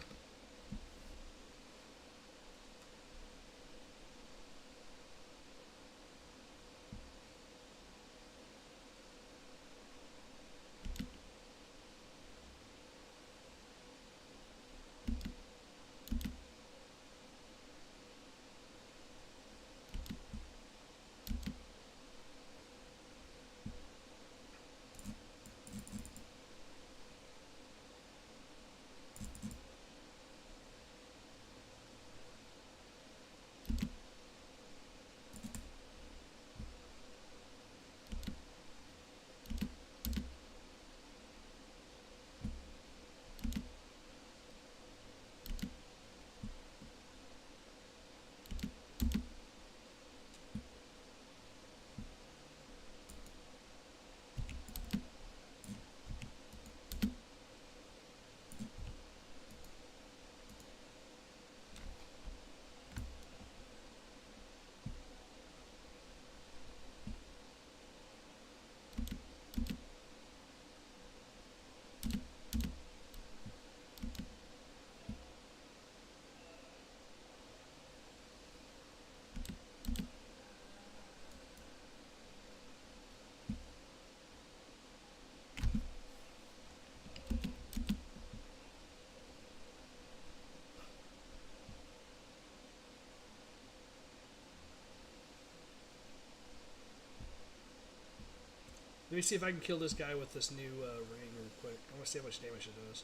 Let me see if I can kill this guy with this new ring real quick. I want to see how much damage it does.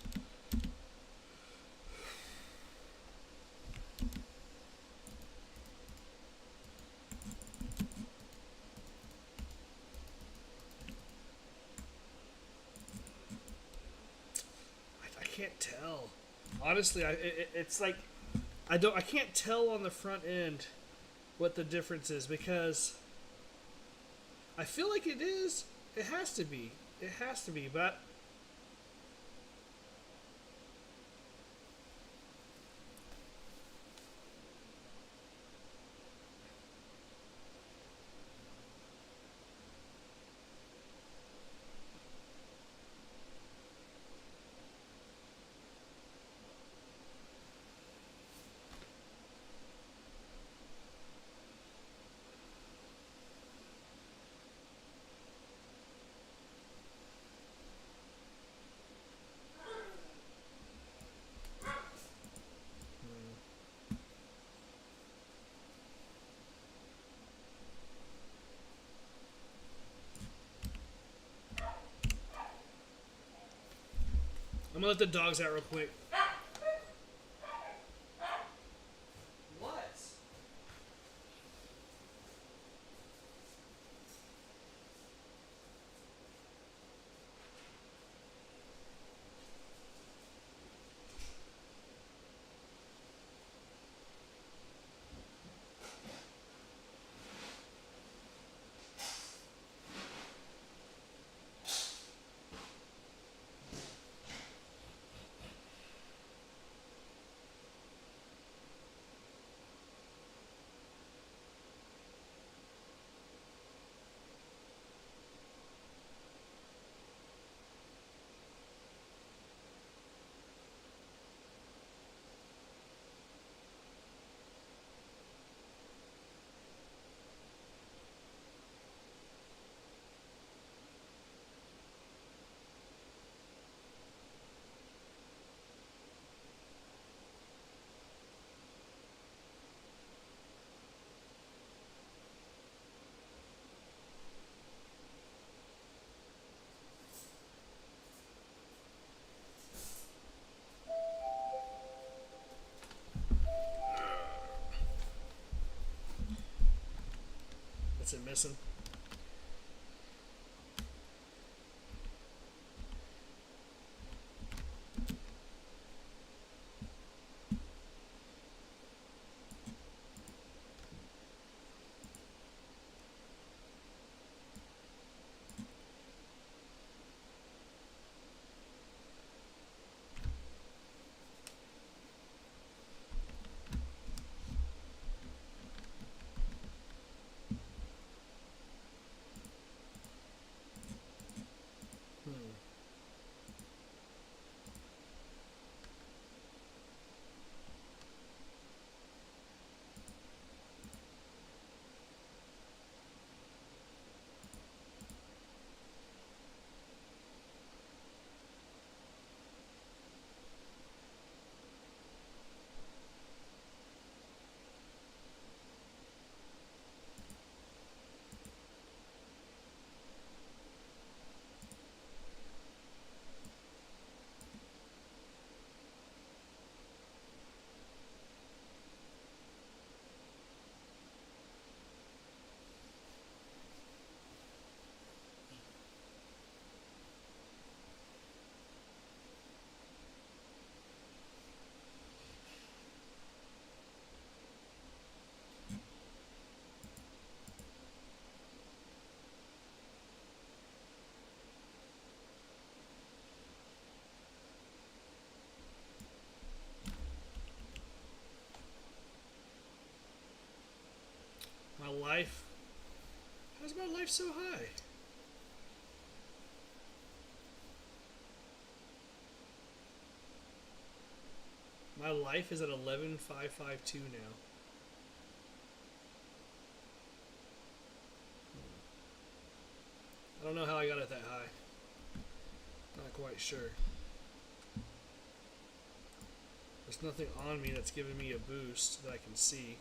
I can't tell. Honestly, it's like I can't tell on the front end what the difference is because I feel like it is. It has to be. It has to be, but I'm gonna let the dogs out real quick. What? What's it missing? My life? How's my life so high? My life is at 11,552 now. I don't know how I got it that high. Not quite sure. There's nothing on me that's giving me a boost that I can see.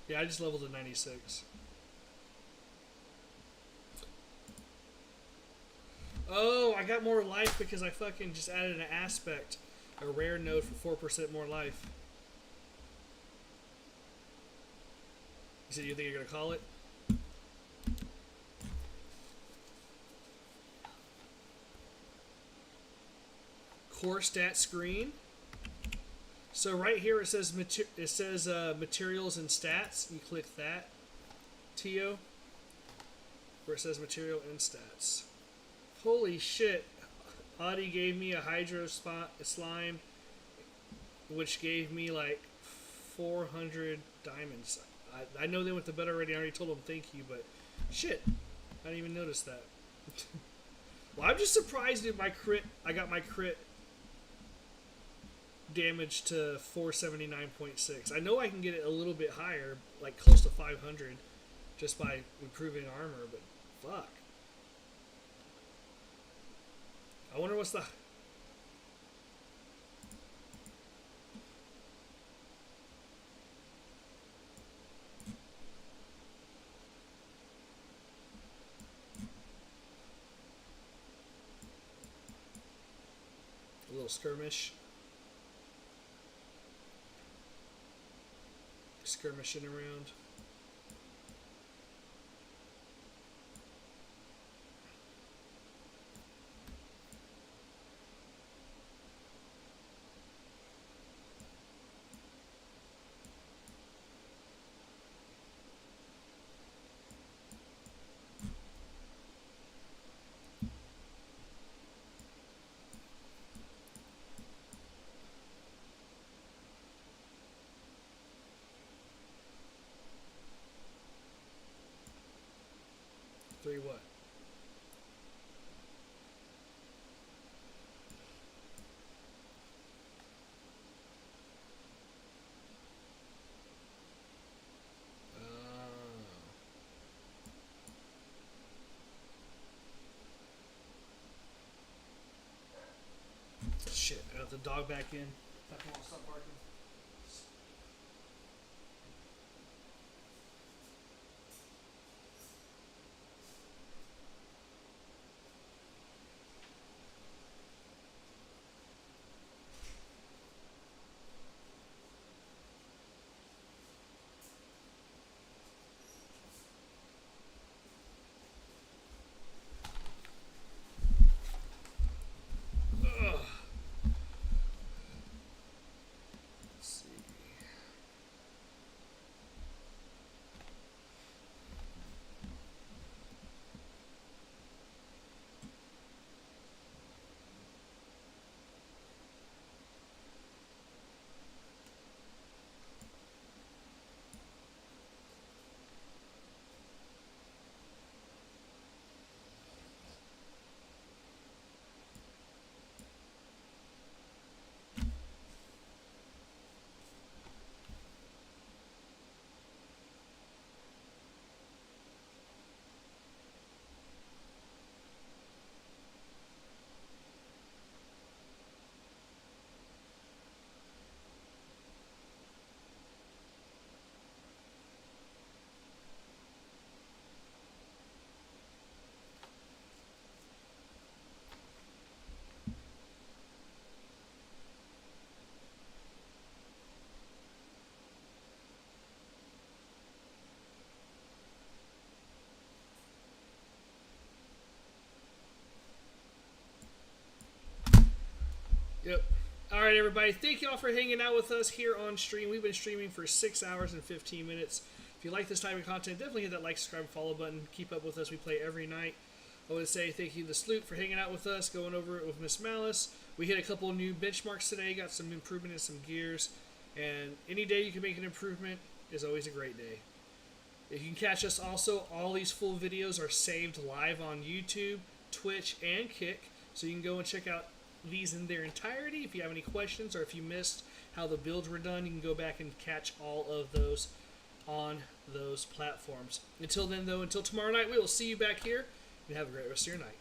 Yeah, I just leveled to 96. Oh, I got more life because I fucking just added an aspect. A rare node for 4% more life. You said you think you're gonna call it? Core stat screen. So right here it says materials and stats. You click that, Tio, where it says material and stats. Holy shit! Audie gave me a hydro slime, which gave me like 400 diamonds. I know they went to bed already. I already told them thank you, but shit, I didn't even notice that. Well, I'm just surprised at my crit. I got my crit damage to 479.6. I know I can get it a little bit higher, like close to 500, just by improving armor, but fuck. I wonder what's the... A little skirmish. Skirmishing around. Three what? Shit, I got the dog back in. Fucking won't stop barking. Let's see. Yep. Alright, everybody. Thank you all for hanging out with us here on stream. We've been streaming for 6 hours and 15 minutes. If you like this type of content, definitely hit that like, subscribe, and follow button. Keep up with us. We play every night. I want to say thank you to Sloot for hanging out with us, going over it with Miss Malice. We hit a couple of new benchmarks today, got some improvement in some gears. And any day you can make an improvement is always a great day. You can catch us also. All these full videos are saved live on YouTube, Twitch, and Kick. So you can go and check out these in their entirety. If you have any questions or if you missed how the builds were done, you can go back and catch all of those on those platforms. Until then, though, until tomorrow night, we will see you back here, and have a great rest of your night.